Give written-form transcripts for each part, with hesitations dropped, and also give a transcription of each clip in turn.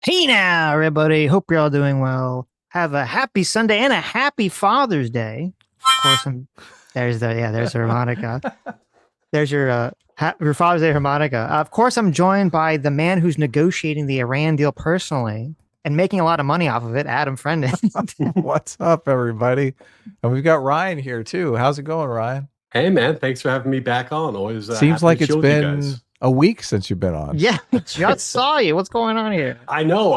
Hey now, everybody. Hope you're all doing well. Have a happy Sunday and a happy Father's Day. Of course, there's the harmonica. There's your Father's Day harmonica. Of course, I'm joined by the man who's negotiating the Iran deal personally and making a lot of money off of it, Adam Friendon. What's up, everybody? And we've got Ryan here too. How's it going, Ryan? Hey man, thanks for having me back on. Always Seems happy to like it's chill with you been guys. a week since you've been on. Yeah, I just saw you. What's going on here? I know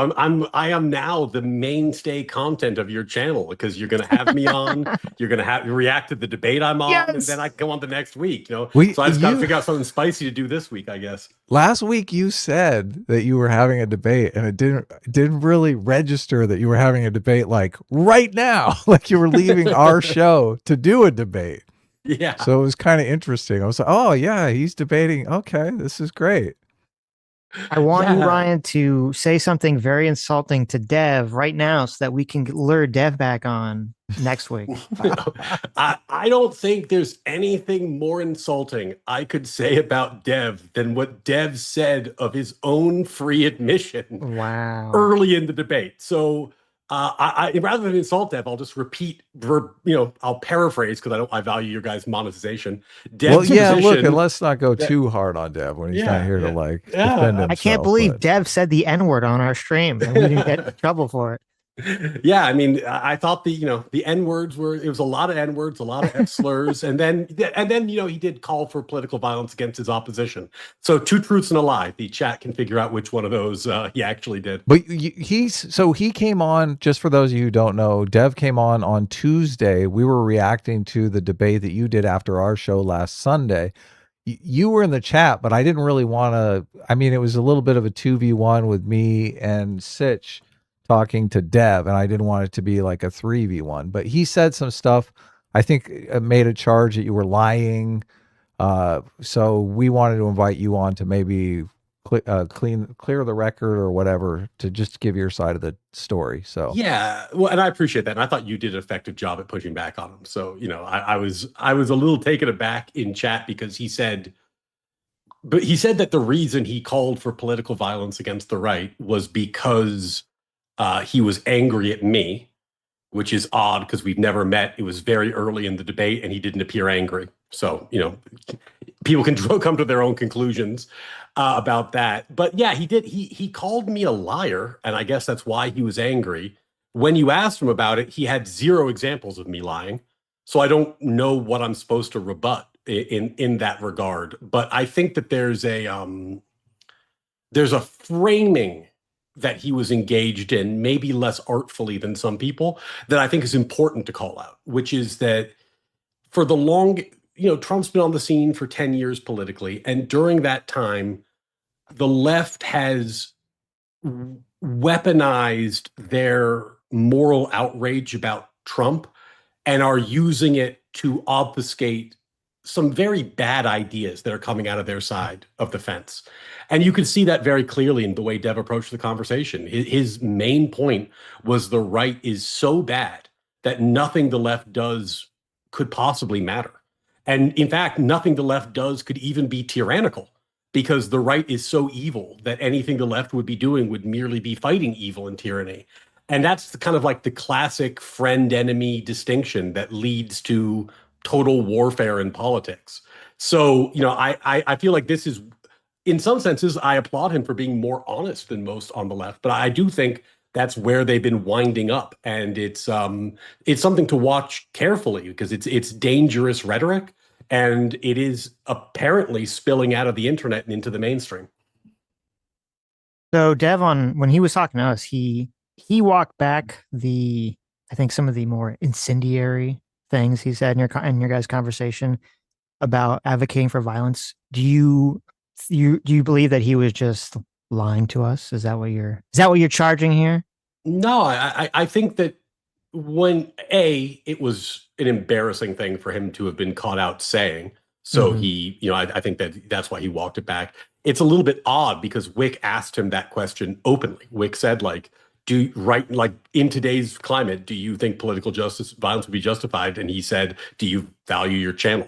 I am now the mainstay content of your channel because you're going to have me on. You're going to have react to the debate I'm on, and then Yes. I go on the next week. We So I just got to you figure out something spicy to do this week, I guess. Last week you said that you were having a debate, and it didn't really register that you were having a debate like right now, like you were leaving our show to do a debate. Yeah, So it was kind of interesting. I was like, oh yeah, he's debating. Okay, this is great. I want you, yeah. Ryan, to say something very insulting to Dev right now so that we can lure Dev back on next week. I don't think there's anything more insulting I could say about Dev than what Dev said of his own free admission Wow. early in the debate. So rather than insult Dev, I'll just I'll paraphrase because I value your guys' monetization. Well, Dev's yeah, look, and position let's not go that too hard on Dev when he's not yeah, here to yeah, like defend yeah. I can't himself, believe but Dev said the N word on our stream and we didn't get in trouble for Yeah, I mean, I thought the N words were it was a lot of N words, a lot of F slurs, and then he did call for political violence against his opposition. So two truths and a lie. The chat can figure out which one of those he actually did. but he came on, just for those of you who don't know, Dev came on Tuesday. We were reacting to the debate that you did after our show last Sunday. You were in the chat, but I didn't really want to. I mean, it was a little bit of a 2v1 with me and Sitch talking to Dev, and I didn't want it to be like a 3v1. But he said some stuff. I think made a charge that you were lying. So we wanted to invite you on to maybe clear the record or whatever, to just give your side of the story. So Yeah, well, and I appreciate that. And I thought you did an effective job at pushing back on him. So I was a little taken aback in chat because he said that the reason he called for political violence against the right was because he was angry at me, which is odd because we've never met. It was very early in the debate, and he didn't appear angry. So, people can come to their own conclusions about that. But yeah, he did. He called me a liar, and I guess that's why he was angry. When you asked him about it, he had zero examples of me lying. So I don't know what I'm supposed to rebut in that regard. But I think that there's a framing that he was engaged in, maybe less artfully than some people, that I think is important to call out, which is that for the long, Trump's been on the scene for 10 years politically. And during that time, the left has weaponized their moral outrage about Trump and are using it to obfuscate some very bad ideas that are coming out of their side of the fence. And you can see that very clearly in the way Dev approached the conversation. His main point was the right is so bad that nothing the left does could possibly matter. And in fact, nothing the left does could even be tyrannical because the right is so evil that anything the left would be doing would merely be fighting evil and tyranny. And that's kind of like the classic friend enemy distinction that leads to total warfare in politics. So, I feel like this is, in some senses, I applaud him for being more honest than most on the left, but I do think that's where they've been winding up, and it's something to watch carefully because it's dangerous rhetoric, and it is apparently spilling out of the internet and into the mainstream. So Devon, when he was talking to us, he walked back I think some of the more incendiary things he said in your guys' conversation about advocating for violence. Do you believe that he was just lying to us? Is that what you're charging here? No, I think that it was an embarrassing thing for him to have been caught out saying. So Mhm. I think that's why he walked it back. It's a little bit odd because Wick asked him that question openly. Wick said, like, like in today's climate, do you think political justice violence would be justified? And he said, do you value your channel?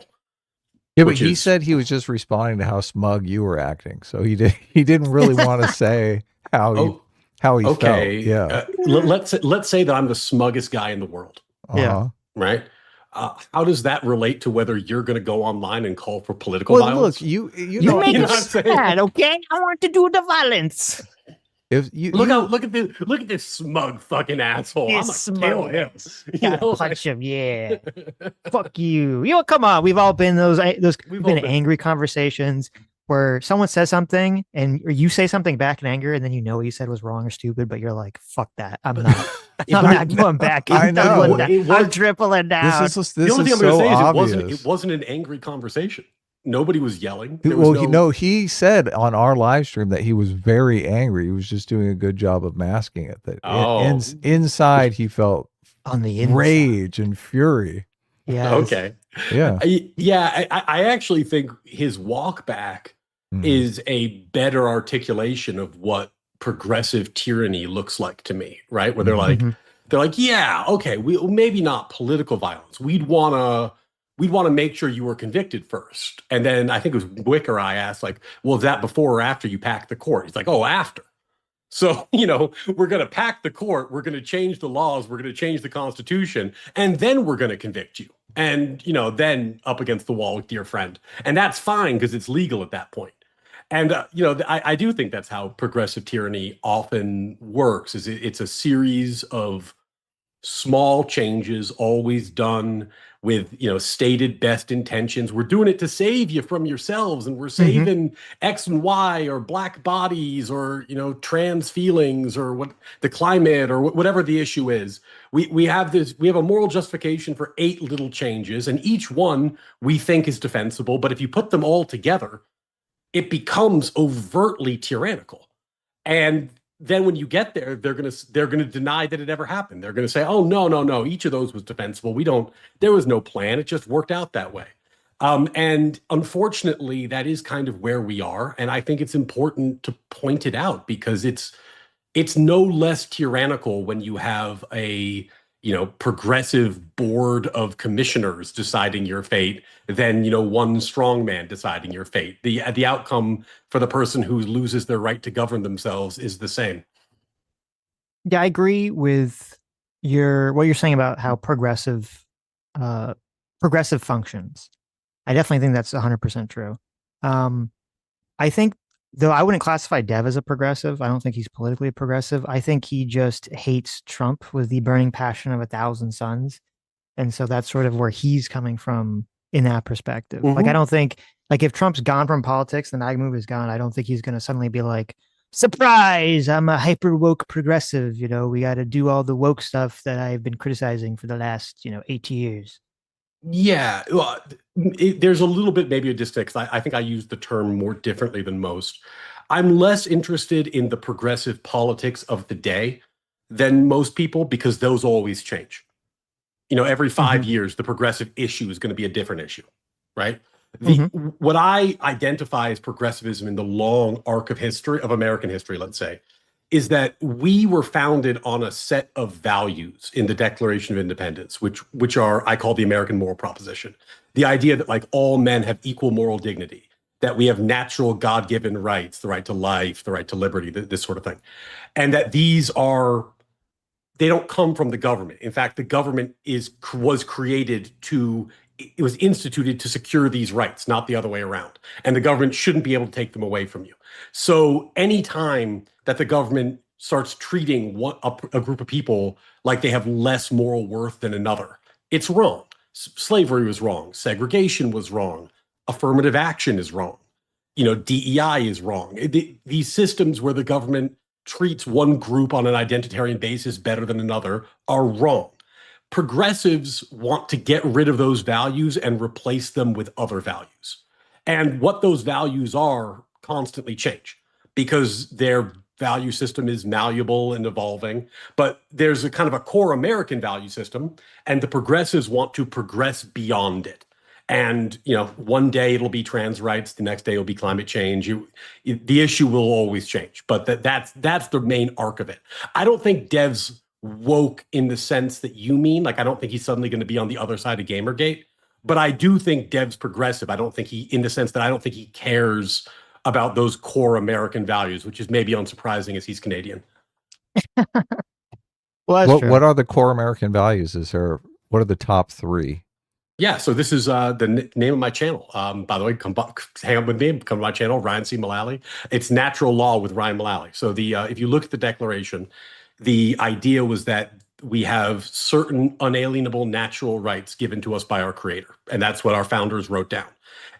yeah, but Which he is said he was just responding to how smug you were acting. So he didn't really want to say how you oh how he Okay, felt. Yeah. let's say that I'm the smuggest guy in the world, Uh-huh. right? How does that relate to whether you're going to go online and call for political Well, violence? look, you You know, make You know it what I'm saying? sad, okay? I want to do the violence. if you Look at this smug fucking asshole. I'm This gonna kill him. You Gotta know, punch him, yeah. Fuck you. You know, come on. We've all been those. We've all been been- angry conversations where someone says something and or you say something back in anger, and then you know what you said was wrong or stupid, but you're like, "Fuck that. I'm not. I'm not going back. I I'm know. doubling down. I'm tripling down." this is the only thing I'm so going to say obvious. is it wasn't an angry conversation. Nobody was yelling. There was Well, he said on our live stream that he was very angry. He was just doing a good job of masking it. That inside he felt On the inside. rage and fury. Yeah. Okay. Yeah. I actually think his walk back is a better articulation of what progressive tyranny looks like to me, right? Where they're like, yeah, okay, maybe not political violence. We'd want to make sure you were convicted first. And then I think it was Wicker I asked, like, well, is that before or after you pack the court? He's like, oh, after. So, we're going to pack the court, we're going to change the laws, we're going to change the Constitution, and then we're going to convict you. And, then up against the wall with dear friend. And that's fine because it's legal at that point. And, I do think that's how progressive tyranny often works, is it's a series of small changes always done with stated best intentions. We're doing it to save you from yourselves, and we're saving X and Y or black bodies or trans feelings or what the climate or whatever the issue is. We have a moral justification for 8 little changes, and each one we think is defensible, but if you put them all together, it becomes overtly tyrannical. And then when you get there, they're gonna deny that it ever happened. They're gonna say, "Oh, no, each of those was defensible. There was no plan. It just worked out that way." And unfortunately, that is kind of where we are. And I think it's important to point it out because it's no less tyrannical when you have a progressive board of commissioners deciding your fate than one strong man deciding your fate. The outcome for the person who loses their right to govern themselves is the same. Yeah, I agree with what you're saying about how progressive functions. I definitely think that's 100% true. I think, though, I wouldn't classify Dev as a progressive. I don't think he's politically progressive. I think he just hates Trump with the burning passion of 1,000 suns. And so that's sort of where he's coming from in that perspective. Like, I don't think, like, if Trump's gone from politics, the MAGA move is gone, I don't think he's going to suddenly be like, surprise, I'm a hyper woke progressive. We got to do all the woke stuff that I've been criticizing for the last, 80 years. Yeah, well, there's a little bit maybe a distinct. I think I use the term more differently than most. I'm less interested in the progressive politics of the day than most people because those always change. Every 5 years, the progressive issue is going to be a different issue, right? What I identify as progressivism in the long arc of history, of American history, let's say, is that we were founded on a set of values in the Declaration of Independence, which are, I call the American moral proposition. The idea that like all men have equal moral dignity, that we have natural God-given rights, the right to life, the right to liberty, this sort of thing. And that they don't come from the government. In fact, the government was instituted to secure these rights, not the other way around. And the government shouldn't be able to take them away from you. So anytime that the government starts treating a group of people like they have less moral worth than another, it's wrong. Slavery was wrong. Segregation was wrong. Affirmative action is wrong. DEI is wrong. These systems where the government treats one group on an identitarian basis better than another are wrong. Progressives want to get rid of those values and replace them with other values. And what those values are constantly change because their value system is malleable and evolving. But there's a kind of a core American value system, and the progressives want to progress beyond it. And, one day it'll be trans rights, the next day it'll be climate change. The issue will always change, but that's the main arc of it. I don't think Dev's woke in the sense that you mean. Like, I don't think he's suddenly going to be on the other side of Gamergate, but I do think Dev's progressive. I don't think in the sense that I don't think he cares about those core American values, which is maybe unsurprising as he's Canadian. Well, that's true. What are the core American values? What are the top three? Yeah, so this is the name of my channel. By the way, hang out with me. Come to my channel, Ryan C. Mullally. It's Natural Law with Ryan Mullally. So if you look at the Declaration, the idea was that we have certain unalienable natural rights given to us by our Creator, and that's what our founders wrote down.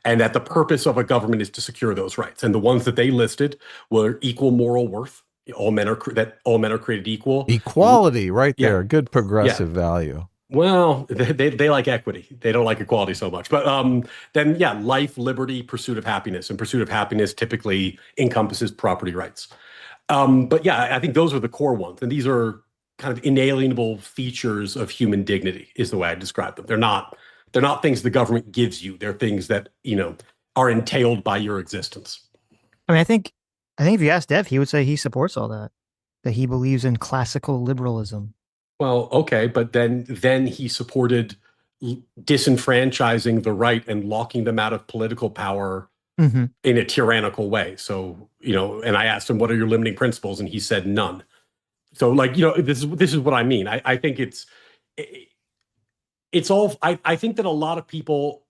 And that the purpose of a government is to secure those rights. And the ones that they listed were equal moral worth. All men are created equal. Equality, right Yeah, there. Good yeah. progressive value. Well, they like equity. They don't like equality so much. But then, yeah, life, liberty, pursuit of happiness. And pursuit of happiness typically encompasses property rights. But yeah, I think those are the core ones. And these are kind of inalienable features of human dignity, is the way I describe them. They're not things the government gives you. They're things that, are entailed by your existence. I mean, I think if you ask Dev, he would say he supports all that he believes in classical liberalism. Well, okay, but then he supported disenfranchising the right and locking them out of political power Mm-hmm. in a tyrannical way. So, and I asked him, what are your limiting principles? And he said none. So like, this is what I mean. I think it's all, I think that a lot of people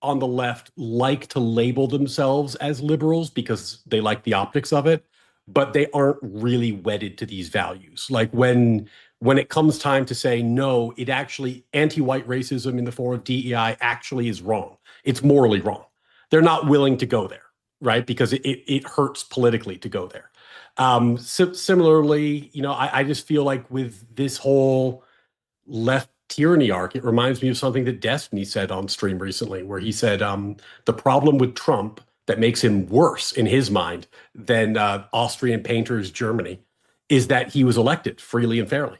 on the left like to label themselves as liberals because they like the optics of it, but they aren't really wedded to these values. Like when it comes time to say no, it actually anti-white racism in the form of DEI actually is wrong. It's morally wrong. They're not willing to go there, right? Because it hurts politically to go there. Similarly, I just feel like with this whole left tyranny arc, it reminds me of something that Destiny said on stream recently, where he said the problem with Trump that makes him worse in his mind than Austrian painters Germany is that he was elected freely and fairly.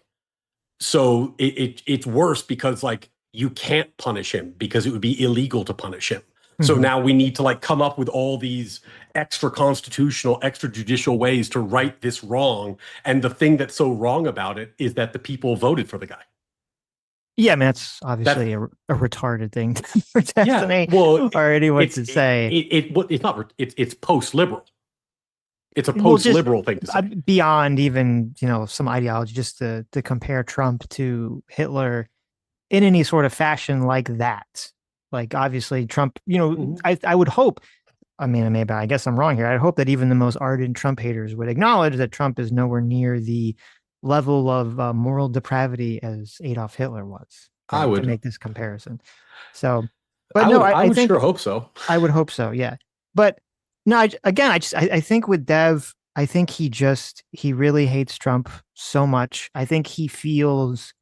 So it's worse because like you can't punish him because it would be illegal to punish him. So Mm-hmm. now we need to like come up with all these extra constitutional, extrajudicial ways to right this wrong. And the thing that's so wrong about it is that the people voted for the guy. Yeah, I mean, that's That obviously a retarded thing for yeah, Destiny well, or anyone to say. it's not it's post-liberal. It's a Well, just post-liberal thing to say. beyond even some ideology, just to compare Trump to Hitler in any sort of fashion like that. Like obviously Trump, Mhm. I would hope. I mean, maybe I guess I'm wrong here. I hope that even the most ardent Trump haters would acknowledge that Trump is nowhere near the level of moral depravity as Adolf Hitler was, I right? To would make this comparison. So, but I no, would I, I I would think sure hope so. I would hope so. Yeah. But no, again, I think with Dev, I think he really hates Trump so much. I think he feels,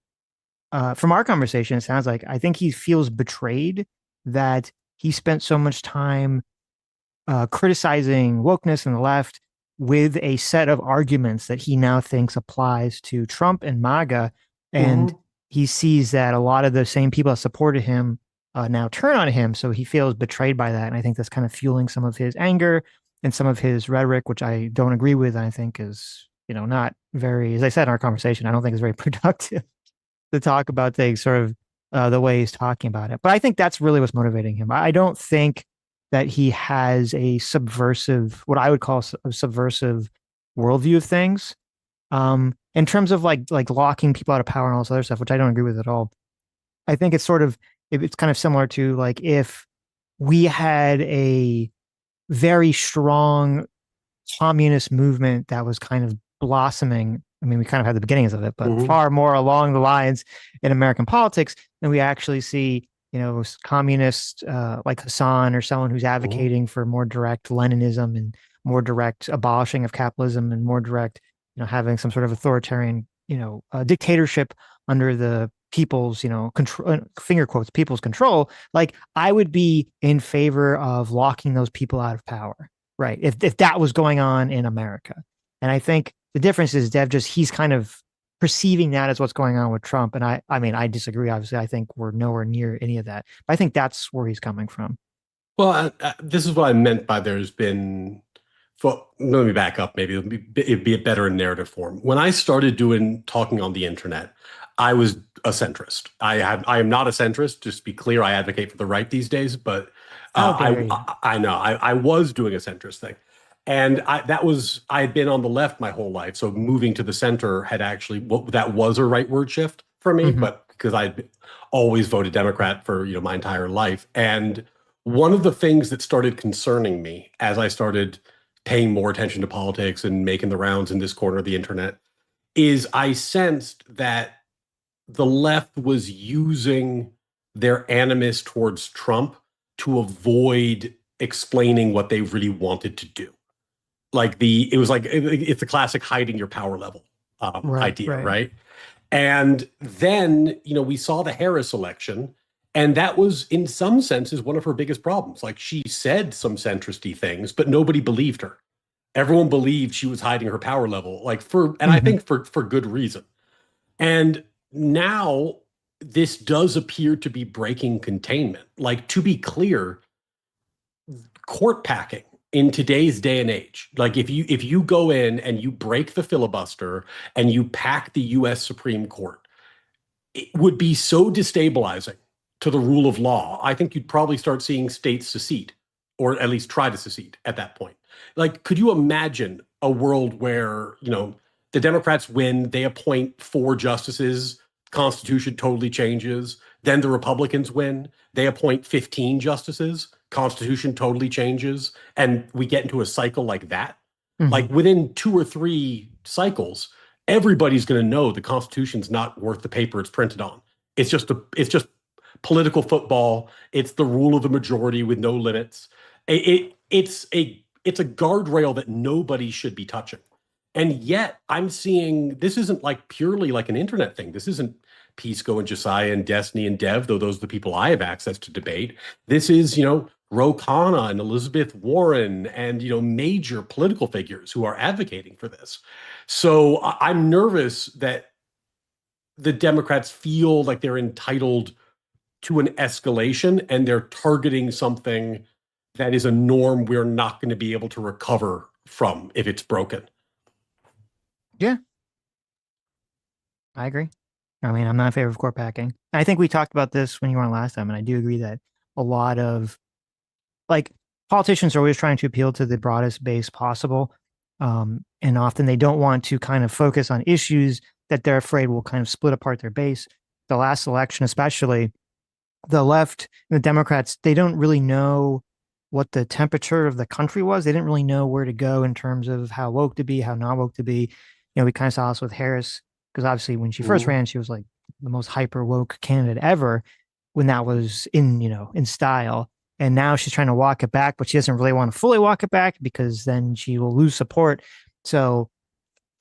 from our conversation, it sounds like, I think he feels betrayed that he spent so much time criticizing wokeness and the left with a set of arguments that he now thinks applies to Trump and MAGA. And Mhm. he sees that a lot of the same people that supported him now turn on him. So he feels betrayed by that. And I think that's kind of fueling some of his anger and some of his rhetoric, which I don't agree with. I think is, not very, as I said in our conversation, I don't think is very productive to talk about things sort of the way he's talking about it. But I think that's really what's motivating him. I don't think that he has a subversive, what I would call a subversive worldview of things. In terms of like locking people out of power and all this other stuff, which I don't agree with at all. I think it's kind of similar to like if we had a very strong communist movement that was kind of blossoming. I mean, we kind of had the beginnings of it, but Mhm. far more along the lines in American politics than we actually see, communists like Hasan or someone who's Mhm. advocating for more direct Leninism and more direct abolishing of capitalism and more direct, having some sort of authoritarian, dictatorship under the people's, control, finger quotes, people's control. Like I would be in favor of locking those people out of power. Right. If that was going on in America. And I think the difference is he's kind of perceiving that as what's going on with Trump. And I mean, I disagree. Obviously, I think we're nowhere near any of that. But I think that's where he's coming from. Well, this is what I meant by there's been. Well, let me back up. Maybe it'd be a better in narrative form. When I started doing talking on the internet, I was a centrist. I am not a centrist. Just to be clear, I advocate for the right these days. But How dare you? I know I was doing a centrist thing, And I had been on the left my whole life. So moving to the center had actually, that was a rightward shift for me, Mhm. but because I'd always voted Democrat for, my entire life. And one of the things that started concerning me as I started paying more attention to politics and making the rounds in this corner of the internet is I sensed that the left was using their animus towards Trump to avoid explaining what they really wanted to do. It's a classic hiding your power level Right, idea, right. right? And then, we saw the Harris election, and that was in some senses one of her biggest problems. Like, she said some centristy things, but nobody believed her. Everyone believed she was hiding her power level, and I Mhm. think for good reason. And now this does appear to be breaking containment. Like, to be clear, court packing in today's day and age, like if you go in and you break the filibuster and you pack the US Supreme Court, it would be so destabilizing to the rule of law. I think you'd probably start seeing states secede, or at least try to secede at that point. Like, could you imagine a world where, the Democrats win, they appoint 4 justices, Constitution totally changes, then the Republicans win, they appoint 15 justices, Constitution totally changes, and we get into a cycle like that? Mhm. Like, within 2 or 3 cycles, everybody's going to know the Constitution's not worth the paper it's printed on. It's just political football. It's the rule of the majority with no limits. It's a guardrail that nobody should be touching. And yet I'm seeing this isn't like purely like an internet thing. This isn't Pisco and Josiah and Destiny and Dev, though those are the people I have access to debate. This is, Ro Khanna and Elizabeth Warren and, major political figures who are advocating for this. So I'm nervous that the Democrats feel like they're entitled to an escalation and they're targeting something that is a norm we're not going to be able to recover from if it's broken. Yeah, I agree. I mean, I'm not in favor of court packing. I think we talked about this when you were on last time, and I do agree that a lot of like politicians are always trying to appeal to the broadest base possible. And often they don't want to kind of focus on issues that they're afraid will kind of split apart their base. The last election, especially, the left and the Democrats, they don't really know what the temperature of the country was. They didn't really know where to go in terms of how woke to be, how not woke to be. We kind of saw this with Harris, because obviously when she first Mhm. ran, she was like the most hyper woke candidate ever when that was in style. And now she's trying to walk it back, but she doesn't really want to fully walk it back because then she will lose support. So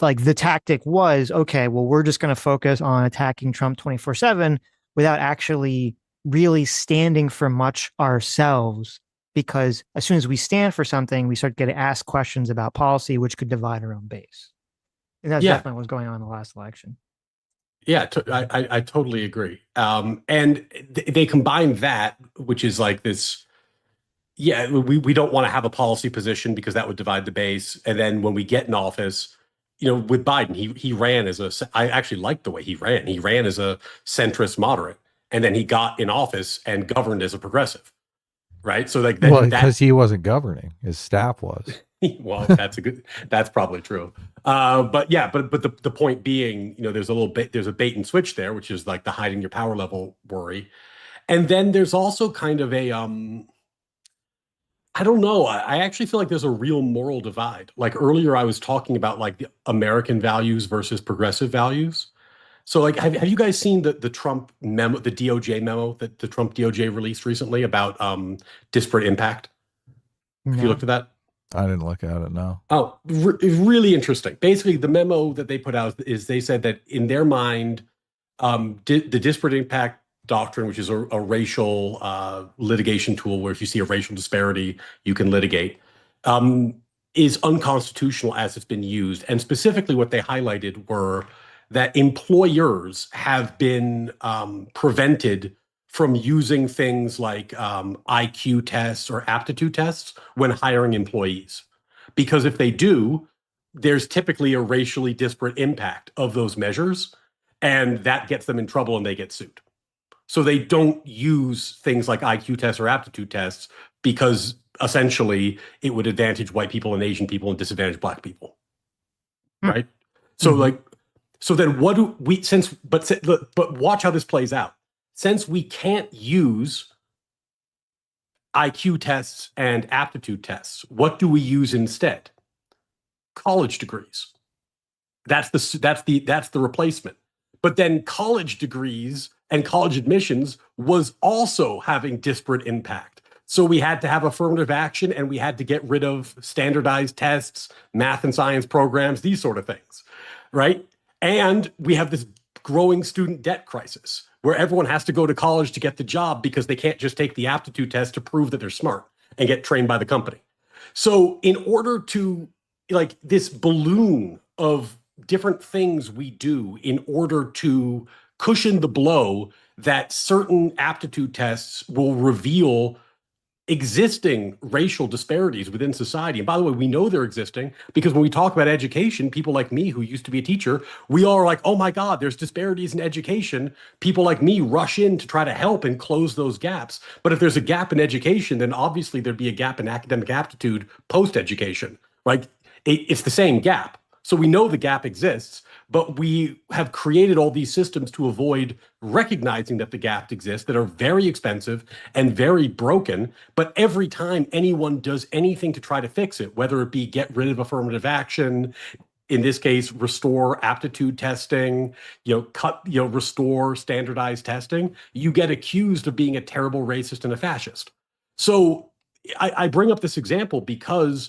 like the tactic was, okay, well, we're just going to focus on attacking Trump 24/7 without actually really standing for much ourselves. Because as soon as we stand for something, we start getting asked questions about policy, which could divide our own base. And that's Yeah, definitely what's going on in the last election. yeah, I totally agree. And they combine that, which is like this. Yeah, we don't want to have a policy position because that would divide the base. And then when we get in office, with Biden, he ran as I actually liked the way he ran. He ran as a centrist moderate, and then he got in office and governed as a progressive, right? So like Well, then that because he wasn't governing, his staff was. well, that's probably true. But yeah, but the point being, there's a bait and switch there, which is like the hiding your power level worry. And then there's also kind of a I don't know. I actually feel like there's a real moral divide. Like earlier, I was talking about like the American values versus progressive values. So like, have you guys seen the Trump memo, the DOJ memo that the Trump DOJ released recently about disparate impact? Have you No. looked at that? I didn't look at it. No. Oh, really interesting. Basically, the memo that they put out is they said that in their mind, the disparate impact doctrine, which is a racial litigation tool where if you see a racial disparity, you can litigate, um, is unconstitutional as it's been used. And specifically, what they highlighted were that employers have been prevented from using things like IQ tests or aptitude tests when hiring employees. Because if they do, there's typically a racially disparate impact of those measures, and that gets them in trouble and they get sued. So they don't use things like IQ tests or aptitude tests because essentially it would advantage white people and Asian people and disadvantage black people, Hmm. right? So Mhm. like, so then what do we, but watch how this plays out. Since we can't use IQ tests and aptitude tests, what do we use instead? College degrees. That's the replacement. But then college degrees and college admissions was also having disparate impact. So we had to have affirmative action and we had to get rid of standardized tests, math and science programs, these sort of things, right? And we have this growing student debt crisis where everyone has to go to college to get the job because they can't just take the aptitude test to prove that they're smart and get trained by the company. So in order to, like, this balloon of different things we do in order to cushion the blow that certain aptitude tests will reveal existing racial disparities within society. And by the way, we know they're existing because when we talk about education, people like me who used to be a teacher, we all are like, oh my God, there's disparities in education. People like me rush in to try to help and close those gaps. But if there's a gap in education, then obviously there'd be a gap in academic aptitude post-education, right? It's the same gap. So we know the gap exists, but we have created all these systems to avoid recognizing that the gap exists that are very expensive and very broken. But every time anyone does anything to try to fix it, whether it be get rid of affirmative action, in this case, restore aptitude testing, restore standardized testing, you get accused of being a terrible racist and a fascist. So I bring up this example because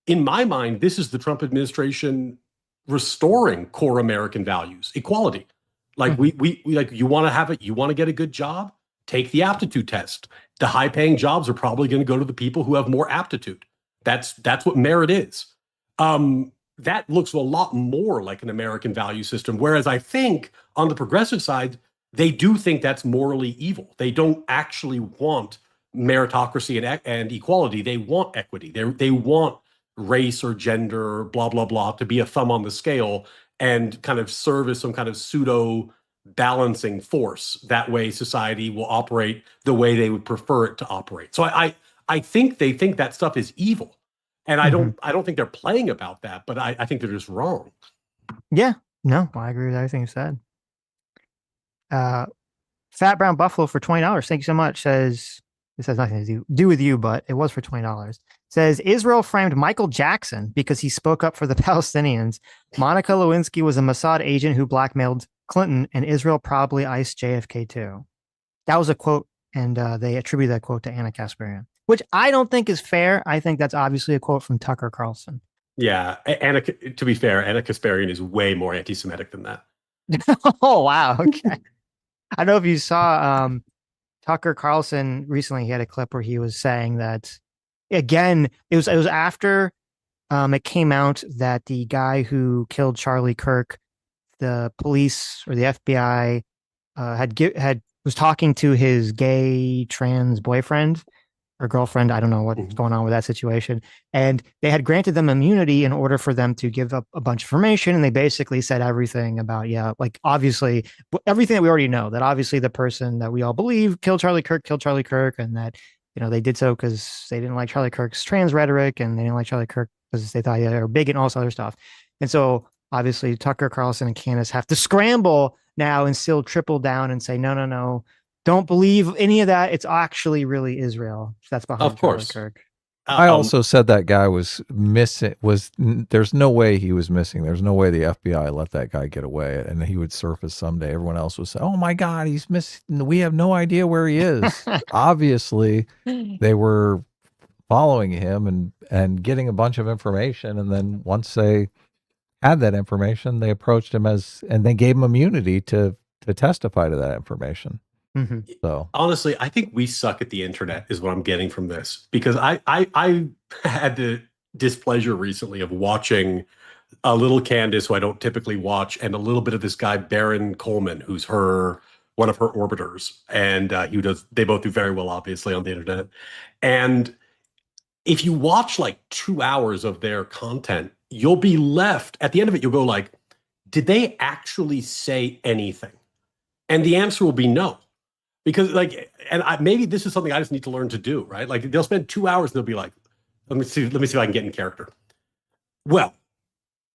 in my mind, this is the Trump administration restoring core American values, equality. Like we like, you want to have it, you want to get a good job, take the aptitude test. The high paying jobs are probably going to go to the people who have more aptitude. That's what merit is. That looks a lot more like an American value system. Whereas I think on the progressive side, they do think that's morally evil. They don't actually want meritocracy and equality. They want equity. They want race or gender, blah, blah, blah, to be a thumb on the scale and kind of serve as some kind of pseudo balancing force. That way society will operate the way they would prefer it to operate. So I think they think that stuff is evil. And I don't think they're playing about that, but I think they're just wrong. Yeah, no, I agree with everything you said. Fat Brown Buffalo for $20. Thank you so much. Says this has nothing to do with you, but it was for $20. Says Israel framed Michael Jackson because he spoke up for the Palestinians. Monica Lewinsky was a Mossad agent who blackmailed Clinton, and Israel probably iced JFK too. That was a quote, and they attribute that quote to Anna Kasparian, which I don't think is fair. I think that's obviously a quote from Tucker Carlson. Yeah, Anna. To be fair, Anna Kasparian is way more anti-Semitic than that. Oh wow, okay. I don't know if you saw Tucker Carlson recently. He had a clip where he was saying that again. It was after it came out that the guy who killed Charlie Kirk, the police or the FBI was talking to his gay trans boyfriend or girlfriend. I don't know what's going on with that situation. And they had granted them immunity in order for them to give up a bunch of information. And they basically said everything about, like obviously everything that we already know, that obviously the person that we all believe killed Charlie Kirk, and that, they did so because they didn't like Charlie Kirk's trans rhetoric and they didn't like Charlie Kirk because they thought they were big and all this other stuff. And so obviously Tucker Carlson and Candace have to scramble now and still triple down and say, no. Don't believe any of that. It's actually really Israel that's behind Of course. Charlie Kirk. I also said that guy was missing. There's no way he was missing. There's no way the FBI let that guy get away, and he would surface someday. Everyone else would say, "Oh my God, he's missing. We have no idea where he is." Obviously, they were following him and getting a bunch of information, and then once they had that information, they approached him and they gave him immunity to testify to that information. Mm-hmm. So honestly, I think we suck at the internet is what I'm getting from this, because I had the displeasure recently of watching a little Candace, who I don't typically watch, and a little bit of this guy Baron Coleman, who's one of her orbiters, and they both do very well, obviously, on the internet. And if you watch like 2 hours of their content, you'll be left at the end of it. You'll go like, did they actually say anything? And the answer will be no. Because like, and maybe this is something I just need to learn to do, right? Like they'll spend 2 hours and they'll be like, let me see if I can get in character. Well,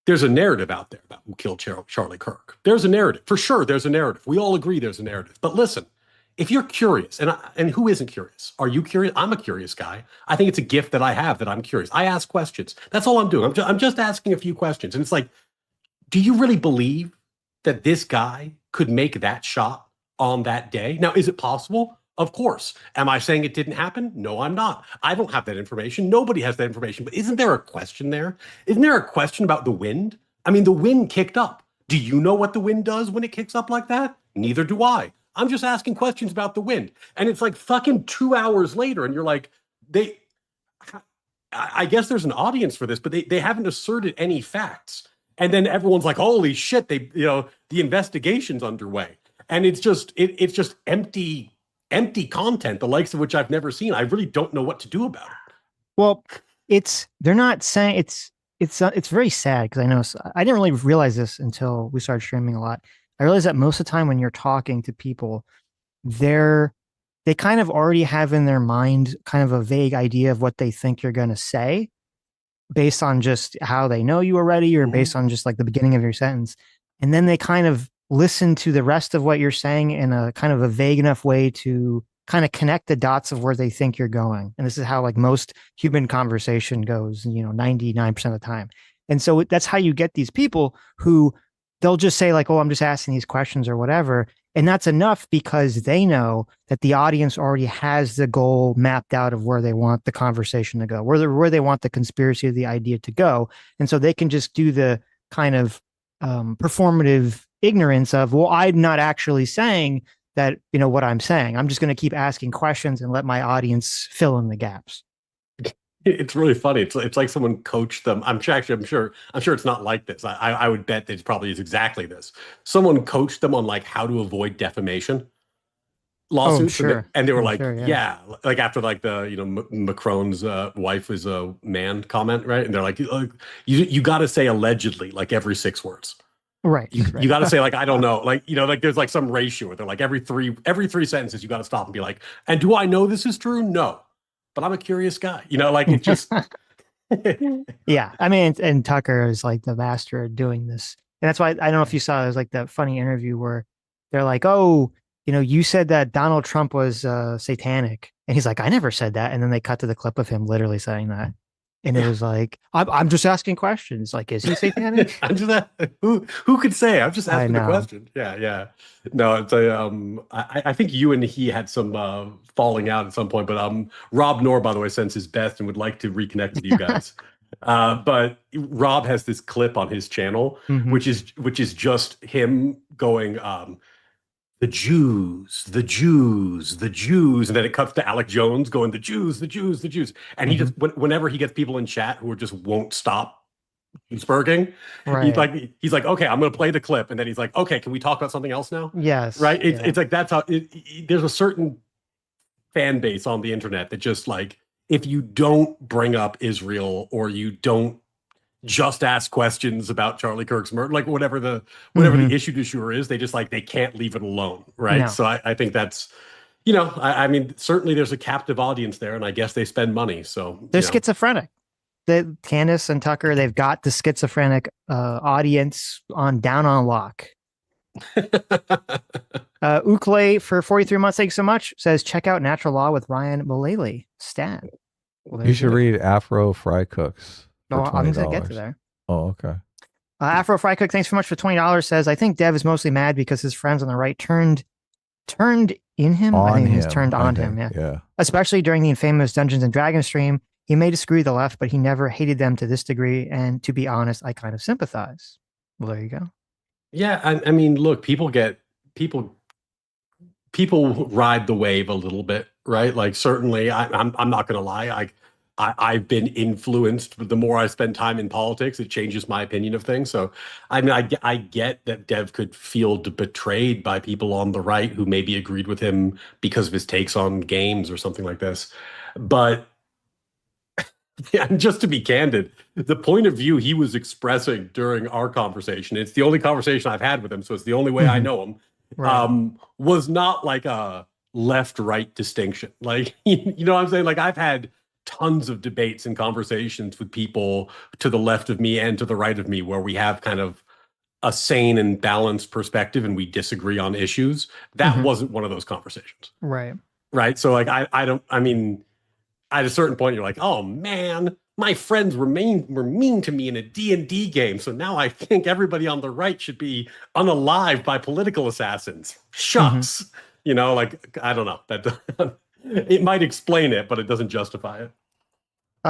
there's a narrative out there about who killed Charlie Kirk. There's a narrative. For sure, there's a narrative. We all agree there's a narrative. But listen, if you're curious, and who isn't curious? Are you curious? I'm a curious guy. I think it's a gift that I have that I'm curious. I ask questions. That's all I'm doing. I'm just asking a few questions. And it's like, do you really believe that this guy could make that shot on that day? Now, is it possible? Of course. Am I saying it didn't happen? No, I'm not. I don't have that information. Nobody has that information. But isn't there a question there? Isn't there a question about the wind? I mean, the wind kicked up. Do you know what the wind does when it kicks up like that? Neither do I. I'm just asking questions about the wind. And it's like fucking 2 hours later, and you're like, I guess there's an audience for this, but they haven't asserted any facts. And then everyone's like, holy shit, the investigation's underway. And it's just empty content, the likes of which I've never seen. I really don't know what to do about it. Well, they're not saying it's very sad, because I know I didn't really realize this until we started streaming a lot. I realized that most of the time when you're talking to people, they kind of already have in their mind kind of a vague idea of what they think you're going to say based on just how they know you already, or based on just like the beginning of your sentence. And then they kind of listen to the rest of what you're saying in a kind of a vague enough way to kind of connect the dots of where they think you're going. And this is how like most human conversation goes, 99% of the time. And so that's how you get these people who they'll just say like, oh, I'm just asking these questions or whatever. And that's enough because they know that the audience already has the goal mapped out of where they want the conversation to go, where they want the conspiracy of the idea to go. And so they can just do the kind of performative ignorance of, well, I'm not actually saying that, what I'm saying. I'm just going to keep asking questions and let my audience fill in the gaps. It's really funny. It's like someone coached them. I'm sure it's not like this. I would bet that it probably is exactly this. Someone coached them on like how to avoid defamation lawsuits, sure. and they were like, sure, yeah, like after like the Macron's wife is a man comment, right? And they're like, you got to say allegedly like every 6 words. Right. You got to say like, I don't know, like, like there's like some ratio where they're like every three sentences you got to stop and be like, and do I know this is true? No. But I'm a curious guy, like it just. Yeah. I mean, and Tucker is like the master of doing this. And that's why I don't know if you saw, it was like that funny interview where they're like, oh, you said that Donald Trump was satanic. And he's like, I never said that. And then they cut to the clip of him literally saying that. And it was like, I'm just asking questions. Like, is he satanic? I'm just who could say? I'm just asking the question. Yeah. No, it's I think you and he had some falling out at some point. But Rob Knorr, by the way, sends his best and would like to reconnect with you guys. But Rob has this clip on his channel, which is just him going, the Jews, the Jews, the Jews. And then it cuts to Alec Jones going, the Jews, the Jews, the Jews. And he just, whenever he gets people in chat who just won't stop Jews-burging, right. he's like, okay, I'm going to play the clip. And then he's like, okay, can we talk about something else now? Yes. Right? It's like, that's how, there's a certain fan base on the internet that just like, if you don't bring up Israel or you don't just ask questions about Charlie Kirk's murder, like whatever the issue du jour is, they just like, they can't leave it alone. Right. No. So I think that's, I mean, certainly there's a captive audience there, and I guess they spend money. So they're schizophrenic. Candace and Tucker, they've got the schizophrenic audience down on lock. Ukle for 43 months, thanks so much, says check out Natural Law with Ryan Mullally. Stat. Well, you should read Afro Fry Cooks. No, I'm going to get to there. Oh, okay. Afro Fry Cook, thanks so much for $20, says, I think Dev is mostly mad because his friends on the right turned in him. I think he's turned on him. Yeah. Especially during the infamous Dungeons and Dragons stream. He may disagree with the left, but he never hated them to this degree. And to be honest, I kind of sympathize. Well, there you go. Yeah. I mean, look, people ride the wave a little bit, right? Like certainly I'm not going to lie. I've been influenced. The more I spend time in politics, it changes my opinion of things. So, I mean, I get that Dev could feel betrayed by people on the right who maybe agreed with him because of his takes on games or something like this. But just to be candid, the point of view he was expressing during our conversation, it's the only conversation I've had with him, so it's the only way I know him, Right. Was not like a left-right distinction. Like, you know what I'm saying? Like, I've had tons of debates and conversations with people to the left of me and to the right of me where we have kind of a sane and balanced perspective and we disagree on issues. That wasn't one of those conversations. Right. Right. So like I mean, at a certain point you're like, oh man, my friends were mean to me in a D&D game. So now I think everybody on the right should be unalived by political assassins. Shucks. You know, like I don't know. That it might explain it, but it doesn't justify it.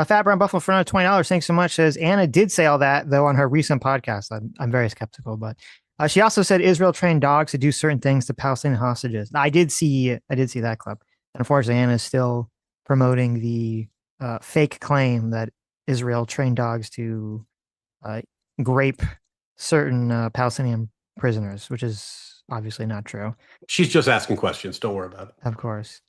Fat Brown Buffalo for another $20. Thanks so much. Says Anna did say all that though on her recent podcast. I'm very skeptical, but she also said Israel trained dogs to do certain things to Palestinian hostages. I did see that clip. And unfortunately, Anna is still promoting the fake claim that Israel trained dogs to grape certain Palestinian prisoners, which is obviously not true. She's just asking questions. Don't worry about it. Of course.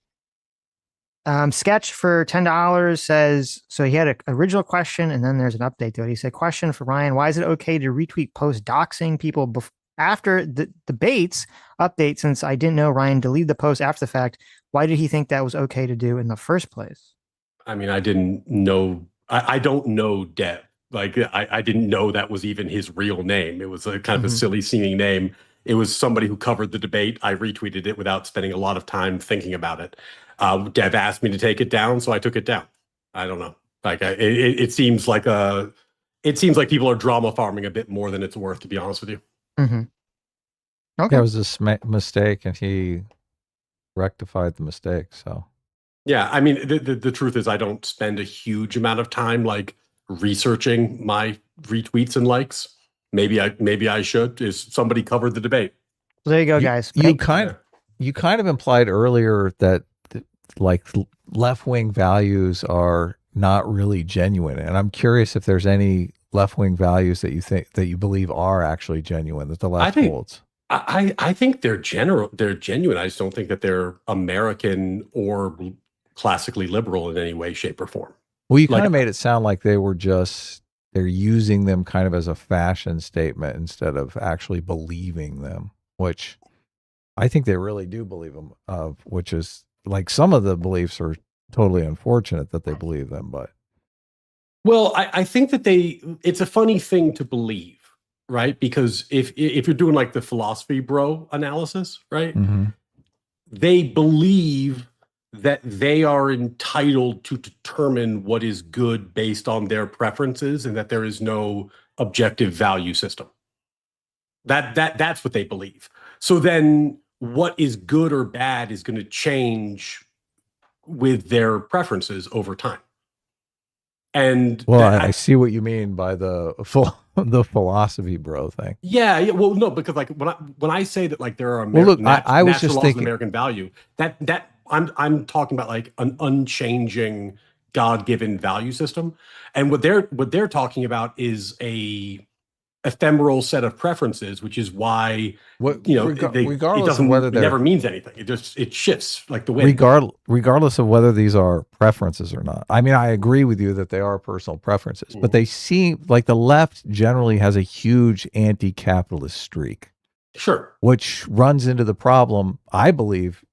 Sketch for $10 says, so he had an original question and then there's an update to it. He said, question for Ryan, why is it okay to retweet posts doxing people after the debates update? Since I didn't know Ryan deleted the post after the fact, why did he think that was okay to do in the first place? I mean, I didn't know. I don't know Dev. Like, I didn't know that was even his real name. It was a kind of a silly seeming name. It was somebody who covered the debate. I retweeted it without spending a lot of time thinking about it. Dev asked me to take it down, so I took it down. I don't know. Like, it seems like people are drama farming a bit more than it's worth, to be honest with you. Okay. It was a mistake, and he rectified the mistake. So, yeah, I mean, the truth is, I don't spend a huge amount of time like researching my retweets and likes. Maybe I should. Is somebody covered the debate? Well, there you go, guys. You kind of implied earlier that like left-wing values are not really genuine, and I'm curious if there's any left-wing values that you believe are actually genuine that the left holds. I think they're genuine. I just don't think that they're American or classically liberal in any way, shape, or form. Well, you kind of made it sound like they're using them kind of as a fashion statement instead of actually believing them, which I think they really do believe them of, which is like some of the beliefs are totally unfortunate that they believe them, but. Well, I think that it's a funny thing to believe, right? Because if you're doing like the philosophy bro analysis, right? They believe that they are entitled to determine what is good based on their preferences and that there is no objective value system. That's what they believe. So then what is good or bad is going to change with their preferences over time. And well, I see what you mean by the philosophy bro thing. Yeah. Well, no, because like when I say that like there are I was just thinking American value, that I'm talking about like an unchanging God-given value system, and what they're talking about is a ephemeral set of preferences, which is why regardless of whether it never means anything. It shifts like the wind. Regardless of whether these are preferences or not. I mean, I agree with you that they are personal preferences, but they seem like the left generally has a huge anti-capitalist streak. Sure. Which runs into the problem, I believe,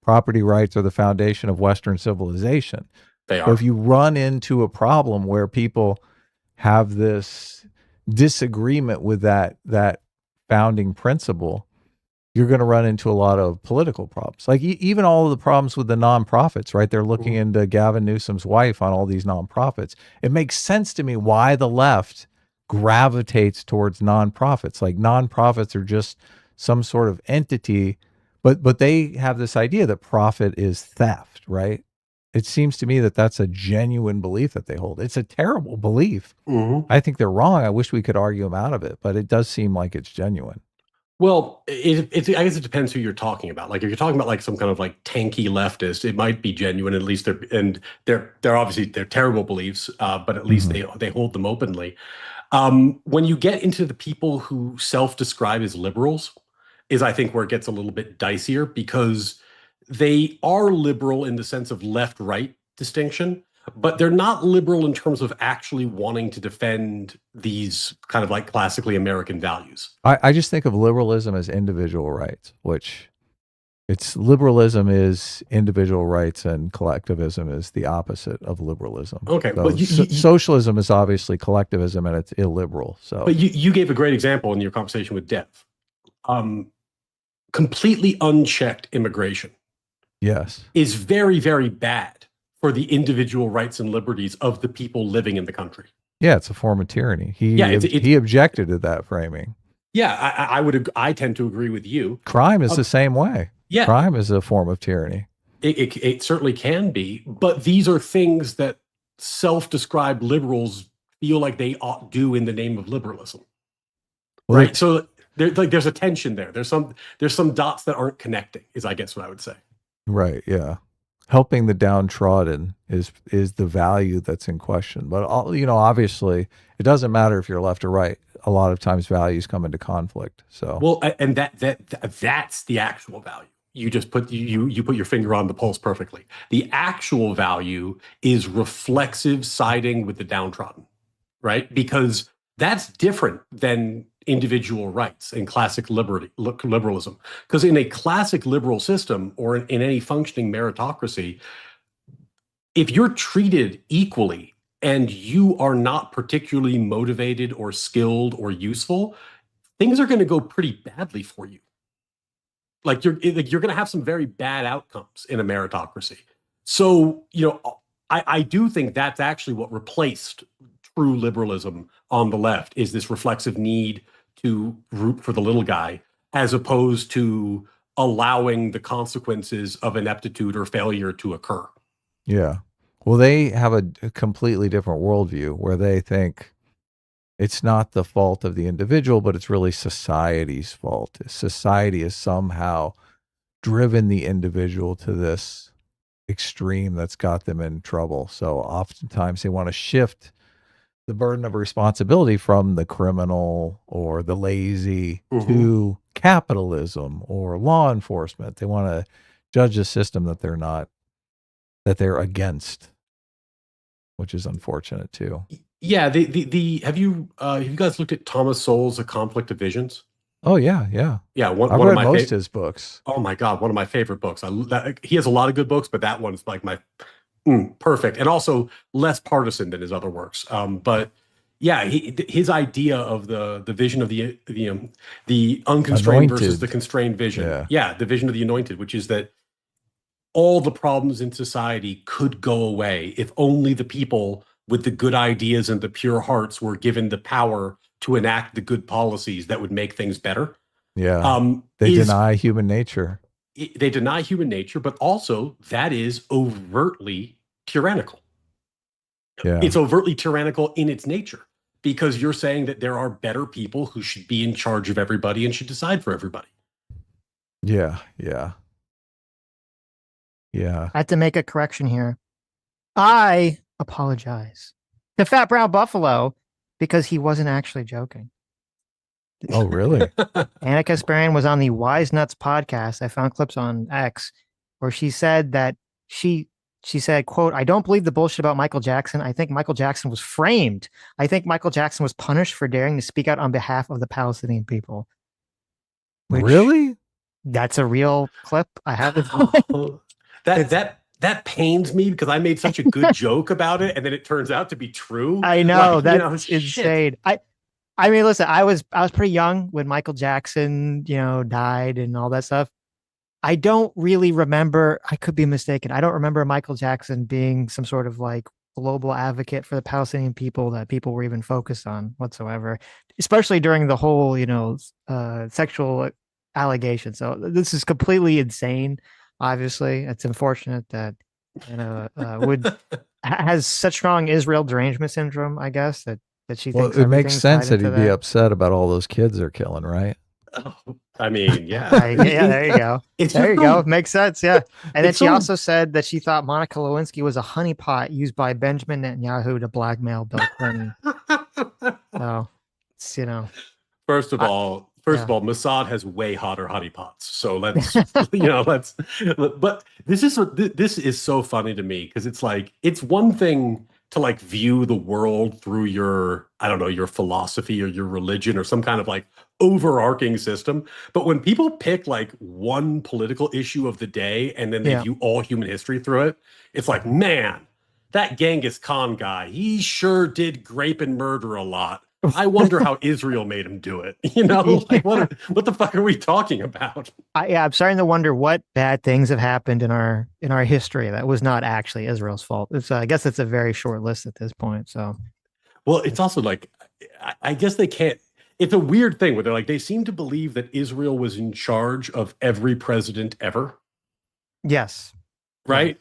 property rights are the foundation of Western civilization. They are. So if you run into a problem where people have this disagreement with that founding principle, you're going to run into a lot of political problems. Like even all of the problems with the nonprofits, right? They're looking into Gavin Newsom's wife on all these nonprofits. It makes sense to me why the left gravitates towards nonprofits. Like nonprofits are just some sort of entity, but they have this idea that profit is theft, right? It seems to me that that's a genuine belief that they hold. It's a terrible belief. I think they're wrong. I wish we could argue them out of it, but it does seem like it's genuine. Well, I guess it depends who you're talking about. Like if you're talking about like some kind of like tanky leftist, it might be genuine. At least they're obviously they're terrible beliefs, but at least they hold them openly. When you get into the people who self-describe as liberals, is I think where it gets a little bit dicier because they are liberal in the sense of left-right distinction, but they're not liberal in terms of actually wanting to defend these kind of like classically American values. I just think of liberalism as individual rights, which It's liberalism is individual rights and collectivism is the opposite of liberalism. Okay, So but socialism is obviously collectivism and it's illiberal. So, but you gave a great example in your conversation with Dev. Completely unchecked immigration yes, is very, very bad for the individual rights and liberties of the people living in the country. yeah, it's a form of tyranny. He objected to that framing. Yeah, I tend to agree with you. Crime is the same way. Yeah, crime is a form of tyranny. It certainly can be, but these are things that self-described liberals feel like they ought do in the name of liberalism, Well, right? So there's a tension there. There's some dots that aren't connecting, is I guess what I would say. Right. Yeah. Helping the downtrodden is the value that's in question. But obviously, it doesn't matter if you're left or right. A lot of times, values come into conflict. So well, and that's the actual value. You just put your finger on the pulse perfectly. The actual value is reflexive siding with the downtrodden, right? Because that's different than individual rights in classic liberalism. Because in a classic liberal system or in any functioning meritocracy, if you're treated equally and you are not particularly motivated or skilled or useful, things are going to go pretty badly for you. Like you're going to have some very bad outcomes in a meritocracy. So, I do think that's actually what replaced true liberalism on the left, is this reflexive need to root for the little guy, as opposed to allowing the consequences of ineptitude or failure to occur. yeah. Well, they have a completely different worldview where they think it's not the fault of the individual, but it's really society's fault. Society has somehow driven the individual to this extreme that's got them in trouble. So oftentimes they want to shift the burden of responsibility from the criminal or the lazy to capitalism or law enforcement. They want to judge a system that they're against, which is unfortunate too. Yeah, have you guys looked at Thomas Sowell's A Conflict of Visions? Oh yeah. Yeah, I've read most of his books. Oh my God, one of my favorite books. He has a lot of good books, but that one's like my perfect, and also less partisan than his other works. But yeah, his idea of the vision of the unconstrained versus the constrained vision. Yeah, the vision of the anointed, which is that all the problems in society could go away if only the people with the good ideas and the pure hearts were given the power to enact the good policies that would make things better. Yeah. They deny human nature. They deny human nature, but also that is overtly tyrannical. Yeah. It's overtly tyrannical in its nature, because you're saying that there are better people who should be in charge of everybody and should decide for everybody. Yeah. I have to make a correction here. I apologize to Fat Brown Buffalo because he wasn't actually joking. Oh, really? Anna Kasparian was on the Wise Nuts podcast. I found clips on X where she said that she said, quote, "I don't believe the bullshit about Michael Jackson. I think Michael Jackson was framed. I think Michael Jackson was punished for daring to speak out on behalf of the Palestinian people." Really? That's a real clip. I have it. That pains me because I made such a good joke about it, and then it turns out to be true. I know, that's insane. I mean, listen, I was pretty young when Michael Jackson, died and all that stuff. I don't really remember. I could be mistaken. I don't remember Michael Jackson being some sort of like global advocate for the Palestinian people that people were even focused on whatsoever, especially during the whole, sexual allegation. So this is completely insane. Obviously, it's unfortunate that has such strong Israel derangement syndrome, I guess, that she thinks. Well, it makes sense that he'd be upset about all those kids they're killing, right? Oh, I mean, yeah. Yeah, there you go. There you go. It makes sense, yeah. And then she also said that she thought Monica Lewinsky was a honeypot used by Benjamin Netanyahu to blackmail Bill Clinton. So, it's, First of all, Mossad has way hotter honeypots. So let's, but this is so funny to me because it's like, it's one thing to like view the world through your, I don't know, your philosophy or your religion or some kind of like overarching system. But when people pick like one political issue of the day and then they Yeah. view all human history through it, it's like, man, that Genghis Khan guy, he sure did grape and murder a lot. I wonder how Israel made him do it. You know, like Yeah. what the fuck are we talking about? Yeah, I'm starting to wonder what bad things have happened in our history that was not actually Israel's fault. It's I guess it's a very short list at this point. So Well, it's also like, I guess they can't. It's a weird thing where they're like, they seem to believe that Israel was in charge of every president ever, yes, right. right?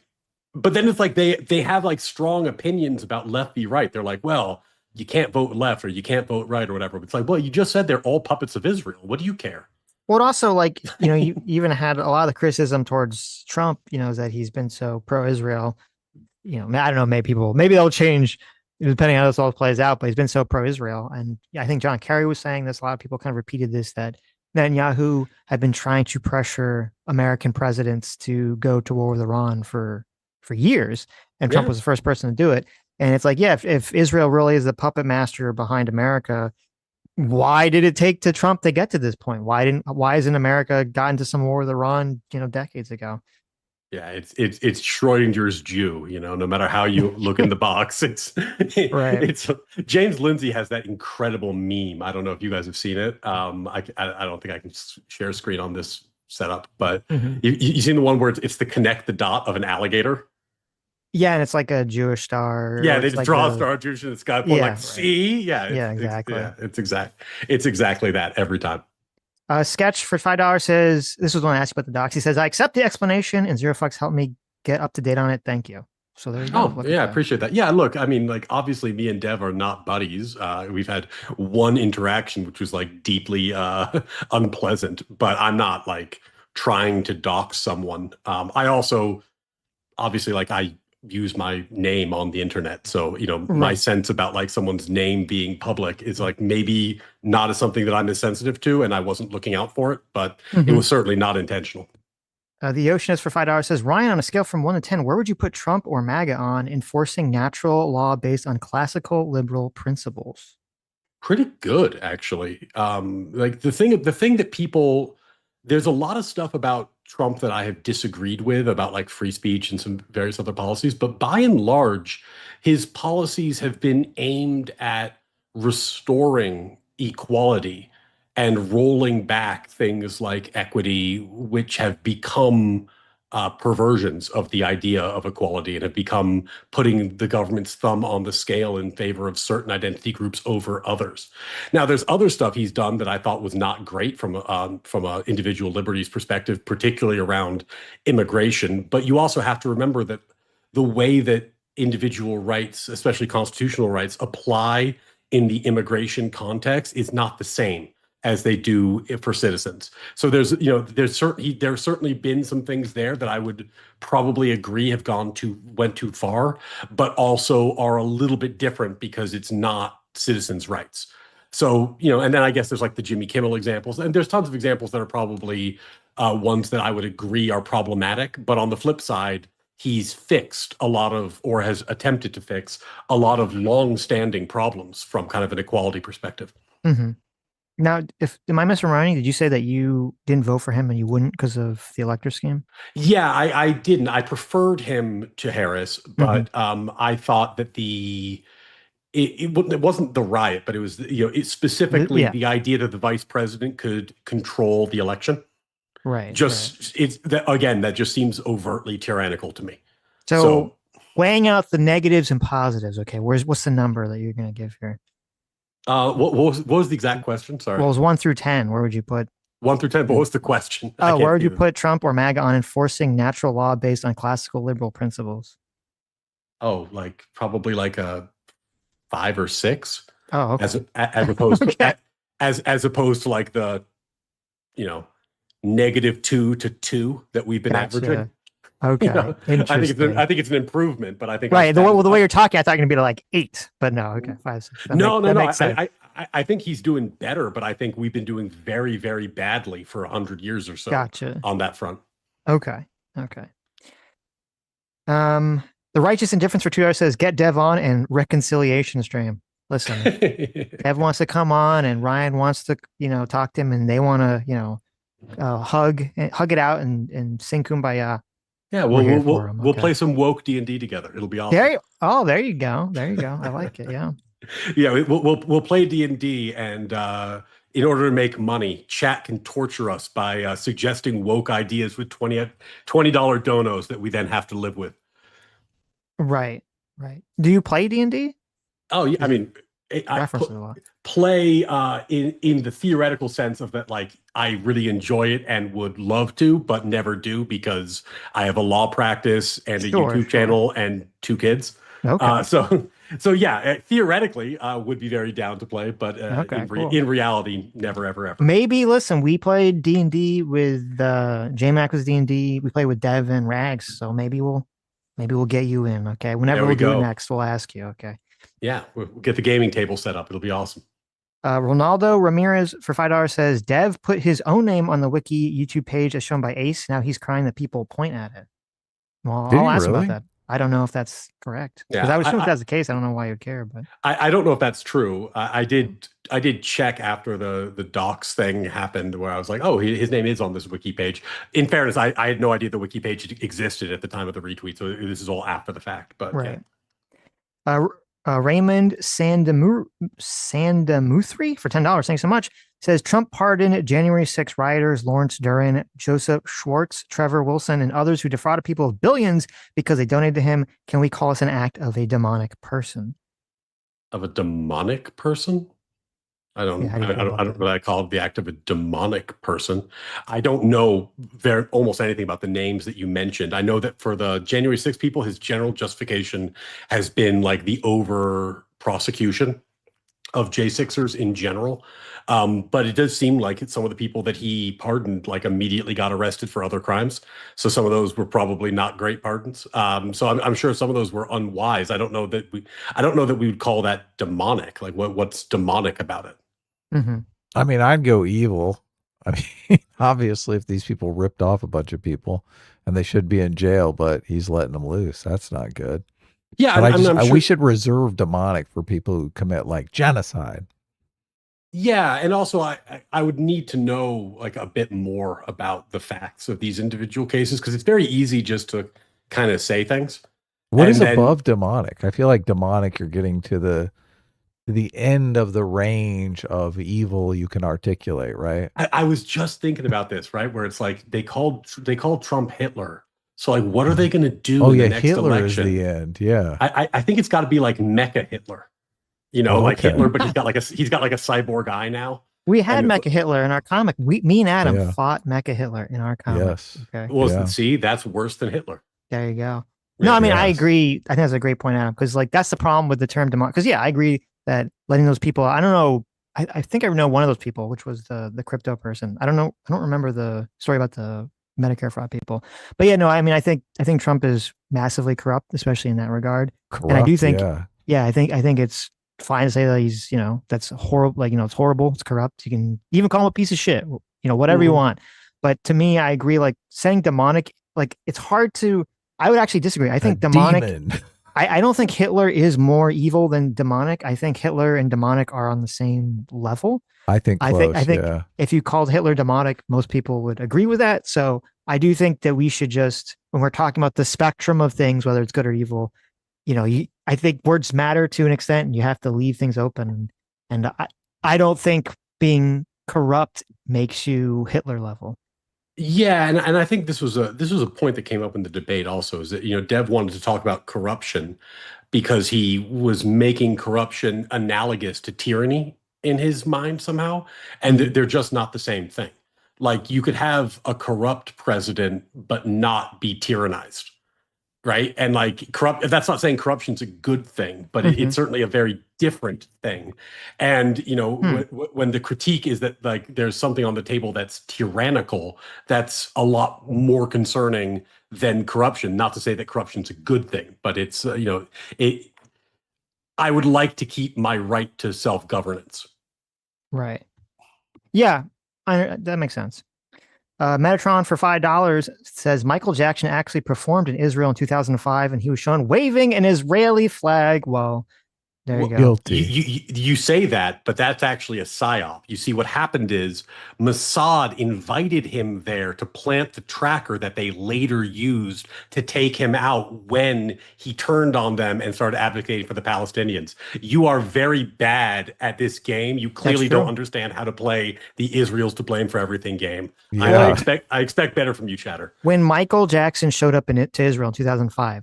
But then it's like they have like strong opinions about left v right. They're like, well, you can't vote left or you can't vote right or whatever. But it's like, well, you just said they're all puppets of Israel. What do you care? Well, it also like you even had a lot of the criticism towards Trump. Is that he's been so pro-Israel. I don't know. Maybe they'll change depending on how this all plays out. But he's been so pro-Israel, and I think John Kerry was saying this. A lot of people kind of repeated this, that Netanyahu had been trying to pressure American presidents to go to war with Iran for years, and Trump Yeah. was the first person to do it. And it's like, yeah, if Israel really is the puppet master behind America, why did it take to Trump to get to this point? Why hasn't America gotten to some war with Iran, decades ago? Yeah, it's Schrodinger's Jew, no matter how you look in the box. Right. It's James Lindsay has that incredible meme. I don't know if you guys have seen it. I don't think I can share a screen on this setup, but Mhm. you seen the one where it's the connect the dot of an alligator? Yeah, and it's like a Jewish star. Yeah, Or they it's just like draw a star Jewish in the sky, point like, yeah, right. see, yeah, Yeah, exactly. it's exactly that every time. Sketch for $5 says, this was when I asked you about the docs. He says, I accept the explanation and Zero Fucks helped me get up to date on it. Thank you. So there you go. Oh, Look at yeah, I that. appreciate that. Yeah, look, I mean, like, obviously, me and Dev are not buddies. We've had one interaction, which was like deeply unpleasant, but I'm not like trying to dox someone. I also, obviously, like, I use my name on the internet. So, my Right. sense about like someone's name being public is like maybe not as something that I'm as sensitive to, and I wasn't looking out for it, but it Mhm. was certainly not intentional. The Oceanist for $5 says, Ryan, on a scale from 1 to 10, where would you put Trump or MAGA on enforcing natural law based on classical liberal principles? Pretty good, actually. Like the thing that people, there's a lot of stuff about Trump that I have disagreed with about like free speech and some various other policies, but by and large, his policies have been aimed at restoring equality and rolling back things like equity, which have become perversions of the idea of equality and have become putting the government's thumb on the scale in favor of certain identity groups over others. Now, there's other stuff he's done that I thought was not great from a individual liberties perspective, particularly around immigration. But you also have to remember that the way that individual rights, especially constitutional rights, apply in the immigration context is not the same as they do for citizens. So there's certainly been some things there that I would probably agree have went too far, but also are a little bit different because it's not citizens' rights. So, and then I guess there's like the Jimmy Kimmel examples, and there's tons of examples that are probably ones that I would agree are problematic. But on the flip side, he's fixed a lot of, or has attempted to fix a lot of long-standing problems from kind of an equality perspective. Mm-hmm. Now, am I misremembering? Did you say that you didn't vote for him and you wouldn't because of the elector scheme? Yeah, I didn't. I preferred him to Harris, Mm-hmm. but I thought that it wasn't the riot, but it was it's specifically Yeah, the idea that the vice president could control the election. right, right. Just it's that again, that just seems overtly tyrannical to me. So So, weighing out the negatives and positives. Okay, what's the number that you're going to give here? what was the exact question? Sorry, Well, it's 1 through 10. Where would you put? 1 through 10. What was the question? I Oh, where can't would see you them. put Trump or MAGA on enforcing natural law based on classical liberal principles? Oh, like probably like a 5 or 6, Oh, as okay. as opposed to Okay. as opposed to like the you know -2 to 2 that we've been averaging. Gotcha. Okay. I Interesting. think it's an improvement, but I think our Right. stat. The way you're talking, I thought you're going to be like 8, but no. Okay. 5, 6. No, no, That no. makes sense. I think he's doing better, but I think we've been doing very, very badly for 100 years or so Gotcha. on that front. Okay. Okay. Um, The Righteous Indifference for $2 says, get Dev on and reconciliation stream. Listen, Dev wants to come on and Ryan wants to, talk to him and they want to, hug it out and sing Kumbaya. Yeah, We're here for him. We'll Okay. play some woke D&D together. It'll be awesome. There you go. I like it. Yeah. Yeah, we'll play D&D, and in order to make money, chat can torture us by suggesting woke ideas with $20 donos that we then have to live with. Right. Do you play D&D? Oh, yeah. I mean, I play in the theoretical sense of that, like, I really enjoy it and would love to, but never do because I have a law practice and a YouTube channel and 2 kids. Okay. So yeah, theoretically, would be very down to play, but in reality, never, ever. Maybe, listen, we played D&D with JMac was D&D. We played with Dev and Rags, so maybe we'll get you in. Okay, whenever we'll do it next, we'll ask you. Okay. Yeah, we'll get the gaming table set up. It'll be awesome. Ronaldo Ramirez for $5 says Dev put his own name on the wiki YouTube page as shown by Ace. Now he's crying that people point at it. Well, I'll ask him about that. I don't know if that's correct. Because I would assume if that's the case, I don't know why you'd care. But I don't know if that's true. I did check after the docs thing happened, where I was like, oh, his name is on this wiki page. In fairness, I had no idea the wiki page existed at the time of the retweet, so this is all after the fact. But right. Yeah. Raymond Sandamuthri for $10. Thanks so much. Says Trump pardoned January 6 rioters Lawrence Duran, Joseph Schwartz, Trevor Wilson, and others who defrauded people of billions because they donated to him. Can we call this an act of a demonic person? Of a demonic person? I don't know what I call it, the act of a demonic person. I don't know almost anything about the names that you mentioned. I know that for the January 6 people, his general justification has been like the over prosecution of J6ers in general. But it does seem like some of the people that he pardoned like immediately got arrested for other crimes. So some of those were probably not great pardons. So I'm sure some of those were unwise. I don't know that we would call that demonic. Like what's demonic about it? Mm-hmm. I mean, I'd go evil. I mean, obviously, if these people ripped off a bunch of people and they should be in jail, but he's letting them loose, that's not good. Yeah, but I'm sure we should reserve demonic for people who commit like genocide. Yeah, and also I would need to know like a bit more about the facts of these individual cases, because it's very easy just to kind of say things. What is above demonic? I feel like demonic, you're getting to the end of the range of evil you can articulate, right? I was just thinking about this, right? Where it's like they called Trump Hitler. So like, what are they going to do in the next Hitler election? Is the end. Yeah. I think it's got to be like Mecha Hitler, like Hitler, but he's got like a cyborg eye now. We had Mecha Hitler in our comic. Me and Adam fought Mecha Hitler in our comic. Yes. Okay. Well, see, that's worse than Hitler. There you go. No, I mean, I agree. I think that's a great point, Adam, because like that's the problem with the term demonic. Because I agree that letting those people, I don't know, I think I know one of those people, which was the crypto person. I don't know. I don't remember the story about the Medicare fraud people. But yeah, no, I mean, I think Trump is massively corrupt, especially in that regard. And I do think, I think it's fine to say that he's, that's horrible. Like, it's horrible. It's corrupt. You can even call him a piece of shit, whatever you want. But to me, I agree, like saying demonic, like it's hard to, I would actually disagree. I think demonic, I don't think Hitler is more evil than demonic. I think Hitler and demonic are on the same level. I think if you called Hitler demonic, most people would agree with that. So I do think that we should just, when we're talking about the spectrum of things, whether it's good or evil, I think words matter to an extent, and you have to leave things open. And I don't think being corrupt makes you Hitler level. Yeah, and I think this was a point that came up in the debate also, is that Dev wanted to talk about corruption because he was making corruption analogous to tyranny in his mind somehow, and they're just not the same thing. Like you could have a corrupt president but not be tyrannized, right? And like that's not saying corruption's a good thing, but it's certainly a very different thing. And when the critique is that like there's something on the table that's tyrannical, that's a lot more concerning than corruption. Not to say that corruption's a good thing, but it's I would like to keep my right to self-governance. Right. Yeah, that makes sense. Metatron for $5 says Michael Jackson actually performed in Israel in 2005, and he was shown waving an Israeli flag. Well, there you go. Guilty. You say that, but that's actually a psyop. You see, what happened is Mossad invited him there to plant the tracker that they later used to take him out when he turned on them and started advocating for the Palestinians. You are very bad at this game. You clearly don't understand how to play the Israel's to blame for everything game. Yeah. I expect better from you, Chatter. When Michael Jackson showed up to Israel in 2005,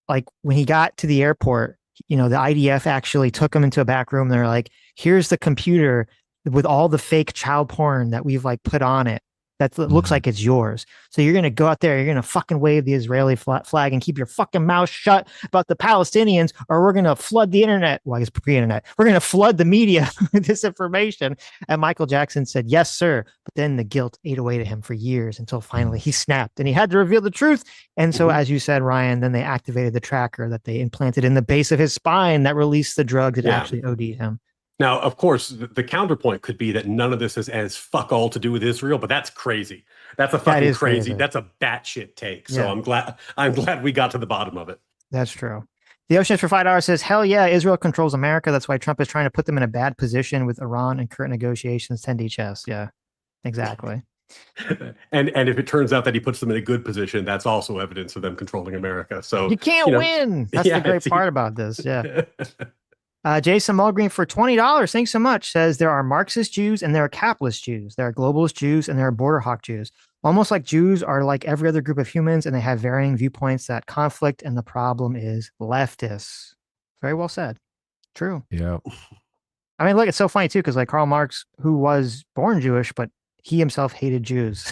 like when he got to the airport, the IDF actually took him into a back room. They're like, here's the computer with all the fake child porn that we've like put on it. That looks like it's yours. So you're going to go out there, you're going to fucking wave the Israeli flag and keep your fucking mouth shut about the Palestinians, or we're going to flood the internet. Well, I guess pre-internet. We're going to flood the media with this information. And Michael Jackson said, yes, sir. But then the guilt ate away to him for years until finally he snapped and he had to reveal the truth. And so, as you said, Ryan, then they activated the tracker that they implanted in the base of his spine that released the drug that actually OD'd him. Now, of course, the counterpoint could be that none of this has fuck all to do with Israel, but that's crazy. That's a fucking crazy. That's a batshit take. So I'm glad we got to the bottom of it. That's true. The Oceanist for $5 says, hell yeah, Israel controls America. That's why Trump is trying to put them in a bad position with Iran, and current negotiations tend to chess. Yeah, exactly. And if it turns out that he puts them in a good position, that's also evidence of them controlling America. So you can't win. That's the great part about this. Yeah. Jason Mulgreen for $20. Thanks so much. Says there are Marxist Jews and there are capitalist Jews. There are globalist Jews and there are border hawk Jews. Almost like Jews are like every other group of humans, and they have varying viewpoints that conflict, and the problem is leftists. Very well said. True. Yeah. I mean, look, it's so funny too, because like Karl Marx, who was born Jewish, but he himself hated Jews.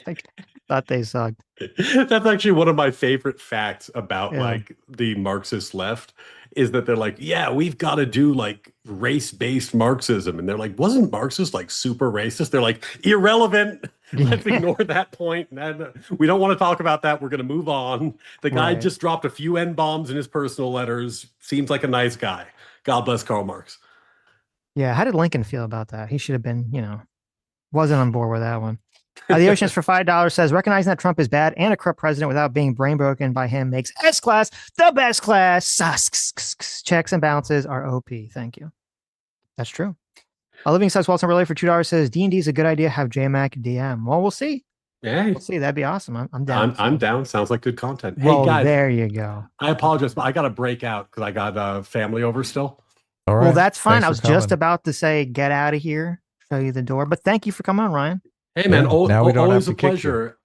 Like, thought they sucked. That's actually one of my favorite facts about like the Marxist left, is that they're like, yeah, we've got to do like race-based Marxism. And they're like, wasn't Marxist like super racist? They're like, irrelevant. Let's ignore that point. We don't want to talk about that. We're going to move on. The guy just dropped a few N-bombs in his personal letters. Seems like a nice guy. God bless Karl Marx. Yeah. How did Lincoln feel about that? He should have been, wasn't on board with that one. The Oceanist for $5 says, recognizing that Trump is bad and a corrupt president without being brain broken by him makes S-class the best class. Checks and balances are OP. Thank you. That's true. Living Size Walton Relay for $2 says, D&D is a good idea. Have JMac DM. Well, we'll see. Yeah, we'll see. That'd be awesome. I'm down. I'm down. Sounds like good content. Well, hey guys, there you go. I apologize, but I got to break out because I got family over still. All right. Well, that's fine. Thanks I was just about to say, get out of here. Show you the door. But thank you for coming on, Ryan. Hey man, now we don't always have a to kick pleasure.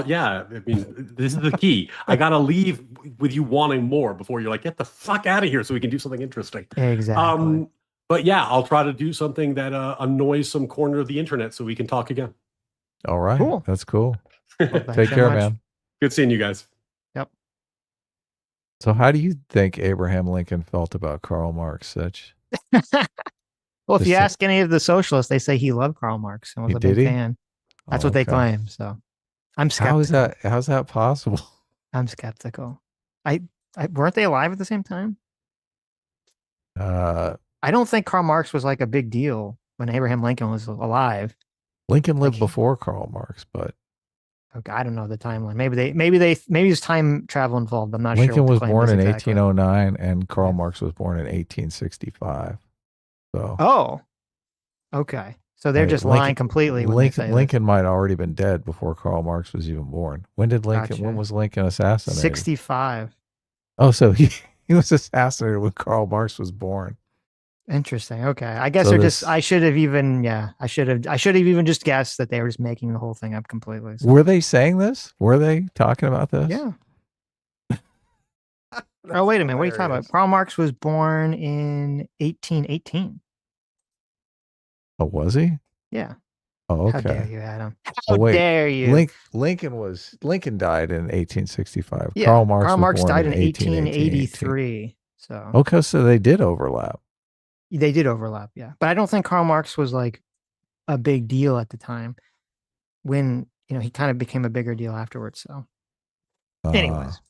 Yeah, I mean, this is the key. I gotta leave with you wanting more before you're like, get the fuck out of here, so we can do something interesting. Exactly. But yeah, I'll try to do something that annoys some corner of the internet, so we can talk again. All right, cool. That's cool. Well, Take care, man. Good seeing you guys. Yep. So, how do you think Abraham Lincoln felt about Karl Marx, Sitch? Well, if you ask any of the socialists, they say he loved Karl Marx and was a big fan. That's what they claim. So I'm skeptical. How's that possible? I'm skeptical. I weren't they alive at the same time? I don't think Karl Marx was like a big deal when Abraham Lincoln was alive. Lincoln lived before Karl Marx, but okay, I don't know the timeline. Maybe there's time travel involved. I'm not sure. Lincoln was born in 1809 and Karl Marx was born in 1865. So okay. So they're just lying completely. Lincoln might have already been dead before Karl Marx was even born. When was Lincoln assassinated? 65. Oh, so he was assassinated when Karl Marx was born. Interesting. Okay. I guess I should have even just guessed that they were just making the whole thing up completely. So. Were they saying this? Were they talking about this? Yeah. Oh, wait a minute. What are you talking about? Karl Marx was born in 1818. Oh, was he? Yeah. Oh, okay. How dare you, Adam? How dare you? Lincoln died in 1865. Yeah. Karl Marx died in 1883. So okay, so they did overlap. They did overlap, yeah. But I don't think Karl Marx was like a big deal at the time. When he kind of became a bigger deal afterwards. So, anyways,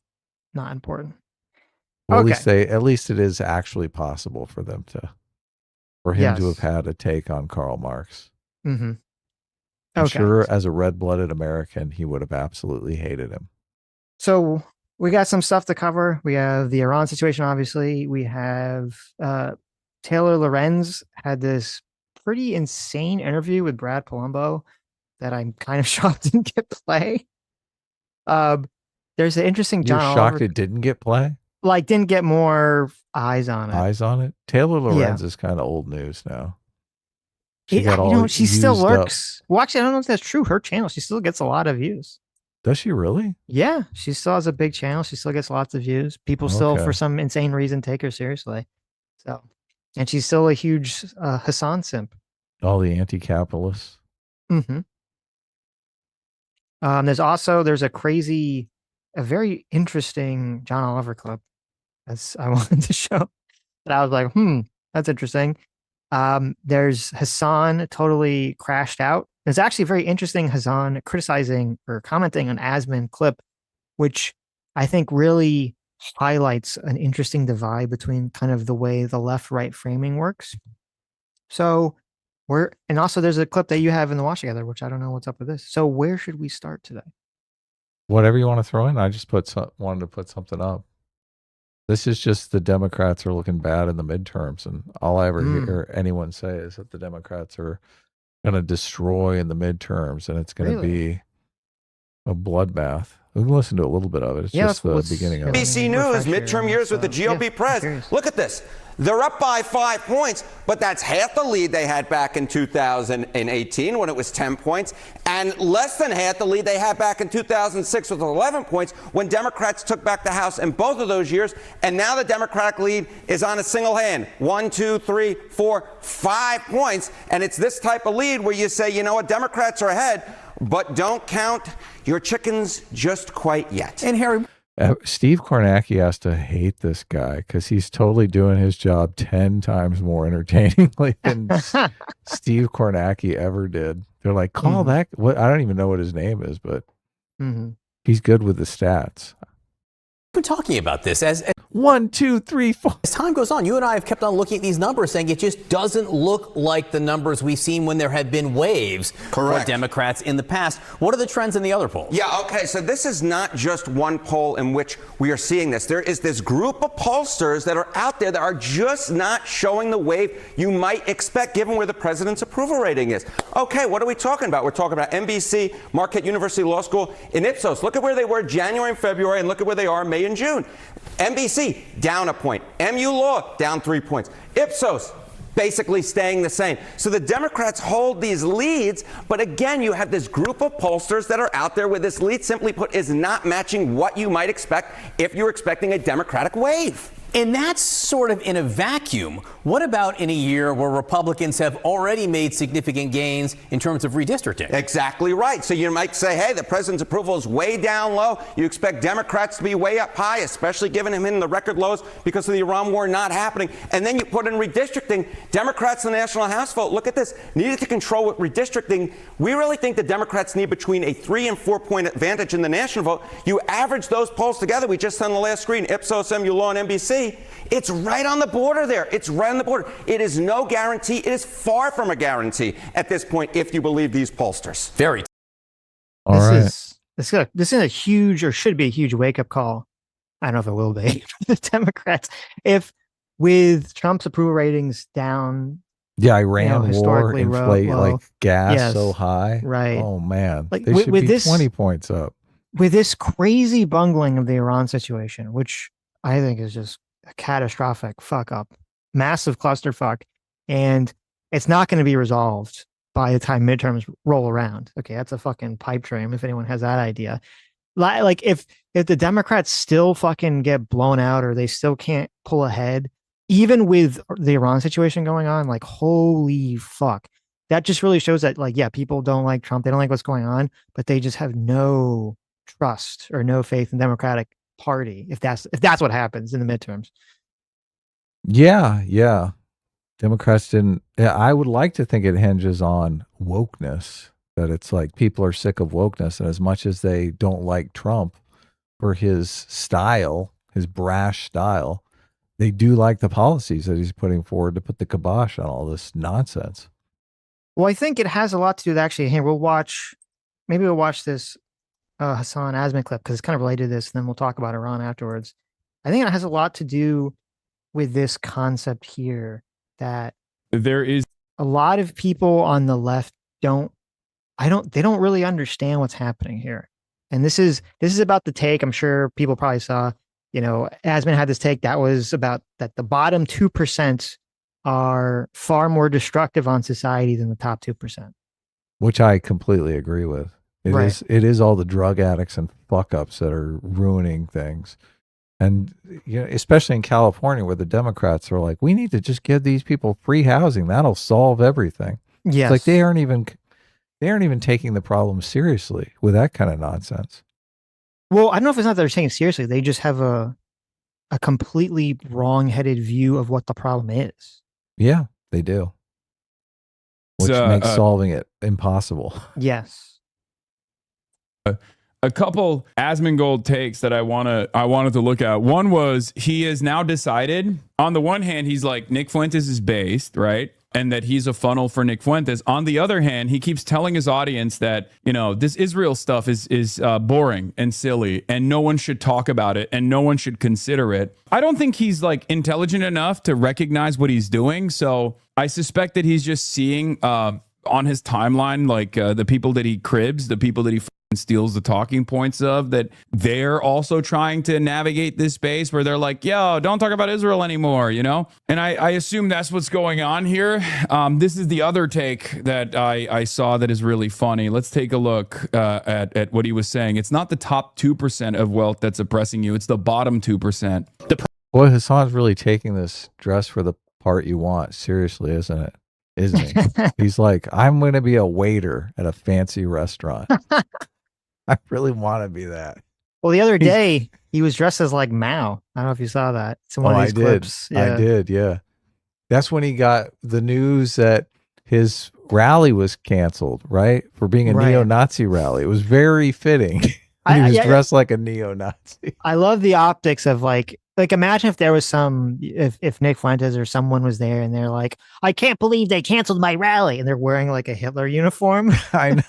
not important. Well, at least it is actually possible for him to have had a take on Karl Marx. Mm-hmm. I'm Okay. sure as a red-blooded American, he would have absolutely hated him. So we got some stuff to cover. We have the Iran situation, obviously. We have Taylor Lorenz had this pretty insane interview with Brad Polumbo that I'm kind of shocked didn't get play. There's an interesting You're John shocked Oliver, it didn't get play? like didn't get more eyes on it. Eyes on it? Taylor Yeah. Lorenz is kind of old news now. She got You all know, she still used up. lurks. Well, actually, I don't know if that's true. Her channel, she still gets a lot of views. Does she really? Yeah, she still has a big channel. She still gets lots of views. People still, Okay. for some insane reason, take her seriously. So, and she's still a huge Hasan simp. All the anti-capitalists. Mm-hmm. There's a very interesting John Oliver clip as I wanted to show that I was like, that's interesting. There's Hasan totally crashed out. There's actually a very interesting Hasan criticizing or commenting on Asman clip, which I think really highlights an interesting divide between kind of the way the left-right framing works. So and also there's a clip that you have in the Watch Together, which I don't know what's up with this. So where should we start today? Whatever you want to throw in. I just wanted to put something up. This is just the Democrats are looking bad in the midterms, and all I ever hear anyone say is that the Democrats are going to destroy in the midterms, and it's going to be a bloodbath. We can listen to a little bit of it. It's just the beginning of it. NBC News, midterm years with the GOP press. Look at this. They're up by 5 points, but that's half the lead they had back in 2018 when it was 10 points, and less than half the lead they had back in 2006 with 11 points when Democrats took back the House in both of those years. And now the Democratic lead is on a single hand. 1, 2, 3, 4, 5 points. And it's this type of lead where you say, you know what, Democrats are ahead, but don't count your chickens just quite yet. And Harry, Steve Kornacki has to hate this guy because he's totally doing his job 10 times more entertainingly than Steve Kornacki ever did. They're like, call that. What? I don't even know what his name is, but he's good with the stats. we're talking about this as 1, 2, 3, 4. As time goes on, you and I have kept on looking at these numbers saying it just doesn't look like the numbers we've seen when there have been waves for Democrats in the past. What are the trends in the other polls? Yeah, okay, so this is not just one poll in which we are seeing this. There is this group of pollsters that are out there that are just not showing the wave you might expect given where the president's approval rating is. Okay, what are we talking about? We're talking about NBC, Marquette University Law School, and Ipsos. Look at where they were January and February, and look at where they are May and June. NBC, down a point. MU Law, down 3 points. Ipsos, basically staying the same. So the Democrats hold these leads, but again, you have this group of pollsters that are out there where this lead, simply put, is not matching what you might expect if you're expecting a Democratic wave. And that's sort of in a vacuum. What about in a year where Republicans have already made significant gains in terms of redistricting? Exactly right. So you might say, hey, the president's approval is way down low. You expect Democrats to be way up high, especially given him in the record lows because of the Iran war not happening. And then you put in redistricting. Democrats in the National House vote, look at this, needed to control with redistricting. We really think the Democrats need between a 3 and 4 point advantage in the national vote. You average those polls together. We just saw on the last screen, Ipsos, MU Law, and NBC. It's right on the border there. It's right on the border. It is no guarantee. It is far from a guarantee at this point, if you believe these pollsters. Very. This is a huge, or should be a huge wake-up call. I don't know if it will be for the Democrats. If with Trump's approval ratings down, Iran war, inflate low, like gas so high. Right. Oh man. Like, they should with be this, 20 points up. With this crazy bungling of the Iran situation, which I think is just a catastrophic fuck up, massive clusterfuck, and it's not going to be resolved by the time midterms roll around. Okay, that's a fucking pipe dream if anyone has that idea. Like if the Democrats still fucking get blown out or they still can't pull ahead, even with the Iran situation going on, like holy fuck. That just really shows that, like, yeah, people don't like Trump. They don't like what's going on, but they just have no trust or no faith in Democratic Party if that's what happens in the midterms. Yeah. Democrats didn't. I would like to think it hinges on wokeness, that it's like people are sick of wokeness, and as much as they don't like Trump for his style, his brash style, they do like the policies that he's putting forward to put the kibosh on all this nonsense. Well, I think it has a lot to do with actually. Here, maybe we'll watch this Hasan Asman clip because it's kind of related to this. And then we'll talk about Iran afterwards. I think it has a lot to do with this concept here that there is a lot of people on the left they don't really understand what's happening here. And this is about the take. I'm sure people probably saw, Asman had this take that was about that the bottom 2% are far more destructive on society than the top 2%. Which I completely agree with. It is all the drug addicts and fuck ups that are ruining things. And especially in California where the Democrats are like, we need to just give these people free housing. That'll solve everything. Yes. It's like they aren't even taking the problem seriously with that kind of nonsense. Well, I don't know if it's not that they're taking it seriously. They just have a completely wrong-headed view of what the problem is. Yeah, they do. Which makes solving it impossible. Yes. A couple Asmongold takes that I wanted to look at. One was he has now decided, on the one hand, he's like, Nick Fuentes is based, right? And that he's a funnel for Nick Fuentes. On the other hand, he keeps telling his audience that, this Israel stuff is boring and silly and no one should talk about it and no one should consider it. I don't think he's like intelligent enough to recognize what he's doing. So I suspect that he's just seeing on his timeline, like the people that he cribs, the people that he steals the talking points of, that they're also trying to navigate this space where they're like, yo, don't talk about Israel anymore, And I assume that's what's going on here. This is the other take that I saw that is really funny. Let's take a look at what he was saying. It's not the top 2% of wealth that's oppressing you. It's the bottom 2%. Boy, Hasan's really taking this dress for the part you want seriously, isn't it? Isn't he? He's like, I'm going to be a waiter at a fancy restaurant. I really want to be that. Well, the other day he was dressed as like Mao. I don't know if you saw that. It's in one of these clips. I did. Yeah. That's when he got the news that his rally was canceled, right? For being a neo-Nazi rally. It was very fitting. He was dressed like a neo-Nazi. I love the optics of like imagine if there was if Nick Fuentes or someone was there and they're like, I can't believe they canceled my rally, and they're wearing like a Hitler uniform. I know.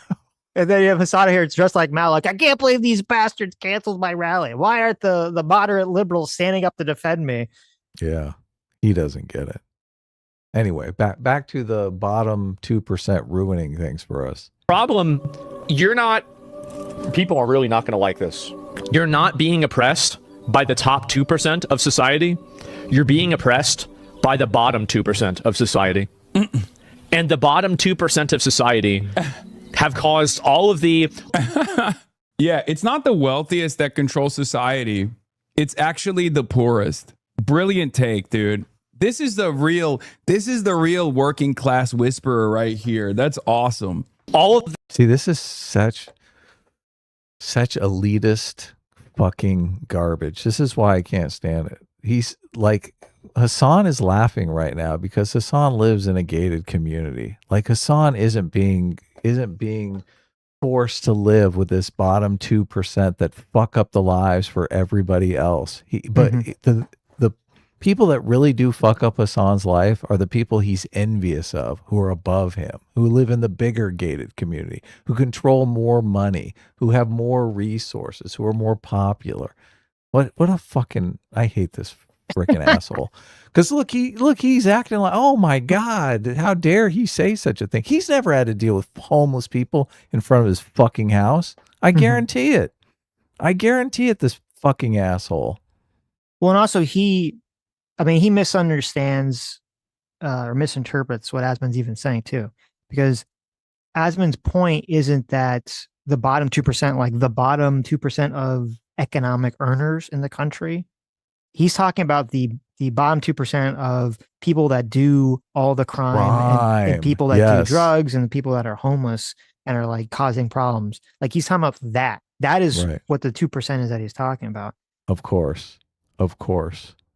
And then you have Hasan here, it's dressed like Mao, like, I can't believe these bastards canceled my rally. Why aren't the moderate liberals standing up to defend me? Yeah, he doesn't get it. Anyway, back to the bottom 2% ruining things for us. Problem, people are really not going to like this. You're not being oppressed by the top 2% of society. You're being oppressed by the bottom 2% of society. And the bottom 2% of society have caused all of the... Yeah, it's not the wealthiest that control society. It's actually the poorest. Brilliant take, dude. This is the real working class whisperer right here. That's awesome. See, this is such elitist fucking garbage. This is why I can't stand it. He's like, Hasan is laughing right now because Hasan lives in a gated community. Like, Hasan isn't being forced to live with this bottom 2% that fuck up the lives for everybody else. The people that really do fuck up Hasan's life are the people he's envious of, who are above him, who live in the bigger gated community, who control more money, who have more resources, who are more popular. What a fucking, I hate this freaking asshole. Because look, he's acting like, oh my God, how dare he say such a thing? He's never had to deal with homeless people in front of his fucking house. I guarantee it. I guarantee it, this fucking asshole. Well, and also he misunderstands or misinterprets what Asman's even saying too. Because Asman's point isn't that the bottom 2%, like the bottom 2% of economic earners in the country. He's talking about the bottom 2% of people that do all the crime. And people that do drugs and the people that are homeless and are like causing problems. Like, he's talking about that. That is what the 2% is that he's talking about. Of course.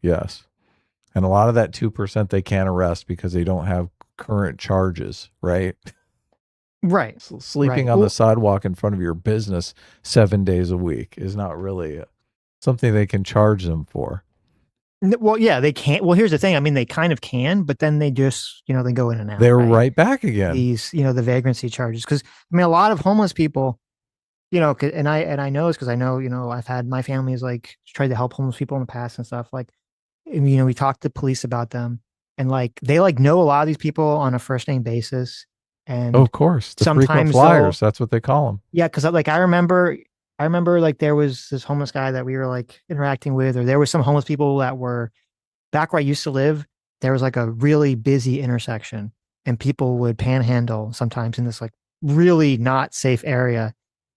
Yes. And a lot of that 2% they can't arrest because they don't have current charges, right? Right. Sleeping on the sidewalk in front of your business 7 days a week is not really something they can charge them for. Well, yeah, they can't. Well, here's the thing. I mean, they kind of can, but then they just, they go in and out. They're right back again. These, the vagrancy charges. Because I mean, a lot of homeless people, and I know it's because I know, I've had my family is like tried to help homeless people in the past and stuff. Like, we talked to police about them, and like they like know a lot of these people on a first name basis. And of course, the frequent flyers. That's what they call them. Yeah, because like I remember like there was this homeless guy that we were like interacting with, or there was some homeless people that were back where I used to live. There was like a really busy intersection, and people would panhandle sometimes in this like really not safe area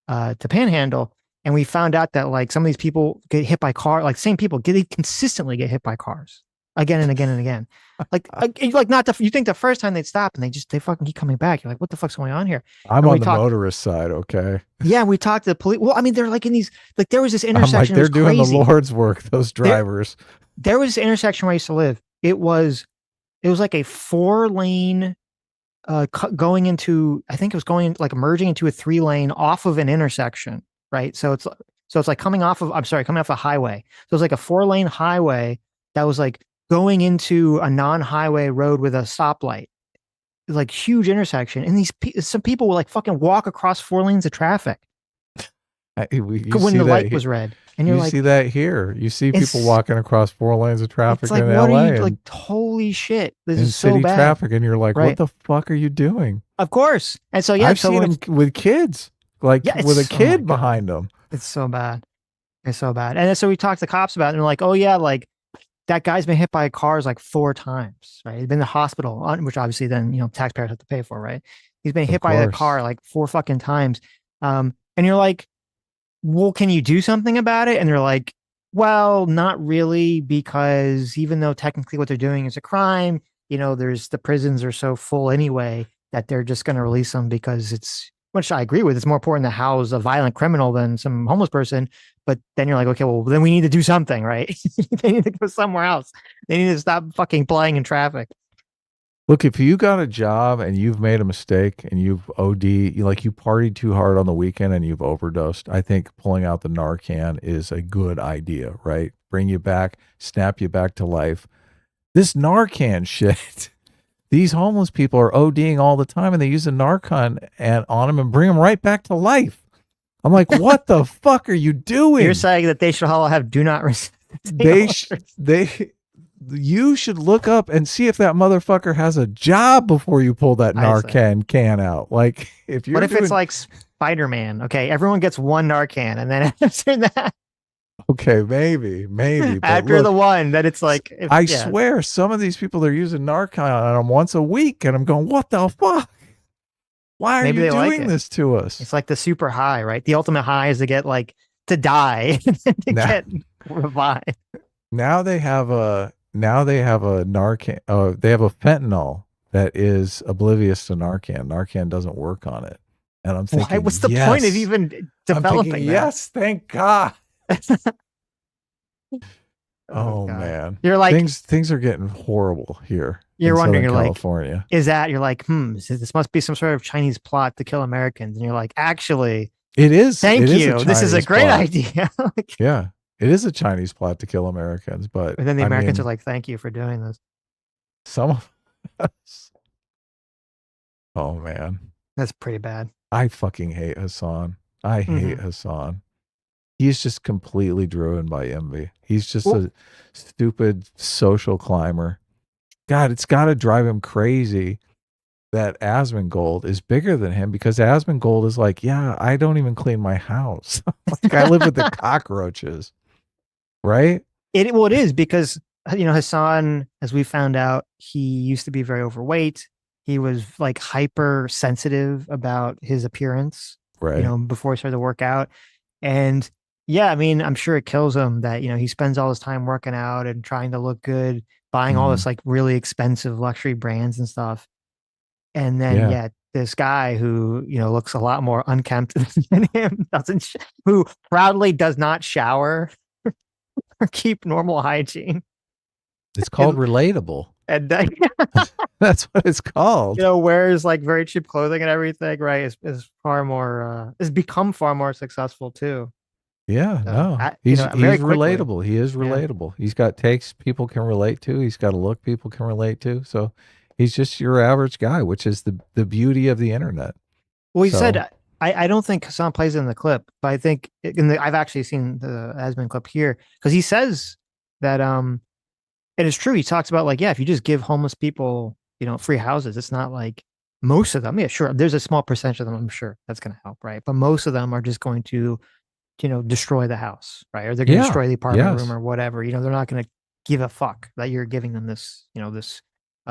to panhandle. And we found out that like some of these people get hit by car, like same people they consistently get hit by cars again and again and again. Like you think the first time they'd stop and they fucking keep coming back. You're like, what the fuck's going on here? I'm on the motorist side, okay? Yeah, we talked to the police. Well, I mean, they're like in these, like there was this intersection. I'm like, they're doing the Lord's work, those drivers. There was this intersection where I used to live. It was like a 4-lane going into, I think it was going like merging into a 3-lane off of an intersection, right? So it's like coming off a highway. So it's like a 4-lane highway that was like going into a non-highway road with a stoplight. It's like huge intersection, and some people will like fucking walk across 4 lanes of traffic when the light was red. And you see that here. You see people walking across 4 lanes of traffic in LA. Like, holy shit, this is so city bad. Traffic, and you're like, what the fuck are you doing? Of course. And so I've seen them with kids, like with a kid behind them. It's so bad. It's so bad. And so we talked to the cops about it, and they're like, oh yeah, like that guy's been hit by cars like 4 times, right? He's been in the hospital, which obviously then, taxpayers have to pay for, right? He's been hit by a car like 4 fucking times. And you're like, well, can you do something about it? And they're like, well, not really, because even though technically what they're doing is a crime, the prisons are so full anyway that they're just going to release them because which I agree with. It's more important to house a violent criminal than some homeless person. But then you're like, okay, well, then we need to do something, right? They need to go somewhere else. They need to stop fucking playing in traffic. Look, if you got a job and you've made a mistake and you've OD, you partied too hard on the weekend and you've overdosed, I think pulling out the Narcan is a good idea, right? Bring you back, snap you back to life. This Narcan shit, these homeless people are ODing all the time, and they use a Narcan on them and bring them right back to life. I'm like, what the fuck are you doing? You're saying that they should all have do not resist. You should look up and see if that motherfucker has a job before you pull that Narcan can out. Like, if it's like Spider-Man? Okay, everyone gets 1 Narcan, and then after that, okay, maybe. After the one, that it's like, I swear, some of these people are using Narcan on them once a week, and I'm going, what the fuck? Why are you doing this to us? It's like the super high, right? The ultimate high is to get to die and to get revived. Now they have a Narcan. They have a fentanyl that is oblivious to Narcan. Narcan doesn't work on it, and I'm thinking, what's the point of even developing that? Yes, thank God. Oh man, you're like, things are getting horrible here. You're wondering, Southern California. You're like, this must be some sort of Chinese plot to kill Americans, and you're like, actually, it is. Thank you. This is a great idea. Yeah, it is a Chinese plot to kill Americans, but then the Americans are like, thank you for doing this. Some of us. Oh man, that's pretty bad. I fucking hate Hasan. I hate Hasan. He's just completely driven by envy. He's just a stupid social climber. God, it's got to drive him crazy that Asmongold is bigger than him, because Asmongold is like, yeah, I don't even clean my house. Like, I live with the cockroaches, right? It is, because Hasan, as we found out, he used to be very overweight. He was like hyper sensitive about his appearance, right? Before he started to work out. And yeah, I mean, I'm sure it kills him that, he spends all his time working out and trying to look good, buying all this like really expensive luxury brands and stuff. And then, this guy who, looks a lot more unkempt than him, who proudly does not shower or keep normal hygiene. It's called relatable. And that's what it's called. Wears like very cheap clothing and everything, right? Is far more, has become far more successful too. Yeah, So, no, you he's know, very quickly. relatable. He is relatable. He's got takes people can relate to. He's got a look people can relate to. So he's just your average guy, which is the beauty of the internet. Well, he So- said, I don't think Hasan plays it in the clip, but I think I've actually seen the Asman clip here because he says that, and it's true. He talks about like, yeah, if you just give homeless people, you know, free houses, it's not like most of them. Yeah, sure. There's a small percentage of them, I'm sure that's going to help. Right. But most of them are just going to, you know, destroy the house, right? Or they're going to destroy the apartment room or whatever. You know, they're not going to give a fuck that you're giving them this, you know, this.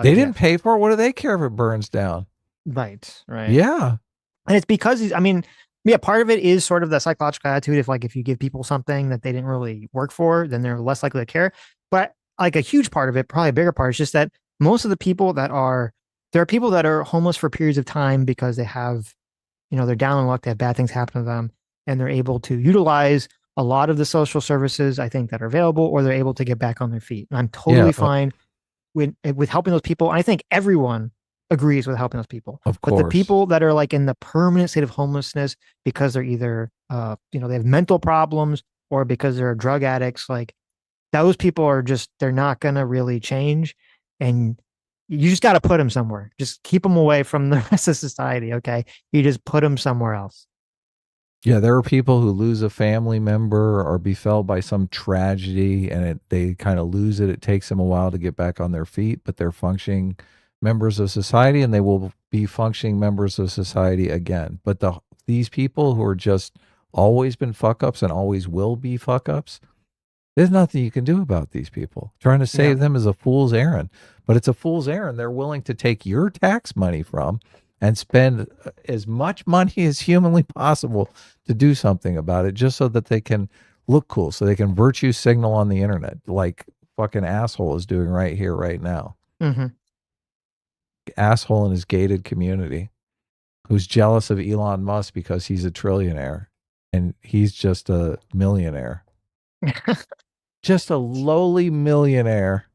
They didn't pay for it. What do they care if it burns down? Right. Right. Yeah. And it's because I mean, yeah, part of it is sort of the psychological attitude. If you give people something that they didn't really work for, then they're less likely to care. But like a huge part of it, probably a bigger part, is just that most of the people there are people that are homeless for periods of time because they have, you know, they're down on luck, they have bad things happen to them, and they're able to utilize a lot of the social services, I think, that are available, or they're able to get back on their feet. And I'm totally fine with helping those people. I think everyone agrees with helping those people. Of course. But the people that are like in the permanent state of homelessness because they're either, you know, they have mental problems or because they're drug addicts, like those people are just, they're not going to really change. And you just got to put them somewhere. Just keep them away from the rest of society. Okay. You just put them somewhere else. Yeah, there are people who lose a family member or befell by some tragedy and they kind of lose it. It takes them a while to get back on their feet, but they're functioning members of society and they will be functioning members of society again. But these people who are just always been fuck ups and always will be fuck ups, there's nothing you can do about these people. Trying to save them is a fool's errand, but it's a fool's errand they're willing to take your tax money from and spend as much money as humanly possible to do something about it just so that they can look cool, so they can virtue signal on the internet like fucking asshole is doing right here, right now. Mm-hmm. Asshole in his gated community who's jealous of Elon Musk because he's a trillionaire and he's just a millionaire. Just a lowly millionaire.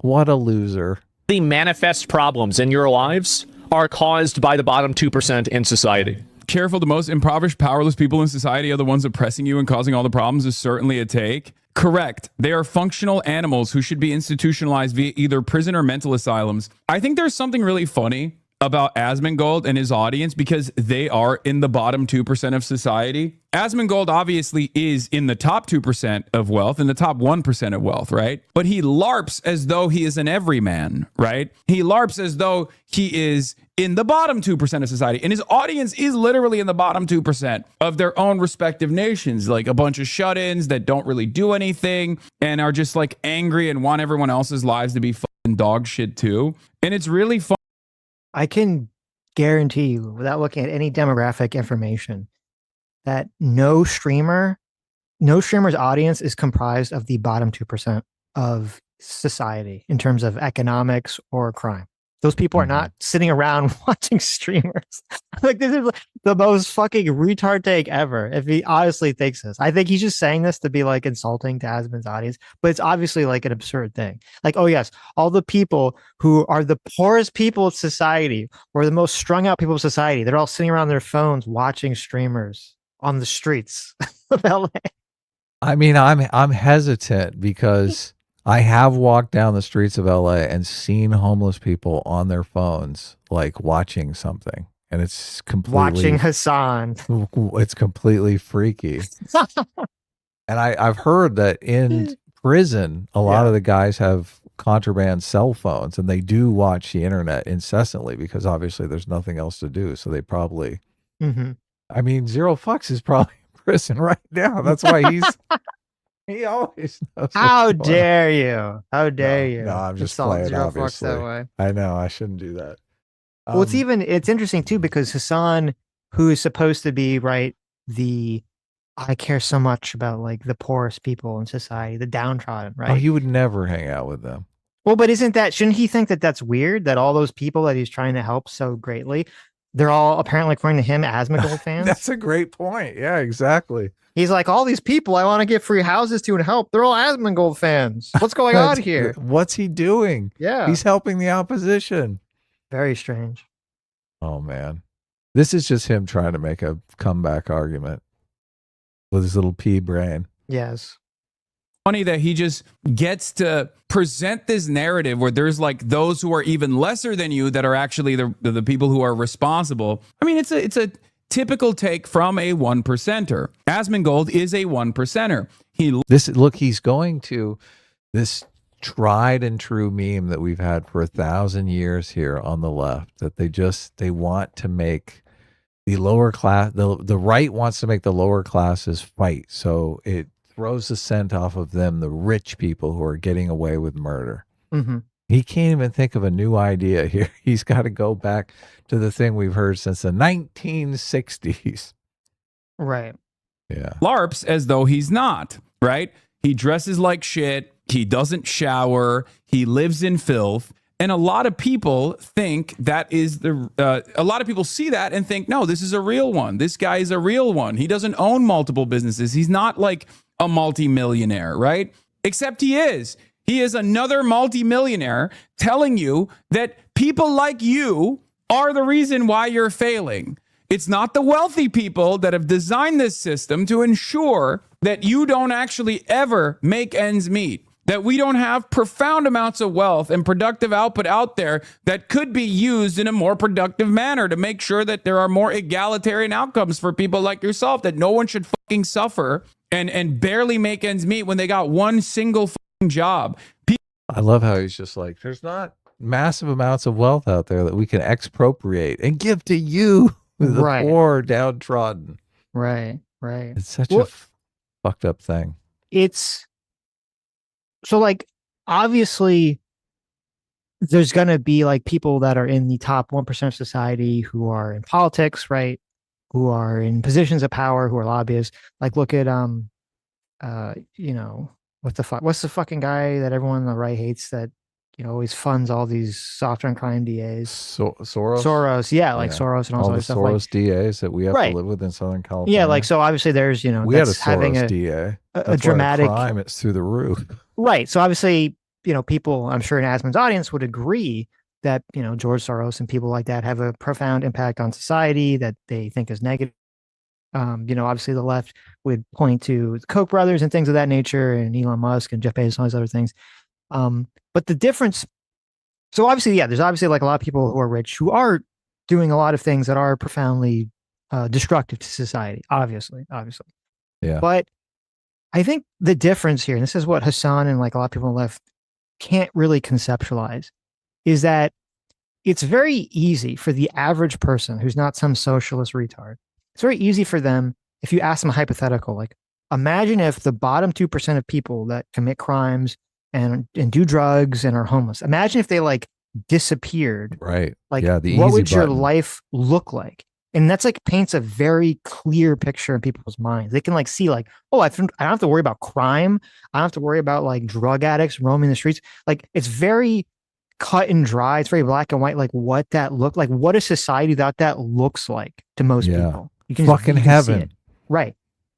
What a loser. The manifest problems in your lives are caused by the bottom 2% in society. Careful, the most impoverished, powerless people in society are the ones oppressing you and causing all the problems is certainly a take. Correct. They are functional animals who should be institutionalized via either prison or mental asylums. I think there's something really funny about Asmongold and his audience because they are in the bottom 2% of society. Asmongold obviously is in the top 2% of wealth and the top 1% of wealth, right? But he LARPs as though he is an everyman, right? He LARPs as though he is in the bottom 2% of society. And his audience is literally in the bottom 2% of their own respective nations, like a bunch of shut-ins that don't really do anything and are just like angry and want everyone else's lives to be fucking dog shit too. And it's really fun. I can guarantee you, without looking at any demographic information, that no streamer's audience is comprised of the bottom 2% of society in terms of economics or crime. Those people are not sitting around watching streamers. Like, this is the most fucking retard take ever. If he honestly thinks this, I think he's just saying this to be like insulting to Asmon's audience, but it's obviously like an absurd thing. Like, oh yes, all the people who are the poorest people of society or the most strung out people of society, they're all sitting around their phones watching streamers on the streets of LA. I mean, I'm hesitant because I have walked down the streets of LA and seen homeless people on their phones, like watching something. And it's completely watching Hasan. It's completely freaky. And I've heard that in prison, a lot of the guys have contraband cell phones and they do watch the internet incessantly because obviously there's nothing else to do. So they probably, I mean, Zero Fucks is probably in prison right now. That's why he always knows. How dare you? How dare you? No, I'm just insult playing, Zero Fucks obviously. that way. I know, I shouldn't do that. Well, it's interesting too, because Hasan, who is supposed to be I care so much about like the poorest people in society, the downtrodden, right? Oh, he would never hang out with them. Well, but shouldn't he think that that's weird that all those people that he's trying to help so greatly, they're all apparently, according to him, Asmongold fans? That's a great point. Yeah, exactly. He's like, all these people I want to give free houses to and help, they're all Asmongold fans. What's going on here? What's he doing? Yeah. He's helping the opposition. Very strange. Oh, man. This is just him trying to make a comeback argument. with his little pea brain. Yes. Funny that he just gets to present this narrative where there's like those who are even lesser than you that are actually the people who are responsible. I mean, it's a typical take from a 1%er. Asmongold is a 1%er. He's going to this tried and true meme that we've had for 1,000 years here on the left, that they want to make the lower class, the right wants to make the lower classes fight. So it throws the scent off of them, the rich people who are getting away with murder. Mm-hmm. He can't even think of a new idea here. He's got to go back to the thing we've heard since the 1960s. Right. Yeah. LARPs as though he's not, right? He dresses like shit. He doesn't shower. He lives in filth. And a lot of people think that is a lot of people see that and think, no, this is a real one. This guy is a real one. He doesn't own multiple businesses. He's not like a multimillionaire, right? Except he is. He is another multimillionaire telling you that people like you are the reason why you're failing. It's not the wealthy people that have designed this system to ensure that you don't actually ever make ends meet, that we don't have profound amounts of wealth and productive output out there that could be used in a more productive manner to make sure that there are more egalitarian outcomes for people like yourself, that no one should fucking suffer and barely make ends meet when they got one single fucking job. I love how he's just like, there's not massive amounts of wealth out there that we can expropriate and give to you, the Right. poor downtrodden. Right. It's such a fucked up thing. It's so like, obviously there's going to be like people that are in the top 1% of society who are in politics, right? Who are in positions of power, who are lobbyists. Like, look at, you know, what's the fucking guy that everyone on the right hates that, you know, always funds all these soft on crime DAs? Soros? Yeah, like Soros and all the that stuff. Soros DAs that we have Right. to live with in Southern California. Yeah, like, so obviously there's, you know, we had a that's having Soros a DA. a dramatic crime. It's through the roof. Right. So obviously, you know, people, I'm sure in Asmon's audience would agree that, you know, George Soros and people like that have a profound impact on society that they think is negative. You know, obviously the left would point to the Koch brothers and things of that nature, and Elon Musk and Jeff Bezos and all these other things. But the difference, so obviously, yeah, there's obviously like a lot of people who are rich who are doing a lot of things that are profoundly destructive to society, obviously. Yeah. But I think the difference here, and this is what Hasan and like a lot of people on the left can't really conceptualize, is that it's very easy for the average person who's not some socialist retard. It's very easy for them, if you ask them a hypothetical, like, imagine if the bottom 2% of people that commit crimes and do drugs and are homeless, imagine if they like disappeared. Right. Like, yeah, the what easy would your button. life look like? And that's like paints a very clear picture in people's minds. They can like see like, oh, I don't have to worry about crime. I don't have to worry about like drug addicts roaming the streets. Like, it's very cut and dry. It's very black and white. Like what that look like, what a society that looks like to most people. You can fucking you can see heaven. it. Right.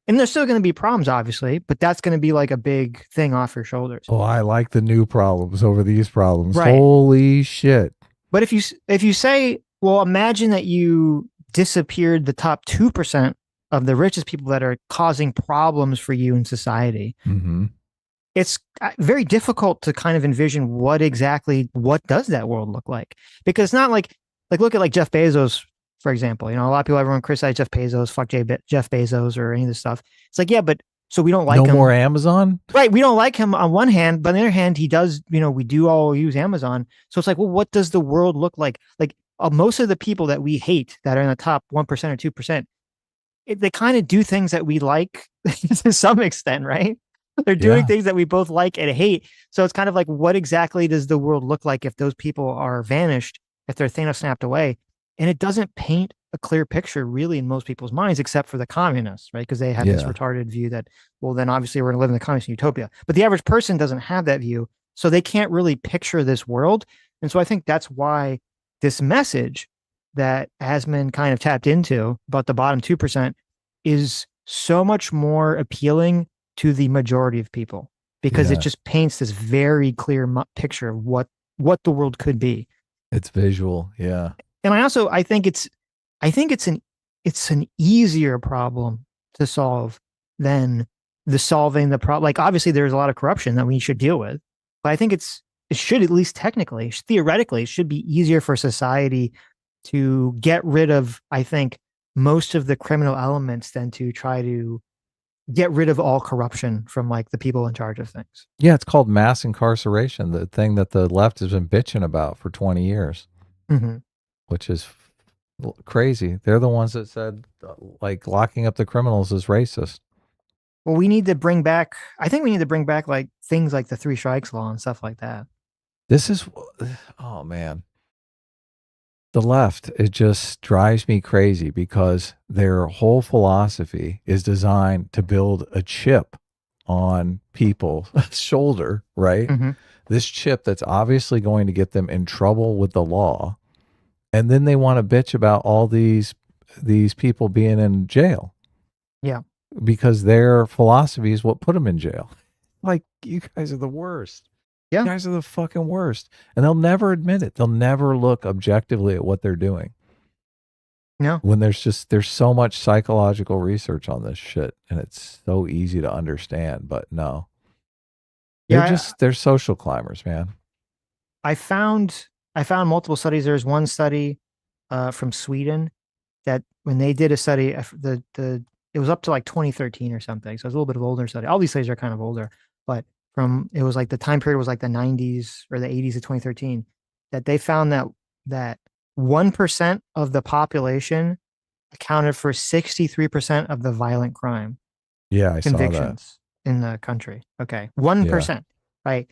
And there's still going to be problems, obviously, but that's going to be like a big thing off your shoulders. Oh, I like the new problems over these problems. Right. Holy shit. But if you say, well, imagine that you disappeared the top 2% of the richest people that are causing problems for you in society. Mm-hmm. It's very difficult to kind of envision what does that world look like? Because it's not like look at like Jeff Bezos, for example. You know, a lot of people, everyone criticize Jeff Bezos, fuck Jeff Bezos or any of this stuff. It's like, yeah, but so we don't like him. No more Amazon? Right. We don't like him on one hand, but on the other hand, he does, you know, we do all use Amazon. So it's like, well, what does the world look like? Like most of the people that we hate that are in the top 1% or 2%, they kind of do things that we like to some extent, right? They're doing things that we both like and hate. So it's kind of like, what exactly does the world look like if those people are vanished, if they're Thanos snapped away? And it doesn't paint a clear picture really in most people's minds, except for the communists, right? Because they have this retarded view that, well, then obviously we're going to live in the communist utopia. But the average person doesn't have that view. So they can't really picture this world. And so I think that's why this message that Asman kind of tapped into about the bottom 2% is so much more appealing to the majority of people, because it just paints this very clear picture of what the world could be. It's visual. Yeah. And I think it's an easier problem to solve than the solving the problem. Like, obviously there's a lot of corruption that we should deal with, but I think it should, at least technically, theoretically, it should be easier for society to get rid of, I think, most of the criminal elements than to try to get rid of all corruption from like the people in charge of things. Yeah, it's called mass incarceration, the thing that the left has been bitching about for 20 years, which is crazy. They're the ones that said like locking up the criminals is racist. Well, we need to bring back, I think we need to bring back like things like the 3 strikes law and stuff like that. This is, oh man. The left, it just drives me crazy because their whole philosophy is designed to build a chip on people's shoulder, right? This chip that's obviously going to get them in trouble with the law. And then they want to bitch about all these people being in jail. Yeah. Because their philosophy is what put them in jail. Like, you guys are the worst. Yeah. You guys are the fucking worst. And they'll never admit it. They'll never look objectively at what they're doing. No. When there's so much psychological research on this shit and it's so easy to understand, but no. They're social climbers, man. I found multiple studies. There's one study from Sweden that when they did a study, it was up to like 2013 or something. So it's a little bit of older study. All these studies are kind of older, but it was like the time period was like the 90s or the 80s of 2013, that they found that 1% of the population accounted for 63% of the violent crime convictions in the country. Okay. 1%, right?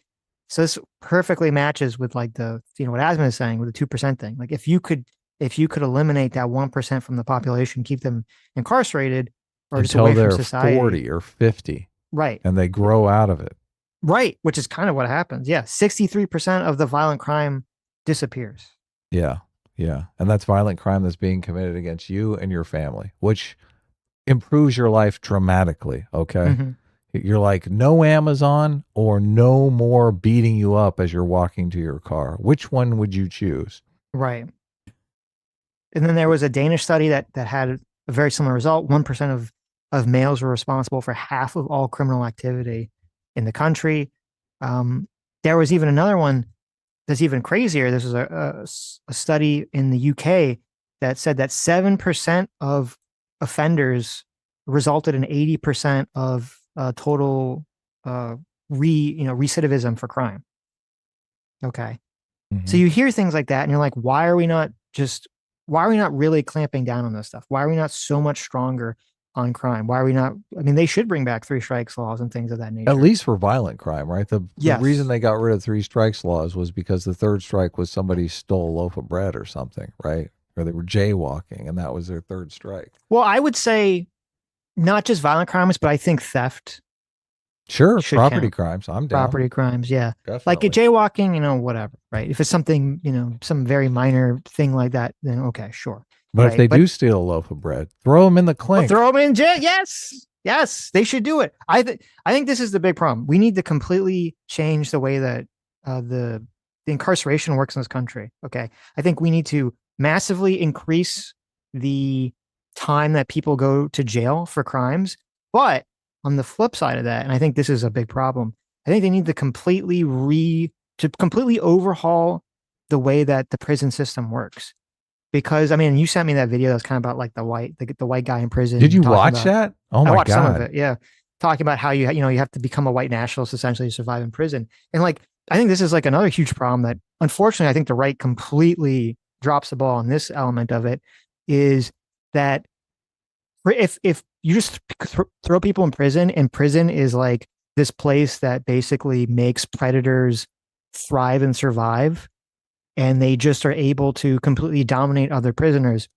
So this perfectly matches with like what Hasan is saying with the 2% thing. Like if you could eliminate that 1% from the population, keep them incarcerated or just away from society. Until they're 40 or 50. Right. And they grow out of it. Right, which is kind of what happens. Yeah, 63% of the violent crime disappears. Yeah, yeah. And that's violent crime that's being committed against you and your family, which improves your life dramatically, okay? You're like, no Amazon or no more beating you up as you're walking to your car. Which one would you choose? Right. And then there was a Danish study that had a very similar result. 1% of males were responsible for half of all criminal activity in the country. There was even another one that's even crazier. This was a study in the UK that said that 7% of offenders resulted in 80% of total recidivism for crime. Okay. So you hear things like that and you're like, why are we not really clamping down on this stuff? Why are we not so much stronger on crime? Why are we not? I mean, they should bring back 3 strikes laws and things of that nature. At least for violent crime, right? The reason they got rid of 3 strikes laws was because the 3rd strike was somebody stole a loaf of bread or something, right? Or they were jaywalking and that was their 3rd strike. Well, I would say not just violent crimes, but I think theft. Sure, property crimes. I'm down. Property crimes, yeah. Definitely. Like a jaywalking, whatever, right? If it's something, some very minor thing like that, then okay, sure. But right? if they do steal a loaf of bread, throw them in the clink. Throw them in jail. Yes, they should do it. I think this is the big problem. We need to completely change the way that the incarceration works in this country. Okay, I think we need to massively increase the time that people go to jail for crimes. But on the flip side of that, and I think this is a big problem, I think they need to completely overhaul the way that the prison system works. Because I mean, you sent me that video that's kind of about like the white guy in prison. Did you watch that? Oh my God. I watched some of it, yeah. Talking about how you have to become a white nationalist essentially to survive in prison. And like, I think this is like another huge problem that unfortunately I think the right completely drops the ball on this element of it, is that if you just throw people in prison, and prison is like this place that basically makes predators thrive and survive, and they just are able to completely dominate other prisoners,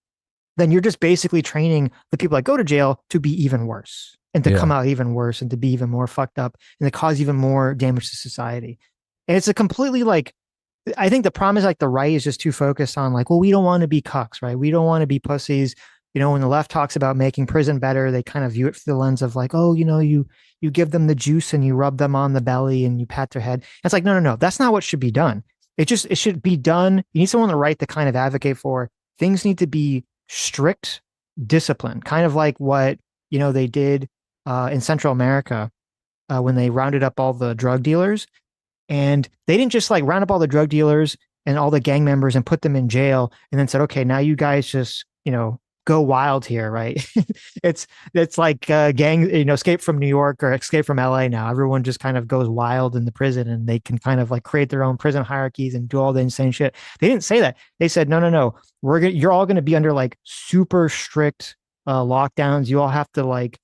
then you're just basically training the people that go to jail to be even worse and to come out even worse and to be even more fucked up and to cause even more damage to society. And it's a completely I think the problem is like the right is just too focused on like, well, we don't want to be cucks, right? We don't want to be pussies. When the left talks about making prison better, they kind of view it through the lens of like, oh, you give them the juice and you rub them on the belly and you pat their head. And it's like, no. That's not what should be done. It should be done. You need someone on the right to kind of advocate for things need to be strict discipline, kind of like what, they did in Central America when they rounded up all the drug dealers. And they didn't just like round up all the drug dealers and all the gang members and put them in jail and then said, okay, now you guys just, go wild here, right? it's like gang, escape from New York or escape from LA now. Everyone just kind of goes wild in the prison and they can kind of like create their own prison hierarchies and do all the insane shit. They didn't say that. They said, no, you're all going to be under like super strict lockdowns. You all have to like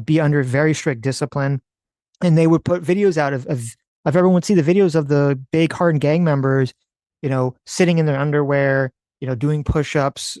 be under very strict discipline. And they would put videos out of everyone would see the videos of the big hardened gang members, sitting in their underwear, doing push-ups,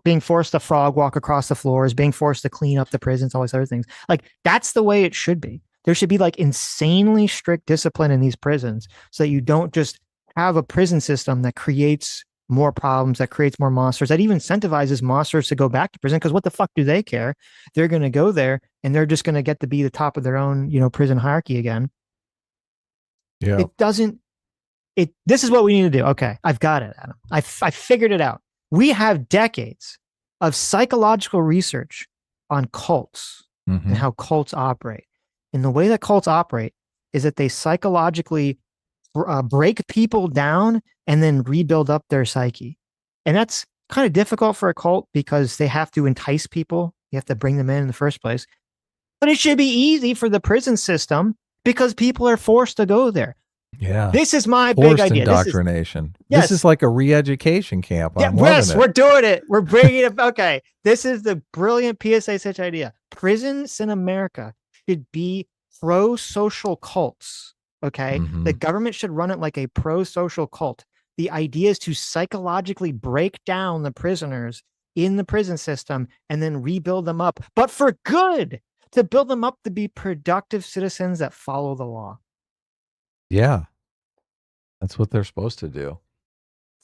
being forced to frog walk across the floors, being forced to clean up the prisons, all these other things. Like that's the way it should be. There should be like insanely strict discipline in these prisons so that you don't just have a prison system that creates more problems, that creates more monsters, that even incentivizes monsters to go back to prison. Because what the fuck do they care? They're going to go there and they're just going to get to be the top of their own, prison hierarchy again. Yeah. This is what we need to do. Okay. I've got it, Adam. I figured it out. We have decades of psychological research on cults and how cults operate. And the way that cults operate is that they psychologically break people down and then rebuild up their psyche. And that's kind of difficult for a cult because they have to entice people. You have to bring them in the first place. But it should be easy for the prison system because people are forced to go there. Yeah. This is my Forced big idea. Indoctrination. Yes. This is like a re-education camp. Yes, we're doing it. We're bringing it. Okay. This is the brilliant PSA Sitch idea. Prisons in America should be pro-social cults. Okay. The government should run it like a pro-social cult. The idea is to psychologically break down the prisoners in the prison system and then rebuild them up, but for good, to build them up to be productive citizens that follow the law. Yeah. That's what they're supposed to do.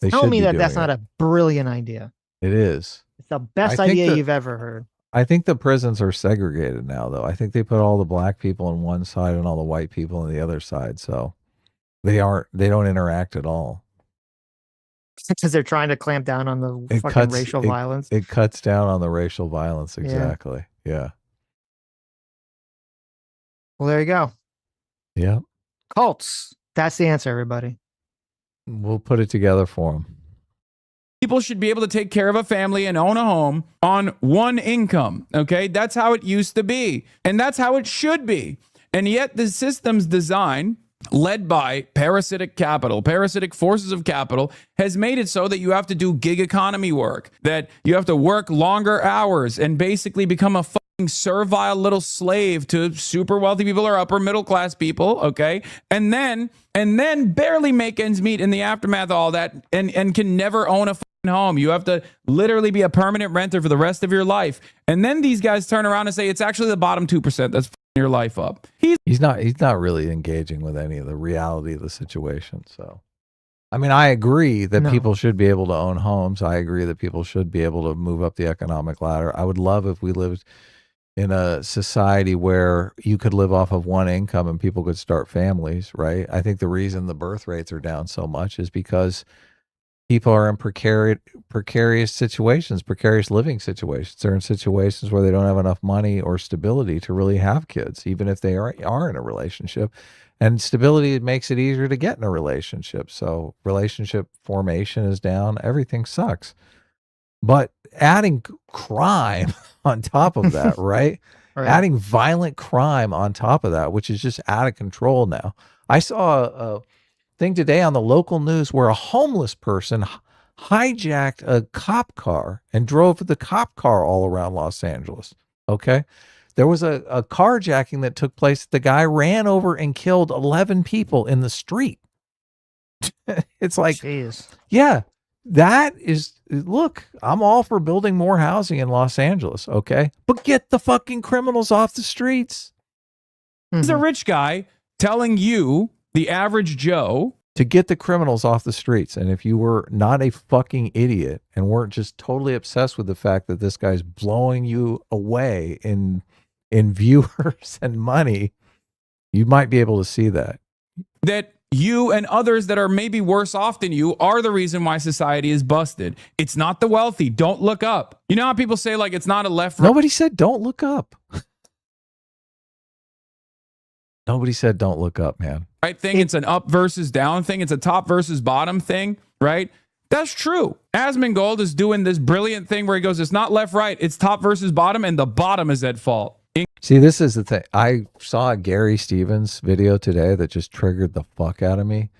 They Tell should me be that that's doing not a brilliant idea. It is. It's the best I think idea that- you've ever heard. I think the prisons are segregated now, though. I think they put all the black people on one side and all the white people on the other side. So they don't interact at all. Because they're trying to clamp down on the racial violence. It cuts down on the racial violence. Exactly. Yeah. Well, there you go. Yeah. Cults. That's the answer, everybody. We'll put it together for them. People should be able to take care of a family and own a home on one income. Okay. That's how it used to be. And that's how it should be. And yet the system's design, led by parasitic capital, parasitic forces of capital, has made it so that you have to do gig economy work, that you have to work longer hours and basically become a fucking servile little slave to super wealthy people or upper middle class people. Okay. And then barely make ends meet in the aftermath of all that and can never own a home. You have to literally be a permanent renter for the rest of your life. And then these guys turn around and say it's actually the bottom 2% that's your life up. He's not really engaging with any of the reality of the situation. So, I mean, I agree that people should be able to own homes. I agree that people should be able to move up the economic ladder. I would love if we lived in a society where you could live off of one income and people could start families, right? I think the reason the birth rates are down so much is because people are in precarious situations, precarious living situations. They're in situations where they don't have enough money or stability to really have kids, even if they are in a relationship. And stability makes it easier to get in a relationship. So relationship formation is down. Everything sucks. But adding crime on top of that, right? Adding violent crime on top of that, which is just out of control now. I saw a thing today on the local news where a homeless person hijacked a cop car and drove the cop car all around Los Angeles. Okay. There was a carjacking that took place. The guy ran over and killed 11 people in the street. It's like, jeez. Yeah, that is, look, I'm all for building more housing in Los Angeles. Okay. But get the fucking criminals off the streets. He's a rich guy telling you, the average Joe, to get the criminals off the streets. And if you were not a fucking idiot and weren't just totally obsessed with the fact that this guy's blowing you away in viewers and money, you might be able to see that you and others that are maybe worse off than you are the reason why society is busted. It's not the wealthy. Don't look up. You know how people say, like, it's not a left. Nobody said don't look up. Nobody said don't look up, man. Right thing. It's an up versus down thing. It's a top versus bottom thing, right? That's true. Asmongold is doing this brilliant thing where he goes, it's not left, right. It's top versus bottom, and the bottom is at fault. See, this is the thing. I saw a Gary Stevens video today that just triggered the fuck out of me,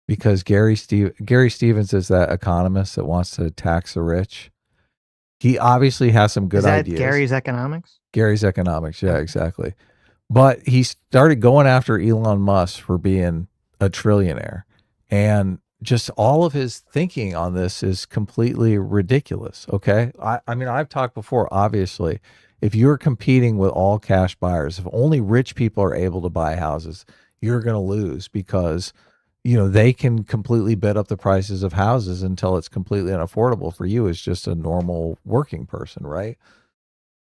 because Gary Stevens is that economist that wants to tax the rich. He obviously has some good ideas. Gary's Economics? Gary's Economics, yeah, exactly. But he started going after Elon Musk for being a trillionaire. And just all of his thinking on this is completely ridiculous, okay? I mean, I've talked before, obviously, if you're competing with all cash buyers, if only rich people are able to buy houses, you're going to lose, because, you know, they can completely bid up the prices of houses until it's completely unaffordable for you as just a normal working person, right?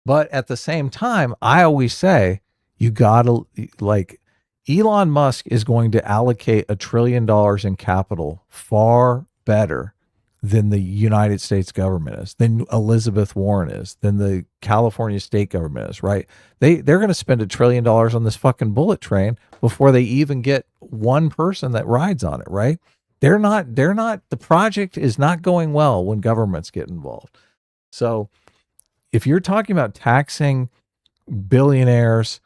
But at the same time, I always say, you gotta, like, Elon Musk is going to allocate $1 trillion in capital far better than the United States government is, than Elizabeth Warren is, than the California state government is, right? They're going to spend $1 trillion on this fucking bullet train before they even get one person that rides on it, right? The project is not going well when governments get involved. So if you're talking about taxing billionaires,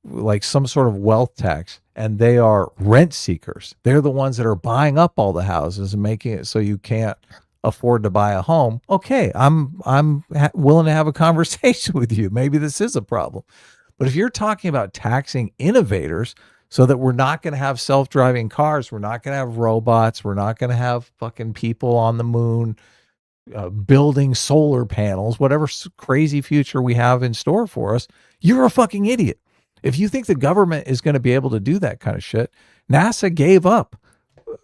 like some sort of wealth tax, and they are rent seekers, they're the ones that are buying up all the houses and making it so you can't afford to buy a home. Okay, I'm willing to have a conversation with you. Maybe this is a problem. But if you're talking about taxing innovators so that we're not going to have self-driving cars, we're not going to have robots, we're not going to have fucking people on the moon building solar panels, whatever crazy future we have in store for us, you're a fucking idiot. If you think the government is going to be able to do that kind of shit, NASA gave up.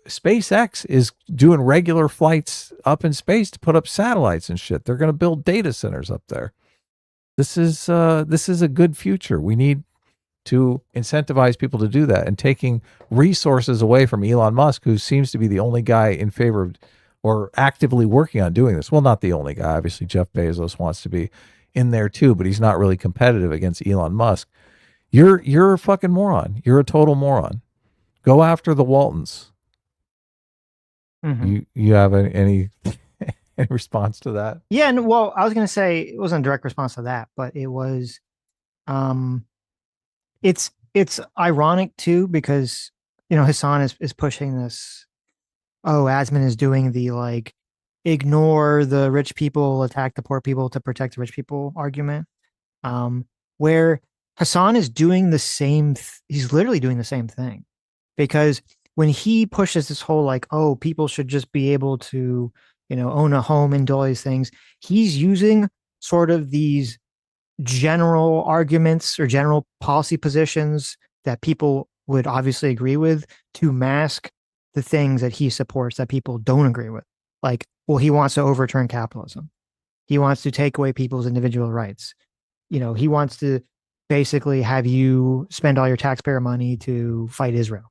SpaceX is doing regular flights up in space to put up satellites and shit. They're going to build data centers up there. This is a good future. We need to incentivize people to do that, and taking resources away from Elon Musk, who seems to be the only guy in favor of or actively working on doing this. Well, not the only guy. Obviously, Jeff Bezos wants to be in there too, but he's not really competitive against Elon Musk. You're a fucking moron. You're a total moron. Go after the Waltons. Mm-hmm. You have any response to that? Yeah, and well, I was going to say it wasn't a direct response to that, but it was, it's ironic too, because, you know, Hasan is pushing this. Oh, Asman is doing the like ignore the rich people, attack the poor people to protect the rich people argument, where Hasan is doing the same. He's literally doing the same thing, because when he pushes this whole like, oh, people should just be able to, you know, own a home and do all these things, he's using sort of these general arguments or general policy positions that people would obviously agree with to mask the things that he supports that people don't agree with. Like, well, he wants to overturn capitalism. He wants to take away people's individual rights. You know, he wants to basically have you spend all your taxpayer money to fight Israel.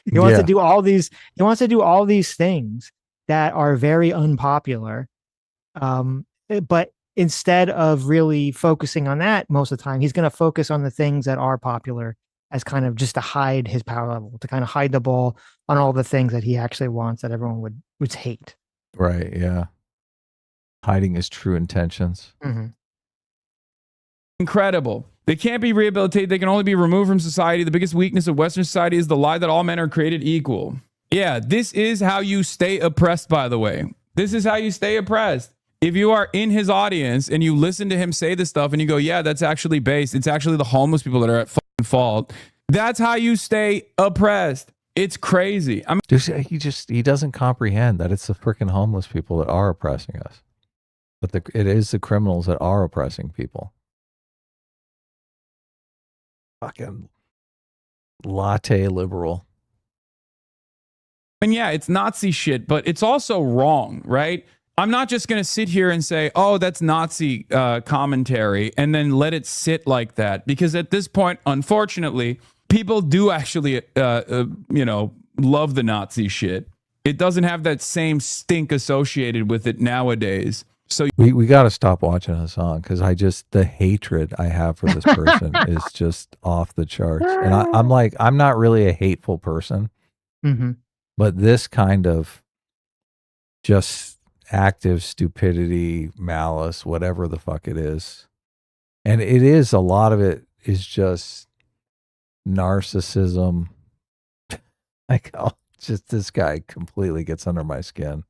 He wants to do all these. He wants to do all these things that are very unpopular. But instead of really focusing on that, most of the time, he's going to focus on the things that are popular as kind of just to hide his power level, to kind of hide the ball on all the things that he actually wants that everyone would hate. Right. Yeah. Hiding his true intentions. Mm-hmm. Incredible. They can't be rehabilitated. They can only be removed from society. The biggest weakness of Western society is the lie that all men are created equal. Yeah, this is how you stay oppressed, by the way. This is how you stay oppressed. If you are in his audience and you listen to him say this stuff and you go, yeah, that's actually based. It's actually the homeless people that are at fault. That's how you stay oppressed. It's crazy. I mean, he doesn't comprehend that it's the freaking homeless people that are oppressing us. But it is the criminals that are oppressing people. Fucking latte liberal. And yeah, it's Nazi shit, but it's also wrong, right? I'm not just going to sit here and say, oh, that's Nazi commentary, and then let it sit like that. Because at this point, unfortunately, people do actually, love the Nazi shit. It doesn't have that same stink associated with it nowadays. So We got to stop watching Hasan because the hatred I have for this person is just off the charts. And I'm like, I'm not really a hateful person, but this kind of just active stupidity, malice, whatever the fuck it is. And it is, a lot of it is just narcissism. Like, oh, just this guy completely gets under my skin.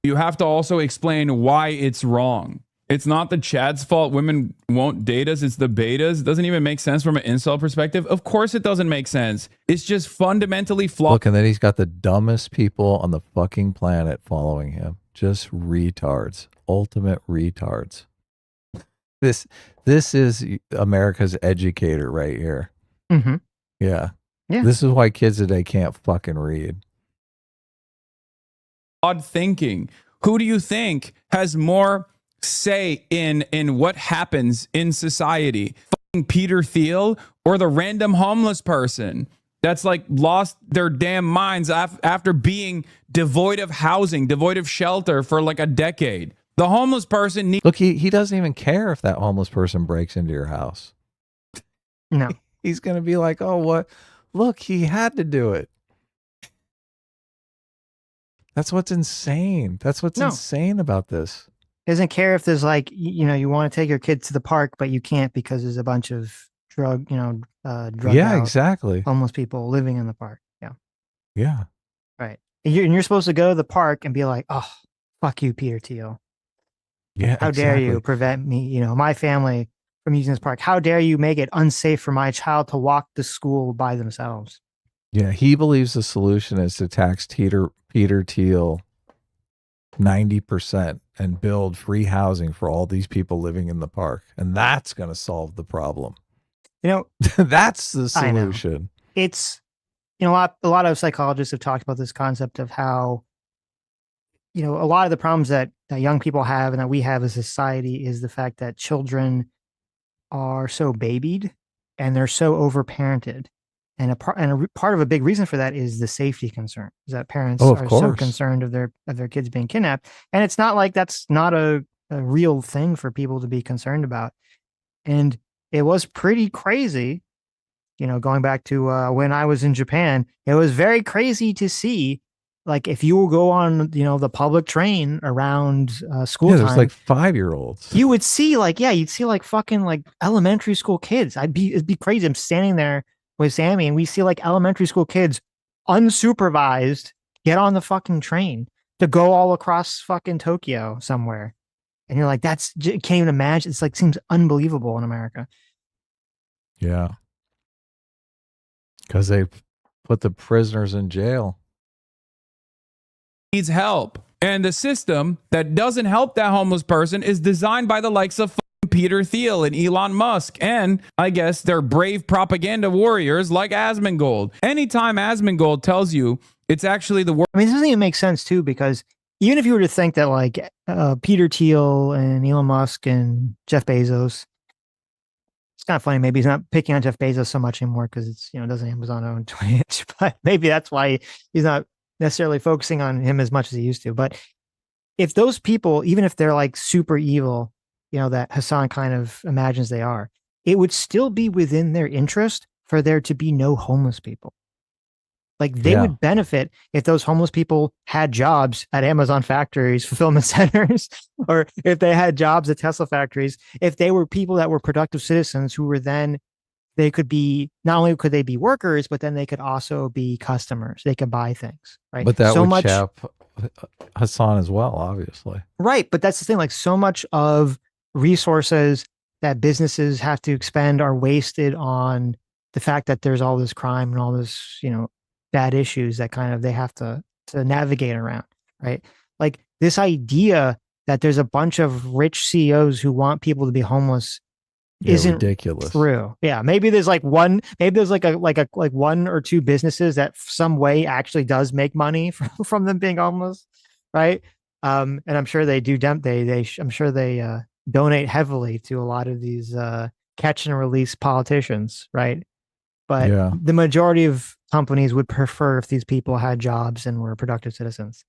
you have to also explain why it's wrong. It's not the Chad's fault women won't date us. It's the betas. It doesn't even make sense from an incel perspective. Of course it doesn't make sense. It's just fundamentally flawed. Look, and then he's got the dumbest people on the fucking planet following him. Just retards. Ultimate retards. This is America's educator right here. Yeah. This is why kids today can't fucking read. Odd thinking. Who do you think has more say in what happens in society? Fucking Peter Thiel or the random homeless person that's like lost their damn minds after being devoid of housing, devoid of shelter for like a decade? The homeless person Look, he doesn't even care if that homeless person breaks into your house. No. He's going to be like, oh, what? Look, he had to do it. That's what's insane. That's what's insane about this. Doesn't care if there's like, you want to take your kid to the park, but you can't because there's a bunch of drug exactly. homeless people living in the park. Yeah. Right. And you're supposed to go to the park and be like, oh, fuck you, Peter Thiel. Yeah. How dare you prevent me, my family from using this park? How dare you make it unsafe for my child to walk to school by themselves? Yeah. He believes the solution is to tax Peter Thiel 90% and build free housing for all these people living in the park. And that's going to solve the problem. That's the solution. It's, a lot of psychologists have talked about this concept of how, a lot of the problems that young people have and that we have as a society is the fact that children are so babied and they're so overparented. And a part of a big reason for that is the safety concern, is that parents are so concerned of their kids being kidnapped. And it's not like that's not a real thing for people to be concerned about. And it was pretty crazy, going back to when I was in Japan, it was very crazy to see, like, if you will go on, the public train around school time. There's like 5-year-olds. You would see you'd see like fucking like elementary school kids. It'd be crazy. I'm standing there with Sammy and we see like elementary school kids unsupervised get on the fucking train to go all across fucking Tokyo somewhere. And you're like, can't even imagine. It's like, seems unbelievable in America. Yeah. Because they put the prisoners in jail. Needs help. And the system that doesn't help that homeless person is designed by the likes of Peter Thiel and Elon Musk, and I guess they're brave propaganda warriors like Asmongold. Anytime Asmongold tells you it's actually the worst. I mean, this doesn't even make sense too, because even if you were to think that like Peter Thiel and Elon Musk and Jeff Bezos, it's kind of funny. Maybe he's not picking on Jeff Bezos so much anymore because it's, doesn't Amazon own Twitch, but maybe that's why he's not necessarily focusing on him as much as he used to. But if those people, even if they're like super evil, that Hasan kind of imagines they are, it would still be within their interest for there to be no homeless people. Like they would benefit if those homeless people had jobs at Amazon factories, fulfillment centers, or if they had jobs at Tesla factories, if they were people that were productive citizens who were then, they could be, not only could they be workers, but then they could also be customers. They could buy things, right? But that would chap Hasan as well, obviously. Right. But that's the thing, like so much of resources that businesses have to expend are wasted on the fact that there's all this crime and all this, bad issues that kind of they have to navigate around, right? Like this idea that there's a bunch of rich CEOs who want people to be homeless isn't ridiculous. True. Yeah. Maybe there's like one or two businesses that some way actually does make money from them being homeless. Right. And I'm sure they do. I'm sure they donate heavily to a lot of these catch and release politicians. Right. But the majority of companies would prefer if these people had jobs and were productive citizens.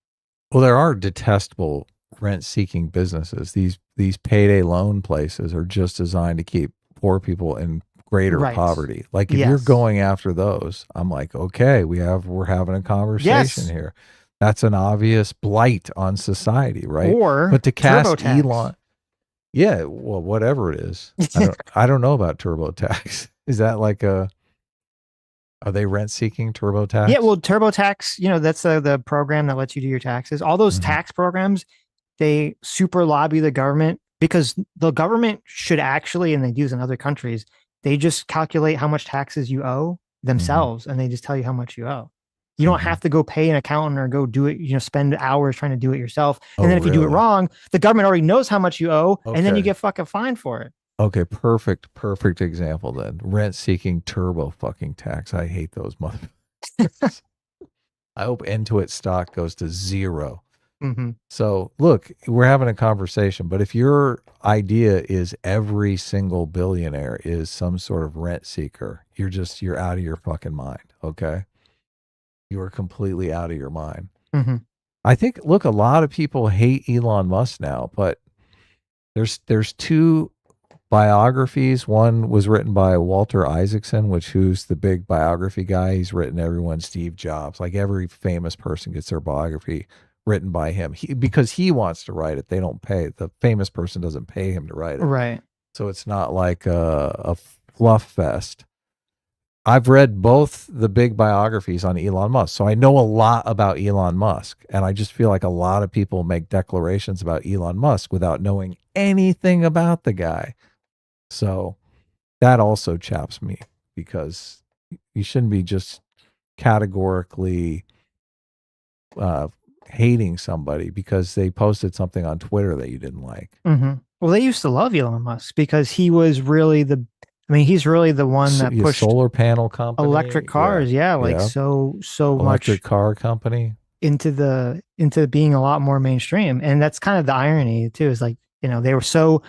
Well, there are detestable rent-seeking businesses. These payday loan places are just designed to keep poor people in greater Right. poverty. Like if you're Yes. going after those, I'm like, okay, we're having a conversation Yes. here. That's an obvious blight on society, right? Or But to cast TurboTax. Elon, yeah, well, whatever it is, I don't know about TurboTax. Is that like are they rent-seeking TurboTax? Yeah, well, TurboTax, that's the program that lets you do your taxes. All those tax programs, they super lobby the government because the government should actually, and they use in other countries, they just calculate how much taxes you owe themselves, and they just tell you how much you owe. You don't have to go pay an accountant or go do it, spend hours trying to do it yourself. And then if you do it wrong, the government already knows how much you owe, and then you get fucking fined for it. Okay, perfect example then. Rent-seeking turbo fucking tax. I hate those motherfuckers. I hope Intuit stock goes to 0. So look, we're having a conversation, but if your idea is every single billionaire is some sort of rent seeker, you're out of your fucking mind. Okay. You are completely out of your mind. I think, look, a lot of people hate Elon Musk now, but there's 2 biographies. One was written by Walter Isaacson, who's the big biography guy. He's written everyone, Steve Jobs, like every famous person gets their biography written by him because he wants to write it. They don't pay. The famous person doesn't pay him to write it. Right. So it's not like a fluff fest. I've read both the big biographies on Elon Musk. So I know a lot about Elon Musk. And I just feel like a lot of people make declarations about Elon Musk without knowing anything about the guy. So that also chaps me because you shouldn't be just categorically hating somebody because they posted something on Twitter that you didn't like. Well, they used to love Elon Musk because he was really he's really the one that pushed solar panel company, electric cars. So electric much car company into being a lot more mainstream. And that's kind of the irony too, is like, they were so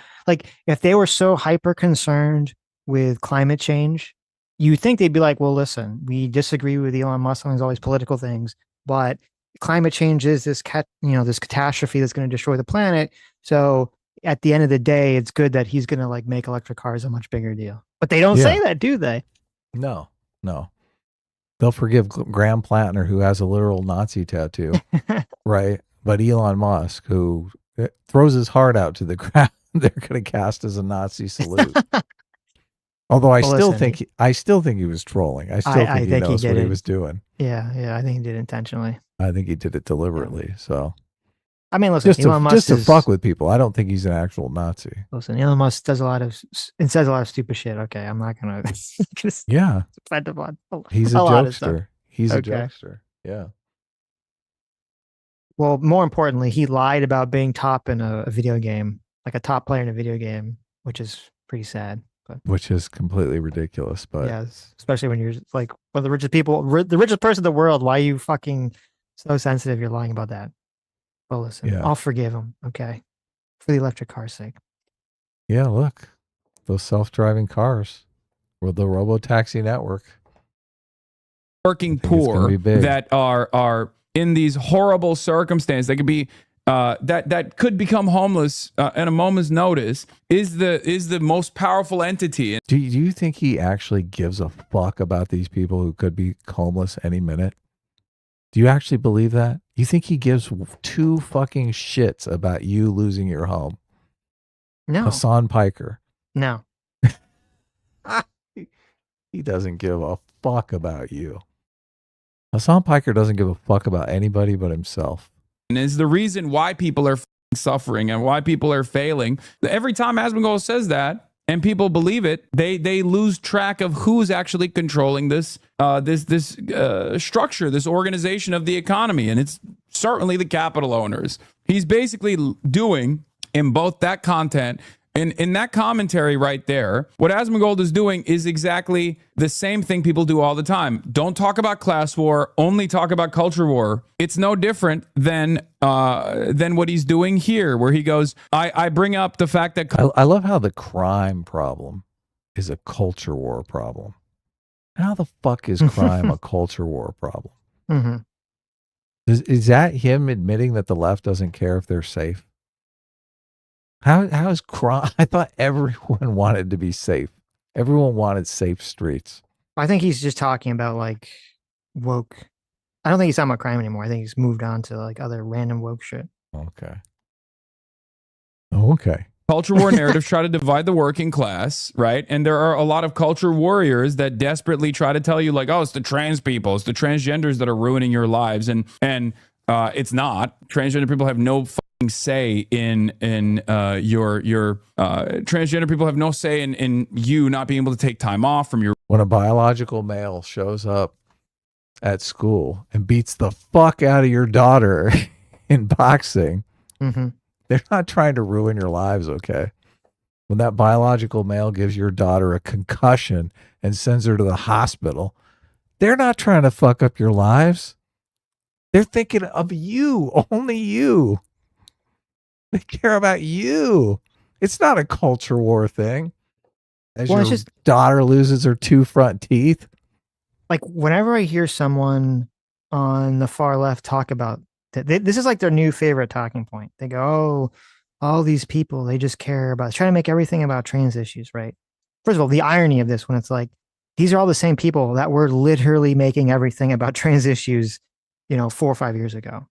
if they were so hyper concerned with climate change, you think they'd be like, well, listen, we disagree with Elon Musk on all these political things, but climate change is this this catastrophe that's going to destroy the planet. So at the end of the day, it's good that he's going to make electric cars a much bigger deal. But they don't say that, do they? No. They'll forgive Graham Plattner, who has a literal Nazi tattoo, right? But Elon Musk, who throws his heart out to the ground, they're going to cast as a Nazi salute. Although I still think he was trolling. I think he knows what he was doing. Yeah, I think he did intentionally. I think he did it deliberately. So, I mean, listen, Elon Musk to fuck with people. I don't think he's an actual Nazi. Listen, Elon Musk says a lot of stupid shit. Okay, I'm not gonna. Yeah, he's a jokester. He's a jokester. Yeah. Well, more importantly, he lied about being top in a video game, like a top player in a video game, which is pretty sad. Which is completely ridiculous, but yes, especially when you're like one of the richest people, the richest person in the world. Why are you fucking so sensitive? You're lying about that. Well, listen, I'll forgive him. Okay, for the electric car's sake. Yeah, look, those self-driving cars, or the robo-taxi network, working poor that are in these horrible circumstances. They could be. That could become homeless at a moment's notice is the most powerful entity. Do you think he actually gives a fuck about these people who could be homeless any minute? Do you actually believe that? You think he gives 2 fucking shits about you losing your home? No. Hasan Piker. No. He doesn't give a fuck about you. Hasan Piker doesn't give a fuck about anybody but himself. And is the reason why people are suffering and why people are failing. Every time Asmongold says that and people believe it, they lose track of who's actually controlling this structure, this organization of the economy, and it's certainly the capital owners. He's basically doing in both that content and in that commentary right there, what Asmongold is doing is exactly the same thing people do all the time. Don't talk about class war, only talk about culture war. It's no different than what he's doing here, where he goes, I bring up the fact that... I love how the crime problem is a culture war problem. How the fuck is crime a culture war problem? Mm-hmm. Is that him admitting that the left doesn't care if they're safe? How is crime? I thought everyone wanted to be safe. Everyone wanted safe streets. I think he's just talking about like woke. I don't think he's talking about crime anymore. I think he's moved on to like other random woke shit. Okay. Okay. Culture war narratives try to divide the working class, right? And there are a lot of culture warriors that desperately try to tell you, like, oh, it's the trans people, it's the transgenders that are ruining your lives, and it's not. Transgender people have no fucking say in your transgender people have no say in you not being able to take time off from your. When a biological male shows up at school and beats the fuck out of your daughter in boxing. Mm-hmm. They're not trying to ruin your lives, okay? When that biological male gives your daughter a concussion and sends her to the hospital, they're not trying to fuck up your lives. They're thinking of you, only you. They care about you. It's not a culture war thing. As your daughter loses her 2 front teeth. Like, whenever I hear someone on the far left talk about this is like their new favorite talking point. They go, oh, all these people, they just care about trying to make everything about trans issues, right? First of all, the irony of this when it's like, these are all the same people that were literally making everything about trans issues, 4 or 5 years ago.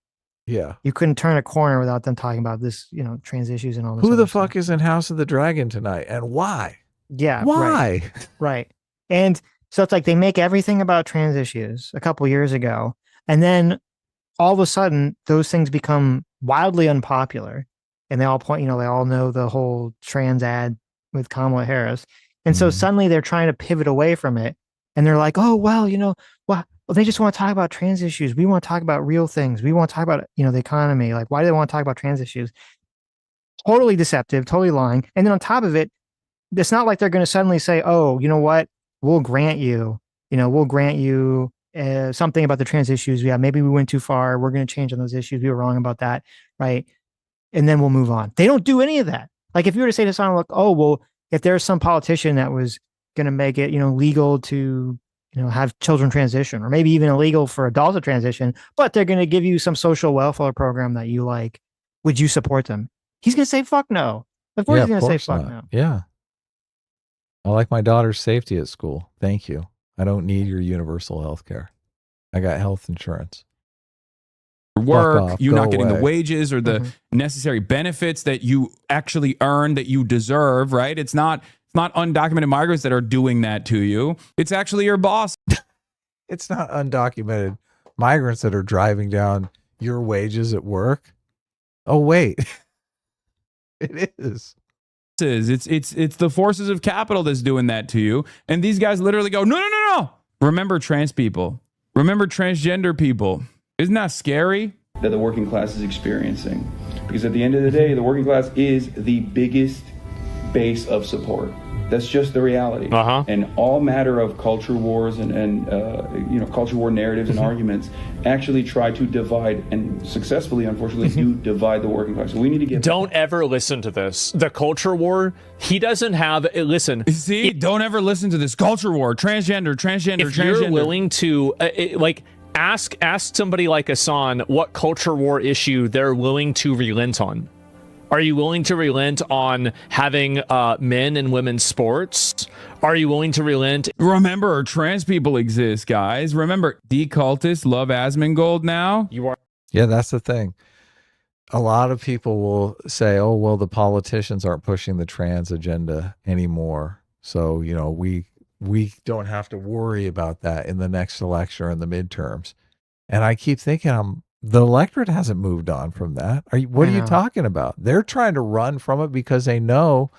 Yeah. You couldn't turn a corner without them talking about this, trans issues and all this. Who the fuck is in House of the Dragon tonight and why? Yeah. Why? Right. And so it's like they make everything about trans issues a couple years ago. And then all of a sudden, those things become wildly unpopular, and they all point, they all know the whole trans ad with Kamala Harris, and so suddenly they're trying to pivot away from it, and they're like, oh well, well, they just want to talk about trans issues. We want to talk about real things. We want to talk about the economy. Like, why do they want to talk about trans issues? Totally deceptive, totally lying. And then on top of it, it's not like they're going to suddenly say, oh, you know what? We'll grant you something about the trans issues. Yeah, maybe we went too far. We're going to change on those issues. We were wrong about that, right? And then we'll move on. They don't do any of that. Like, if you were to say to someone, like, oh, well, if there's some politician that was going to make it, legal to, have children transition, or maybe even illegal for adults to transition, but they're going to give you some social welfare program that you like, would you support them? He's going to say, fuck no. Of course he's going to say, fuck no. Yeah. I like my daughter's safety at school. Thank you. I don't need your universal health care. I got health insurance. Work, you not getting the wages or the necessary benefits that you actually earn, that you deserve, right? It's not undocumented migrants that are doing that to you. It's actually your boss. It's not undocumented migrants that are driving down your wages at work. Oh, wait. It is. It's the forces of capital that's doing that to you. And these guys literally go, no. Remember trans people. Remember transgender people. Isn't that scary? That the working class is experiencing. Because at the end of the day, the working class is the biggest base of support. That's just the reality. And all matter of culture wars and culture war narratives and arguments actually try to divide, and successfully, unfortunately, do divide the working class. So we need to get. Don't ever listen to this. The culture war. He doesn't have. Listen. See, don't ever listen to this culture war. Transgender. If you're willing to, ask somebody like Hasan what culture war issue they're willing to relent on. Are you willing to relent on having men and women's sports? Are you willing to relent? Remember, trans people exist, guys. Remember, decultists love Asmongold now. You are. Yeah, that's the thing. A lot of people will say, oh, well, the politicians aren't pushing the trans agenda anymore. So, we don't have to worry about that in the next election or in the midterms. And I keep thinking, the electorate hasn't moved on from that. What are you talking about? They're trying to run from it because they know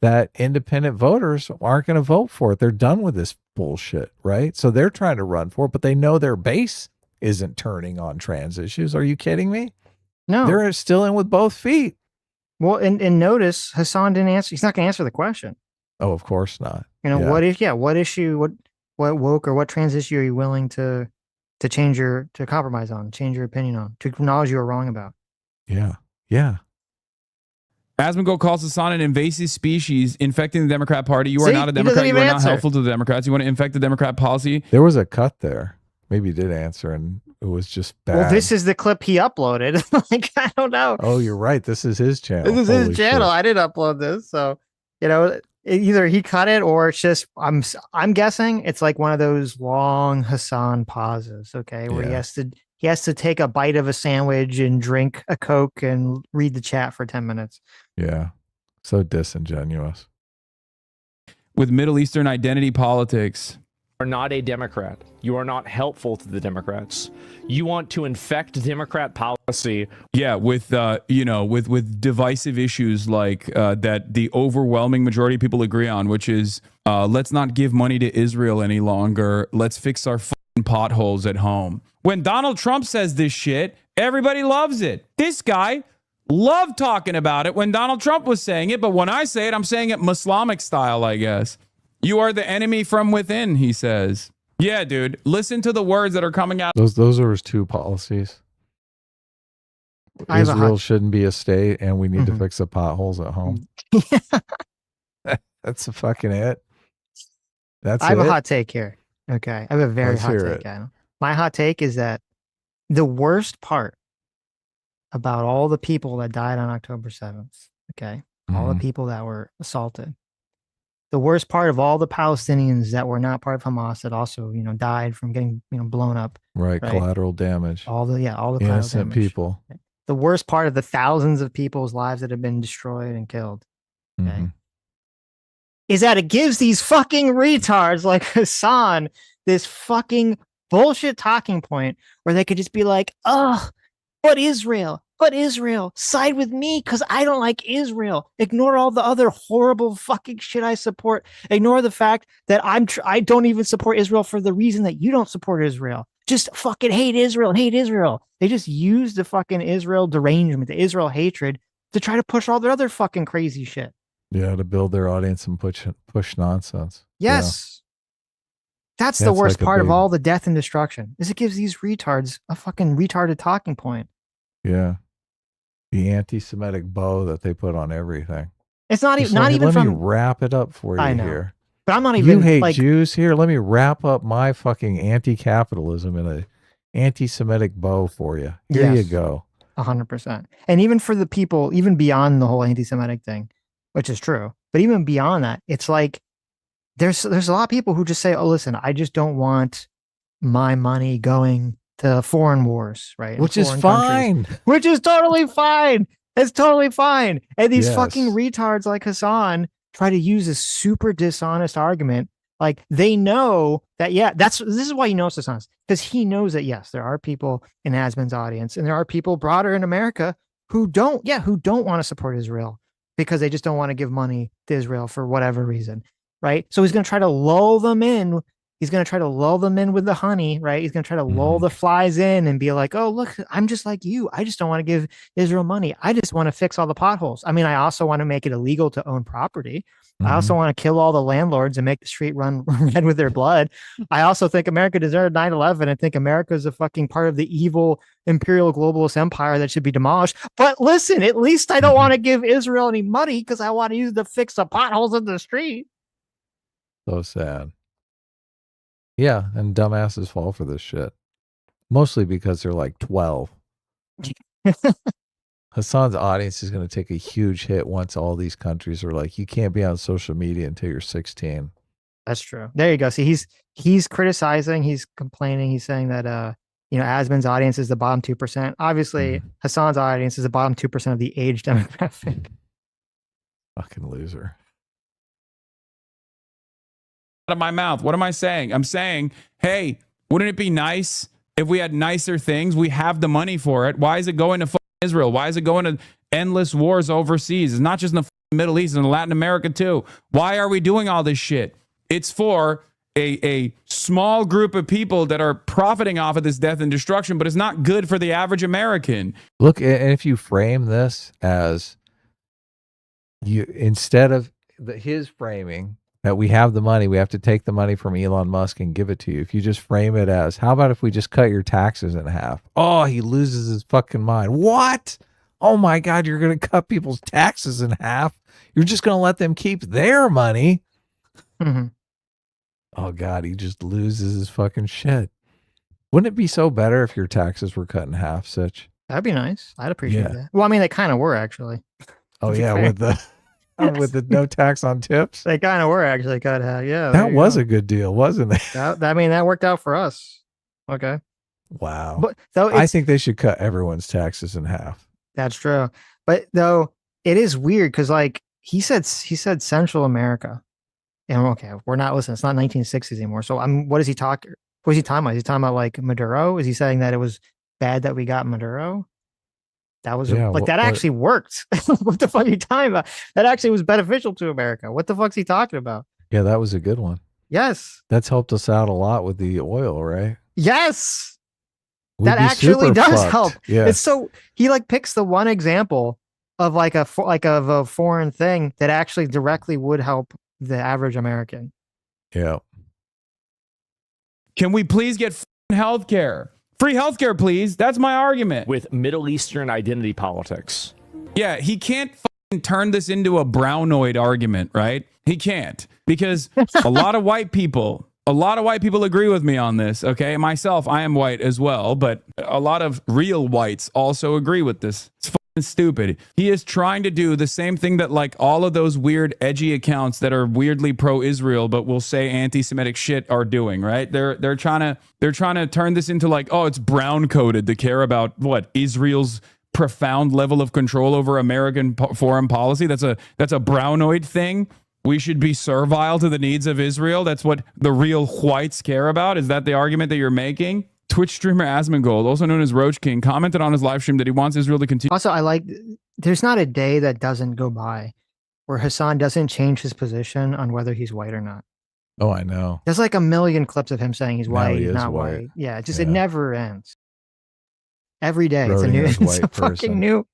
that independent voters aren't going to vote for it. They're done with this bullshit, right? So they're trying to run for it, but they know their base isn't turning on trans issues. Are you kidding me? No. They're still in with both feet. Well, and notice Hasan didn't answer. He's not going to answer the question. Oh, of course not. What issue, what woke or what trans issue are you willing to compromise on, change your opinion on, to acknowledge you were wrong about? Yeah. Asmongold calls Hasan an invasive species infecting the Democrat Party. You are not a Democrat. You are not helpful to the Democrats. You want to infect the Democrat policy. There was a cut there. Maybe he did answer, and It was just bad. Well, this is the clip he uploaded. Like, I don't know. Oh, you're right. This is his channel. This is Holy his channel. shit. I didn't upload this, so either he cut it or it's just I'm guessing it's like one of those long Hasan pauses, okay, where he has to take a bite of a sandwich and drink a Coke and read the chat for 10 minutes. Yeah. So disingenuous. With Middle Eastern identity politics. You are not a Democrat. You are not helpful to the Democrats. You want to infect Democrat policy. Yeah, with with divisive issues like that the overwhelming majority of people agree on, which is let's not give money to Israel any longer. Let's fix our fucking potholes at home. When Donald Trump says this shit, everybody loves it. This guy loved talking about it when Donald Trump was saying it, but when I say it, I'm saying it Muslimic style, I guess. You are the enemy from within, he says. Yeah, dude. Listen to the words that are coming out. Those are his two policies. Israel shouldn't be a state, and we need to fix the potholes at home. That's a fucking it. That's I have a hot take here. Okay. I have a very hot take. My hot take is that the worst part about all the people that died on October 7th, okay, all the people that were assaulted, the worst part of all the Palestinians that were not part of Hamas that also, died from getting, blown up. Right. Collateral damage. All the innocent people. The worst part of the thousands of people's lives that have been destroyed and killed. Okay. Is that it gives these fucking retards like Hasan this fucking bullshit talking point where they could just be like, oh, but Israel, side with me because I don't like Israel. Ignore all the other horrible fucking shit I support. Ignore the fact that I don't even support Israel for the reason that you don't support Israel. Just fucking hate Israel and hate Israel. They just use the fucking Israel derangement, the Israel hatred to try to push all their other fucking crazy shit. Yeah, to build their audience and push nonsense. Yes. Yeah. That's the worst part of all the death and destruction, is it gives these retards a fucking retarded talking point. Yeah. The anti-Semitic bow that they put on everything. It's not even let from. me wrap it up for you I know. here. But I'm not even. You hate Jews here. Let me wrap up my fucking anti-capitalism in an anti-Semitic bow for you. Here you go. 100%. And even for the people, even beyond the whole anti-Semitic thing, which is true, but even beyond that, it's like there's a lot of people who just say, "Oh, listen, I just don't want my money going to foreign wars, right?" Which is fine. Which is totally fine. It's totally fine. And these fucking retards like Hasan try to use a super dishonest argument. Like they know that, this is why he knows dishonest, because he knows that, yes, there are people in Asman's audience and there are people broader in America who don't want to support Israel because they just don't want to give money to Israel for whatever reason. Right. So he's going to try to lull them in. He's going to try to lull them in with the honey, right? He's going to try to lull the flies in and be like, oh, look, I'm just like you. I just don't want to give Israel money. I just want to fix all the potholes. I mean, I also want to make it illegal to own property. I also want to kill all the landlords and make the street run red with their blood. I also think America deserved 9/11 and think America is a fucking part of the evil imperial globalist empire that should be demolished. But listen, at least I don't want to give Israel any money because I want to use to fix the potholes in the street. So sad. Yeah, and dumbasses fall for this shit. Mostly because they're like 12. Hasan's audience is going to take a huge hit once all these countries are like, you can't be on social media until you're 16. That's true. There you go. See, he's criticizing, he's complaining, he's saying that Asman's audience is the bottom 2%. Obviously, Hasan's audience is the bottom 2% of the age demographic. Fucking loser. Out of my mouth. What am I saying? I'm saying, hey, wouldn't it be nice if we had nicer things? We have the money for it. Why is it going to Israel? Why is it going to endless wars overseas? It's not just in the Middle East and Latin America too. Why are we doing all this shit? It's for a small group of people that are profiting off of this death and destruction, but it's not good for the average American. Look, and if you frame this as instead of his framing that we have the money, we have to take the money from Elon Musk and give it to you. If you just frame it as, how about if we just cut your taxes in half? Oh, he loses his fucking mind. What? Oh my God, you're going to cut people's taxes in half? You're just going to let them keep their money? Oh God, he just loses his fucking shit. Wouldn't it be so better if your taxes were cut in half, Sitch? That'd be nice. I'd appreciate Yeah. that. Well, I mean, they kind of were actually. Oh To be yeah, fair. with the no tax on tips. They kind of were actually cut out. Yeah, there That you was go. a good deal, wasn't it? I mean, that worked out for us. Okay, Wow. but though I it's, think they should cut everyone's taxes in half. that's true. But though it is weird because like he said Central America, and okay, we're not listening. It's not 1960s anymore. So what is he talking? What is he talking about? Is he talking about like Maduro? Is he saying that it was bad that we got Maduro? That was Yeah, that actually worked. What the fuck are you talking about? That actually was beneficial to America. What the fuck's he talking about? Yeah, that was a good one. Yes. That's helped us out a lot with the oil, right? Yes. We'd That be actually super does fucked. help. Yeah. It's so he like picks the one example of like of a foreign thing that actually directly would help the average American. Yeah. Can we please get health care? Free health care, please. That's my argument. With Middle Eastern identity politics. Yeah, he can't turn this into a brownoid argument, right? He can't, because a lot of white people agree with me on this, okay? Myself, I am white as well, but a lot of real whites also agree with this. It's fucking stupid. He is trying to do the same thing that like all of those weird edgy accounts that are weirdly pro-Israel but will say anti-Semitic shit are doing, right? They're trying to turn this into like, oh, it's brown coded to care about what Israel's profound level of control over American foreign policy. That's a brownoid thing. We should be servile to the needs of Israel. That's what the real whites care about. Is that the argument that you're making? Twitch streamer Asmongold, also known as Roach King, commented on his live stream that he wants Israel to continue. Also, I like there's not a day that doesn't go by where Hasan doesn't change his position on whether he's white or not. Oh, I know. There's like a million clips of him saying he's Now white, he he's is not white. white. Yeah, it Yeah. never ends. Every day it's a Voting new as it's white a fucking person. new.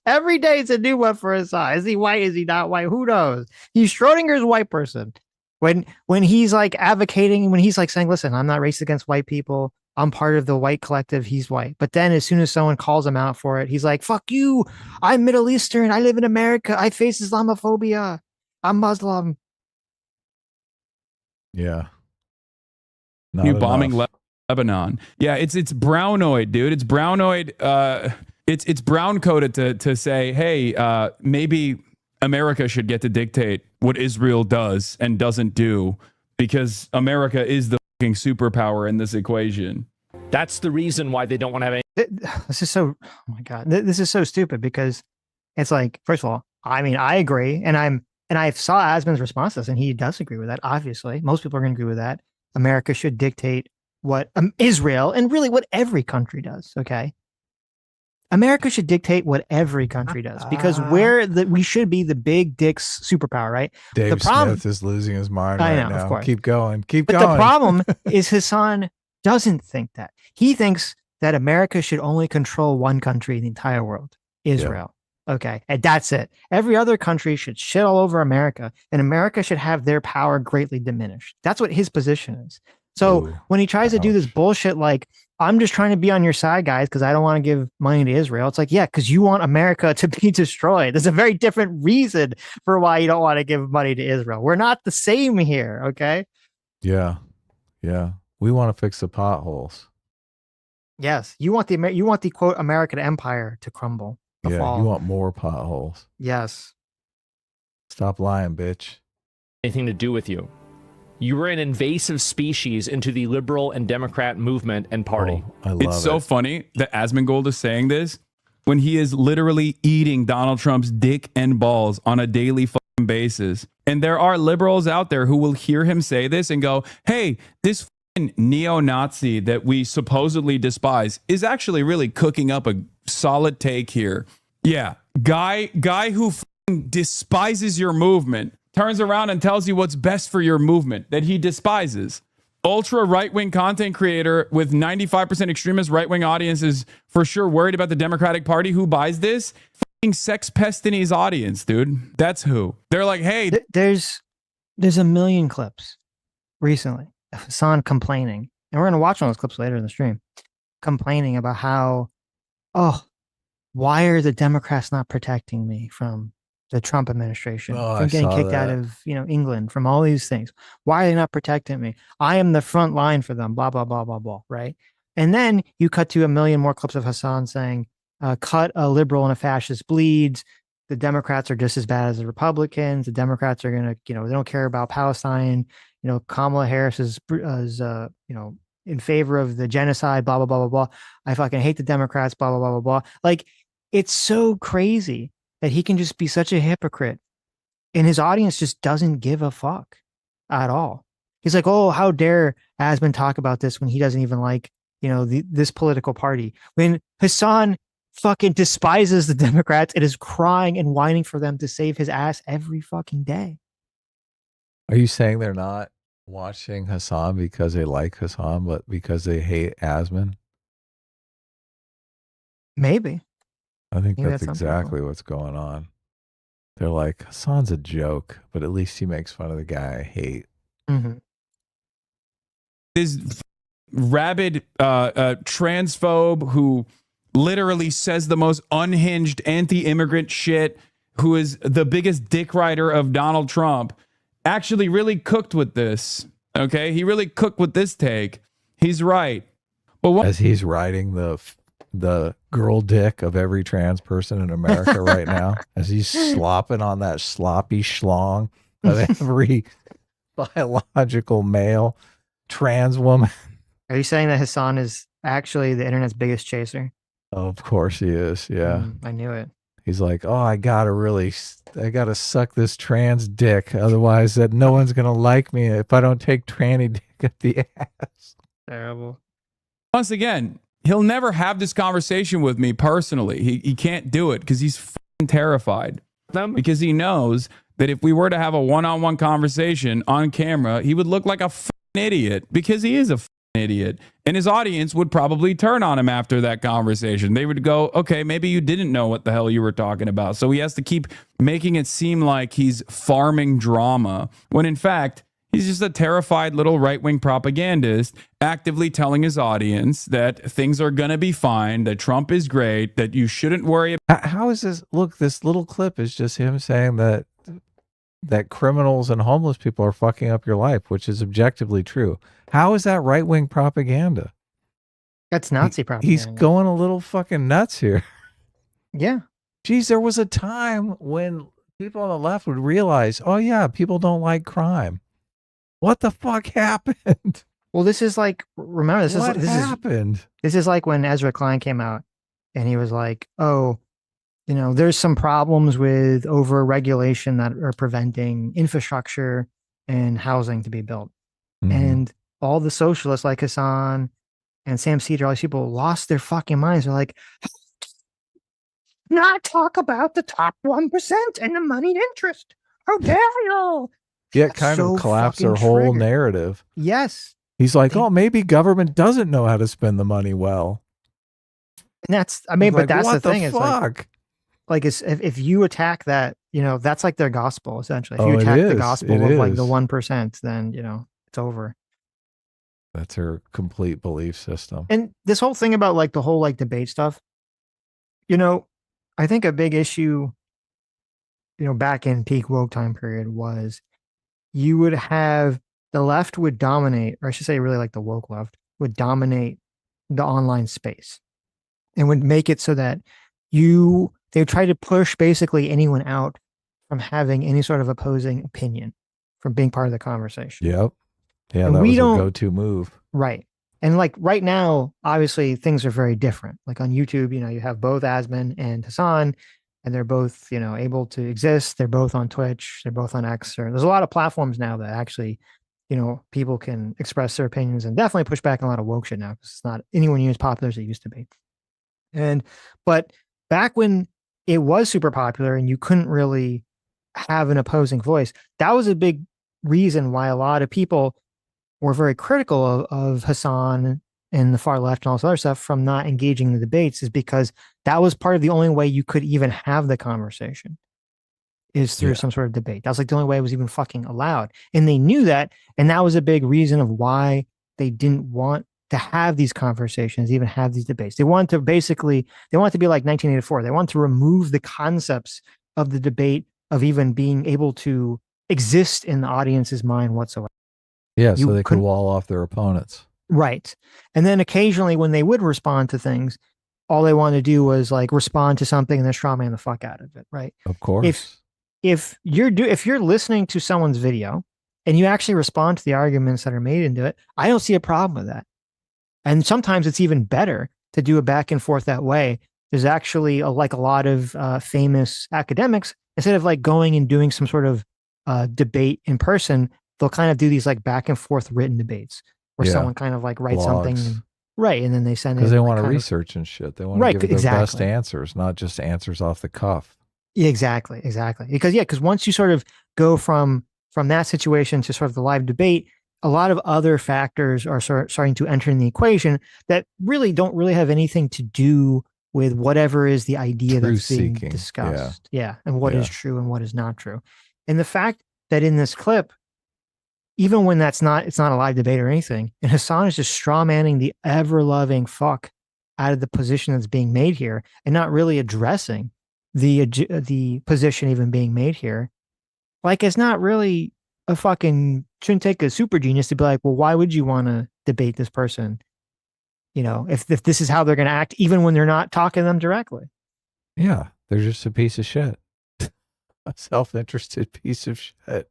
Every day it's a new one for Hasan. Is he white? Is he not white? Who knows? He's Schrodinger's white person. When he's like advocating, when he's like saying, listen, I'm not racist against white people. I'm part of the white collective. He's white. But then as soon as someone calls him out for it, he's like, fuck you. I'm Middle Eastern. I live in America. I face Islamophobia. I'm Muslim. Yeah. Not You bombing enough. Lebanon. Yeah, it's brownoid, dude. It's brownoid. It's brown coded to say, hey, maybe America should get to dictate what Israel does and doesn't do, because America is the fucking superpower in this equation. That's the reason why they don't want to have any. This is so, oh my God, this is so stupid, because it's like, first of all, I mean, I agree. And I saw Asman's response to this, and he does agree with that. Obviously, most people are going to agree with that. America should dictate what Israel, and really what every country does. Okay. America should dictate what every country does, because we should be the big dicks superpower, right? Dave the problem, Smith is losing his mind I right know, of now. course. Keep going. Keep but going. the problem is Hasan doesn't think that. He thinks that America should only control one country in the entire world, Israel. Okay. And that's it. Every other country should shit all over America, and America should have their power greatly diminished. That's what his position is. So Ooh, when he tries to do this ouch. bullshit, like, I'm just trying to be on your side, guys, because I don't want to give money to Israel. It's like, yeah, because you want America to be destroyed. There's a very different reason for why you don't want to give money to Israel. We're not the same here. Okay. Yeah. Yeah. We want to fix the potholes. Yes. You want the quote American empire to crumble. To Yeah. fall. You want more potholes. Yes. Stop lying, bitch. anything to do with you. You were an invasive species into the liberal and Democrat movement and party. Oh, I love It's so it. funny that Asmongold is saying this when he is literally eating Donald Trump's dick and balls on a daily fucking basis. And there are liberals out there who will hear him say this and go, hey, this fucking neo-Nazi that we supposedly despise is actually really cooking up a solid take here. Yeah, guy who fucking despises your movement turns around and tells you what's best for your movement that he despises. Ultra right-wing content creator with 95% extremist right-wing audiences for sure worried about the Democratic Party. Who buys this? Fucking Sex Pestini's audience, dude. That's who. They're like, hey. There's a million clips recently of Hasan complaining, and we're going to watch one of those clips later in the stream, complaining about how, oh, why are the Democrats not protecting me from the Trump administration, from getting kicked out of, England, from all these things? Why are they not protecting me? I am the front line for them, blah, blah, blah, blah, blah, right? And then you cut to a million more clips of Hasan saying, cut a liberal and a fascist bleeds. The Democrats are just as bad as the Republicans. The Democrats are going to, they don't care about Palestine. Kamala Harris is in favor of the genocide, blah, blah, blah, blah, blah. I fucking hate the Democrats, blah, blah, blah, blah, blah. Like, it's so crazy that he can just be such a hypocrite. And his audience just doesn't give a fuck at all. He's like, oh, how dare Asman talk about this when he doesn't even like, this political party. When Hasan fucking despises the Democrats and is crying and whining for them to save his ass every fucking day. Are you saying they're not watching Hasan because they like Hasan, but because they hate Asman? Maybe. I think that's exactly what's going on. They're like, Hasan's a joke, but at least he makes fun of the guy I hate. Mm-hmm. This rabid transphobe who literally says the most unhinged anti-immigrant shit, who is the biggest dick rider of Donald Trump, actually really cooked with this. Okay, he really cooked with this take. He's right. But as he's riding the girl dick of every trans person in America right now, as he's slopping on that sloppy schlong of every biological male trans woman. Are you saying that Hasan is actually the internet's biggest chaser? Of course he is. Yeah. I knew it. He's like, oh, I gotta suck this trans dick. Otherwise that no one's going to like me if I don't take tranny dick at the ass. Terrible. Once again, he'll never have this conversation with me personally. He can't do it because he's fucking terrified. Because he knows that if we were to have a one-on-one conversation on camera, he would look like a fucking idiot because he is a fucking idiot. And his audience would probably turn on him after that conversation. They would go, okay, maybe you didn't know what the hell you were talking about. So he has to keep making it seem like he's farming drama, when in fact, he's just a terrified little right-wing propagandist actively telling his audience that things are going to be fine, that Trump is great, that you shouldn't worry about. How is this? Look, this little clip is just him saying that criminals and homeless people are fucking up your life, which is objectively true. How is that right-wing propaganda? That's Nazi propaganda. He's going a little fucking nuts here. Yeah. Geez, there was a time when people on the left would realize, oh yeah, people don't like crime. What the fuck happened? Well, this is like, remember, this happened? This is like when Ezra Klein came out and he was like, oh, there's some problems with over-regulation that are preventing infrastructure and housing to be built. Mm-hmm. And all the socialists like Hasan and Sam Cedar, all these people lost their fucking minds. They're like, not talk about the top 1% and the moneyed interest. How dare you? Yeah, it kind of collapsed their whole narrative. Yes. He's like, oh, maybe government doesn't know how to spend the money well. And that's, but that's the thing. It's like if you attack that, that's like their gospel, essentially. If you attack the gospel of like the 1%, then, it's over. That's her complete belief system. And this whole thing about like the whole like debate stuff, I think a big issue, back in peak woke time period was you would have the left would dominate, or I should say really like the woke left would dominate the online space and would make it so that they would try to push basically anyone out from having any sort of opposing opinion, from being part of the conversation. Yep. Yeah, and that was a go-to move. Right. And like right now, obviously things are very different. Like on YouTube, you have both Asman and Hasan, and they're both, able to exist. They're both on Twitch. They're both on X. There's a lot of platforms now that actually, people can express their opinions and definitely push back on a lot of woke shit now, because it's not anyone as popular as it used to be. But back when it was super popular and you couldn't really have an opposing voice, that was a big reason why a lot of people were very critical of Hasan and the far left and all this other stuff from not engaging in the debates, is because that was part of the only way you could even have the conversation is through some sort of debate. That was like the only way it was even fucking allowed. And they knew that. And that was a big reason of why they didn't want to have these conversations, even have these debates. They wanted to be like 1984. They wanted to remove the concepts of the debate of even being able to exist in the audience's mind whatsoever. Yeah, so they could wall off their opponents. Right. And then occasionally when they would respond to things, all they wanted to do was like respond to something and then strawman the fuck out of it. Right. Of course. If you're listening to someone's video and you actually respond to the arguments that are made into it, I don't see a problem with that. And sometimes it's even better to do a back and forth that way. There's actually like a lot of famous academics, instead of like going and doing some sort of debate in person, they'll kind of do these like back and forth written debates where someone kind of like writes something. Right. And then they send it. Because they want to research and shit. They want to give their best answers, not just answers off the cuff. Yeah, exactly. Because once you sort of go from that situation to sort of the live debate, a lot of other factors are starting to enter in the equation that really don't really have anything to do with whatever is the idea that's being discussed. Yeah. And what is true and what is not true. And the fact that in this clip, even when it's not a live debate or anything, and Hasan is just straw manning the ever loving fuck out of the position that's being made here and not really addressing the position even being made here. Like, it's not really shouldn't take a super genius to be like, well, why would you want to debate this person? You know, if this is how they're going to act, even when they're not talking to them directly. Yeah. They're just a piece of shit. A self-interested piece of shit.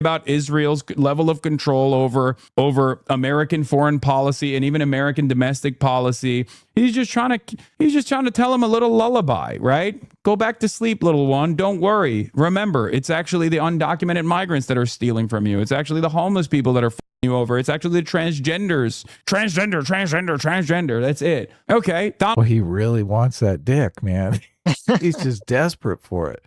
About Israel's level of control over American foreign policy and even American domestic policy. He's just trying to tell him a little lullaby, right? Go back to sleep, little one. Don't worry. Remember, it's actually the undocumented migrants that are stealing from you. It's actually the homeless people that are fucking you over. It's actually the transgenders. Transgender. That's it. Okay. Well, he really wants that dick, man. He's just desperate for it.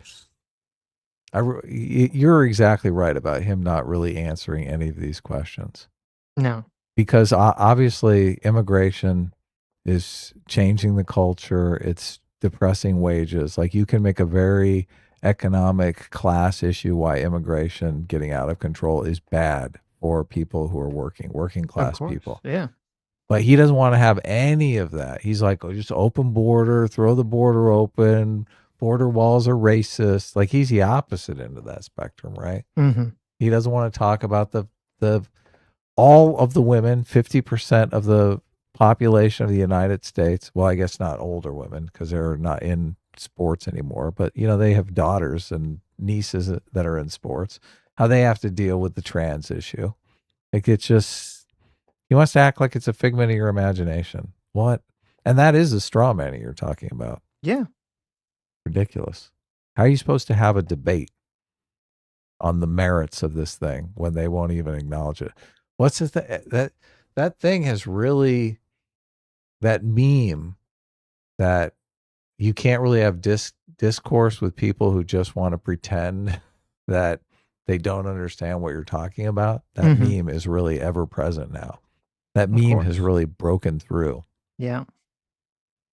You're exactly right about him not really answering any of these questions. No. Because obviously immigration is changing the culture. It's depressing wages. Like, you can make a very economic class issue why immigration getting out of control is bad for people who are working class people. Yeah. But he doesn't want to have any of that. He's like, oh, just open border, throw the border open. Border walls are racist. Like, he's the opposite end of that spectrum, right? Mm-hmm. He doesn't want to talk about the all of the women, 50% of the population of the United States. Well, I guess not older women because they're not in sports anymore, but you know, they have daughters and nieces that are in sports. How they have to deal with the trans issue. Like, it's just, he wants to act like it's a figment of your imagination. What? And that is a straw man you're talking about. Yeah. Ridiculous. How are you supposed to have a debate on the merits of this thing when they won't even acknowledge it? What's the thing? That thing has really, that meme that you can't really have discourse with people who just want to pretend that they don't understand what you're talking about. That meme is really ever present now. That meme has really broken through. Yeah.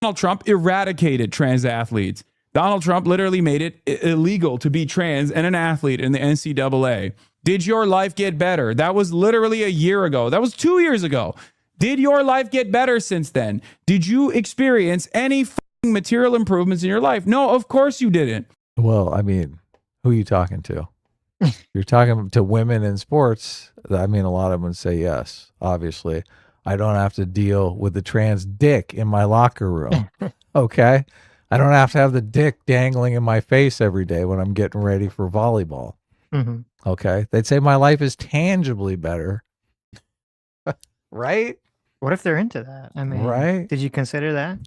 Donald Trump eradicated trans athletes. Donald Trump literally made it illegal to be trans and an athlete in the NCAA. Did your life get better? That was literally a year ago. That was 2 years ago. Did your life get better since then? Did you experience any material improvements in your life? No, of course you didn't. Well, I mean, who are you talking to? You're talking to women in sports. I mean, a lot of them would say yes, obviously. I don't have to deal with the trans dick in my locker room. Okay? I don't have to have the dick dangling in my face every day when I'm getting ready for volleyball. Mm-hmm. Okay. They'd say my life is tangibly better. Right? What if they're into that? I mean, right? Did you consider that?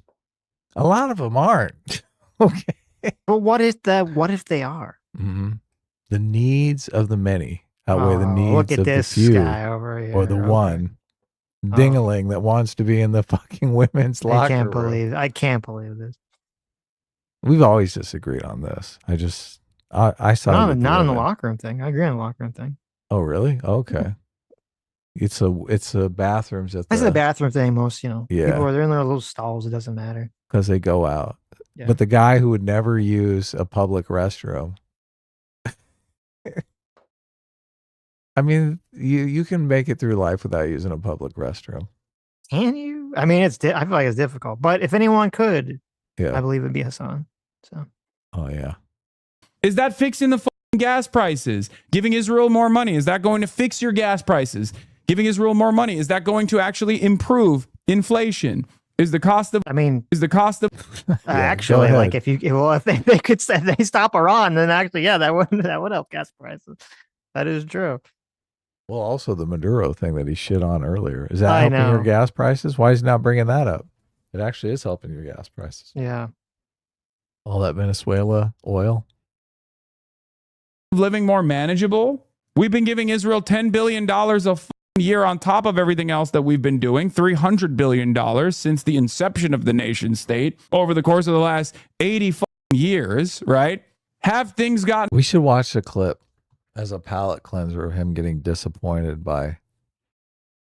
A lot of them aren't. Okay. But what if they are? Mm-hmm. The needs of the many outweigh the needs of the few. Guy over here. Or the one dingaling that wants to be in the fucking women's locker room. I can't believe this. We've always disagreed on this. I saw not on the locker room thing. I agree on the locker room thing. Oh, really? Okay. It's a bathrooms. That's the bathroom thing. Most, people Yeah. they're in their little stalls. It doesn't matter. because they go out. Yeah. But the guy who would never use a public restroom. I mean, you can make it through life without using a public restroom. Can you? I mean, I feel like it's difficult. But if anyone could, Yeah. I believe it'd be Hasan. So. Oh yeah. Is that fixing the gas prices? Giving Israel more money? Is that going to fix your gas prices? Giving Israel more money, is that going to actually improve inflation? Is the cost of actually, like if they could say they stop Iran, then actually, yeah, that would help gas prices. That is true. Well, also the Maduro thing that he shit on earlier. Is that helping your gas prices? Why is he not bringing that up? It actually is helping your gas prices. Yeah. All that Venezuela oil. Living more manageable. We've been giving Israel $10 billion a year on top of everything else that we've been doing, $300 billion since the inception of the nation state over the course of the last 80 years, right? Have things gotten... We should watch the clip as a palate cleanser of him getting disappointed by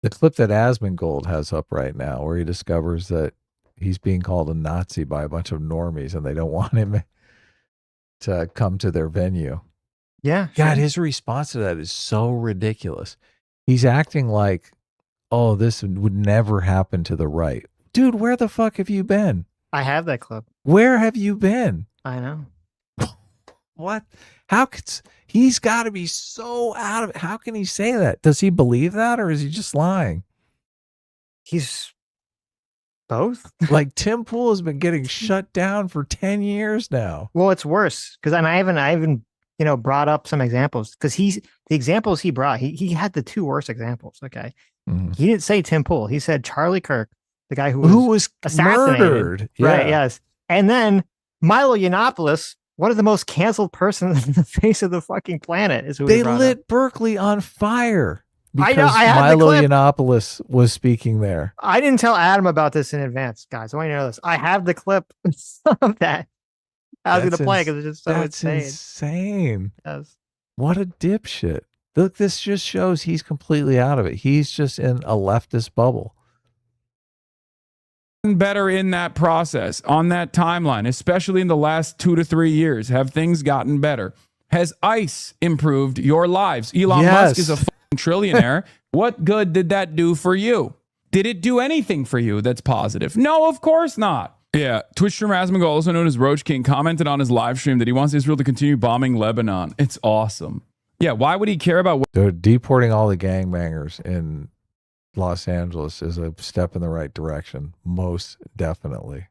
the clip that Asmongold has up right now, where he discovers that he's being called a Nazi by a bunch of normies and they don't want him to come to their venue. Yeah. God, his response to that is so ridiculous. He's acting like, oh, this would never happen to the right. Dude, where the fuck have you been? I have that clip. Where have you been? I know. What? How could he's got to be so out of it? How can he say that? Does he believe that, or is he just lying? He's both. Like Tim Pool has been getting shut down for 10 years now. Well, it's worse because I even brought up some examples because the examples he brought, he had the two worst examples. Okay. Mm-hmm. He didn't say Tim Pool. He said Charlie Kirk, the guy who was assassinated. Murdered. Yeah. Right. Yes. And then Milo Yiannopoulos, one of the most canceled persons on the face of the fucking planet, is who they lit up. Berkeley on fire because I Milo Yiannopoulos was speaking there. I didn't tell Adam about this in advance, guys. I want you to know this. I have the clip of that. I was going to play because it's just so insane. Yes. What a dipshit. Look, this just shows he's completely out of it. He's just in a leftist bubble. Better in that process, on that timeline, especially in the last 2 to 3 years, have things gotten better? Has ICE improved your lives? Elon Musk is a fucking trillionaire. What good did that do for you? Did it do anything for you that's positive? No, of course not. Yeah, Twitch streamer Asmongold, also known as Roach King, commented on his live stream that he wants Israel to continue bombing Lebanon. It's awesome. Yeah, why would he care about what... They're deporting all the gangbangers in Los Angeles is a step in the right direction, most definitely.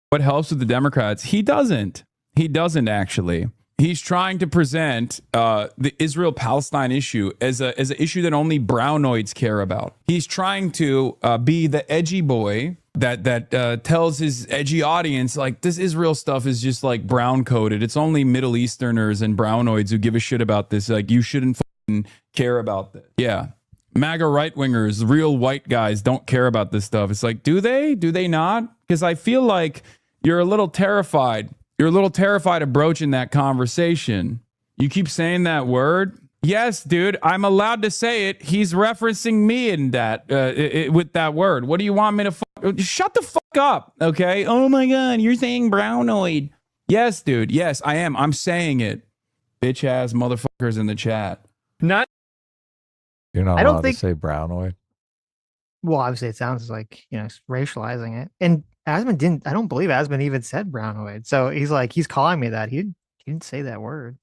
What helps with the Democrats? He doesn't. He doesn't actually. He's trying to present the Israel-Palestine issue as an issue that only brownoids care about. He's trying to be the edgy boy that tells his edgy audience, like, this Israel stuff is just like brown coded. It's only Middle Easterners and brownoids who give a shit about this. Like, you shouldn't fucking care about this. Yeah. MAGA right-wingers, real white guys don't care about this stuff. It's like, do they? Do they not? Because I feel like you're a little terrified. You're a little terrified of broaching that conversation. You keep saying that word. Yes, dude, I'm allowed to say it. He's referencing me in that with that word. What do you want me to shut the fuck up, okay? Oh my God, you're saying brownoid. Yes, dude. Yes, I am. I'm saying it. Bitch ass motherfuckers in the chat. You're not allowed to say brownoid. Well, obviously it sounds like, racializing it. And Asman I don't believe Asman even said brownoid. So he's calling me that. He didn't say that word.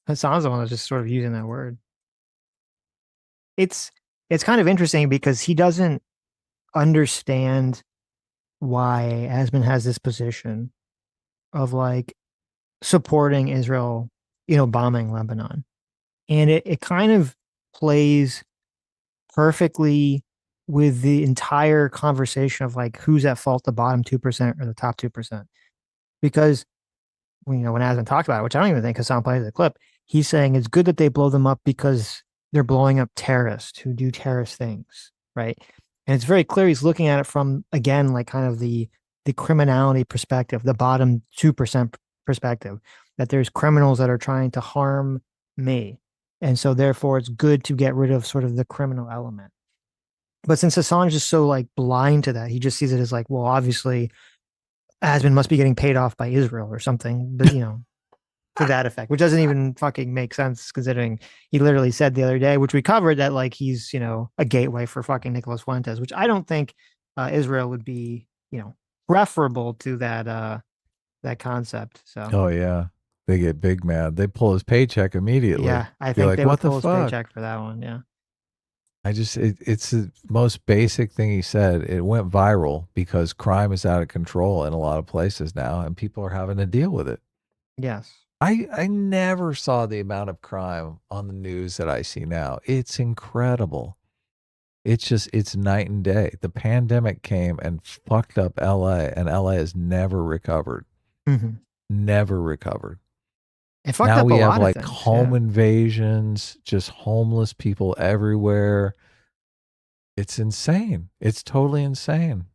Hasan's the one that's just sort of using that word. It's kind of interesting because he doesn't understand why Asman has this position of like supporting Israel, bombing Lebanon. And it kind of plays perfectly with the entire conversation of like who's at fault, the bottom 2% or the top 2%. Because when Asman talked about it, which I don't even think Hasan played the clip, he's saying it's good that they blow them up because they're blowing up terrorists who do terrorist things, right? And it's very clear he's looking at it from, again, like kind of the criminality perspective, the bottom 2% perspective, that there's criminals that are trying to harm me. And so therefore it's good to get rid of sort of the criminal element. But since Hasan is just so like blind to that, he just sees it as like, well, obviously Asman must be getting paid off by Israel or something, but to that effect, which doesn't even fucking make sense considering he literally said the other day, which we covered, that like he's, a gateway for fucking Nicolas Fuentes, which I don't think Israel would be, preferable to that concept. So. Oh yeah. They get big mad. They pull his paycheck immediately. Yeah. I think they would pull his paycheck for that one. Yeah. It's the most basic thing he said. It went viral because crime is out of control in a lot of places now, and people are having to deal with it. Yes. I never saw the amount of crime on the news that I see now. It's incredible. It's night and day. The pandemic came and fucked up LA, and LA has never recovered. Mm-hmm. Never recovered. It fucked Now up we a have lot like of things, home invasions, just homeless people everywhere. It's insane. It's totally insane.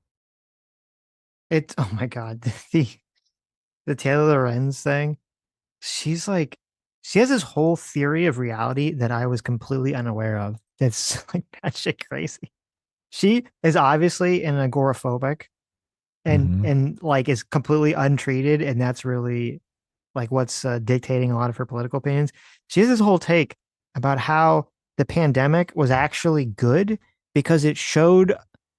Oh my God. The Taylor Lorenz thing. She's like, she has this whole theory of reality that I was completely unaware of. That's like that shit crazy. She is obviously an agoraphobic and like is completely untreated, and that's really like what's dictating a lot of her political opinions. She has this whole take about how the pandemic was actually good because it showed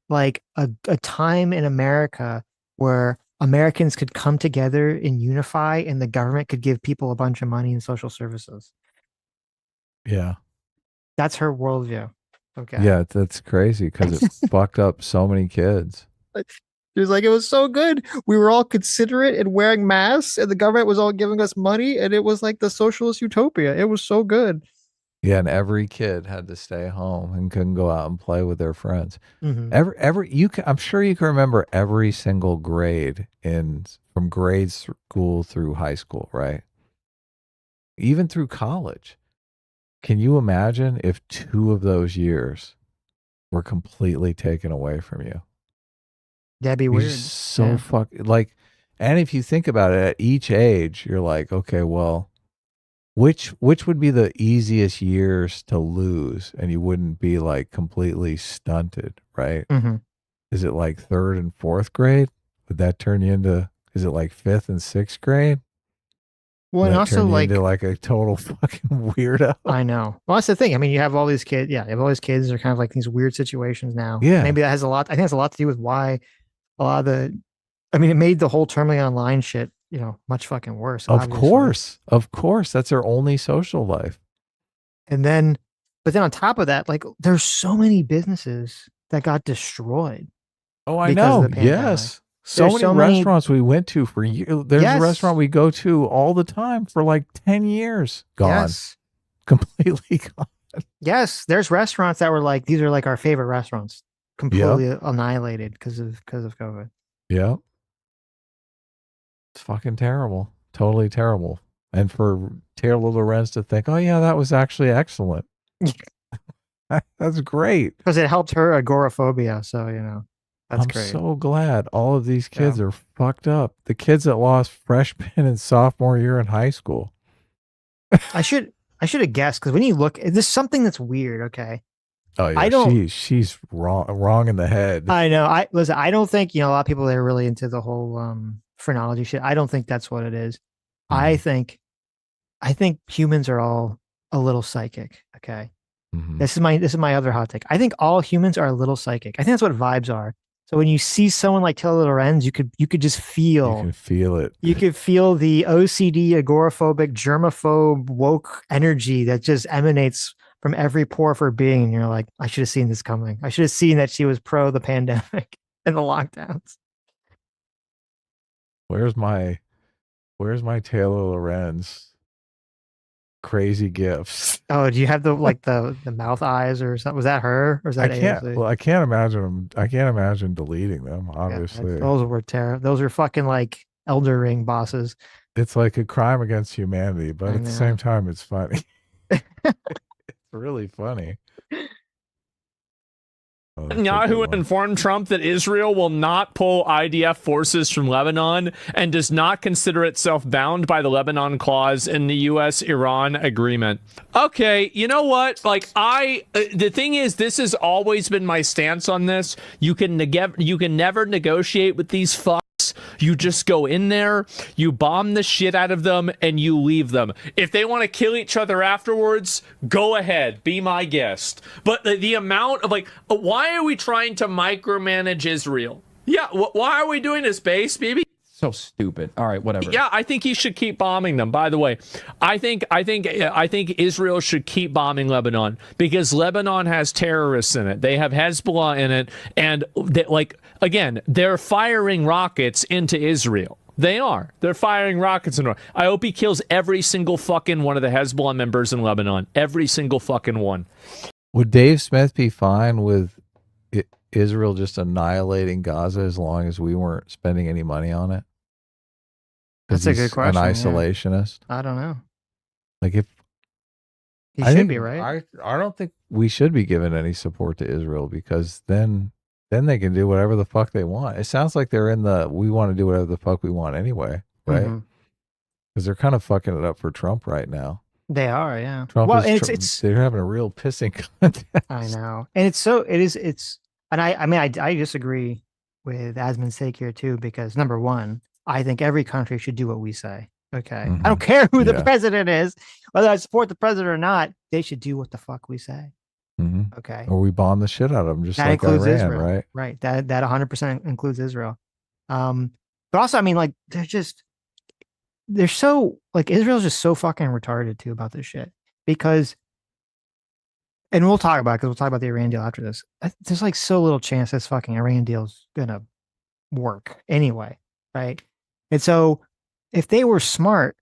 like a time in America where Americans could come together and unify, and the government could give people a bunch of money and social services. Yeah. That's her worldview. Okay. Yeah, that's crazy because it fucked up so many kids. She was like, it was so good. We were all considerate and wearing masks, and the government was all giving us money, and it was like the socialist utopia. It was so good. Yeah, and every kid had to stay home and couldn't go out and play with their friends. Mm-hmm. I'm sure you can remember every single grade from grade school through high school, right? Even through college. Can you imagine if 2 of those years were completely taken away from you? That'd be weird. So and if you think about it, at each age, you're like, okay, well, which would be the easiest years to lose, and you wouldn't be like completely stunted, right? Mm-hmm. Is it like 3rd and 4th grade? Would that turn you into? Is it like 5th and 6th grade? Well, and also like into like a total fucking weirdo. I know. Well, that's the thing. I mean, you have all these kids. Yeah, you have all these kids that are kind of like these weird situations now. Yeah. Maybe that has a lot. I think it's a lot to do with why a lot of the. I mean, it made the whole terminally online shit, much fucking worse. Of course, that's their only social life. But then on top of that, like, there's so many businesses that got destroyed. Oh, I know. Yes. So many restaurants we went to for years. There's a restaurant we go to all the time for like 10 years. Gone. Yes. Completely gone. Yes. There's restaurants that were like, these are like our favorite restaurants. Completely annihilated because of COVID. Yeah. It's fucking terrible. Totally terrible. And for Taylor Lorenz to think, oh yeah, that was actually excellent. That's great. Because it helped her agoraphobia. So, that's I'm great. so glad all of these kids are fucked up. The kids that lost freshman and sophomore year in high school. I should have guessed, because when you look, there's something that's weird. Okay. Oh yeah, she's wrong in the head. I know. I don't think a lot of people that are really into the whole phrenology shit. I don't think that's what it is. Mm-hmm. I think humans are all a little psychic. Okay. Mm-hmm. This is my other hot take. I think all humans are a little psychic. I think that's what vibes are. So when you see someone like Taylor Lorenz, you could just feel. You can feel it. You could feel the OCD, agoraphobic, germaphobe, woke energy that just emanates from every pore of her being. And you're like, I should have seen this coming. I should have seen that she was pro the pandemic and the lockdowns. Where's my Taylor Lorenz crazy gifts? Oh, do you have the mouth eyes or something? Was that her or is that AOC? Well, I can't imagine. I can't imagine deleting them. Obviously, those were terrible. Those are fucking like Elder Ring bosses. It's like a crime against humanity, but at the same time, it's funny. It's really funny. Netanyahu informed Trump that Israel will not pull IDF forces from Lebanon and does not consider itself bound by the Lebanon clause in the U.S.-Iran agreement. Okay, you know what? Like, the thing is, this has always been my stance on this. You can never negotiate with these fucks. You just go in there, you bomb the shit out of them, and you leave them. If they want to kill each other afterwards, go ahead, be my guest. But the amount of, like, why are we trying to micromanage Israel? Yeah, why are we doing this, base, baby? So stupid. All right, whatever. Yeah, I think he should keep bombing them. By the way, I think Israel should keep bombing Lebanon because Lebanon has terrorists in it. They have Hezbollah in it, and they're firing rockets into Israel. They are. They're firing rockets into. I hope he kills every single fucking one of the Hezbollah members in Lebanon. Every single fucking one. Would Dave Smith be fine with Israel just annihilating Gaza as long as we weren't spending any money on it? That's a good question. An isolationist. Yeah. I don't know. Like if he should be, right? I don't think we should be giving any support to Israel because then they can do whatever the fuck they want. It sounds like they're in the we want to do whatever the fuck we want anyway, right? Because they're kind of fucking it up for Trump right now. They are, yeah. Trump they're having a real pissing contest. I know, and and I disagree with Asman's take here too because number one, I think every country should do what we say. Okay, I don't care who the president is, whether I support the president or not. They should do what the fuck we say. Okay, or we bomb the shit out of them, just that like includes Iran, Israel, right? Right. That 100% includes Israel. But also, I mean, like they're so like Israel's just so fucking retarded too about this shit because, and we'll talk about the Iran deal after this. There's like so little chance this fucking Iran deal's gonna work anyway, right? And so if they were smart,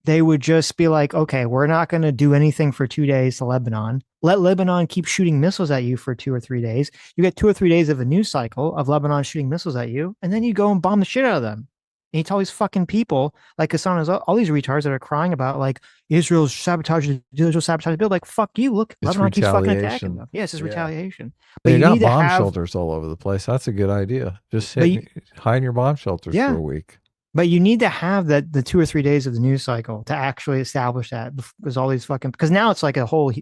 they would just be like, okay, we're not going to do anything for 2 days to Lebanon. Let Lebanon keep shooting missiles at you for 2 or 3 days. You get 2 or 3 days of a news cycle of Lebanon shooting missiles at you, and then you go and bomb the shit out of them. And you tell these fucking people, like Hasan, all these retards that are crying about, like, Israel's sabotaging the bill. Like, fuck you. Look, It's Lebanon keeps fucking retaliation. attacking them. Yeah, it's just retaliation. But They you got need to bomb have shelters all over the place. That's a good idea. Just But hide in your bomb shelters for a week. But you need to have the 2 or 3 days of the news cycle to actually establish that because all these fucking, because now it's like a whole,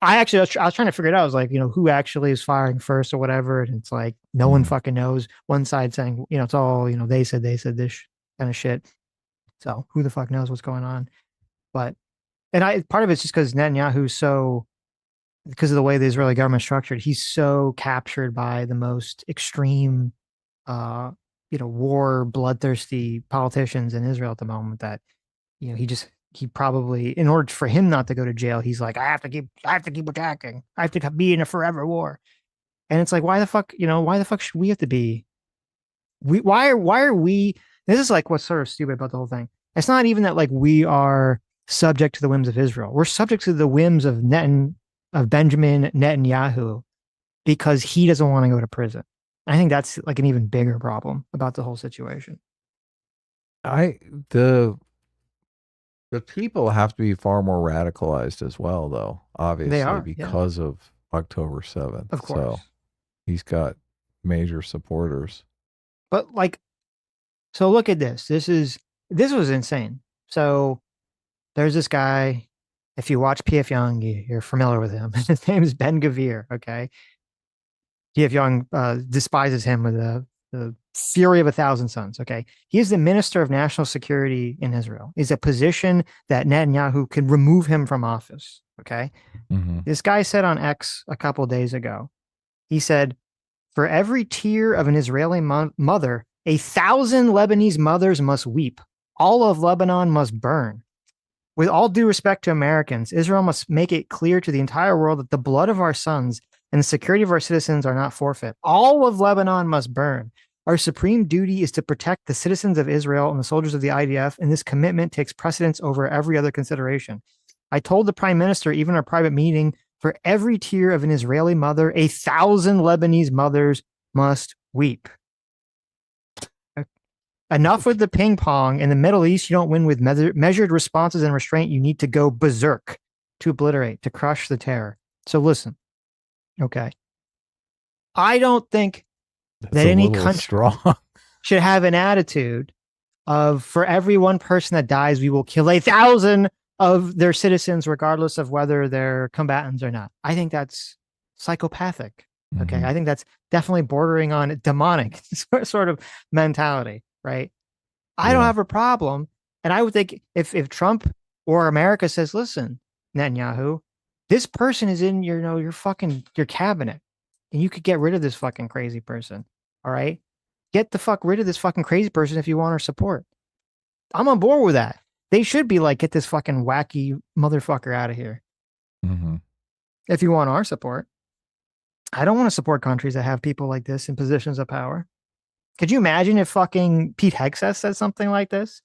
I was trying to figure it out. I was like, who actually is firing first or whatever. And it's like, no one fucking knows. One side saying, it's all, they said this kind of shit. So who the fuck knows what's going on? But, part of it's just because Netanyahu's because of the way the Israeli government's structured, he's so captured by the most extreme, war bloodthirsty politicians in Israel at the moment that, he probably, in order for him not to go to jail, he's like, I have to keep attacking. I have to be in a forever war. And it's like, why the fuck should we have to be? Why are we? This is like what's sort of stupid about the whole thing. It's not even that like we are subject to the whims of Israel. We're subject to the whims of Benjamin Netanyahu because he doesn't want to go to prison. I think that's like an even bigger problem about the whole situation. The people have to be far more radicalized as well, though, obviously, they are, because of October 7th. Of course. So he's got major supporters. But so look at this. This was insane. So there's this guy, if you watch P.F. Young, you're familiar with him. His name is Ben Gvir, okay? P.F. Young despises him with the fury of 1,000 suns, okay? He is the Minister of National Security in Israel. He's a position that Netanyahu could remove him from office, okay? This guy said on X a couple of days ago, he said, for every tear of an Israeli mother, 1,000 Lebanese mothers must weep. All of Lebanon must burn. With all due respect to Americans, Israel must make it clear to the entire world that the blood of our sons and the security of our citizens are not forfeit. All of Lebanon must burn. Our supreme duty is to protect the citizens of Israel and the soldiers of the IDF, and this commitment takes precedence over every other consideration. I told the prime minister, even in a private meeting, for every tear of an Israeli mother, 1,000 Lebanese mothers must weep. Enough with the ping pong. In the Middle East, you don't win with measured responses and restraint. You need to go berserk to obliterate, to crush the terror. So listen, okay. I don't think that any country should have an attitude of for every one person that dies, we will kill 1,000 of their citizens, regardless of whether they're combatants or not. I think that's psychopathic. Okay. I think that's definitely bordering on demonic sort of mentality. Right. I don't have a problem. And I would think if Trump or America says, listen, Netanyahu, this person is in your cabinet and you could get rid of this fucking crazy person. All right. get the fuck rid of this fucking crazy person if you want our support. I'm on board with that. They should be like, get this fucking wacky motherfucker out of here. Mm-hmm. If you want our support. I don't want to support countries that have people like this in positions of power. Could you imagine if fucking Pete Hegseth said something like this?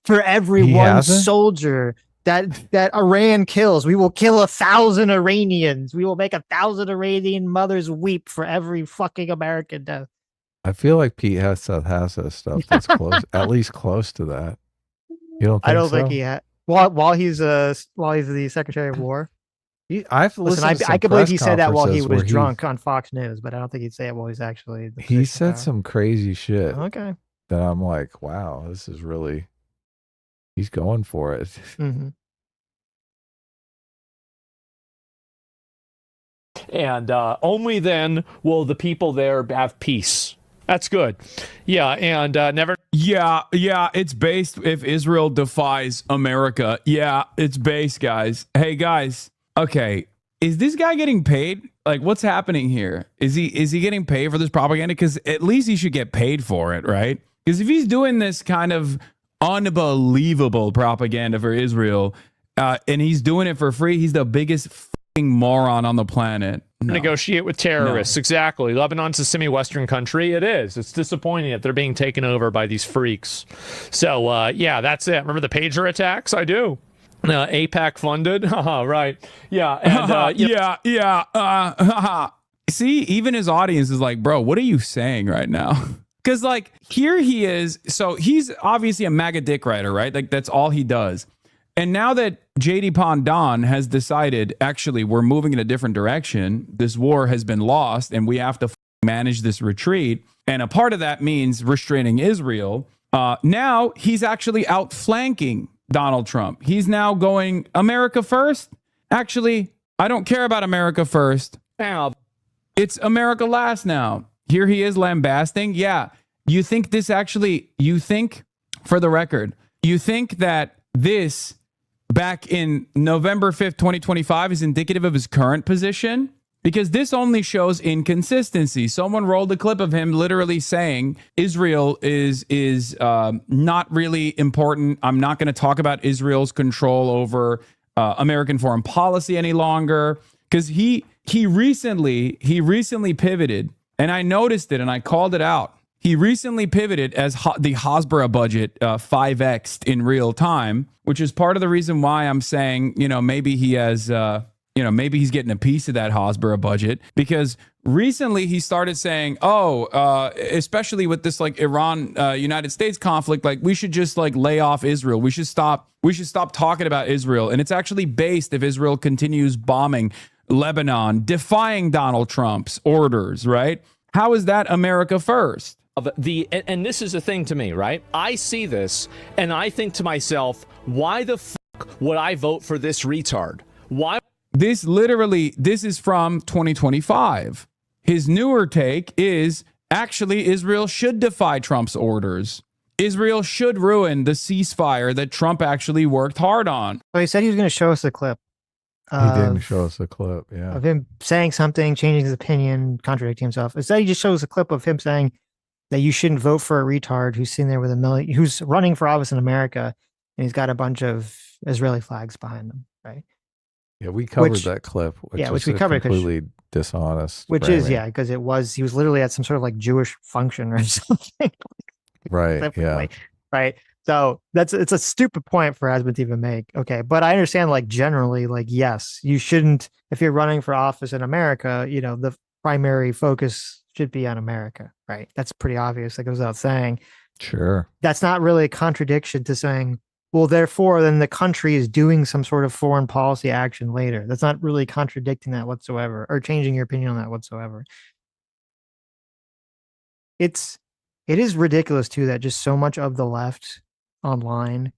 For every one soldier that Iran kills, we will kill 1,000 Iranians. We will make 1,000 Iranian mothers weep for every fucking American death. I feel like Pete Hegseth has that stuff that's close, at least close to that. You don't think I don't so? think he had while he's the Secretary of War. I've listened to I could believe he said that while he conferences was drunk on Fox News, but I don't think he'd say it while he's actually. He said some crazy shit. Okay. That I'm like, wow, this is really. He's going for it. Mm-hmm. And only then will the people there have peace. That's good. Yeah, and never. Yeah, it's based if Israel defies America. Yeah, it's based, guys. Hey, guys. Okay, is this guy getting paid? Like, what's happening here? Is he getting paid for this propaganda? Because at least he should get paid for it, right? Because if he's doing this kind of unbelievable propaganda for Israel, and he's doing it for free, he's the biggest fucking moron on the planet. No. Negotiate with terrorists. No. Exactly. Lebanon's a semi-Western country. It is. It's disappointing that they're being taken over by these freaks. So, yeah, that's it. Remember the pager attacks? I do. APAC funded. Right. Yeah. And, See, even his audience is like, bro, what are you saying right now? Because, like, here he is. So he's obviously a MAGA dick writer, right? Like, that's all he does. And now that JD Pondon has decided, actually, we're moving in a different direction, this war has been lost, and we have to manage this retreat. And a part of that means restraining Israel. Now he's actually outflanking Donald Trump. He's now going America first. Actually, I don't care about America first. It's America last now. Here he is lambasting. Yeah. You think this actually, for the record, you think that this back in November 5th, 2025 is indicative of his current position? Because this only shows inconsistency. Someone rolled a clip of him literally saying Israel is not really important. I'm not going to talk about Israel's control over American foreign policy any longer. Because he recently pivoted, and I noticed it and I called it out. He recently pivoted as the Hasbara budget 5x'd in real time, which is part of the reason why I'm saying, maybe he has, maybe he's getting a piece of that Hasbara budget, because recently he started saying, especially with this like Iran, United States conflict, like we should just like lay off Israel. We should stop talking about Israel. And it's actually based if Israel continues bombing Lebanon, defying Donald Trump's orders, right? How is that America first? And this is the thing to me, right? I see this and I think to myself, why the fuck would I vote for this retard? Why? This is from 2025. His newer take is actually Israel should defy Trump's orders. Israel should ruin the ceasefire that Trump actually worked hard on. So he said he was going to show us a clip. He didn't show us a clip, yeah. Of him saying something, changing his opinion, contradicting himself. Instead, he just shows a clip of him saying that you shouldn't vote for a retard who's sitting there with who's running for office in America, and he's got a bunch of Israeli flags behind him, right? Yeah, we covered that clip. Which we covered completely dishonest. Which framing. Is because he was literally at some sort of like Jewish function or something. Right. Yeah. Right. So it's a stupid point for Hasan to even make. Okay, but I understand like generally, like yes, you shouldn't, if you're running for office in America, the primary focus should be on America, right? That's pretty obvious. That goes without saying. Sure. That's not really a contradiction to saying, well, therefore, then the country is doing some sort of foreign policy action later. That's not really contradicting that whatsoever, or changing your opinion on that whatsoever. It is ridiculous too that just so much of the left online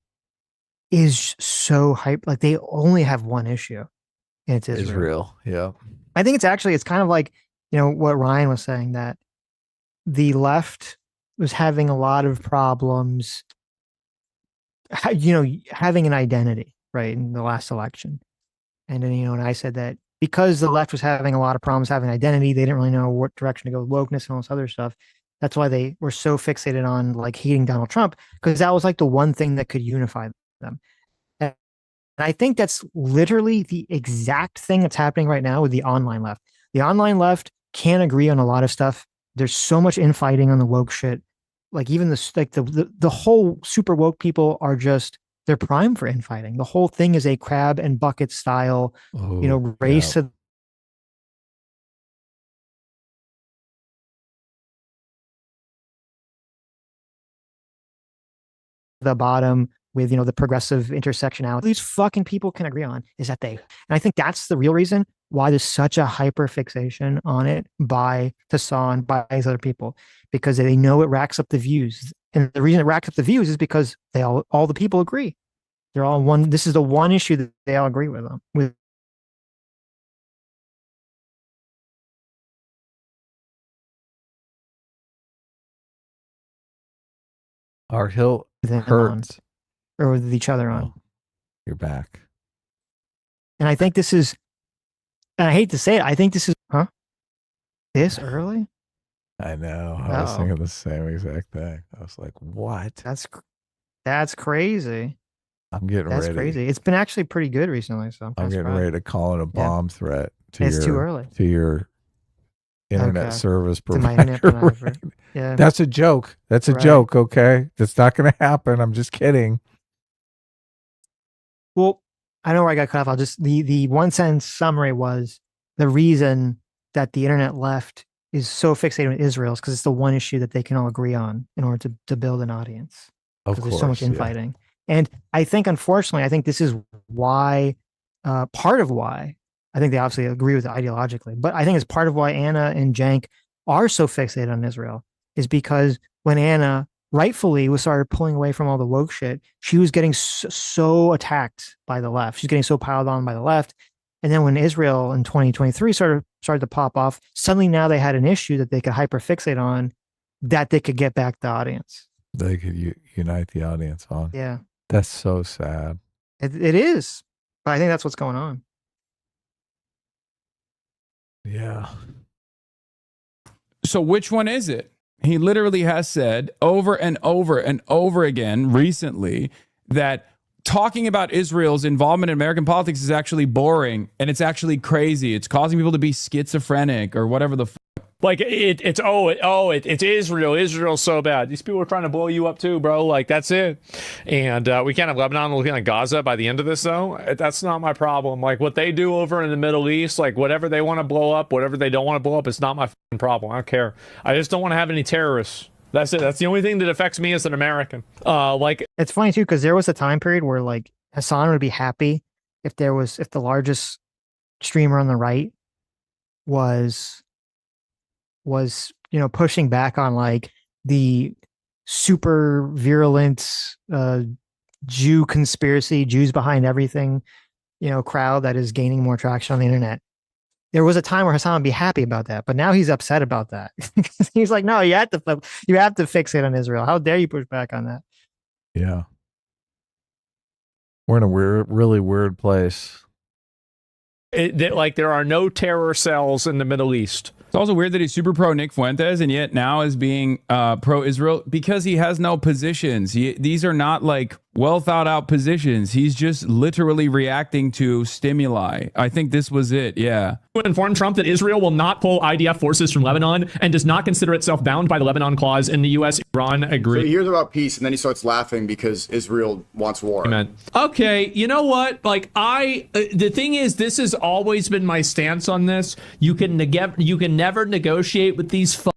is so hyped. Like they only have one issue, and it's Israel. Yeah. I think it's kind of like, what Ryan was saying, that the left was having a lot of problems, having an identity, right, in the last election. And then, and I said that because the left was having a lot of problems having identity, they didn't really know what direction to go with wokeness and all this other stuff. That's why they were so fixated on like hating Donald Trump, because that was like the one thing that could unify them. And I think that's literally the exact thing that's happening right now with the online left. The online left can't agree on a lot of stuff. There's so much infighting on the woke shit. Like even the whole super woke people are just, they're prime for infighting. The whole thing is a crab and bucket style, race of the bottom with, the progressive intersectionality. These fucking people can agree on is that and I think that's the real reason why there's such a hyper fixation on it by Hasan, by these other people, because they know it racks up the views. And the reason it racks up the views is because all the people agree. They're all one. This is the one issue that they all agree with them with. Our hill hurts. Or with each other on. Oh, you're back. And I think this is, and I hate to say it, I think this is, this early? I know. I was thinking the same exact thing. I was like, what? That's crazy. I'm getting ready. That's crazy. It's been actually pretty good recently. So I'm getting ready to call it a bomb threat to it's too early. To your internet service provider. To my internet provider. Yeah. That's a joke. That's a joke, okay? That's not going to happen. I'm just kidding. Well, I know where I got cut off. I'll just, the one sentence summary was the reason that the internet left is so fixated on Israel is because it's the one issue that they can all agree on in order to build an audience. Of course. There's so much infighting. And I think, unfortunately, I think this is why, part of why, I think they obviously agree with it ideologically, but I think it's part of why Anna and Cenk are so fixated on Israel is because when Anna rightfully started pulling away from all the woke shit, she was getting so attacked by the left. She's getting so piled on by the left. And then when Israel in 2023 started to pop off, suddenly now they had an issue that they could hyperfixate on that they could get back the audience. They could unite the audience on. Yeah. That's so sad. It is. But I think that's what's going on. Yeah. So which one is it? He literally has said over and over and over again recently that talking about Israel's involvement in American politics is actually boring and it's actually crazy. It's causing people to be schizophrenic or whatever the like it's Israel. Israel's so bad. These people are trying to blow you up too, bro. Like that's it. And we can't have Lebanon looking like Gaza by the end of this though. That's not my problem. Like what they do over in the Middle East, like whatever they want to blow up, whatever they don't want to blow up, it's not my problem. I don't care. I just don't want to have any terrorists. That's it. That's the only thing that affects me as an American. Like it's funny too because there was a time period where like Hasan would be happy if the largest streamer on the right was pushing back on like the super virulent Jew conspiracy, Jews behind everything, crowd that is gaining more traction on the internet. There was a time where Hasan would be happy about that, but now he's upset about that. He's like, no, you have to fix it on Israel. How dare you push back on that? Yeah. We're in a really weird place. There are no terror cells in the Middle East. It's also weird that he's super pro Nick Fuentes and yet now is being pro Israel because he has no positions. These are not like well thought out positions. He's just literally reacting to stimuli. I think this was it. Yeah. Informed Trump that Israel will not pull IDF forces from Lebanon and does not consider itself bound by the Lebanon clause in the U.S. Iran agreement. So he hears about peace and then he starts laughing because Israel wants war. Amen. Okay, you know what? Like the thing is, this has always been my stance on this. You can never negotiate with these fucks.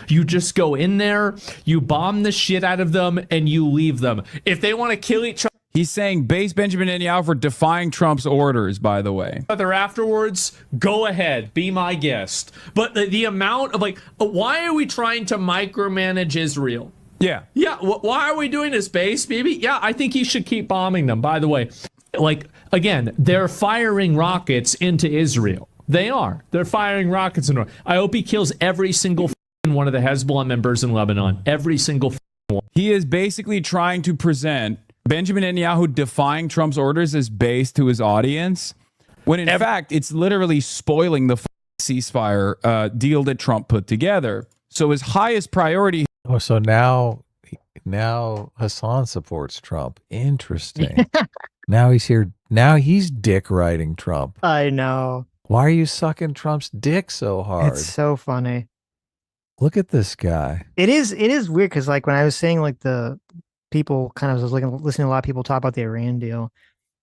You just go in there, you bomb the shit out of them, and you leave them. If they want to kill each other. He's saying base Benjamin Netanyahu for defying Trump's orders, by the way. Afterwards, go ahead, be my guest. But the amount of why are we trying to micromanage Israel? Yeah. Yeah, why are we doing this, base, baby? Yeah, I think he should keep bombing them, by the way. Again, they're firing rockets into Israel. They are. They're firing rockets into I hope he kills every single one of the Hezbollah members in Lebanon. Every single one. He is basically trying to present Benjamin Netanyahu defying Trump's orders as base to his audience, when in fact, it's literally spoiling the ceasefire deal that Trump put together. So his highest priority. Oh, so now Hasan supports Trump. Interesting. Now he's here. Now he's dick riding Trump. I know. Why are you sucking Trump's dick so hard? It's so funny. Look at this guy. It is weird because like when I was saying like the people kind of listening to a lot of people talk about the Iran deal,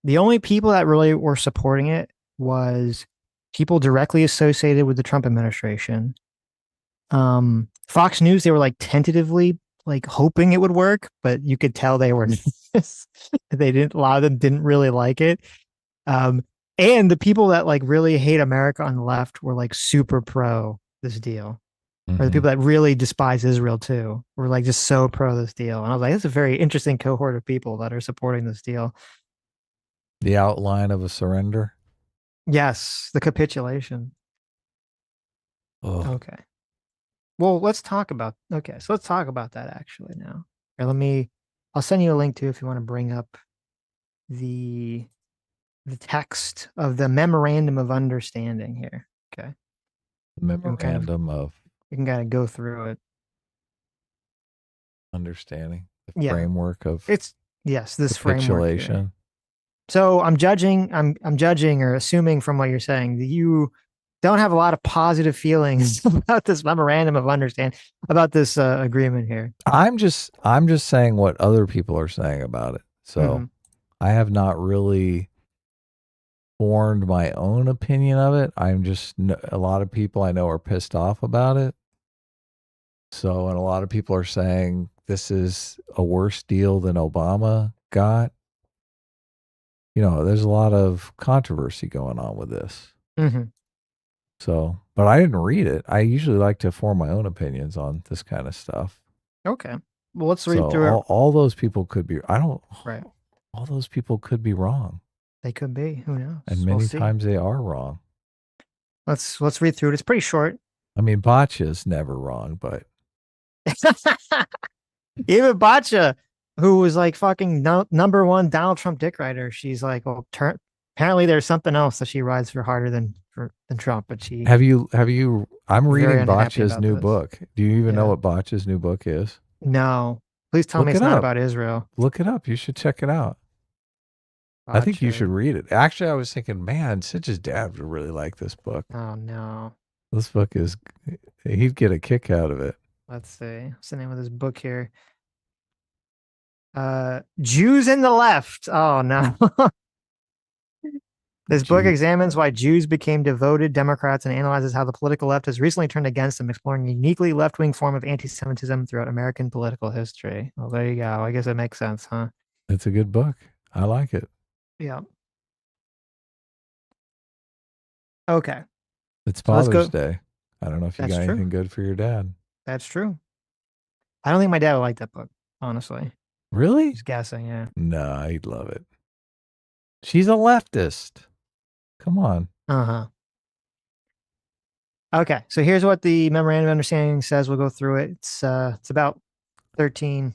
the only people that really were supporting it was people directly associated with the Trump administration. Fox News, they were like tentatively like hoping it would work, but you could tell they were a lot of them didn't really like it. And the people that like really hate America on the left were like super pro this deal. Or the people that really despise Israel too were like just so pro this deal. And I was like, that's a very interesting cohort of people that are supporting this deal. The outline of a surrender? Yes, the capitulation. Oh. Okay. Well, let's talk about that actually now. Here, I'll send you a link too if you want to bring up the text of the memorandum of understanding here. Okay. Memorandum of you can kind of go through it. Understanding the framework of this capitulation. Framework here. So I'm judging or assuming from what you're saying that you don't have a lot of positive feelings about this memorandum of understanding, about this agreement here. I'm just saying what other people are saying about it. So I have not really formed my own opinion of it. A lot of people I know are pissed off about it. So, and a lot of people are saying this is a worse deal than Obama got. You know, there's a lot of controversy going on with this. So, but I didn't read it. I usually like to form my own opinions on this kind of stuff. Okay. Well, let's read through it. All those people could be, Right. All those people could be wrong. They could be. Who knows? And many times they are wrong. Let's read through it. It's pretty short. I mean, Botcha's never wrong, but even Botcha, who was like fucking number one Donald Trump dick rider, she's like, well, apparently there's something else that she rides for harder than Trump. But she have you? I'm reading Botcha's new book. Do you even know what Botcha's new book is? No. Please tell me it's not about Israel. Look it up. You should check it out. I think you should read it. Actually, I was thinking, man, Sitch's dad would really like this book. Oh no. This book he'd get a kick out of it. Let's see. What's the name of this book here? Jews in the Left. Oh no. This book examines why Jews became devoted Democrats and analyzes how the political left has recently turned against them, exploring a uniquely left-wing form of anti-Semitism throughout American political history. Well, there you go. I guess it makes sense, huh? It's a good book. I like it. Yeah. Okay. It's Father's Day. I don't know if you got anything good for your dad. That's true. I don't think my dad would like that book, honestly. Really? Just guessing, yeah. No, he'd love it. She's a leftist. Come on. Okay, so here's what the memorandum of understanding says. We'll go through it. It's about 14,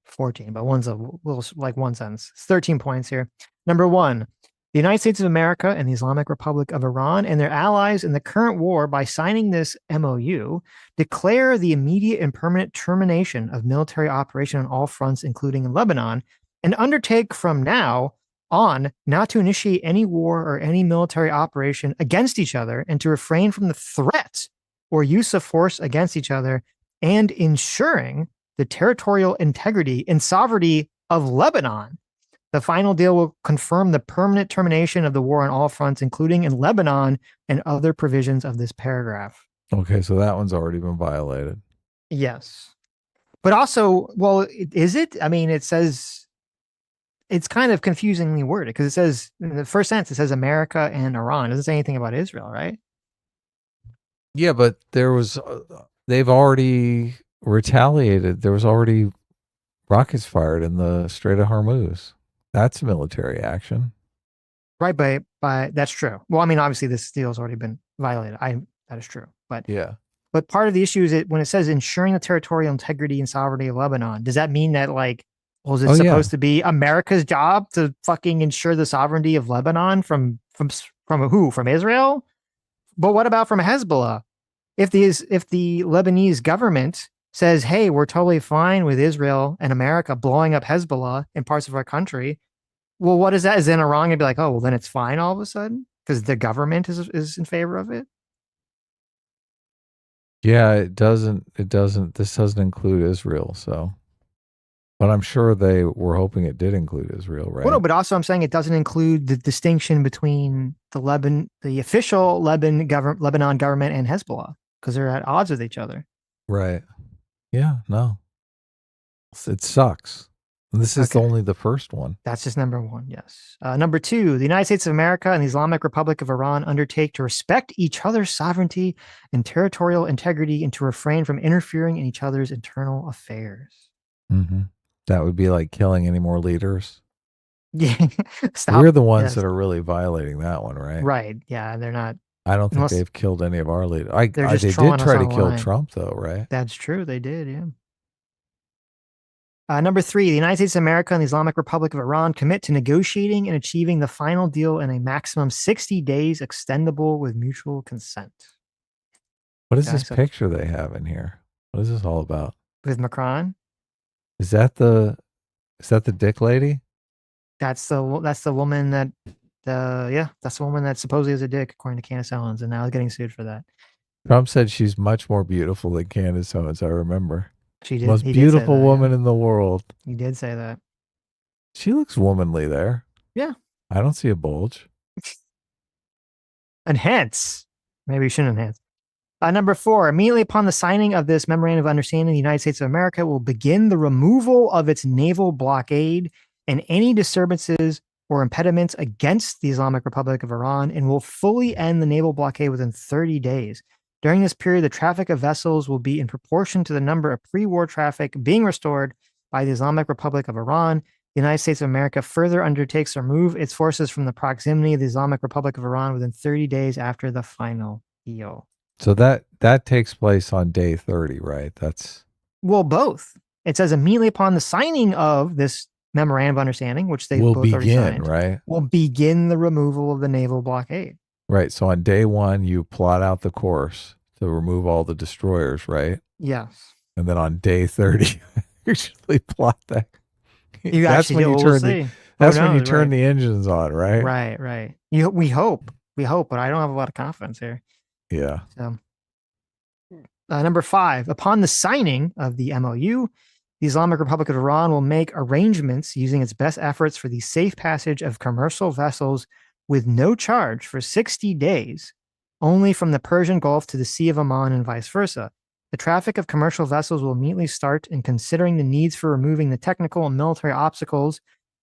14, but one's a little like one sentence. It's 13 points here. Number 1, the United States of America and the Islamic Republic of Iran and their allies in the current war, by signing this MOU, declare the immediate and permanent termination of military operation on all fronts, including in Lebanon, and undertake from now on not to initiate any war or any military operation against each other, and to refrain from the threat or use of force against each other, and ensuring the territorial integrity and sovereignty of Lebanon. The final deal will confirm the permanent termination of the war on all fronts, including in Lebanon, and other provisions of this paragraph. Okay, so that one's already been violated. Yes. But also, well, is it? I mean, it says, it's kind of confusingly worded because it says, in the first sentence, it says America and Iran. It doesn't say anything about Israel, right? Yeah, but they've already retaliated. There was already rockets fired in the Strait of Hormuz. That's military action. Right, but that's true. Well, I mean, obviously this deal has already been violated. That is true. But yeah. But part of the issue is that when it says ensuring the territorial integrity and sovereignty of Lebanon, does that mean that is it supposed to be America's job to fucking ensure the sovereignty of Lebanon from who? From Israel? But what about from Hezbollah? if the Lebanese government says, hey, we're totally fine with Israel and America blowing up Hezbollah in parts of our country, well, what is that? Is then Iran gonna be like, oh, well, then it's fine all of a sudden because the government is in favor of it? Yeah, it doesn't. This doesn't include Israel, so. But I'm sure they were hoping it did include Israel, right? Well, no, but also I'm saying it doesn't include the distinction between the official Lebanon government and Hezbollah because they're at odds with each other. Right. Yeah, no. It sucks. And this is only the first one. That's just number one, yes. Number two, the United States of America and the Islamic Republic of Iran undertake to respect each other's sovereignty and territorial integrity and to refrain from interfering in each other's internal affairs. Mm-hmm. That would be like killing any more leaders. Yeah. We're the ones that are really violating that one, right? Right. Yeah, they're not. I don't think they've killed any of our leaders. They did try to kill Trump, though, right? That's true. They did, yeah. Number three, the United States of America and the Islamic Republic of Iran commit to negotiating and achieving the final deal in a maximum 60 days, extendable with mutual consent. What is this picture they have in here? What is this all about? With Macron? Is that the dick lady? That's the woman that that's the woman that supposedly is a dick, according to Candace Owens, and now is getting sued for that. Trump said she's much more beautiful than Candace Owens. I remember. She did. Most beautiful woman in the world. He did say that. She looks womanly there. Yeah. I don't see a bulge. Enhance. Maybe you shouldn't enhance. Number four, immediately upon the signing of this memorandum of understanding, the United States of America will begin the removal of its naval blockade and any disturbances or impediments against the Islamic Republic of Iran and will fully end the naval blockade within 30 days. During this period, the traffic of vessels will be in proportion to the number of pre-war traffic being restored by the Islamic Republic of Iran. The United States of America further undertakes to remove its forces from the proximity of the Islamic Republic of Iran within 30 days after the final deal. So that takes place on day 30, right? Well, both. It says immediately upon the signing of this memorandum of understanding, which they both already signed, right? Will begin the removal of the naval blockade. Right. So on day one, you plot out the course to remove all the destroyers, right? Yes. And then on day 30, you usually plot that. That's when you turn the engines on, right? Right. We hope, but I don't have a lot of confidence here. Yeah. So, number five, upon the signing of the MOU, the Islamic Republic of Iran will make arrangements using its best efforts for the safe passage of commercial vessels with no charge for 60 days, only from the Persian Gulf to the Sea of Oman and vice versa. The traffic of commercial vessels will immediately start, and considering the needs for removing the technical and military obstacles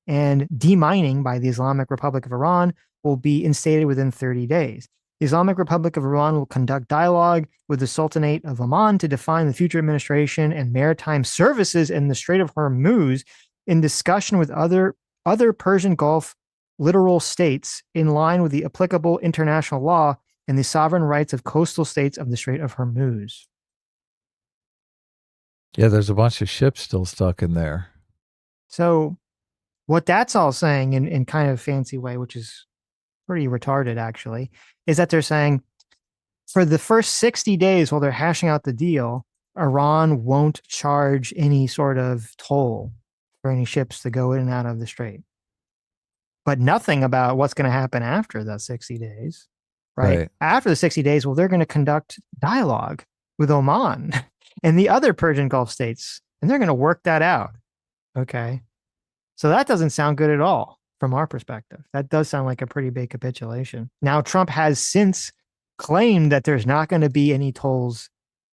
and demining by the Islamic Republic of Iran will be instated within 30 days. The Islamic Republic of Iran will conduct dialogue with the Sultanate of Oman to define the future administration and maritime services in the Strait of Hormuz in discussion with other Persian Gulf littoral states in line with the applicable international law and the sovereign rights of coastal states of the Strait of Hormuz. Yeah, there's a bunch of ships still stuck in there. So what that's all saying in kind of a fancy way, which is pretty retarded actually, is that they're saying for the first 60 days while they're hashing out the deal, Iran won't charge any sort of toll for any ships to go in and out of the strait. But nothing about what's going to happen after the 60 days, right? After the 60 days, well, they're going to conduct dialogue with Oman and the other Persian Gulf states, and they're going to work that out. Okay. So that doesn't sound good at all from our perspective. That does sound like a pretty big capitulation. Now, Trump has since claimed that there's not going to be any tolls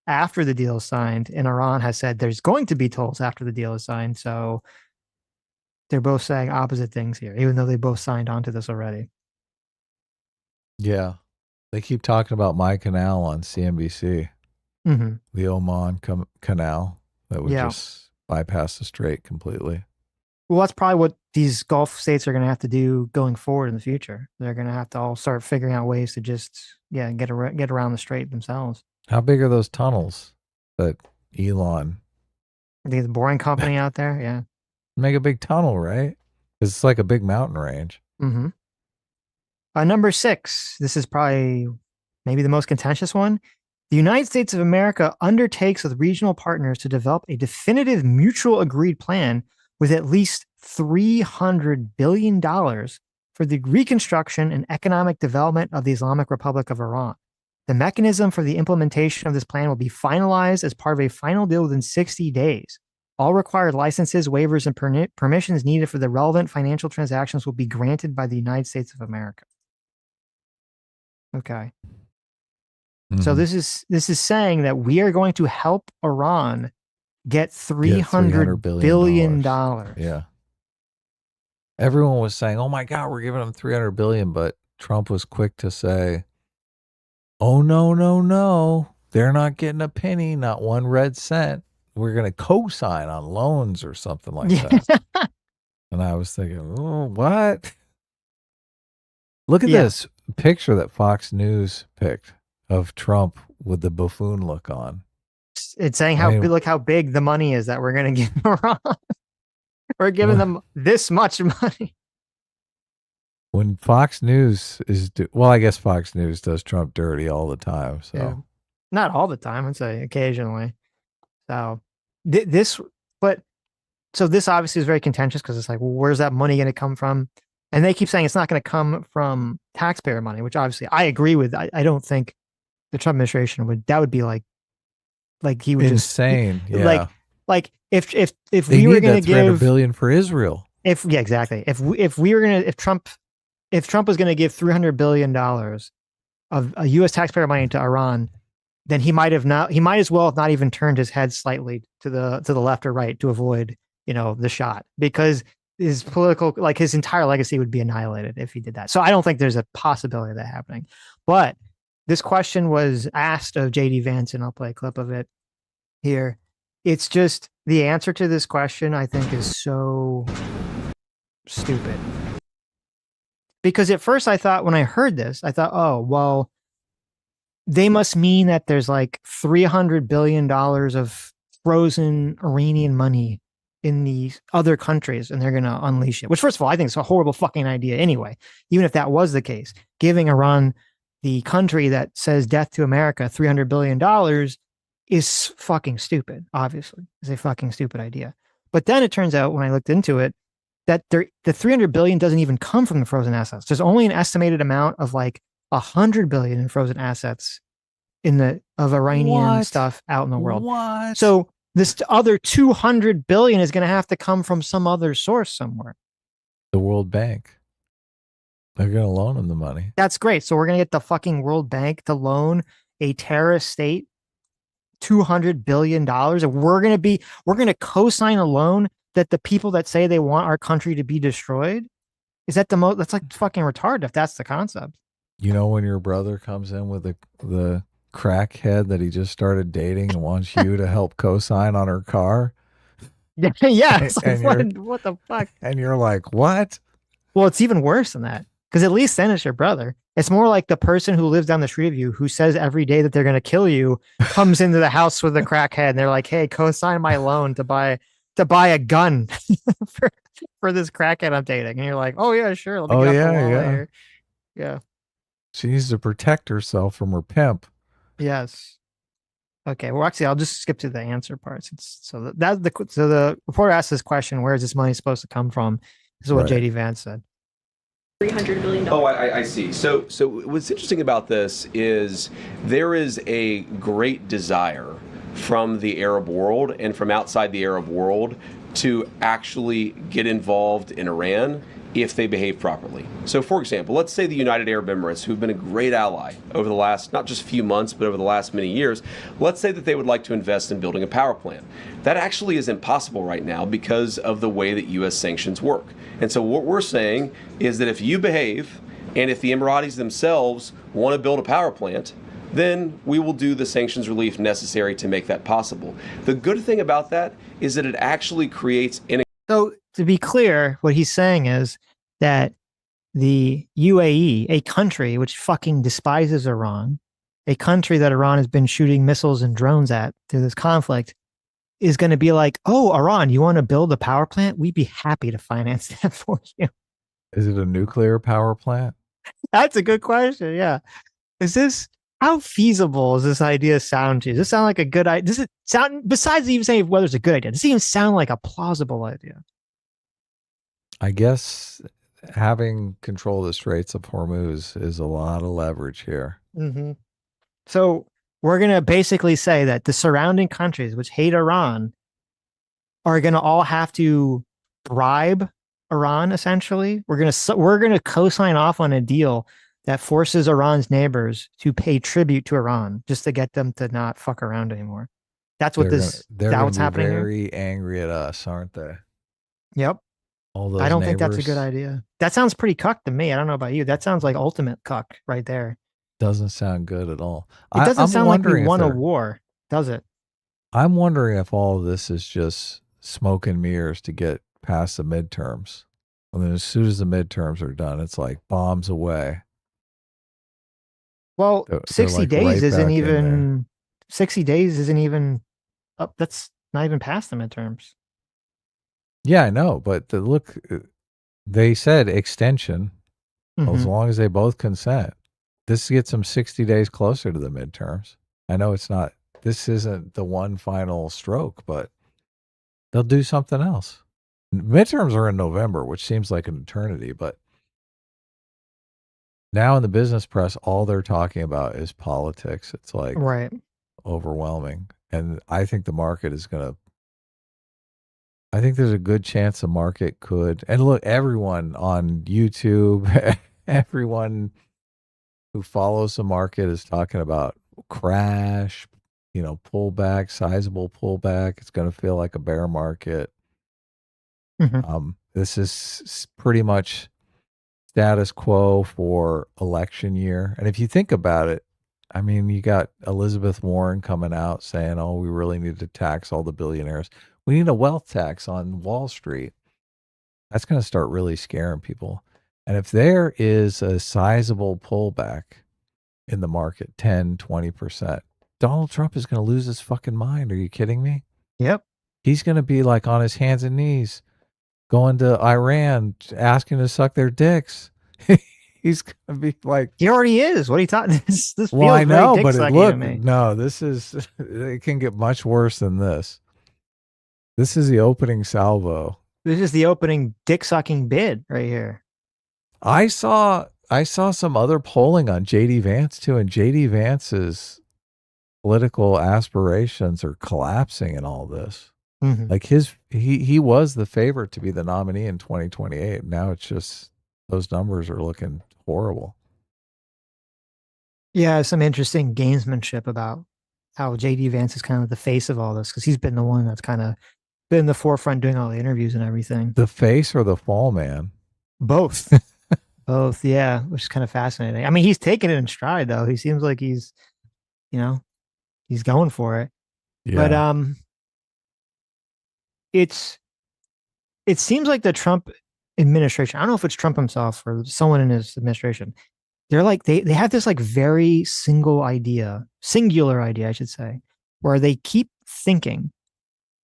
after the deal is signed, and Iran has said there's going to be tolls after the deal is signed. So they're both saying opposite things here, even though they both signed onto this already. Yeah. They keep talking about my canal on CNBC, the Oman canal that would just bypass the strait completely. Well, that's probably what these Gulf states are going to have to do going forward in the future. They're going to have to all start figuring out ways to just, get around the strait themselves. How big are those tunnels that Elon? I think the boring company out there, yeah. Make a big tunnel, right? It's like a big mountain range. Number 6, this is probably maybe the most contentious one. The United States of America undertakes with regional partners to develop a definitive mutual agreed plan with at least $300 billion for the reconstruction and economic development of the Islamic Republic of Iran. The mechanism for the implementation of this plan will be finalized as part of a final deal within 60 days. All required licenses, waivers, and permissions needed for the relevant financial transactions will be granted by the United States of America. Okay. So this is saying that we are going to help Iran get $300 billion. Yeah. Everyone was saying, "Oh my God, we're giving them $300 billion," but Trump was quick to say, "Oh no, no, no! They're not getting a penny, not one red cent. We're going to co-sign on loans or something like that." And I was thinking, "Oh, what?" Look at this picture that Fox News picked of Trump with the buffoon look on. It's saying look how big the money is that we're going to give Iran. We're giving them this much money. When Fox News is, well, I guess Fox News does Trump dirty all the time. So not all the time, I'd say occasionally. So this obviously is very contentious because it's like, well, where's that money going to come from? And they keep saying it's not going to come from taxpayer money, which obviously I agree with. I don't think the Trump administration would be like he would insane. Like if they we were going to give $300 billion for Israel. Exactly. If Trump was going to give $300 billion of U.S. taxpayer money to Iran, then he might as well have not even turned his head slightly to the left or right to avoid, the shot, because his his entire legacy would be annihilated if he did that. So I don't think there's a possibility of that happening. But this question was asked of JD Vance, and I'll play a clip of it here. It's just the answer to this question, I think, is so stupid. Because at first I thought, when I heard this, I thought, oh, well, they must mean that there's like $300 billion of frozen Iranian money in these other countries, and they're going to unleash it. Which, first of all, I think it's a horrible fucking idea anyway. Even if that was the case, giving Iran, the country that says death to America, $300 billion is fucking stupid. Obviously, it's a fucking stupid idea. But then it turns out, when I looked into it, that the $300 billion doesn't even come from the frozen assets. There's only an estimated amount of like $100 billion in frozen assets of Iranian stuff out in the world. What? So this other $200 billion is going to have to come from some other source somewhere. The World Bank. They're going to loan them the money. That's great. So we're going to get the fucking World Bank to loan a terrorist state $200 billion. And we're going to co-sign a loan that the people that say they want our country to be destroyed. Is that that's like fucking retarded if that's the concept. When your brother comes in with the crackhead that he just started dating and wants you to help co-sign on her car. Yeah. It's like, what the fuck? And you're like, what? Well, it's even worse than that. Because at least then it's your brother. It's more like the person who lives down the street of you, who says every day that they're going to kill you, comes into the house with a crackhead, and they're like, "Hey, co-sign my loan to buy a gun for this crackhead I'm dating." And you're like, "Oh yeah, sure." Let me get off the wall here. Yeah. She needs to protect herself from her pimp. Yes. Okay. Well, actually, I'll just skip to the answer parts. So the reporter asked this question: where is this money supposed to come from? This is what JD Vance said. $300 billion. Oh, I see. So what's interesting about this is there is a great desire from the Arab world and from outside the Arab world to actually get involved in Iran if they behave properly. So, for example, let's say the United Arab Emirates, who've been a great ally over the last, not just few months, but over the last many years, let's say that they would like to invest in building a power plant. That actually is impossible right now because of the way that U.S. sanctions work. And so what we're saying is that if you behave, and if the Emiratis themselves want to build a power plant, then we will do the sanctions relief necessary to make that possible. The good thing about that is that it actually creates... So, to be clear, what he's saying is that the UAE, a country which fucking despises Iran, a country that Iran has been shooting missiles and drones at through this conflict, is going to be like, "Oh, Iran, you want to build a power plant? We'd be happy to finance that for you." Is it a nuclear power plant? That's a good question. Yeah. Is this How feasible does this idea sound to you? Does it sound like a good idea? Does it sound, besides even saying whether it's a good idea, does it even sound like a plausible idea? I guess having control of the Straits of Hormuz is a lot of leverage here. Mm-hmm. So we're going to basically say that the surrounding countries, which hate Iran, are going to all have to bribe Iran. Essentially, we're going to co-sign off on a deal that forces Iran's neighbors to pay tribute to Iran just to get them to not fuck around anymore. That's what they're what's happening here. Very angry at us, aren't they? Yep. All those I don't neighbors. think that's a good idea. That sounds pretty cuck to me. I don't know about you. That sounds like ultimate cuck right there. Doesn't sound good at all. It doesn't sound like we won a war, does it? I'm wondering if all of this is just smoke and mirrors to get past the midterms. And then as soon as the midterms are done, it's like bombs away. Well, 60 days isn't even 60 days isn't even up. That's not even past the midterms. Yeah, I know, but look, they said extension as long as they both consent. This gets them 60 days closer to the midterms. I know this isn't the one final stroke, but they'll do something else. Midterms are in November, which seems like an eternity, but now in the business press, all they're talking about is politics. It's like overwhelming. And I think the market is going to, I think there's a good chance the market could, and look, everyone on YouTube, everyone who follows the market is talking about crash, pullback, sizable pullback. It's going to feel like a bear market. This is pretty much status quo for election year. And if you think about it, I mean, you got Elizabeth Warren coming out saying, oh, we really need to tax all the billionaires. We need a wealth tax on Wall Street. That's going to start really scaring people. And if there is a sizable pullback in the market, 10, 20%, Donald Trump is going to lose his fucking mind. Are you kidding me? Yep. He's going to be like on his hands and knees, going to Iran, asking to suck their dicks. He's going to be like, he already is. What are you talking? This feels I know, very but to me. No, it can get much worse than this. This is the opening salvo. This is the opening dick sucking bid right here. I saw some other polling on JD Vance too, and JD Vance's political aspirations are collapsing in all this. Like he was the favorite to be the nominee in 2028. Now it's just those numbers are looking horrible. Yeah, some interesting gamesmanship about how JD Vance is kind of the face of all this, because he's been the one that's kind of been in the forefront doing all the interviews and everything. The face or the fall man? Both. Both, yeah, which is kind of fascinating. I mean, he's taking it in stride, though. He seems like he's going for it. Yeah. But it seems like the Trump administration, I don't know if it's Trump himself or someone in his administration, they're like, they have this like very singular idea, I should say, where they keep thinking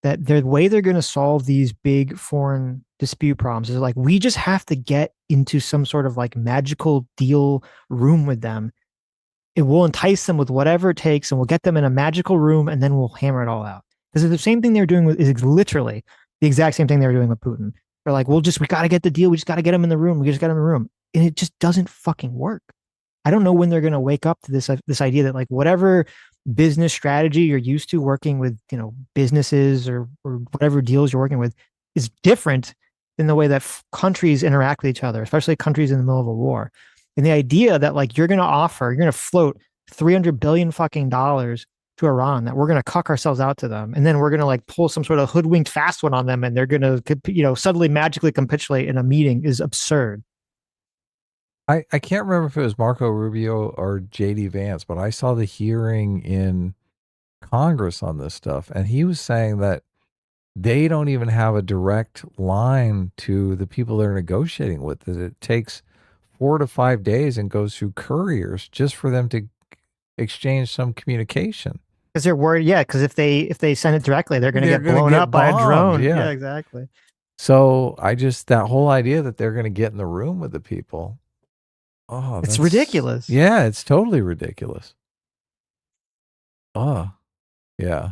that the way they're going to solve these big foreign dispute problems is like, we just have to get into some sort of like magical deal room with them. It will entice them with whatever it takes, and we'll get them in a magical room, and then we'll hammer it all out. Because the same thing they're doing is literally the exact same thing they were doing with Putin. They're like, we got to get the deal. We just got to get him in the room. We just got him in the room. And it just doesn't fucking work. I don't know when they're going to wake up to this idea that like whatever business strategy you're used to working with, businesses or whatever deals you're working with is different than the way that countries interact with each other, especially countries in the middle of a war. And the idea that like you're going to float $300 billion fucking dollars to Iran, that we're going to cuck ourselves out to them, and then we're going to like pull some sort of hoodwinked fast one on them, and they're going to suddenly magically capitulate in a meeting is absurd. I can't remember if it was Marco Rubio or JD Vance, but I saw the hearing in Congress on this stuff, and he was saying that they don't even have a direct line to the people they're negotiating with, that it takes 4 to 5 days and goes through couriers just for them to exchange some communication. Because they're worried, because if they send it directly, they're going to get blown up by a drone. Yeah, exactly. So that whole idea that they're going to get in the room with the people, it's ridiculous. Yeah, it's totally ridiculous. Oh, yeah.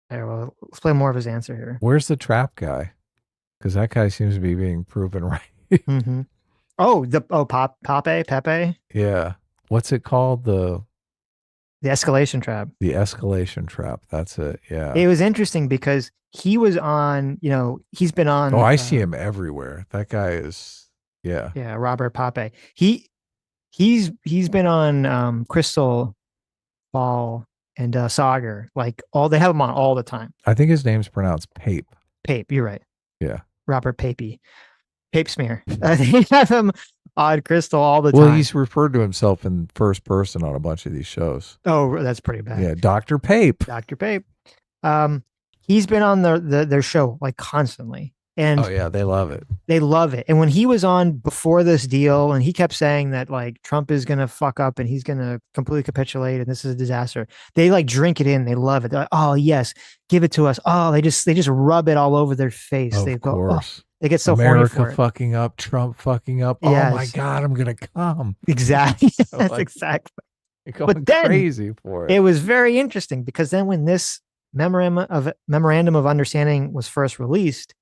There, well, let's play more of his answer here. Where's the trap guy? Because that guy seems to be being proven right. Mm-hmm. Oh, Pepe. Yeah. What's it called? The escalation trap. The escalation trap. That's it. Yeah. It was interesting because he was on, he's been on. Oh, I see him everywhere. That guy is, yeah. Yeah, Robert Pape. He's been on Crystal Ball and Sagar. Like they have him on all the time. I think his name's pronounced Pape. Pape, you're right. Yeah. Robert Pape. Pape smear. They have him on Crystal all the time. Well, he's referred to himself in first person on a bunch of these shows. Oh, that's pretty bad. Yeah, Dr. Pape. Dr. Pape. He's been on their show like constantly. And oh yeah, they love it. They love it. And when he was on before this deal, and he kept saying that like Trump is gonna fuck up and he's gonna completely capitulate and this is a disaster, they like drink it in. They love it. They're like, oh yes, give it to us. Oh, they just rub it all over their face. Of they go, course. Oh, they get so horny for America it. fucking up, Trump fucking up. Yes. Oh my God, I'm gonna come. Exactly. That's like, exactly. But then crazy for it. It was very interesting because then when this memorandum of understanding was first released,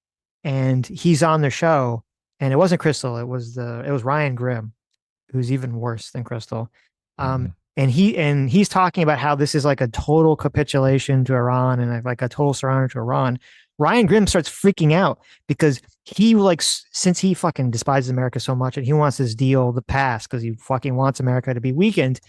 and he's on the show, and it wasn't Crystal, it was Ryan Grimm, who's even worse than Crystal. And he's talking about how this is like a total capitulation to Iran and like a total surrender to Iran. Ryan Grimm starts freaking out because he since he fucking despises America so much and he wants this deal to pass because he fucking wants America to be weakened.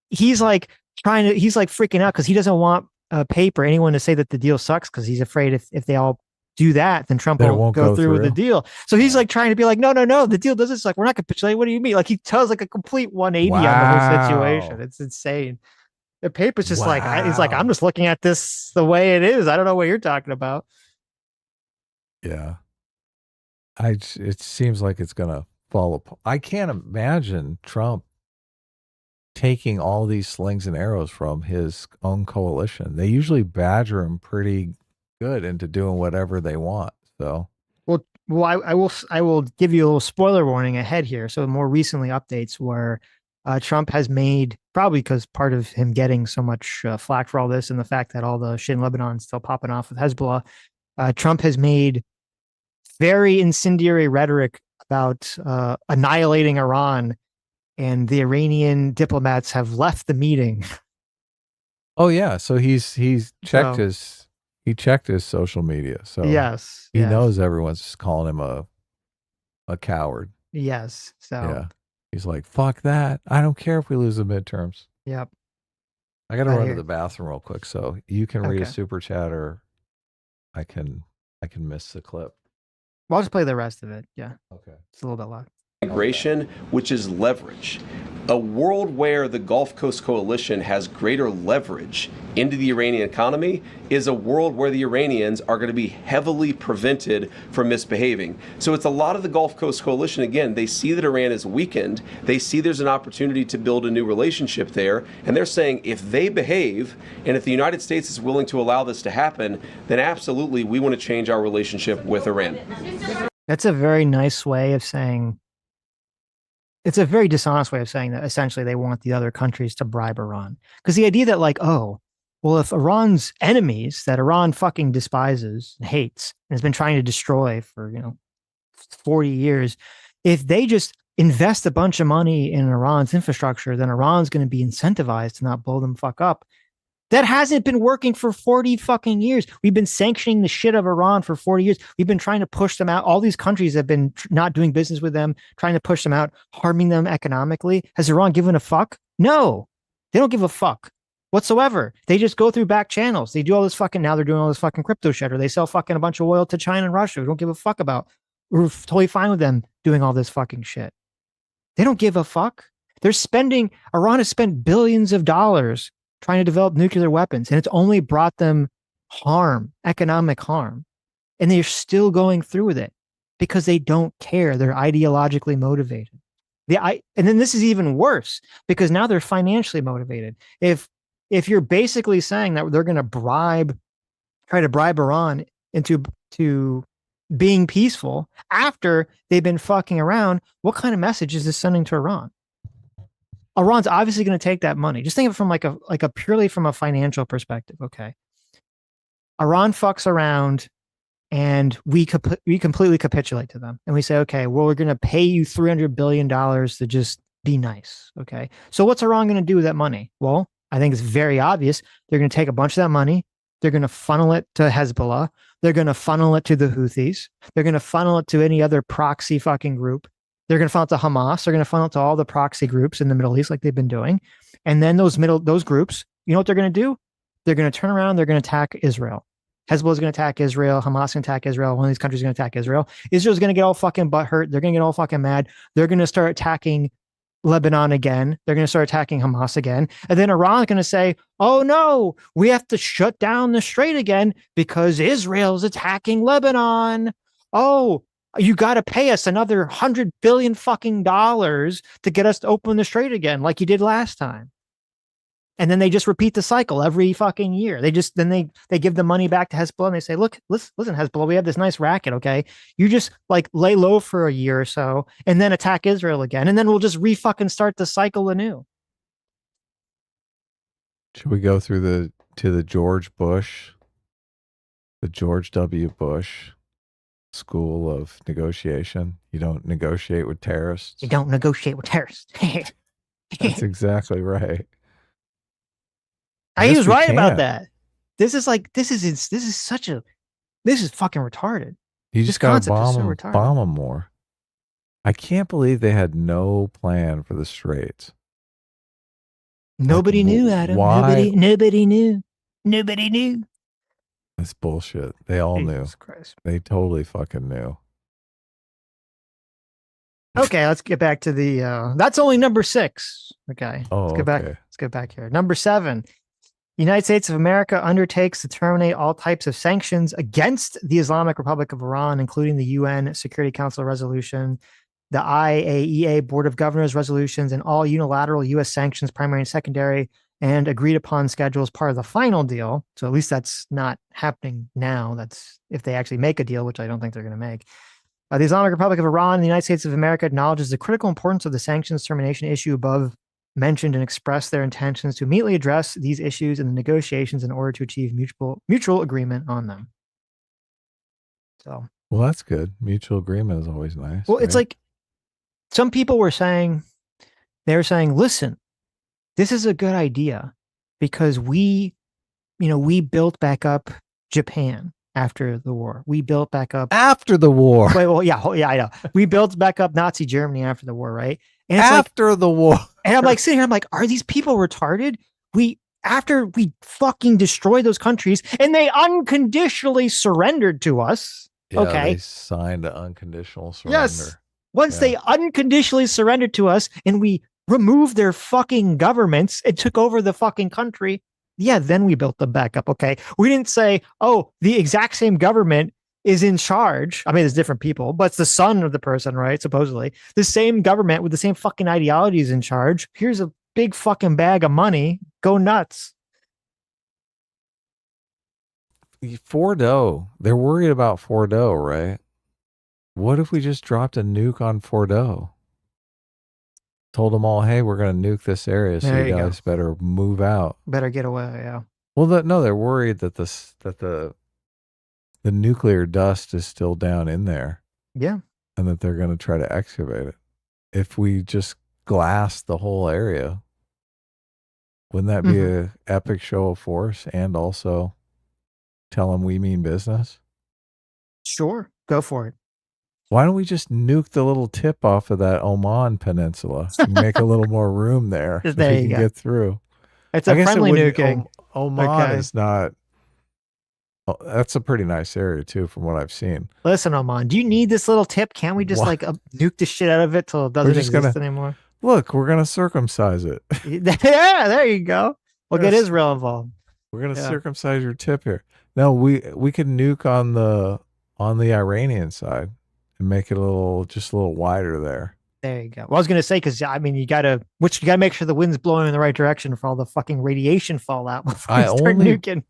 He's like freaking out because he doesn't want Pape or anyone to say that the deal sucks because he's afraid if they all do that, then Trump won't go through with the deal. So he's like trying to be like, no, the deal doesn't suck. We're not capitulating. What do you mean? Like he tells like a complete 180 on the whole situation. It's insane. The paper's just he's like, I'm just looking at this the way it is. I don't know what you're talking about. Yeah. It seems like it's going to fall apart. I can't imagine Trump taking all these slings and arrows from his own coalition. They usually badger him pretty good into doing whatever they want. So, well, I will give you a little spoiler warning ahead here. So more recently updates where Trump has made, probably because part of him getting so much flack for all this and the fact that all the shit in Lebanon is still popping off with Hezbollah, Trump has made very incendiary rhetoric about annihilating Iran, and the Iranian diplomats have left the meeting. Oh yeah, so he's checked he checked his social media. So yes, he knows everyone's calling him a coward. Yes. So yeah, he's like, fuck that. I don't care if we lose the midterms. Yep. I got to run to the bathroom real quick, so you can read a super chat, or I can miss the clip. Well, I'll just play the rest of it. Yeah. Okay. It's a little bit loud. Migration, which is leverage. A world where the Gulf Coast Coalition has greater leverage into the Iranian economy is a world where the Iranians are going to be heavily prevented from misbehaving. So it's a lot of the Gulf Coast Coalition, again, they see that Iran is weakened, they see there's an opportunity to build a new relationship there, and they're saying if they behave, and if the United States is willing to allow this to happen, then absolutely we want to change our relationship with Iran. That's a very nice way of saying, it's a very dishonest way of saying that essentially they want the other countries to bribe Iran. Because the idea that like, oh, well, if Iran's enemies that Iran fucking despises and hates and has been trying to destroy for, 40 years, if they just invest a bunch of money in Iran's infrastructure, then Iran's going to be incentivized to not blow them fuck up. That hasn't been working for 40 fucking years. We've been sanctioning the shit of Iran for 40 years. We've been trying to push them out. All these countries have been not doing business with them, trying to push them out, harming them economically. Has Iran given a fuck? No, they don't give a fuck whatsoever. They just go through back channels. They do all this fucking, now they're doing all this fucking crypto shit, or they sell fucking a bunch of oil to China and Russia. We don't give a fuck about. We're totally fine with them doing all this fucking shit. They don't give a fuck. Iran has spent billions of dollars trying to develop nuclear weapons, and it's only brought them harm, economic harm. And they're still going through with it because they don't care. They're ideologically motivated. And then this is even worse because now they're financially motivated. If you're basically saying that they're going to try to bribe Iran into being peaceful after they've been fucking around, what kind of message is this sending to Iran? Iran's obviously going to take that money. Just think of it from like a purely from a financial perspective. Okay. Iran fucks around and we completely capitulate to them. And we say, okay, well, we're going to pay you $300 billion to just be nice. Okay. So what's Iran going to do with that money? Well, I think it's very obvious. They're going to take a bunch of that money. They're going to funnel it to Hezbollah. They're going to funnel it to the Houthis. They're going to funnel it to any other proxy fucking group. They're going to funnel it to Hamas. They're going to funnel it to all the proxy groups in the Middle East like they've been doing. And then those groups, you know what they're going to do? They're going to turn around. They're going to attack Israel. Hezbollah is going to attack Israel. Hamas is going to attack Israel. One of these countries is going to attack Israel. Israel's going to get all fucking butthurt. They're going to get all fucking mad. They're going to start attacking Lebanon again. They're going to start attacking Hamas again. And then Iran is going to say, oh no, we have to shut down the strait again because Israel's attacking Lebanon. Oh, you got to pay us another $100 billion fucking dollars to get us to open the strait again, like you did last time. And then they just repeat the cycle every fucking year. They give the money back to Hezbollah and they say, look, listen, Hezbollah, we have this nice racket. Okay. You just like lay low for a year or so and then attack Israel again. And then we'll just fucking start the cycle anew. Should we go through to the George W. Bush school of negotiation? You don't negotiate with terrorists. You don't negotiate with terrorists. That's exactly right. He was right about that. This is fucking retarded. You just got to bomb them more. I can't believe they had no plan for the Straits. Nobody knew, Adam. Why? Nobody knew. That's bullshit. They all knew. Christ. They totally fucking knew. Okay, let's get back to the. That's only number 6. Okay. Let's get back. Let's get back here. Number 7. United States of America undertakes to terminate all types of sanctions against the Islamic Republic of Iran, including the UN Security Council resolution, the IAEA Board of Governors resolutions, and all unilateral U.S. sanctions, primary and secondary, and agreed upon schedule as part of the final deal. So at least that's not happening now. That's if they actually make a deal, which I don't think they're going to make. The Islamic Republic of Iran and the United States of America acknowledges the critical importance of the sanctions termination issue above mentioned and express their intentions to immediately address these issues in the negotiations in order to achieve mutual agreement on them. So, well, that's good. Mutual agreement is always nice. Well, right? It's like some people were saying, listen, this is a good idea because we built back up Japan after the war. We built back up after the war. Wait, well, yeah, I know. We built back up Nazi Germany after the war, right? And after the war. And I'm like sitting here, I'm like, are these people retarded? After we fucking destroyed those countries and they unconditionally surrendered to us. Yeah, okay. They signed an unconditional surrender. Yes. Once they unconditionally surrendered to us and we removed their fucking governments and took over the fucking country. Yeah, then we built them back up. Okay. We didn't say, oh, the exact same government is in charge. I mean, there's different people, but it's the son of the person, right? Supposedly the same government with the same fucking ideologies in charge. Here's a big fucking bag of money. Go nuts. Fordo. They're worried about Fordo, right? What if we just dropped a nuke on Fordo? Told them all, hey, we're going to nuke this area, so you guys better move out. Better get away, yeah. Well, they're worried that the nuclear dust is still down in there. Yeah. And that they're going to try to excavate it. If we just glass the whole area, wouldn't that be an epic show of force and also tell them we mean business? Sure. Go for it. Why don't we just nuke the little tip off of that Oman Peninsula and make a little more room there so there we can get through? It's a friendly nuking. Oman is not. Oh, that's a pretty nice area too, from what I've seen. Listen, Oman, do you need this little tip? Can't we just nuke the shit out of it till it doesn't exist anymore? Look, we're gonna circumcise it. Yeah, there you go. We'll get Israel involved. We're gonna circumcise your tip here. No, we could nuke on the Iranian side and make it a little wider there. There you go. Well, I was gonna say because I mean you gotta make sure the wind's blowing in the right direction for all the fucking radiation fallout before you start nuking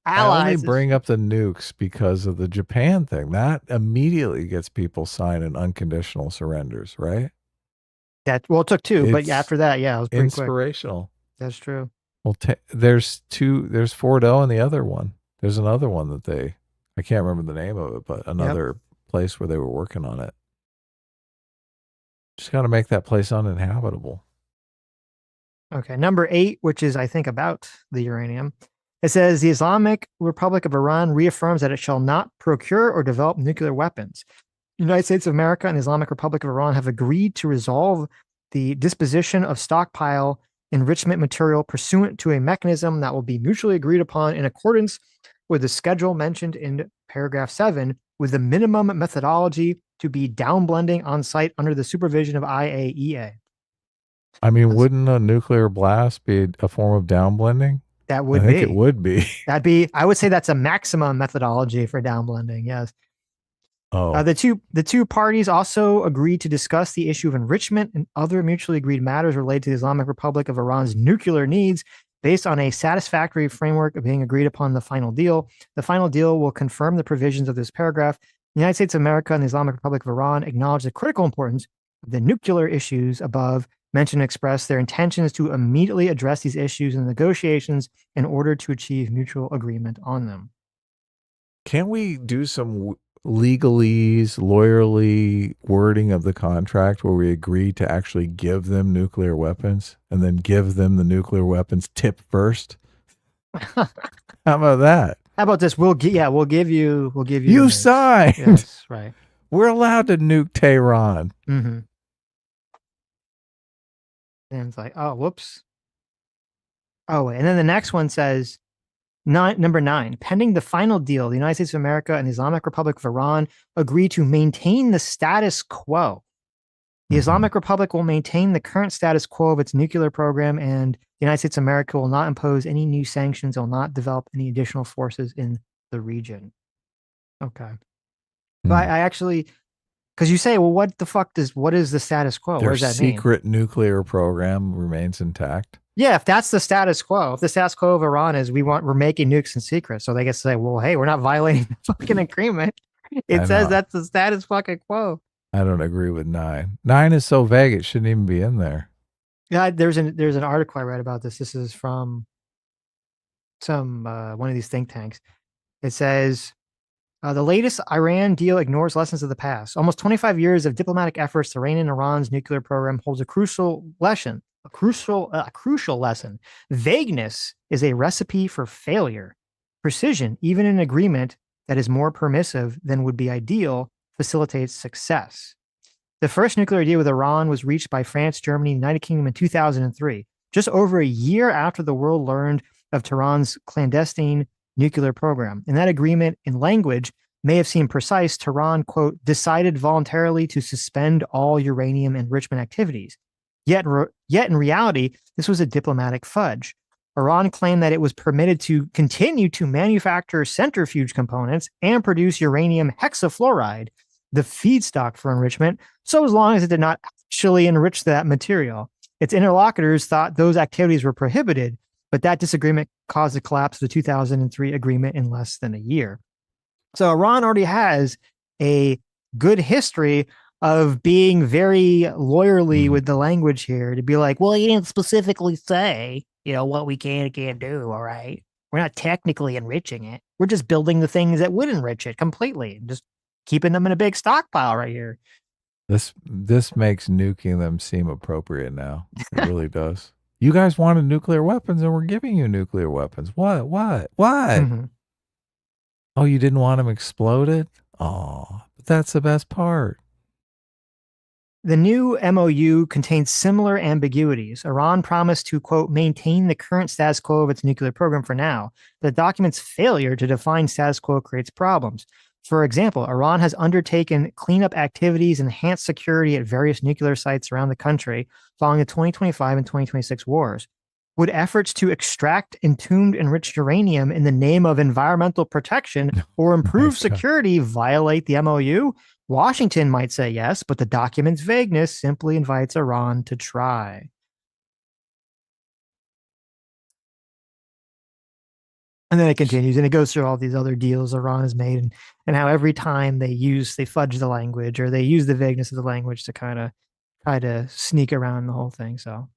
allies. I only bring up the nukes because of the Japan thing. That immediately gets people signing unconditional surrenders, right? It took 2, but after that, yeah, it was pretty inspirational. Quick. That's true. Well, there's Fordo and the other one. There's another one that I can't remember the name of it, but another place where they were working on it. Just got to make that place uninhabitable. Okay, number 8, which is, I think, about the uranium. It says the Islamic Republic of Iran reaffirms that it shall not procure or develop nuclear weapons. The United States of America and the Islamic Republic of Iran have agreed to resolve the disposition of stockpile enrichment material pursuant to a mechanism that will be mutually agreed upon in accordance with the schedule mentioned in paragraph 7, with the minimum methodology to be downblending on site under the supervision of IAEA. I mean, wouldn't a nuclear blast be a form of downblending? That would I be. think it would be. I would say that's a maximum methodology for downblending. Yes. Oh. The two parties also agreed to discuss the issue of enrichment and other mutually agreed matters related to the Islamic Republic of Iran's nuclear needs based on a satisfactory framework of being agreed upon the final deal. The final deal will confirm the provisions of this paragraph. The United States of America and the Islamic Republic of Iran acknowledge the critical importance of the nuclear issues above mentioned, express their intentions to immediately address these issues in negotiations in order to achieve mutual agreement on them. Can we do some legalese, lawyerly wording of the contract where we agree to actually give them nuclear weapons and then give them the nuclear weapons tip first? How about that? How about this? We'll give you. You signed. Yes, right. We're allowed to nuke Tehran. Mm-hmm. And it's like, oh, whoops. Oh, and then the next one says, number 9, pending the final deal, the United States of America and the Islamic Republic of Iran agree to maintain the status quo. The Islamic Republic will maintain the current status quo of its nuclear program, and the United States of America will not impose any new sanctions, will not develop any additional forces in the region. Okay. But I actually, because you say, well, what is the status quo? Their what does that mean? secret nuclear program remains intact. Yeah, if that's the status quo, if the status quo of Iran is we're making nukes in secret, so they get to say, well, hey, we're not violating the fucking agreement. It says that's the status fucking quo. I don't agree with 9. 9 is so vague it shouldn't even be in there. Yeah, there's an article I read about this. This is from some one of these think tanks. It says the latest Iran deal ignores lessons of the past. Almost 25 years of diplomatic efforts to rein in Iran's nuclear program holds a crucial lesson. A crucial lesson. Vagueness is a recipe for failure. Precision, even in an agreement that is more permissive than would be ideal, facilitates success. The first nuclear deal with Iran was reached by France, Germany, and the United Kingdom in 2003, just over a year after the world learned of Tehran's clandestine nuclear program. In that agreement, in language, may have seemed precise, Tehran, quote, decided voluntarily to suspend all uranium enrichment activities. Yet in reality, this was a diplomatic fudge. Iran claimed that it was permitted to continue to manufacture centrifuge components and produce uranium hexafluoride, the feedstock for enrichment, so as long as it did not actually enrich that material. Its interlocutors thought those activities were prohibited, but that disagreement caused the collapse of the 2003 agreement in less than a year. So Iran already has a good history of being very lawyerly with the language here to be like, well, you didn't specifically say, what we can and can't do, all right? We're not technically enriching it. We're just building the things that would enrich it completely, just keeping them in a big stockpile right here. This makes nuking them seem appropriate now. It really does. You guys wanted nuclear weapons and we're giving you nuclear weapons. What? Mm-hmm. Oh, you didn't want them exploded? Oh, but that's the best part. The new MOU contains similar ambiguities. Iran promised to, quote, maintain the current status quo of its nuclear program for now. The document's failure to define status quo creates problems. For example, Iran has undertaken cleanup activities and enhanced security at various nuclear sites around the country following the 2025 and 2026 wars. Would efforts to extract entombed enriched uranium in the name of environmental protection or improve security violate the MOU? Washington might say yes, but the document's vagueness simply invites Iran to try. And then it continues, and it goes through all these other deals Iran has made, and how every time they fudge the language or they use the vagueness of the language to kind of try to sneak around the whole thing. So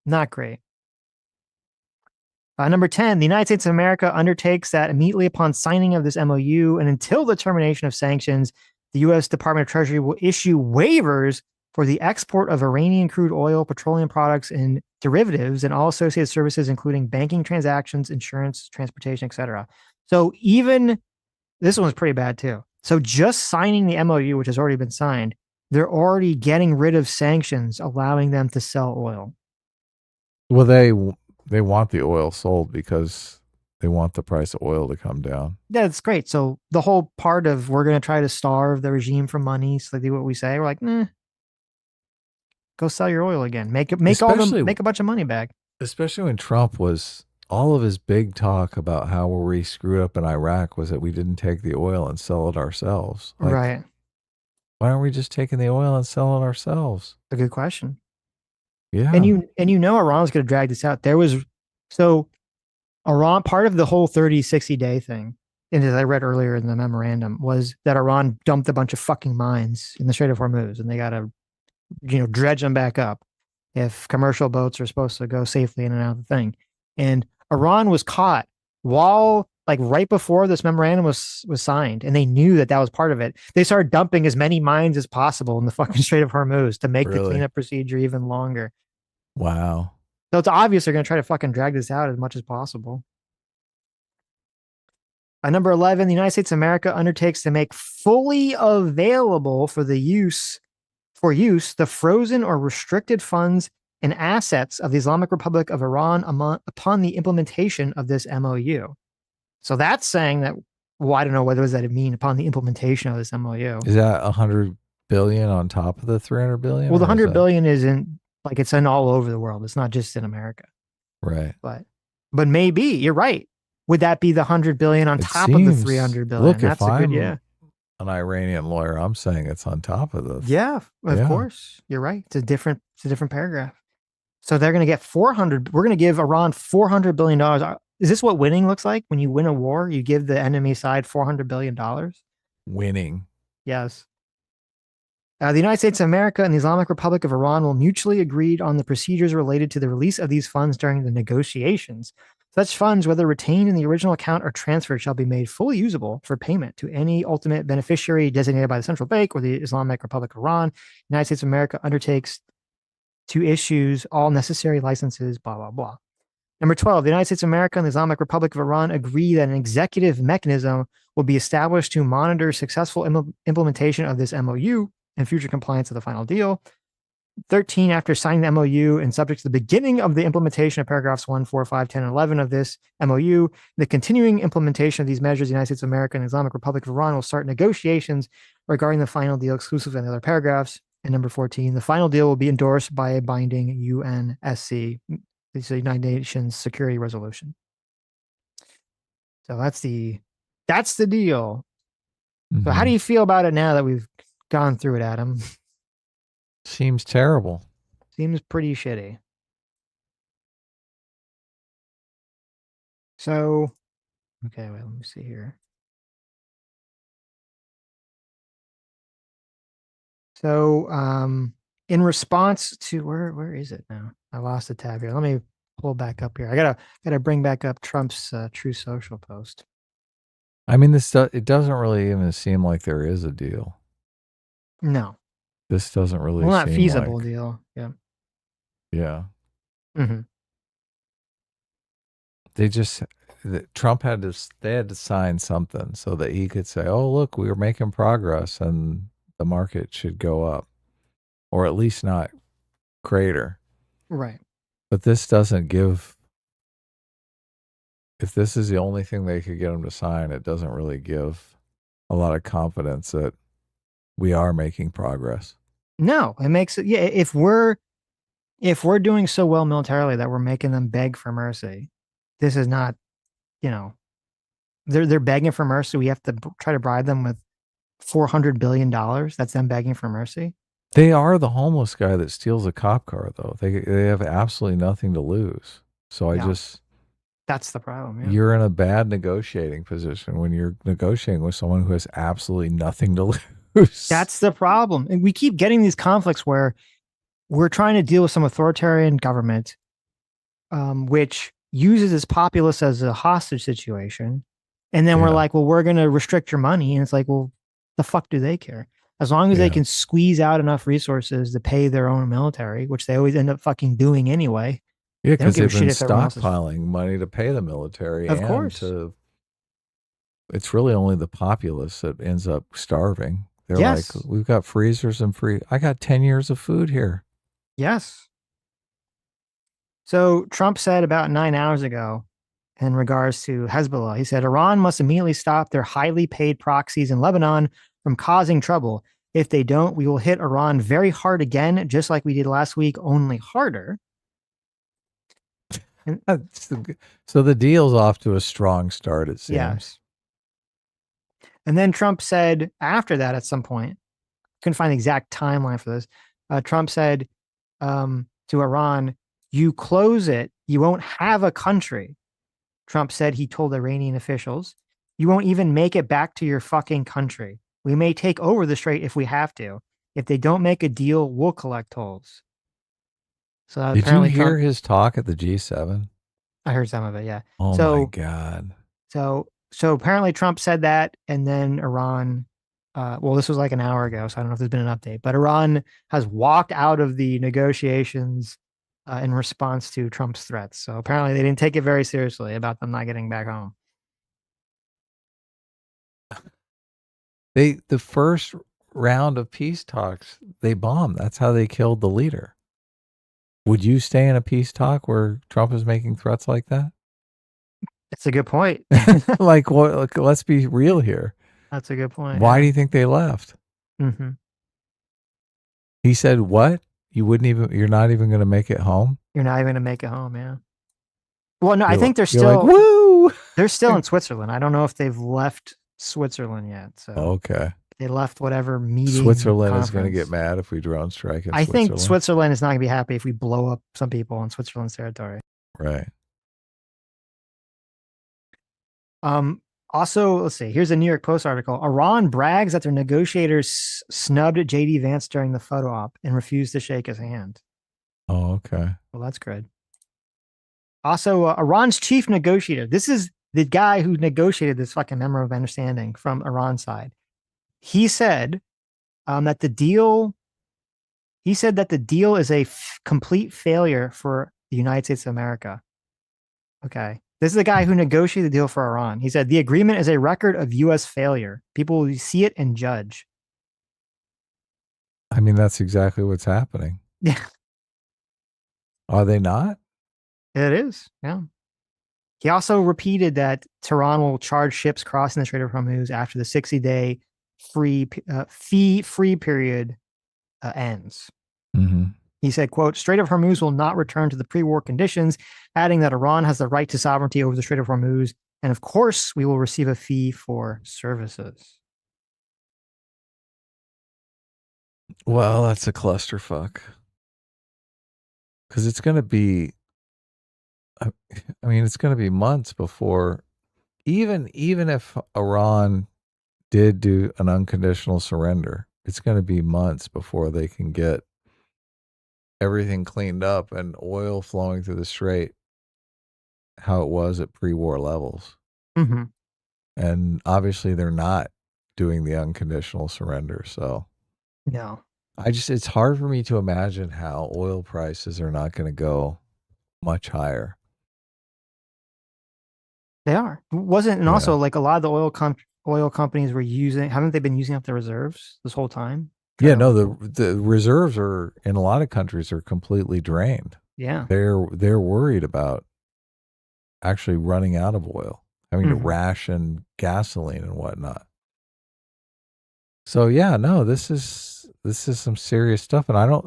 not great. Number 10, the United States of America undertakes that immediately upon signing of this MOU and until the termination of sanctions, the U.S. Department of Treasury will issue waivers for the export of Iranian crude oil, petroleum products, and derivatives, and all associated services, including banking transactions, insurance, transportation, etc. So even this one's pretty bad too. So just signing the MOU, which has already been signed, they're already getting rid of sanctions, allowing them to sell oil. Well, they want the oil sold because they want the price of oil to come down. That's great. So the whole part of we're going to try to starve the regime for money, so they do what we say. We're like, nah, go sell your oil again. Make a bunch of money back. Especially when Trump was, all of his big talk about how we screwed up in Iraq was that we didn't take the oil and sell it ourselves. Like, right. Why aren't we just taking the oil and selling it ourselves? A good question. Yeah. And you know Iran's going to drag this out. So Iran, part of the whole 30, 60 day thing, and as I read earlier in the memorandum, was that Iran dumped a bunch of fucking mines in the Strait of Hormuz, and they got to, dredge them back up if commercial boats are supposed to go safely in and out of the thing. And Iran was caught while, like, right before this memorandum was signed, and they knew that was part of it. They started dumping as many mines as possible in the fucking Strait of Hormuz to make the cleanup procedure even longer. Wow. So it's obvious they're going to try to fucking drag this out as much as possible. Number 11, the United States of America undertakes to make fully available for use the frozen or restricted funds and assets of the Islamic Republic of Iran upon the implementation of this MOU. So that's saying that, well, I don't know, what does that mean upon the implementation of this MOU? Is that 100 billion on top of the 300 billion? Well, the 100 billion isn't, like, it's in all over the world. It's not just in America. Right. But maybe, you're right. Would that be the 100 billion on top of the 300 billion? Look, if I'm an Iranian lawyer, I'm saying it's on top of this. Yeah, of course. You're right. It's a different paragraph. So they're going to get 400. We're going to give Iran $400 billion. Is this what winning looks like? When you win a war, you give the enemy side $400 billion? Winning. Yes. The United States of America and the Islamic Republic of Iran will mutually agree on the procedures related to the release of these funds during the negotiations. Such funds, whether retained in the original account or transferred, shall be made fully usable for payment to any ultimate beneficiary designated by the Central Bank or the Islamic Republic of Iran. The United States of America undertakes to issue all necessary licenses, blah, blah, blah. Number 12, the United States of America and the Islamic Republic of Iran agree that an executive mechanism will be established to monitor successful implementation of this MOU and future compliance of the final deal. 13, after signing the MOU and subject to the beginning of the implementation of paragraphs 1, 4, 5, 10, and 11 of this MOU, the continuing implementation of these measures, the United States of America and the Islamic Republic of Iran will start negotiations regarding the final deal exclusive of the other paragraphs. And number 14, the final deal will be endorsed by a binding UNSC, the United Nations Security Resolution. So that's the deal. Mm-hmm. So how do you feel about it now that we've gone through it, Adam? Seems terrible. Seems pretty shitty. So, okay, wait, let me see here. So, in response to where is it now? I lost the tab here. Let me pull back up here. I gotta bring back up Trump's True Social post. I mean, it doesn't really even seem like there is a deal. No. This doesn't really seem not feasible like, deal. Yeah. Yeah. Mm-hmm. Trump had to sign something so that he could say, oh, look, we were making progress and the market should go up, or at least not crater. Right. But this doesn't give, if this is the only thing they could get him to sign, it doesn't really give a lot of confidence that we are making progress. No, it makes it, yeah. If we're doing so well militarily that we're making them beg for mercy, this is not, they're begging for mercy. We have to try to bribe them with $400 billion. That's them begging for mercy. They are the homeless guy that steals a cop car, though. They have absolutely nothing to lose. So that's the problem. Yeah. You're in a bad negotiating position when you're negotiating with someone who has absolutely nothing to lose. truce. That's the problem. And we keep getting these conflicts where we're trying to deal with some authoritarian government, which uses its populace as a hostage situation. And then we're like, well, we're going to restrict your money. And it's like, well, the fuck do they care? As long as they can squeeze out enough resources to pay their own military, which they always end up fucking doing anyway. Yeah, because they've been stockpiling money to pay the military. Of course. It's really only the populace that ends up starving. They're Yes. like, we've got freezers and I got 10 years of food here. Yes. So Trump said about 9 hours ago in regards to Hezbollah, he said, Iran must immediately stop their highly paid proxies in Lebanon from causing trouble. If they don't, we will hit Iran very hard again, just like we did last week, only harder. So the deal's off to a strong start, it seems. Yes. And then Trump said after that at some point, couldn't find the exact timeline for this. Trump said to Iran, you close it, you won't have a country. Trump said he told Iranian officials, you won't even make it back to your fucking country. We may take over the strait if we have to. If they don't make a deal, we'll collect tolls. So did you hear his talk at the G7? I heard some of it, yeah. Oh my God. So apparently Trump said that, and then Iran, well, this was like an hour ago, so I don't know if there's been an update, but Iran has walked out of the negotiations in response to Trump's threats. So apparently they didn't take it very seriously about them not getting back home. The first round of peace talks, they bombed. That's how they killed the leader. Would you stay in a peace talk where Trump is making threats like that? That's a good point. Like, what? Let's be real here. That's a good point. Why do you think they left? Mm-hmm. He said, what? You're not even going to make it home? You're not even going to make it home, yeah. Well, no, I think they're still, like, woo! They're still in Switzerland. I don't know if they've left Switzerland yet. So okay. They left whatever meeting. Switzerland is going to get mad if we drone strike in I think Switzerland is not going to be happy if we blow up some people on Switzerland's territory. Right. Also, let's see. Here's a New York Post article. Iran brags that their negotiators snubbed J.D. Vance during the photo op and refused to shake his hand. Oh, okay. Well, that's good. Also, Iran's chief negotiator. This is the guy who negotiated this fucking memorandum of understanding from Iran's side. He said that the deal. He said that the deal is a complete failure for the United States of America. Okay. This is the guy who negotiated the deal for Iran. He said the agreement is a record of U.S. failure. People will see it and judge. I mean, that's exactly what's happening. Yeah. Are they not? It is. Yeah. He also repeated that Tehran will charge ships crossing the Strait of Hormuz after the 60-day fee-free period ends. Mm-hmm. He said, quote, Strait of Hormuz will not return to the pre-war conditions, adding that Iran has the right to sovereignty over the Strait of Hormuz. And of course, we will receive a fee for services. Well, that's a clusterfuck. Because it's going to be, I mean, it's going to be months before, even if Iran did do an unconditional surrender, it's going to be months before they can get everything cleaned up and oil flowing through the strait how it was at pre-war levels. Mm-hmm. And obviously they're not doing the unconditional surrender. So no, it's hard for me to imagine how oil prices are not going to go much higher. They are. And also like a lot of the oil companies haven't they been using up their reserves this whole time? Yeah, no, the reserves are in a lot of countries are completely drained. Yeah. They're worried about actually running out of oil, having to ration gasoline and whatnot. So yeah, no, this is some serious stuff. And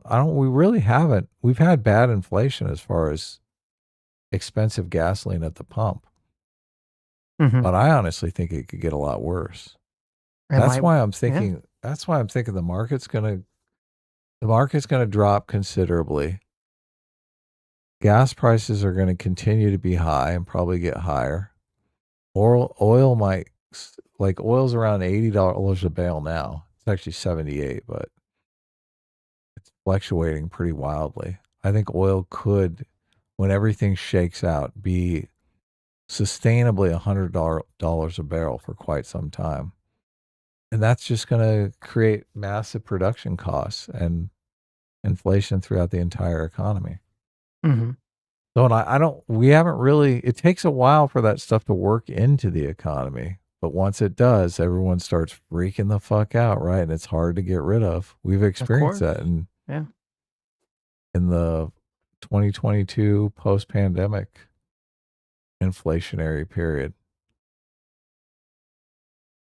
we've had bad inflation as far as expensive gasoline at the pump. Mm-hmm. But I honestly think it could get a lot worse. That's why I'm thinking the market's gonna drop considerably. Gas prices are going to continue to be high and probably get higher. Oil might, like oil's around $80 a barrel now. It's actually 78, but it's fluctuating pretty wildly. I think oil could, when everything shakes out, be sustainably $100 a barrel for quite some time. And that's just going to create massive production costs and inflation throughout the entire economy. Mm-hmm. So, we haven't really, it takes a while for that stuff to work into the economy. But once it does, everyone starts freaking the fuck out, right? And it's hard to get rid of. We've experienced that in the 2022 post-pandemic inflationary period,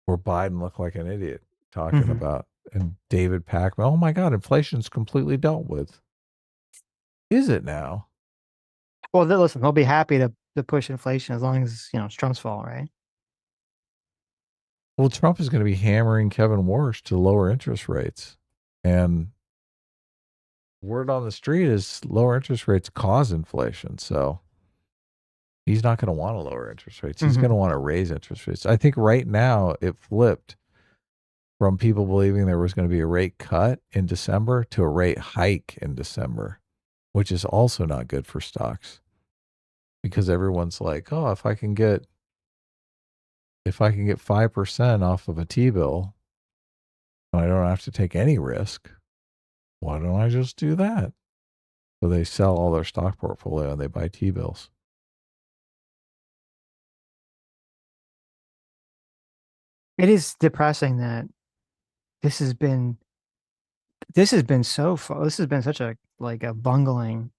where Biden looked like an idiot talking about, and David Packman, oh my God, inflation's completely dealt with. Is it now? Well, listen, they'll be happy to push inflation as long as, it's Trump's fault, right? Well, Trump is going to be hammering Kevin Warsh to lower interest rates. And word on the street is lower interest rates cause inflation. So he's not going to want to lower interest rates. He's going to want to raise interest rates. I think right now it flipped from people believing there was going to be a rate cut in December to a rate hike in December, which is also not good for stocks, because everyone's like, oh, if I can get 5% off of a T-bill, and I don't have to take any risk, why don't I just do that? So they sell all their stock portfolio and they buy T-bills. It is depressing that this has been such a bungling,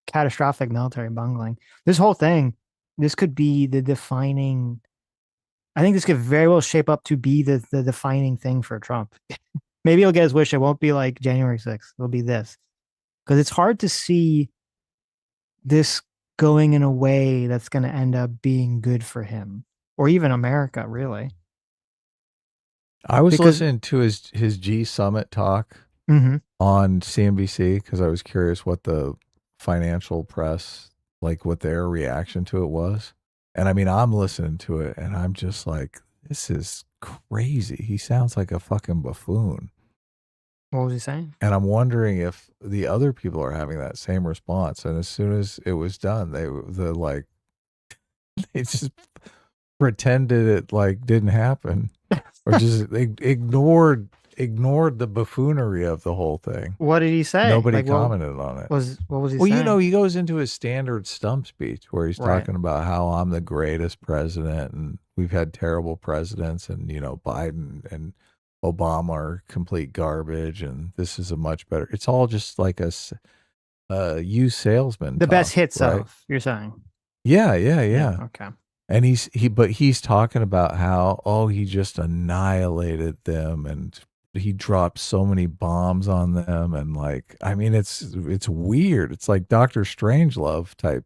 catastrophic military bungling. This whole thing, this could be the defining. I think this could very well shape up to be the defining thing for Trump. Maybe he'll get his wish. It won't be like January 6th. It'll be this. Because it's hard to see this going in a way that's going to end up being good for him, or even America, really. I was listening to his G Summit talk on CNBC because I was curious what the financial press, what their reaction to it was. And I mean, I'm listening to it and I'm just like, this is crazy. He sounds like a fucking buffoon. What was he saying? And I'm wondering if the other people are having that same response. And as soon as it was done, they just pretended it didn't happen, or just ignored the buffoonery of the whole thing. What did he say? Nobody commented on it. What was he saying? Well, he goes into his standard stump speech where he's talking about how I'm the greatest president and we've had terrible presidents, and Biden and Obama are complete garbage and this is a much better. It's all just like a used salesman. The best hits of, you're saying. Yeah. Okay. And he's talking about how, he just annihilated them and he dropped so many bombs on them, and it's weird. It's like Dr. Strangelove type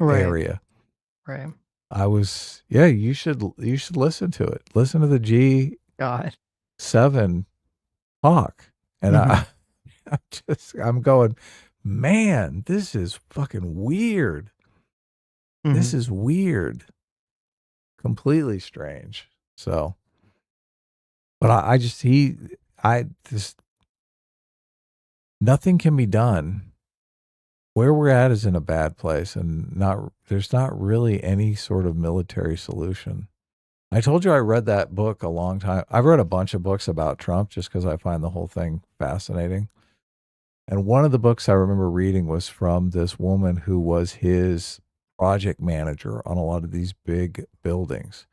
area. Right. You should listen to it. Listen to the G7 talk. And I'm going, man, this is fucking weird. This is weird. Completely strange. So, but nothing can be done. Where we're at is in a bad place, and there's not really any sort of military solution. I told you I read that book a long time. I've read a bunch of books about Trump just because I find the whole thing fascinating. And one of the books I remember reading was from this woman who was his project manager on a lot of these big buildings.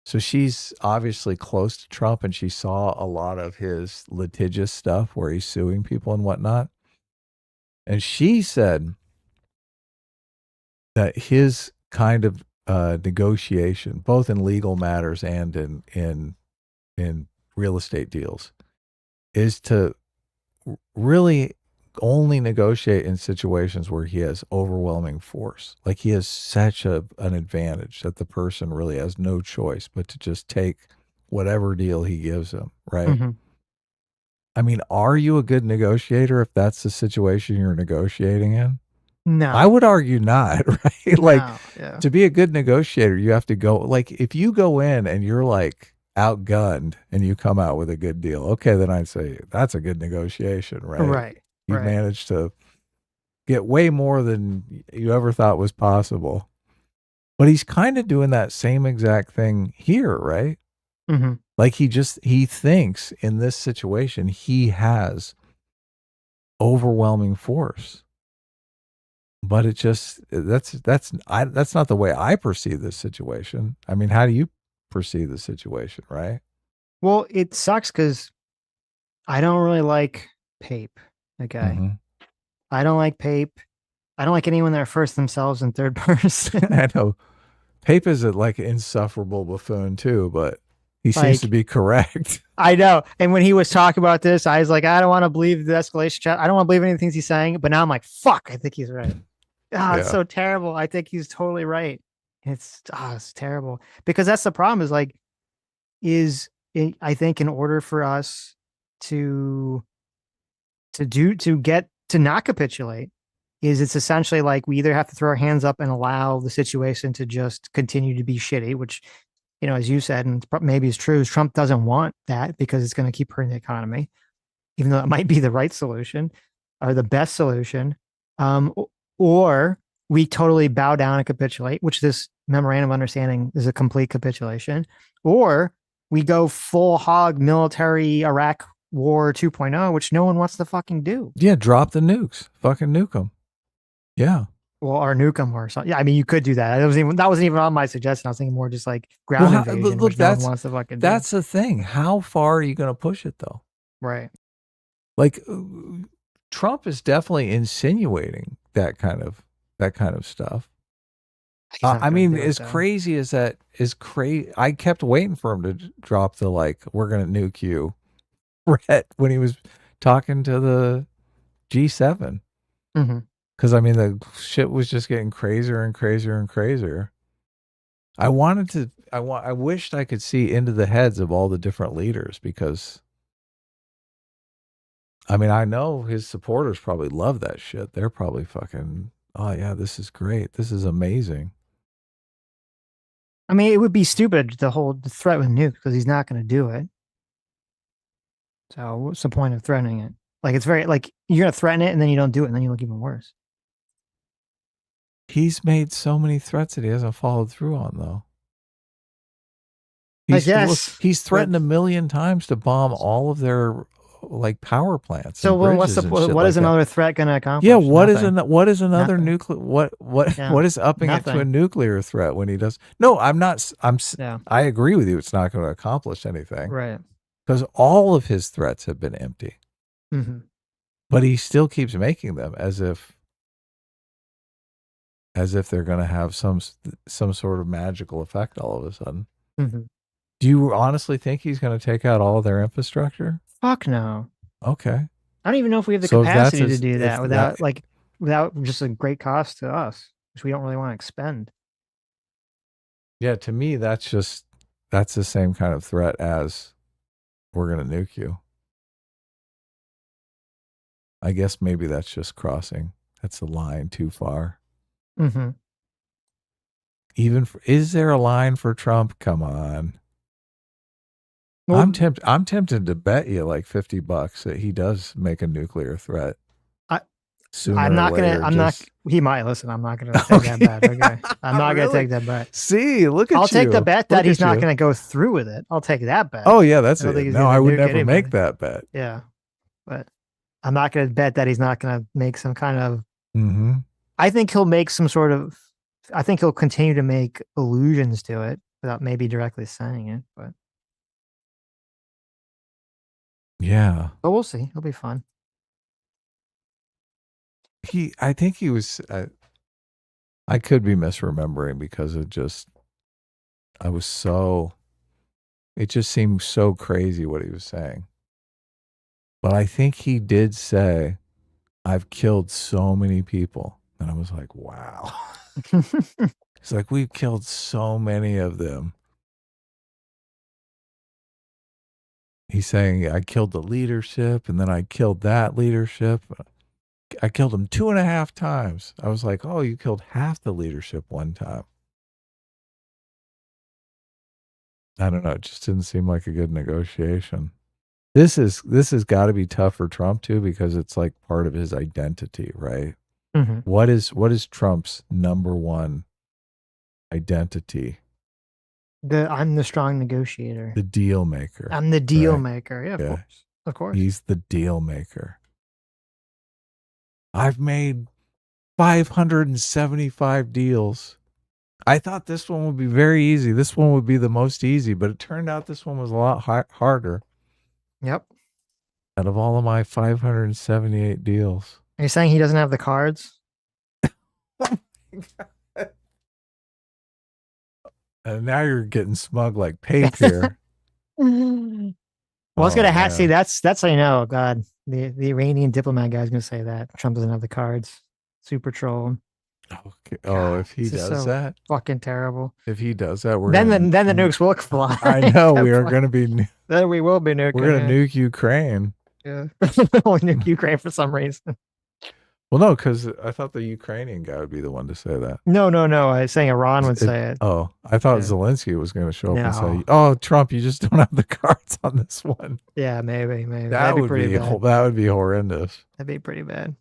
So she's obviously close to Trump, and she saw a lot of his litigious stuff where he's suing people and whatnot. And she said that his kind of negotiation, both in legal matters and in real estate deals, is to really only negotiate in situations where he has overwhelming force. Like he has such an advantage that the person really has no choice but to just take whatever deal he gives him, right? I mean, are you a good negotiator if that's the situation you're negotiating in? No. I would argue not, right? To be a good negotiator, you have to go, if you go in and you're like, outgunned and you come out with a good deal, okay, then I'd say that's a good negotiation, right? Right. You right. managed to get way more than you ever thought was possible. But he's kind of doing that same exact thing here, right? Mm-hmm. Like he thinks in this situation he has overwhelming force. But it just that's not the way I perceive this situation. I mean, how do you perceive the situation, right? Well, it sucks because I don't really like Pape. Okay. Mm-hmm. I don't like Pape. I don't like anyone that refers themselves in third person. I know. Pape is a like insufferable buffoon too, but he seems to be correct. I know. And when he was talking about this, I was like, I don't want to believe the escalation chat. I don't want to believe anything he's saying. But now I'm like, fuck, I think he's right. It's so terrible. I think he's totally right. It's terrible. Because that's the problem I think in order for us to not capitulate, it's essentially like we either have to throw our hands up and allow the situation to just continue to be shitty, which, as you said, and maybe is true, is Trump doesn't want that because it's going to keep hurting the economy, even though it might be the right solution or the best solution. Or we totally bow down and capitulate, which this memorandum of understanding is a complete capitulation, or we go full hog military Iraq war 2.0, which no one wants to fucking do. Yeah, drop the nukes. Fucking nuke them. Yeah. Well, or nuke them or something. Yeah, I mean, you could do that. That wasn't even on my suggestion. I was thinking more just like ground invasion, which no one wants to fucking do. That's the thing. How far are you going to push it, though? Right. Like, Trump is definitely insinuating that kind of stuff. I mean, as crazy as that is crazy. I kept waiting for him to drop the we're going to nuke you threat when he was talking to the G7. Mm-hmm. Because I mean, the shit was just getting crazier and crazier and crazier. I wished I could see into the heads of all the different leaders, because I mean, I know his supporters probably love that shit. They're probably fucking, oh yeah, this is great. This is amazing. I mean, it would be stupid to hold the threat with nukes because he's not going to do it. So what's the point of threatening it? Like, it's very, like, you're going to threaten it and then you don't do it and then you look even worse. He's made so many threats that he hasn't followed through on, though. He's threatened 1 million times to bomb all of their power plants. So what is another threat going to accomplish? Yeah, what is another nuclear? What is upping it to a nuclear threat when he does? No, I'm not. I agree with you. It's not going to accomplish anything, right? Because all of his threats have been empty. Mm-hmm. But he still keeps making them as if they're going to have some sort of magical effect all of a sudden. Mm-hmm. Do you honestly think he's going to take out all of their infrastructure? Fuck no. Okay. I don't even know if we have the capacity to do that without just a great cost to us, which we don't really want to expend. Yeah, to me, that's the same kind of threat as we're going to nuke you. I guess maybe that's just crossing. That's a line too far. Mm-hmm. Is there a line for Trump? Come on. Well, I'm tempted to bet you like $50 that he does make a nuclear threat. He might listen. I'm not going to take that bet. Okay. I'm not going to take that bet. See, I'll take the bet that he's not going to go through with it. I'll take that bet. Oh yeah, that's it. No, I would never make that bet. Yeah. But I'm not going to bet that he's not going to make some kind of, mm-hmm. I think he'll make I think he'll continue to make allusions to it without maybe directly saying it, but. Yeah. But we'll see. It'll be fun. I think he was, I could be misremembering because it just seemed so crazy what he was saying. But I think he did say, I've killed so many people. And I was like, wow. It's like, we've killed so many of them. He's saying, I killed the leadership, and then I killed that leadership. I killed him 2.5 times. I was like, oh, you killed half the leadership one time. I don't know. It just didn't seem like a good negotiation. This has got to be tough for Trump too, because it's like part of his identity, right? Mm-hmm. What is Trump's number one identity? I'm the strong negotiator. The deal maker. I'm the deal right? maker. Yeah, of course. Of course. He's the deal maker. I've made 575 deals. I thought this one would be very easy. This one would be the most easy, but it turned out this one was a lot harder. Yep. Out of all of my 578 deals. Are you saying he doesn't have the cards? And now you're getting smug like Pape here. Well, it's gonna see. That's how you know. God, the Iranian diplomat guy's gonna say that Trump doesn't have the cards. Super troll. Okay. Oh, if he does that, fucking terrible. If he does that, then the nukes will fly. I know we are going to be. Then we will be nuking. We're going to nuke Ukraine. Yeah, we'll nuke Ukraine for some reason. Well, no, because I thought the Ukrainian guy would be the one to say that. No. I was saying Iran would say it. Oh, I thought Zelensky was going to show up and say, "Oh, Trump, you just don't have the cards on this one." Yeah, maybe. That would be that would be horrendous. That'd be pretty bad.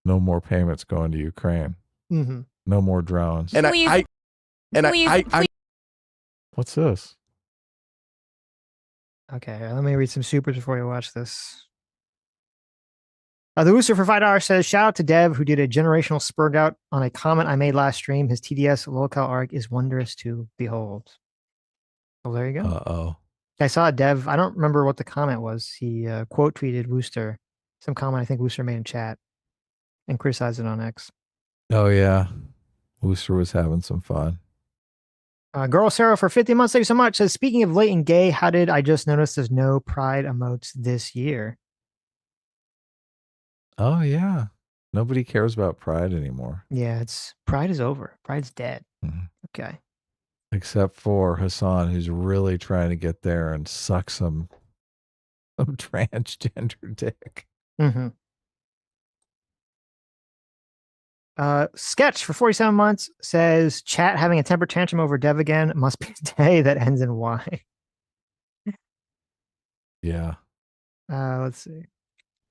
No more payments going to Ukraine. Mm-hmm. No more drones. And I what's this? Okay, let me read some supers before you watch this. The Rooster for $5 says, shout out to Dev, who did a generational spurg out on a comment I made last stream. His TDS locale arc is wondrous to behold. Well, there you go. Uh-oh. I saw Dev. I don't remember what the comment was. He quote tweeted Wooster. Some comment I think Wooster made in chat and criticized it on X. Oh, yeah. Wooster was having some fun. Girl Sarah for 50 months. Thank you so much. Says, speaking of late and gay, how did I just notice there's no pride emotes this year? Oh, yeah. Nobody cares about pride anymore. Yeah, pride is over. Pride's dead. Mm-hmm. Okay. Except for Hasan, who's really trying to get there and suck some transgender dick. Mm-hmm. Sketch for 47 months says, chat having a temper tantrum over Dev again must be a day that ends in Y. Yeah. Let's see.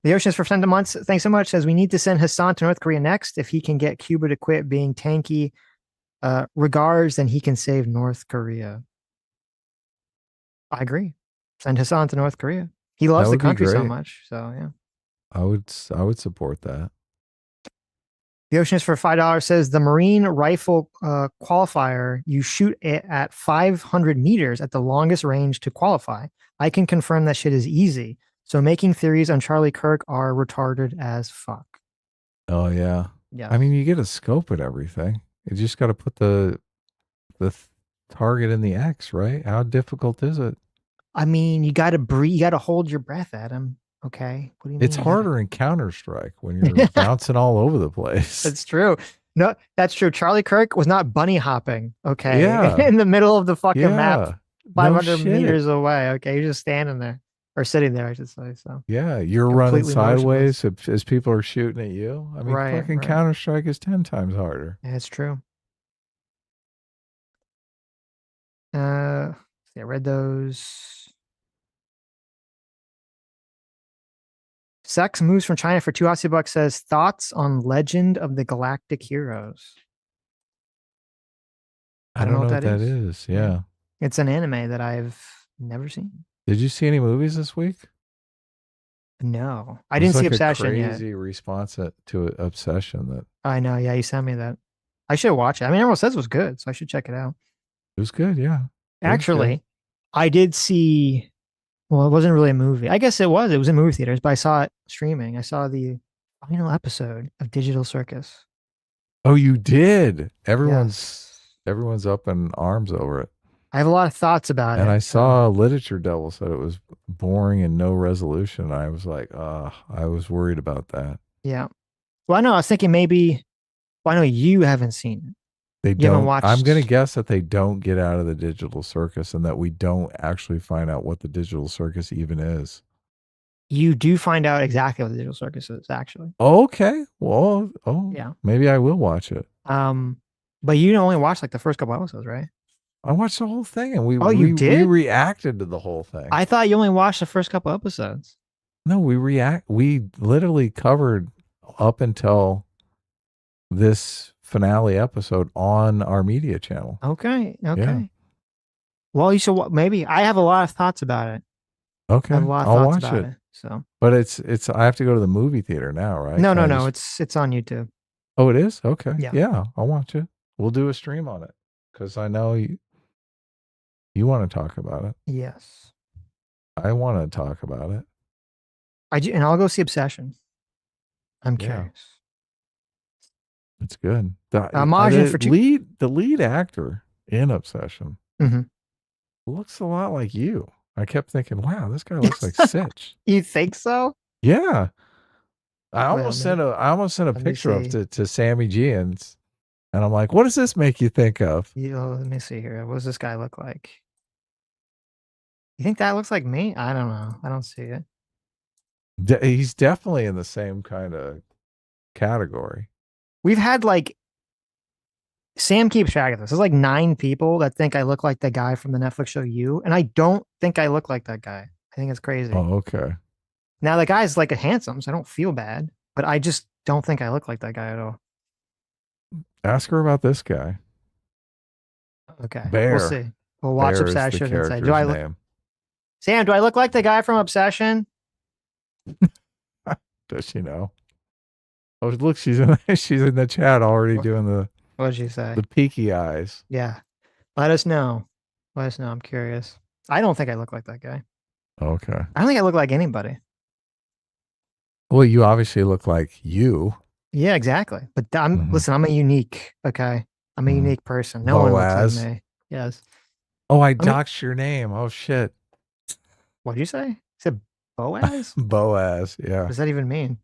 The Oceans for 10 months. Thanks so much. Says, we need to send Hasan to North Korea next. If he can get Cuba to quit being tanky, regards, then he can save North Korea. I agree. Send Hasan to North Korea. He loves the country so much. So yeah. I would support that. The Oceans for $5 says, the Marine rifle qualifier, you shoot it at 500 meters at the longest range to qualify. I can confirm that shit is easy. So making theories on Charlie Kirk are retarded as fuck. Oh, yeah. Yeah. I mean, you get a scope at everything. You just got to put the target in the X, right? How difficult is it? I mean, you got to breathe. You got to hold your breath, Adam. Okay. What do you mean? It's harder in Counter-Strike when you're bouncing all over the place. That's true. No, that's true. Charlie Kirk was not bunny hopping. Okay. Yeah. In the middle of the fucking map, 500 No meters away. Okay. You're just standing there or sitting there, I should say. So yeah, you're running sideways as people are shooting at you. I mean, fucking Counter-Strike is 10 times harder. Yeah, it's true. I read those. Sex moves from China for 2 Aussie bucks says, thoughts on Legend of the Galactic Heroes. I don't know what that is. Yeah. It's an anime that I've never seen. Did you see any movies this week? No. I didn't see Obsession yet. Crazy response to Obsession that I know. Yeah, you sent me that. I should watch it. I mean, everyone says it was good, so I should check it out. It was good, yeah. Actually, I did see. Well, it wasn't really a movie. I guess it was. It was in movie theaters, but I saw it streaming. I saw the final episode of Digital Circus. Oh, you did? Everyone's up in arms over it. I have a lot of thoughts about it. And I saw Literature Devil said it was boring and no resolution. I was like, I was worried about that. Yeah. Well, I know. I was thinking maybe. Well, I know you haven't seen it. They don't. I'm going to guess that they don't get out of the Digital Circus and that we don't actually find out what the Digital Circus even is. You do find out exactly what the Digital Circus is, actually. Okay. Well, yeah. Maybe I will watch it. But you only watched like the first couple episodes, right? I watched the whole thing, and we you did? we reacted to the whole thing. I thought you only watched the first couple episodes. No, we literally covered up until this finale episode on our media channel. Okay. Yeah. Well, you should maybe. I have a lot of thoughts about it. Okay, I have a lot of I'll thoughts watch about it. So, but it's I have to go to the movie theater now, right? No, Can I no. just- It's on YouTube. Oh, it is? Okay. Yeah. Yeah, I'll watch it. We'll do a stream on it because I know you want to talk about it. Yes. I want to talk about it. And I'll go see Obsession. I'm Yeah. curious. It's good. The lead actor in Obsession looks a lot like you. I kept thinking, wow, this guy looks like Sitch. You think so? Yeah. I almost sent a me picture of see. to Sammy G and I'm like, what does this make you think of? Let me see here. What does this guy look like? You think that looks like me? I don't know. I don't see it. He's definitely in the same kind of category. We've had Sam keeps track of this. There's 9 people that think I look like the guy from the Netflix show You, and I don't think I look like that guy. I think it's crazy. Oh, okay. Now the guy's a handsome, so I don't feel bad, but I just don't think I look like that guy at all. Ask her about this guy. Okay. Bear. We'll see. We'll watch Bear is the Obsession and say, character's do I look name. Sam, do I look like the guy from Obsession? Does she know? Oh, look, she's in the chat already doing What did she say? the peaky eyes. Yeah. Let us know. I'm curious. I don't think I look like that guy. Okay. I don't think I look like anybody. Well, you obviously look like you. Yeah, exactly. But listen, I'm a unique, okay? I'm a unique person. No one looks like me. Yes. Oh, I doxed your name. Oh, shit. What did you say? You said Boaz? Boaz, yeah. What does that even mean?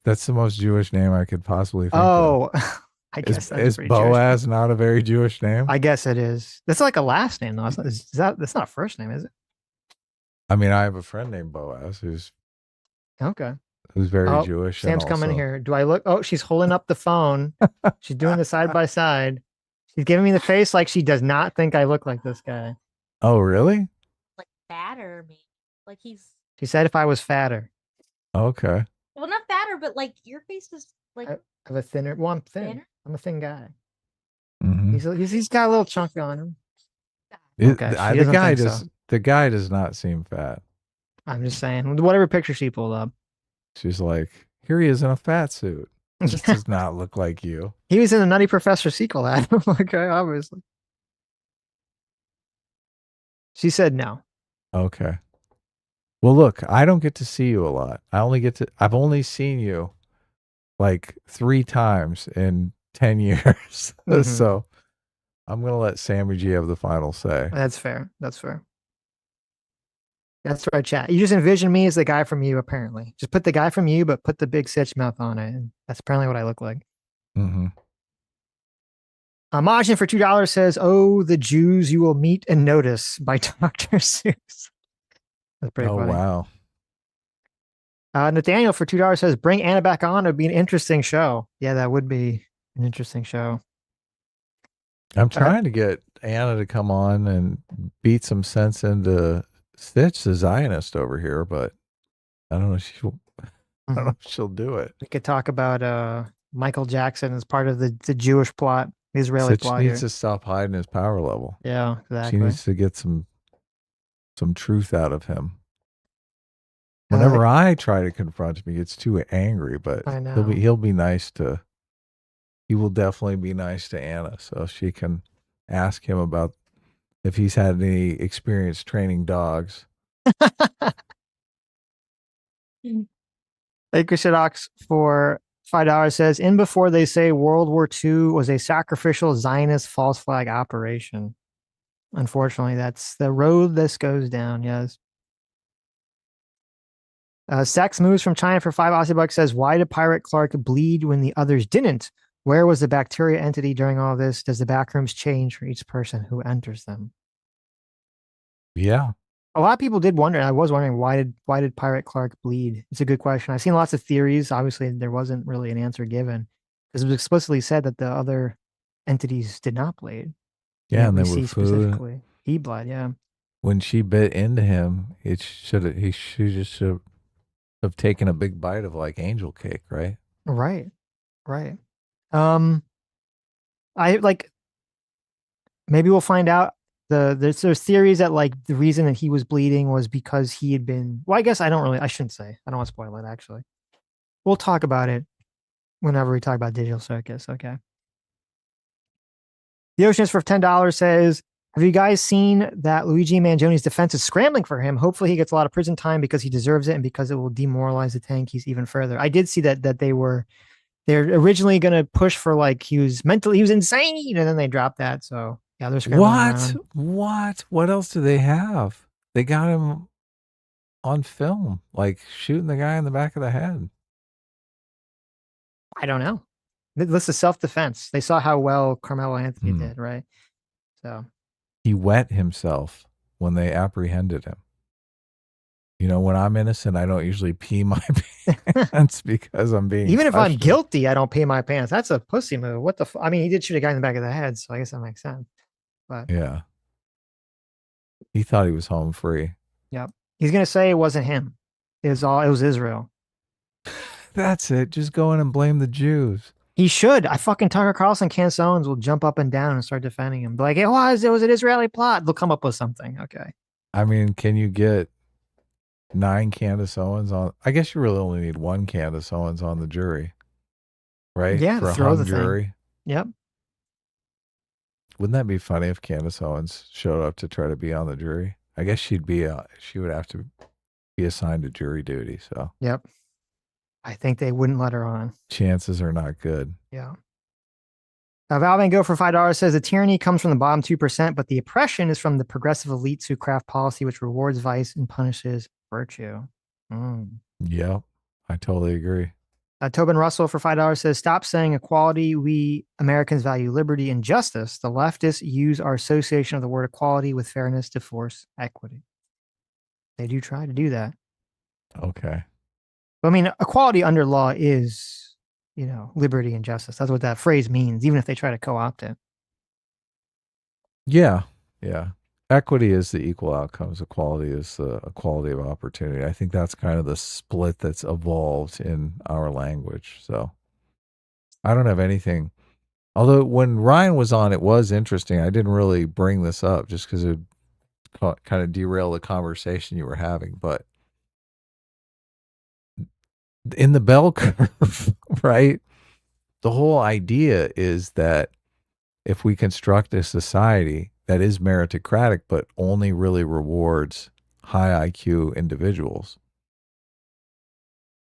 That's the most Jewish name I could possibly think of. Oh, I guess Is pretty Boaz Jewish. not a very Jewish name? I guess it is. That's like a last name, though. That's not a first name, is it? I mean, I have a friend named Boaz who's Okay. very Jewish. Sam's coming here. Do I look? Oh, she's holding up the phone. She's doing the side by side. She's giving me the face like she does not think I look like this guy. Oh, really? Like fatter, maybe. Like he's. She said if I was fatter. Okay. Well, not fatter, but your face is I have a thinner. Well, I'm thin. Thinner? I'm a thin guy. Mm-hmm. He's got a little chunk on him. Okay, The guy does not seem fat. I'm just saying, whatever picture she pulled up. She's like, here he is in a fat suit. This does not look like you. He was in a Nutty Professor sequel ad. Okay, obviously. She said no. Okay. Well, look, I don't get to see you a lot. I've only seen you 3 times in 10 years. So I'm going to let Sammy G have the final say. That's fair. That's right, chat. You just envision me as the guy from You, apparently. Just put the guy from You, but put the big Sitch mouth on it. And that's apparently what I look like. Mm-hmm. Majin for $2 says, "Oh, the Jews you will meet and notice" by Dr. Seuss. That's pretty funny. Wow. Nathaniel for $2 says, "Bring Anna back on. It'd be an interesting show." Yeah, that would be an interesting show. I'm trying to get Anna to come on and beat some sense into Sitch, the Zionist over here, but I don't know if she'll do it. We could talk about Michael Jackson as part of the Jewish plot, the Israeli Sitch plot. needs to stop hiding his power level. Yeah, exactly. She needs to get some truth out of him. Whenever I try to confront him, he gets too angry, but I know. he'll be nice to. He will definitely be nice to Anna, so she can ask him about if he's had any experience training dogs. Shadox for $5 says, "In before they say World War II was a sacrificial Zionist false flag operation." Unfortunately, that's the road this goes down. Yes. Sex Moves from China for $5 says, "Why did Pirate Clark bleed when the others didn't? Where was the bacteria entity during all this? Does the backrooms change for each person who enters them?" Yeah. A lot of people did wonder. I was wondering why did Pirate Clark bleed? It's a good question. I've seen lots of theories. Obviously, there wasn't really an answer given because it was explicitly said that the other entities did not bleed. Yeah, and we they were see food. specifically he blood. Yeah. When she bit into him, he should have taken a big bite of like angel cake, right? Right. Right. I like maybe we'll find out. There's theories that like the reason that he was bleeding was because he had been. Well, I guess I shouldn't say. I don't want to spoil it. Actually, we'll talk about it whenever we talk about Digital Circus. Okay. The Oceanist for $10 says, "Have you guys seen that Luigi Mangioni's defense is scrambling for him? Hopefully, he gets a lot of prison time because he deserves it and because it will demoralize the Tankies even further." I did see that they're originally going to push for like he was insane, and then they dropped that. So yeah, they're scrambling around. What else do they have? They got him on film, like shooting the guy in the back of the head. I don't know. This is self-defense. They saw how well Carmelo Anthony did, right? So he wet himself when they apprehended him. You know, when I'm innocent, I don't usually pee my pants because I'm being even if I'm questioned. guilty, I don't pee my pants. That's a pussy move. What the? I mean, he did shoot a guy in the back of the head, so I guess that makes sense. But Yeah, he thought he was home free. Yep, he's gonna say it wasn't him. It was Israel. That's it. Just go in and blame the Jews. He should. I fucking Tucker Carlson, Candace Owens will jump up and down and start defending him. Be like, it was an Israeli plot. They'll come up with something. Okay. I mean, can you get 9 Candace Owens on? I guess you really only need 1 Candace Owens on the jury, right? Yeah, for a throw hung the jury. thing. Yep. Wouldn't that be funny if Candace Owens showed up to try to be on the jury? I guess she would have to be assigned to jury duty. So Yep. I think they wouldn't let her on. chances are not good. Yeah. Val Van Gogh for $5 says the tyranny comes from the bottom 2%, but the oppression is from the progressive elites who craft policy which rewards vice and punishes virtue. Yep, I totally agree. Tobin Russell for $5 says, "Stop saying equality. We Americans value liberty and justice. The leftists use our association of the word equality with fairness to force equity." They do try to do that. Okay. But I mean, equality under law is, liberty and justice. That's what that phrase means, even if they try to co-opt it. Yeah. Equity is the equal outcomes. Equality is the equality of opportunity. I think that's kind of the split that's evolved in our language. So I don't have anything. Although when Ryan was on, it was interesting. I didn't really bring this up just because it would kind of derail the conversation you were having. But in the bell curve, right? The whole idea is that if we construct a society that is meritocratic, but only really rewards high IQ individuals,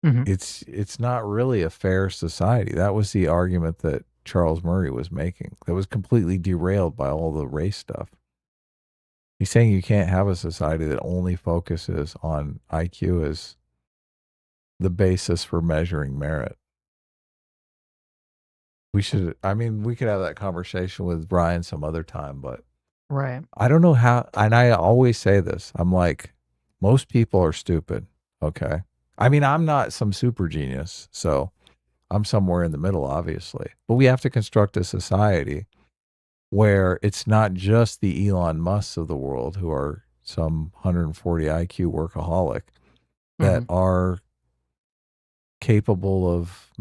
it's not really a fair society. That was the argument that Charles Murray was making. That was completely derailed by all the race stuff. He's saying you can't have a society that only focuses on IQ as the basis for measuring merit. We could have that conversation with Brian some other time, but right. I don't know how, and I always say this, I'm like, most people are stupid. Okay. I mean, I'm not some super genius, so I'm somewhere in the middle, obviously, but we have to construct a society where it's not just the Elon Musks of the world who are some 140 IQ workaholic that are capable of,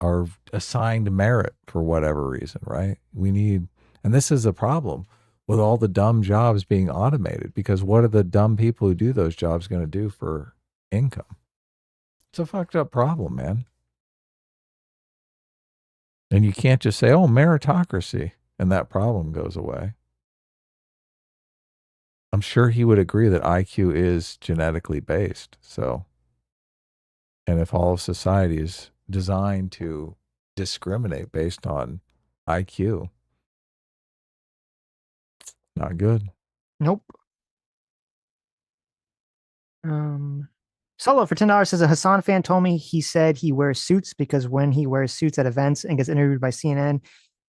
are assigned merit for whatever reason, right? And this is a problem with all the dumb jobs being automated, because what are the dumb people who do those jobs going to do for income? It's a fucked up problem, man. And you can't just say, oh, meritocracy, and that problem goes away. I'm sure he would agree that IQ is genetically based. So, and if all of society is designed to discriminate based on IQ, not good. Nope. Solo for $10 says a Hasan fan told me he said he wears suits because when he wears suits at events and gets interviewed by CNN,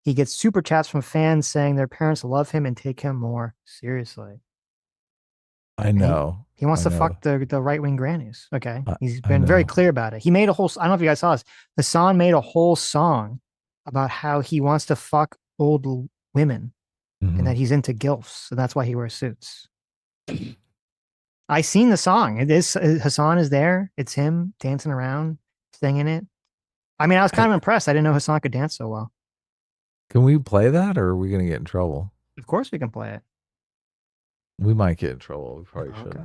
he gets super chats from fans saying their parents love him and take him more seriously. I know. He wants to fuck the right-wing grannies. Okay. He's been very clear about it. He made a whole, I don't know if you guys saw this. Hasan made a whole song about how he wants to fuck old women and that he's into gilfs, so that's why he wears suits. I seen the song. It is Hasan is there. It's him dancing around, singing it. I mean, I was kind of impressed. I didn't know Hasan could dance so well. Can we play that, or are we going to get in trouble? Of course, we can play it. We might get in trouble. We probably should. Okay.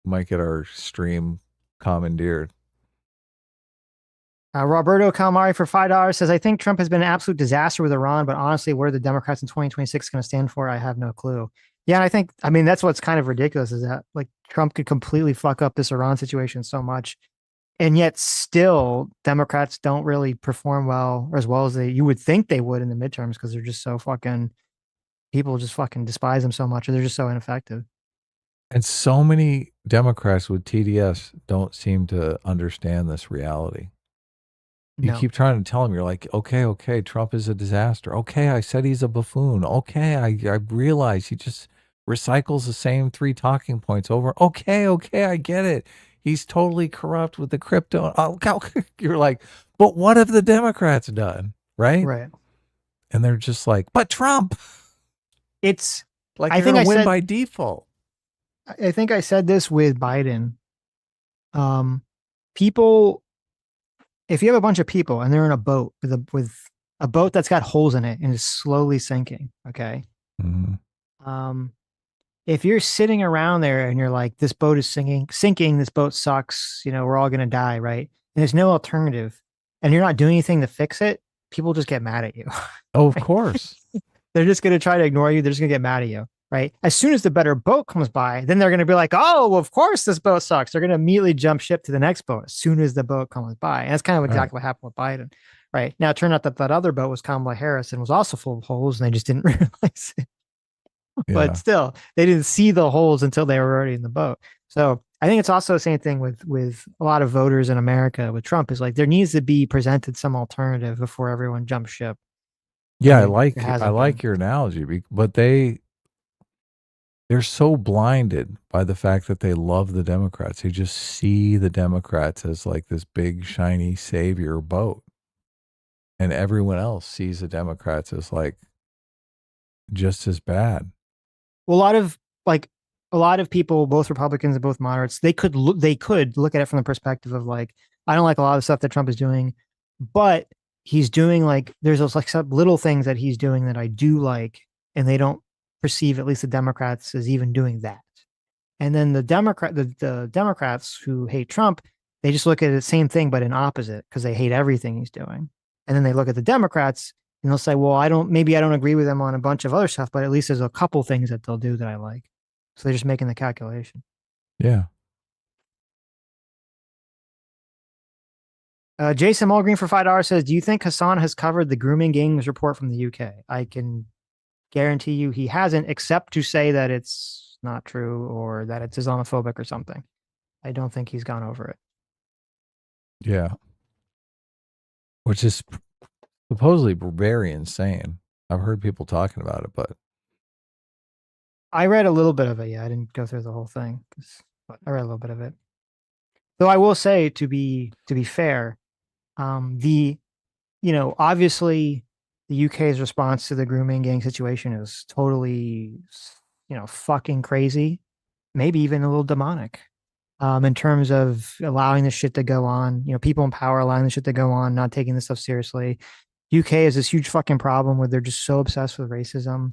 We might get our stream commandeered. Roberto Calamari for $5 says, I think Trump has been an absolute disaster with Iran, but honestly, what are the Democrats in 2026 going to stand for? I have no clue. Yeah, and I mean, that's what's kind of ridiculous is that like Trump could completely fuck up this Iran situation so much. And yet still Democrats don't really perform well or as well as you would think they would in the midterms because they're just so fucking, people just fucking despise them so much or they're just so ineffective. And so many Democrats with TDS don't seem to understand this reality. You keep trying to tell them, you're like, okay, Trump is a disaster. Okay, I said he's a buffoon. Okay, I realize he just recycles the same 3 talking points over. Okay, I get it. He's totally corrupt with the crypto. Oh, you're like, but what have the Democrats done? Right? Right. And they're just like, but Trump. It's like I think I win by default. I think I said this with Biden. People, if you have a bunch of people and they're in a boat with a boat that's got holes in it and is slowly sinking, okay? If you're sitting around there and you're like, this boat is sinking, this boat sucks, we're all going to die, right? And there's no alternative and you're not doing anything to fix it, people just get mad at you. Oh, of course. They're just going to try to ignore you. They're just going to get mad at you, right? As soon as the better boat comes by, then they're going to be like, oh, well, of course this boat sucks. They're going to immediately jump ship to the next boat as soon as the boat comes by. And that's kind of exactly what happened with Biden, right? Now, it turned out that other boat was Kamala Harris and was also full of holes and they just didn't realize it. Yeah. But still, they didn't see the holes until they were already in the boat. So I think it's also the same thing with a lot of voters in America with Trump is like there needs to be presented some alternative before everyone jumps ship. Yeah, I like your analogy, but they're so blinded by the fact that they love the Democrats. They just see the Democrats as like this big, shiny savior boat. And everyone else sees the Democrats as like just as bad. Well, a lot of people, both Republicans and both moderates, they could look at it from the perspective of like, I don't like a lot of the stuff that Trump is doing, but he's doing like, there's those like some little things that he's doing that I do like, and they don't perceive, at least the Democrats, as even doing that. And then the Democrats who hate Trump, they just look at the same thing, but in opposite, because they hate everything he's doing. And then they look at the Democrats and they'll say, well, maybe I don't agree with them on a bunch of other stuff, but at least there's a couple things that they'll do that I like. So they're just making the calculation. Yeah. Jason Mulgreen for $5 says, do you think Hasan has covered the grooming gangs report from the UK? I can guarantee you he hasn't, except to say that it's not true or that it's Islamophobic or something. I don't think he's gone over it. Yeah. Which is supposedly very insane. I've heard people talking about it, but I read a little bit of it. Yeah, I didn't go through the whole thing, but I read a little bit of it. Though I will say, to be fair, obviously the UK's response to the grooming gang situation is totally, fucking crazy, maybe even a little demonic, in terms of allowing this shit to go on, people in power allowing this shit to go on, not taking this stuff seriously. UK has this huge fucking problem where they're just so obsessed with racism,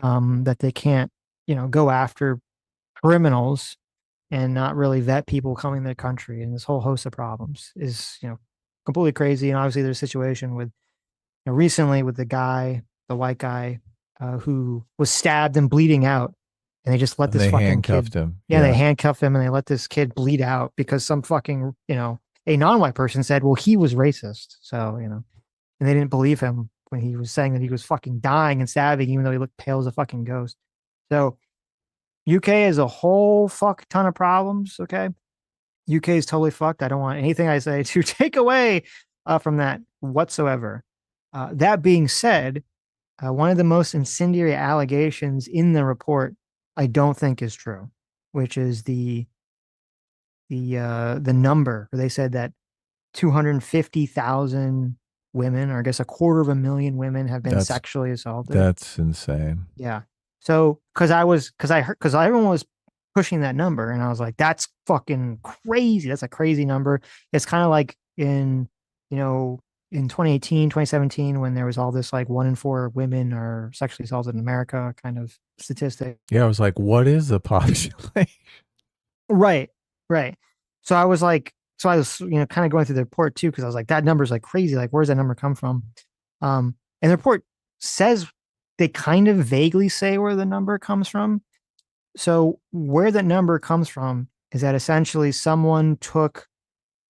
that they can't, go after criminals and not really vet people coming to the country. And this whole host of problems is, completely crazy. And obviously there's a situation with, recently with the white guy, who was stabbed and bleeding out. And they just let this fucking handcuffed kid, him. Yeah, they handcuffed him and they let this kid bleed out because some fucking, a non-white person said, well, he was racist. So, and they didn't believe him when he was saying that he was fucking dying and stabbing, even though he looked pale as a fucking ghost. So UK has a whole fuck ton of problems. Okay. UK is totally fucked. I don't want anything I say to take away from that whatsoever. That being said, one of the most incendiary allegations in the report, I don't think is true, which is the number where they said that 250,000 women, or I guess 250,000 women have been sexually assaulted. That's insane. Yeah. So, because everyone was pushing that number, and I was like, that's fucking crazy. That's a crazy number. It's kind of like in 2018, 2017, when there was all this like 1 in 4 women are sexually assaulted in America kind of statistic. Yeah, I was like, what is the population? Right. So I was kind of going through the report too, because I was like, that number's like crazy. Like, where's that number come from? And the report says, they kind of vaguely say where the number comes from. So where that number comes from is that essentially someone took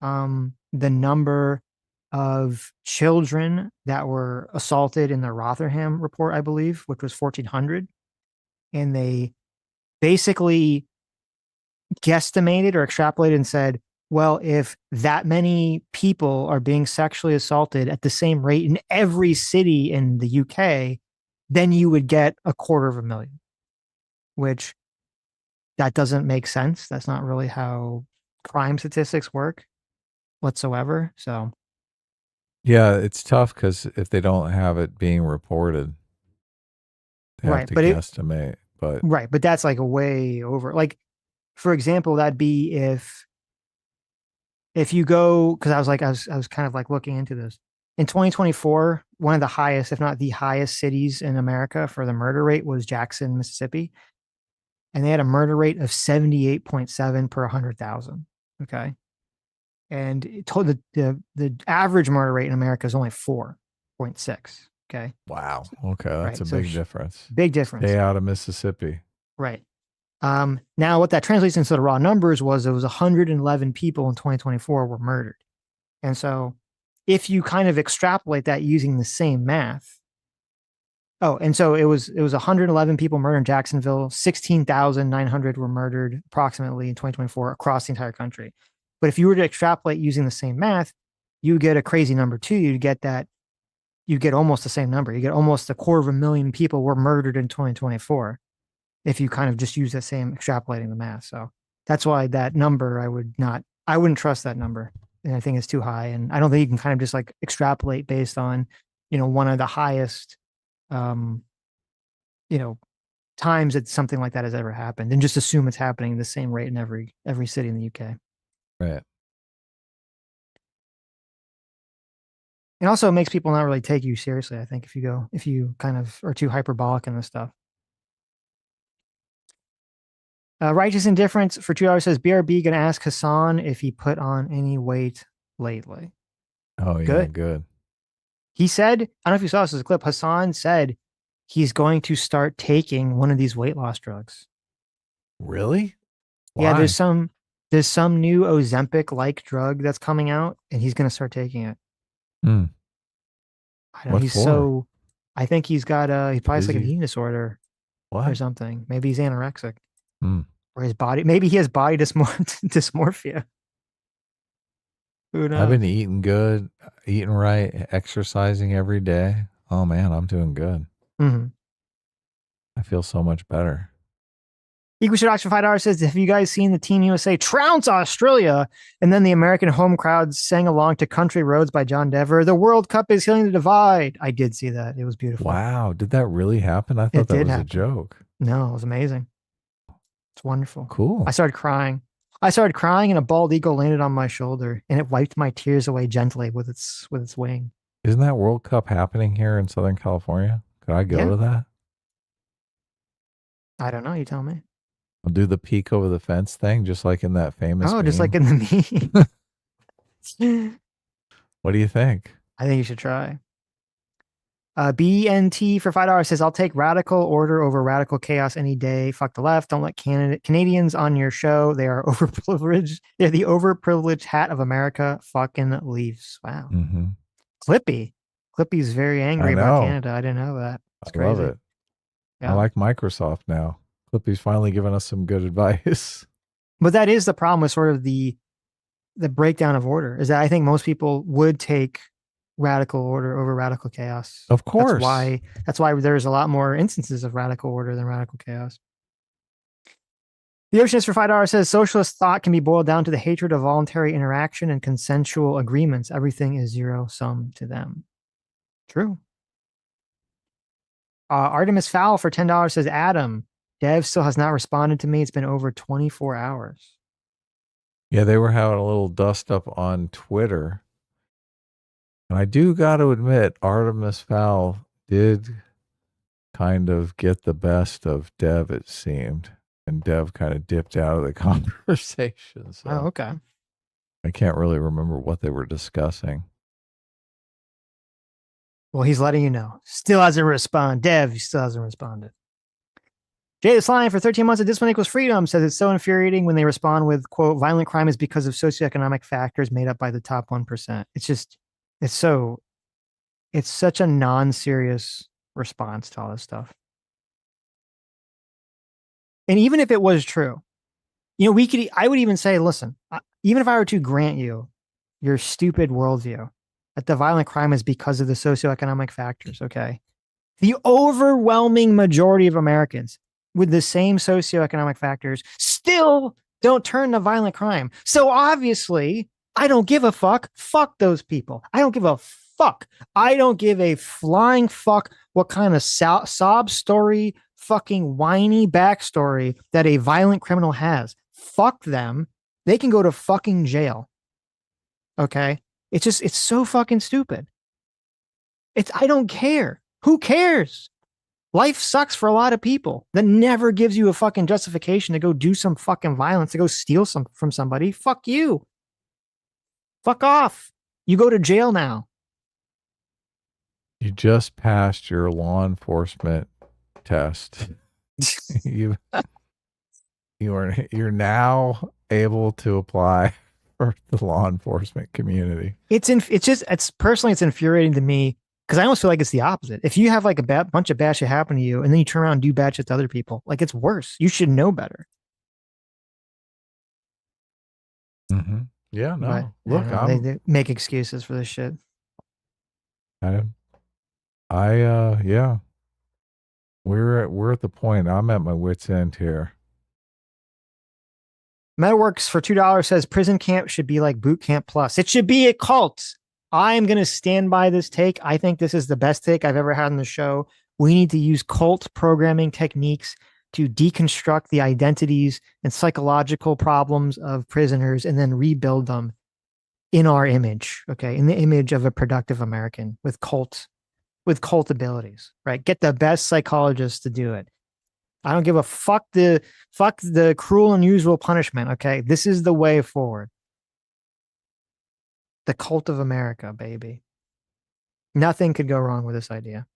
the number of children that were assaulted in the Rotherham report, I believe, which was 1,400. And they basically guesstimated or extrapolated and said, well, if that many people are being sexually assaulted at the same rate in every city in the UK, then you would get 250,000, which that doesn't make sense. That's not really how crime statistics work whatsoever. So, yeah, it's tough because if they don't have it being reported, they have to guesstimate. But that's like a way over. Like, for example, that'd be if you go, because I was kind of like looking into this. In 2024, one of the highest, if not the highest cities in America for the murder rate was Jackson, Mississippi. And they had a murder rate of 78.7 per 100,000. Okay. And it told the average murder rate in America is only 4.6. Okay. Wow. Okay. That's a big difference. Big difference. Stay out of Mississippi. Right. Now what that translates into the raw numbers was, it was 111 people in 2024 were murdered. And so if you kind of extrapolate that using the same math. Oh, and so it was 111 people murdered in Jacksonville, 16,900 were murdered approximately in 2024 across the entire country. But if you were to extrapolate using the same math, you get a crazy number too. You get almost the same number. You get almost 250,000 people were murdered in 2024. If you kind of just use that same extrapolating the math. So that's why that number, I wouldn't trust that number. And I think it's too high. And I don't think you can kind of just like extrapolate based on, one of the highest, times that something like that has ever happened, and just assume it's happening the same rate in every city in the UK. Right. It also makes people not really take you seriously, I think, if you kind of are too hyperbolic in this stuff. Righteous Indifference for 2 hours says, BRB gonna ask Hasan if he put on any weight lately. Oh, yeah, good. He said, I don't know if you saw this as a clip, Hasan said he's going to start taking one of these weight loss drugs. Really? Why? Yeah, there's some new Ozempic-like drug that's coming out, and he's going to start taking it. I don't know. I think he's got he probably has like an eating disorder or something. Maybe he's anorexic. Or his body, maybe he has body dysmorphia. Who knows? I've been eating good, eating right, exercising every day. Oh man, I'm doing good. Mm-hmm. I feel so much better. Equal Shit Ox for $5 says, have you guys seen the Team USA trounce Australia? And then the American home crowd sang along to Country Roads by John Denver. The World Cup is healing the divide. I did see that. It was beautiful. Wow. Did that really happen? I thought that was a joke. No, it was amazing. It's wonderful. Cool. I started crying and a bald eagle landed on my shoulder and it wiped my tears away gently with its wing. Isn't that World Cup happening here in Southern California? Could I go to that? I don't know. You tell me. I'll do the peek over the fence thing, just like in that famous meme. Just like in the meme. What do you think? I think you should try. BNT for $5 says, I'll take radical order over radical chaos any day. Fuck the left. Don't let Canadians on your show. They are overprivileged. They're the overprivileged hat of America. Fucking leaves. Wow. Mm-hmm. Clippy's very angry about Canada. I didn't know that. It's crazy. Love it. Yeah. I like Microsoft now. Clippy's finally giving us some good advice. But that is the problem with sort of the breakdown of order, is that I think most people would take radical order over radical chaos. Of course. That's why there's a lot more instances of radical order than radical chaos. The Oceanist for $5 says, socialist thought can be boiled down to the hatred of voluntary interaction and consensual agreements. Everything is zero sum to them. True. Artemis Fowl for $10 says, Adam, Dev still has not responded to me. It's been over 24 hours. Yeah, they were having a little dust up on Twitter. And I do got to admit, Artemis Fowl did kind of get the best of Dev, it seemed. And Dev kind of dipped out of the conversation. So Oh, okay. I can't really remember what they were discussing. Well, he's letting you know. Still hasn't responded. Dev still hasn't responded. Jay the Slime for 13 months of Discipline Equals Freedom says it's so infuriating when they respond with, quote, violent crime is because of socioeconomic factors made up by the top 1%. It's such a non-serious response to all this stuff. And even if it was true, I would even say, listen, even if I were to grant you your stupid worldview that the violent crime is because of the socioeconomic factors, okay? The overwhelming majority of Americans with the same socioeconomic factors still don't turn to violent crime. So obviously, I don't give a fuck. Fuck those people. I don't give a fuck. I don't give a flying fuck what kind of sob story, fucking whiny backstory that a violent criminal has. Fuck them. They can go to fucking jail. Okay? It's so fucking stupid. I don't care. Who cares? Life sucks for a lot of people. That never gives you a fucking justification to go do some fucking violence, to go steal some from somebody. Fuck you. Fuck off. You go to jail now. You just passed your law enforcement test. You're now able to apply for the law enforcement community. It's infuriating to me because I almost feel like it's the opposite. If you have like a bunch of bad shit happen to you and then you turn around and do bad shit to other people, like it's worse. You should know better. Mm-hmm. Yeah, no. But, look, they make excuses for this shit. Yeah. We're at the point. I'm at my wit's end here. Metaworks for $2 says prison camp should be like boot camp plus. It should be a cult. I'm going to stand by this take. I think this is the best take I've ever had on the show. We need to use cult programming techniques to deconstruct the identities and psychological problems of prisoners and then rebuild them in our image, okay? In the image of a productive American with cult abilities, right? Get the best psychologists to do it. I don't give a fuck the cruel and unusual punishment, okay? This is the way forward. The cult of America, baby. Nothing could go wrong with this idea.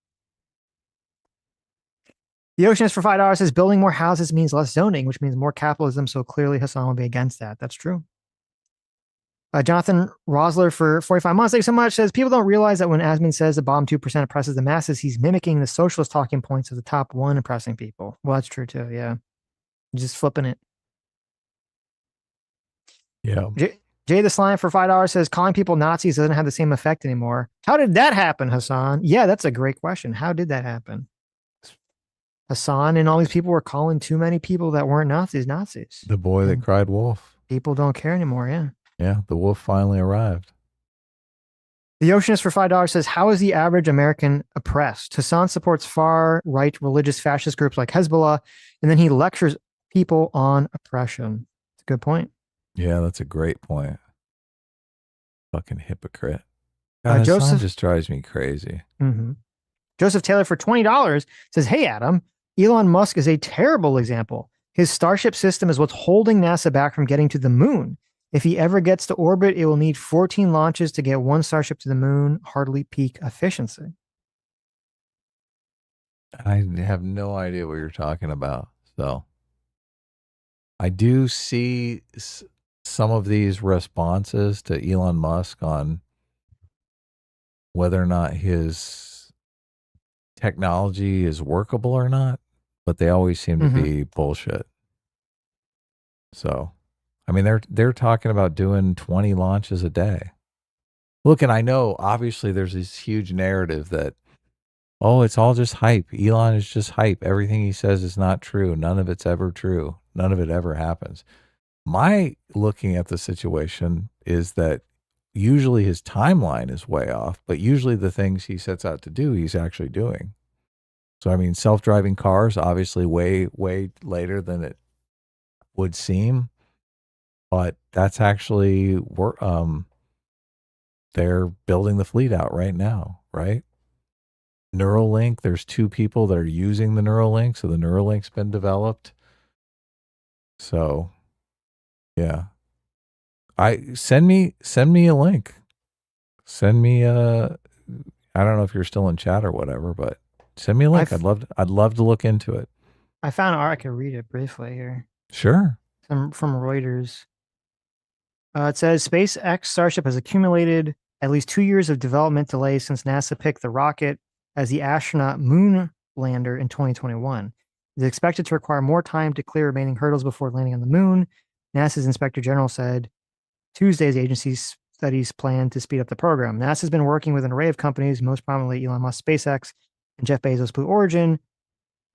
The Oceanist for $5 says building more houses means less zoning, which means more capitalism. So clearly Hasan will be against that. That's true. Jonathan Rosler for 45 months. Thanks so much. Says people don't realize that when Asmin says the bottom 2% oppresses the masses, he's mimicking the socialist talking points of the top 1 oppressing people. Well, that's true too. Yeah. Just flipping it. Yeah. Jay the Slime for $5 says calling people Nazis doesn't have the same effect anymore. How did that happen, Hasan? Yeah, that's a great question. How did that happen? Hasan and all these people were calling too many people that weren't Nazis. The boy that cried wolf. People don't care anymore. Yeah. Yeah, the wolf finally arrived. The Oceanist for $5 says, how is the average American oppressed? Hasan supports far-right religious fascist groups like Hezbollah, and then he lectures people on oppression. It's a good point. Yeah, that's a great point. Fucking hypocrite. God, Joseph just drives me crazy. Mm-hmm. Joseph Taylor for $20 says, hey, Adam, Elon Musk is a terrible example. His Starship system is what's holding NASA back from getting to the moon. If he ever gets to orbit, it will need 14 launches to get one Starship to the moon, hardly peak efficiency. I have no idea what you're talking about. So I do see some of these responses to Elon Musk on whether or not his technology is workable or not, but they always seem to be bullshit. So I mean, they're talking about doing 20 launches a day. Look, and I know obviously there's this huge narrative that, oh, it's all just hype. Elon is just hype. Everything he says is not true. None of it's ever true. None of it ever happens. My looking at the situation is that usually his timeline is way off, but usually the things he sets out to do, he's actually doing. So, I mean, self-driving cars, obviously way, way later than it would seem, but that's actually, they're building the fleet out right now, right? Neuralink, there's 2 people that are using the Neuralink, so the Neuralink's been developed. So, yeah. Send me a link. Send me I don't know if you're still in chat or whatever, but send me a link. I'd love to look into it. I found I could read it briefly here. Sure. From Reuters. It says SpaceX Starship has accumulated at least 2 years of development delays since NASA picked the rocket as the astronaut moon lander in 2021. It is expected to require more time to clear remaining hurdles before landing on the moon. NASA's Inspector General said Tuesday the agency studies plan to speed up the program. NASA's been working with an array of companies, most prominently Elon Musk, SpaceX, and Jeff Bezos' Blue Origin,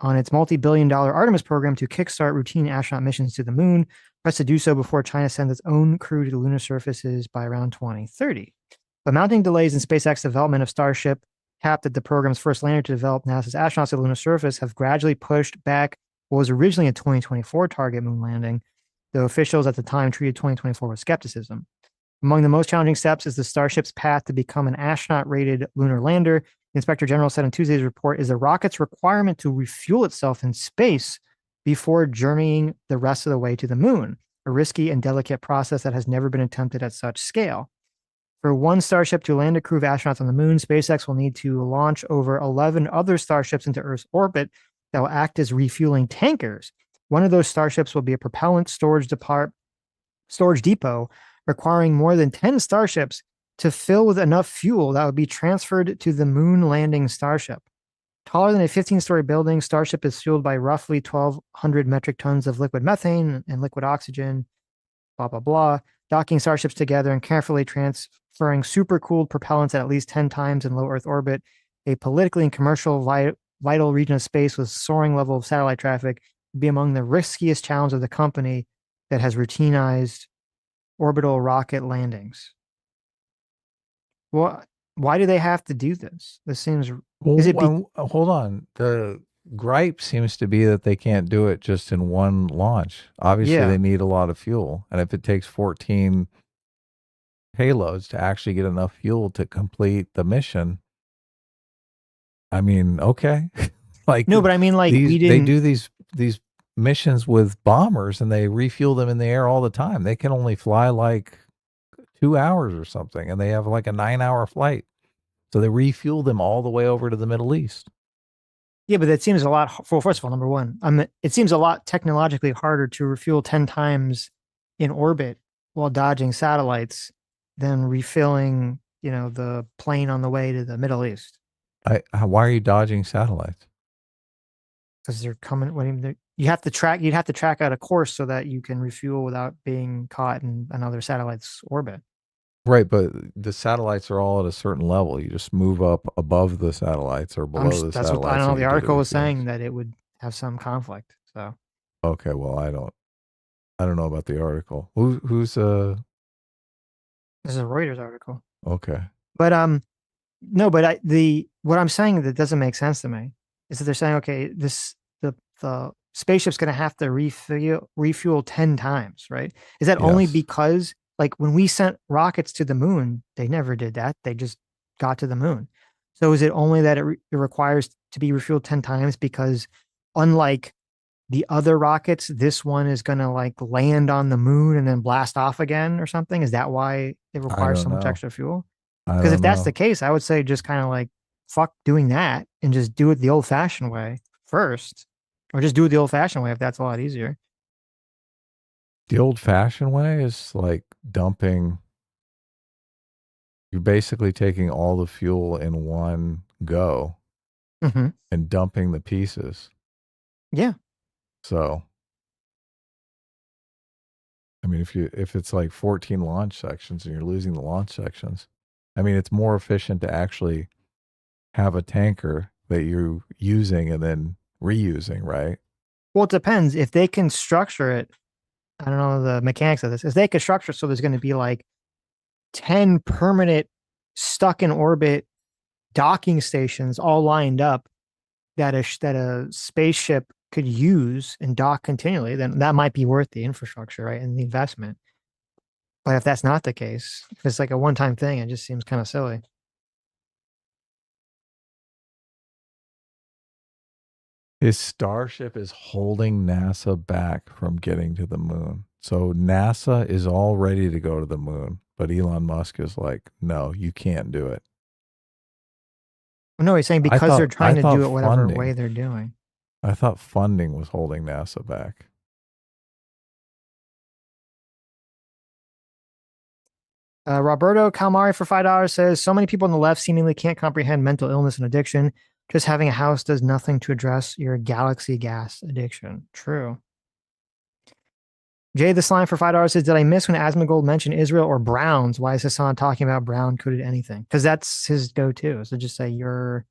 on its multi-billion-dollar Artemis program to kickstart routine astronaut missions to the moon, pressed to do so before China sends its own crew to the lunar surfaces by around 2030. But mounting delays in SpaceX development of Starship, capped at the program's first lander to develop NASA's astronauts to the lunar surface, have gradually pushed back what was originally a 2024 target moon landing, though officials at the time treated 2024 with skepticism. Among the most challenging steps is the Starship's path to become an astronaut-rated lunar lander. The Inspector General said in Tuesday's report is the rocket's requirement to refuel itself in space before journeying the rest of the way to the moon, a risky and delicate process that has never been attempted at such scale. For one Starship to land a crew of astronauts on the moon, SpaceX will need to launch over 11 other Starships into Earth's orbit that will act as refueling tankers. One of those Starships will be a propellant storage depot, requiring more than 10 Starships to fill with enough fuel that would be transferred to the moon landing Starship. Taller than a 15-story building, Starship is fueled by roughly 1,200 metric tons of liquid methane and liquid oxygen, blah, blah, blah. Docking Starships together and carefully transferring supercooled propellants at least 10 times in low Earth orbit, a politically and commercial vital region of space with soaring level of satellite traffic, would be among the riskiest challenges of the company that has routinized orbital rocket landings. Well, why do they have to do this? This seems... hold on. The gripe seems to be that they can't do it just in one launch. Obviously, they need a lot of fuel. And if it takes 14 payloads to actually get enough fuel to complete the mission, I mean, okay. Like, no, but I mean, like, they do these missions with bombers and they refuel them in the air all the time. They can only fly like 2 hours or something, and they have like a 9-hour flight. So they refuel them all the way over to the Middle East. Yeah, but that seems a lot. Well, first of all, number one, it seems a lot technologically harder to refuel 10 times in orbit while dodging satellites than refilling, the plane on the way to the Middle East. Why are you dodging satellites? Because they're coming. You'd have to track out a course so that you can refuel without being caught in another satellite's orbit. Right, but the satellites are all at a certain level. You just move up above the satellites or below the satellites. That's what I don't know. The article was saying that it would have some conflict. So. Okay, well, I don't know about the article. Who's This is a Reuters article. Okay. But no, but what I'm saying that doesn't make sense to me is that they're saying, okay, the spaceship's going to have to refuel 10 times, right? Is that only because, like, when we sent rockets to the moon, they never did that. They just got to the moon. So is it only that it requires to be refueled 10 times because, unlike the other rockets, this one is going to like land on the moon and then blast off again or something? Is that why it requires so much extra fuel? Because if that's the case, I would say just kind of like fuck doing that and just do it the old fashioned way first, or just do it the old fashioned way if that's a lot easier. The old fashioned way is like dumping. You're basically taking all the fuel in one go and dumping the pieces. Yeah. So, I mean, if it's like 14 launch sections and you're losing the launch sections, I mean, it's more efficient to actually have a tanker that you're using and then reusing, right? Well, it depends. If they can structure it, I don't know the mechanics of this. If they can structure it so there's going to be like 10 permanent stuck in orbit docking stations all lined up that a spaceship could use and dock continually, then that might be worth the infrastructure, right? And the investment. But if that's not the case, if it's like a one-time thing, it just seems kind of silly. His Starship is holding NASA back from getting to the moon. So NASA is all ready to go to the moon, but Elon Musk is like, no, you can't do it. No, he's saying because they're trying to do it whatever way they're doing. I thought funding was holding NASA back. Roberto Calmari for $5 says, so many people on the left seemingly can't comprehend mental illness and addiction. Just having a house does nothing to address your galaxy gas addiction. True. Jay the Slime for $5 says, did I miss when Asmongold mentioned Israel or Browns? Why is Hasan talking about brown coded anything? Because that's his go-to. So just say you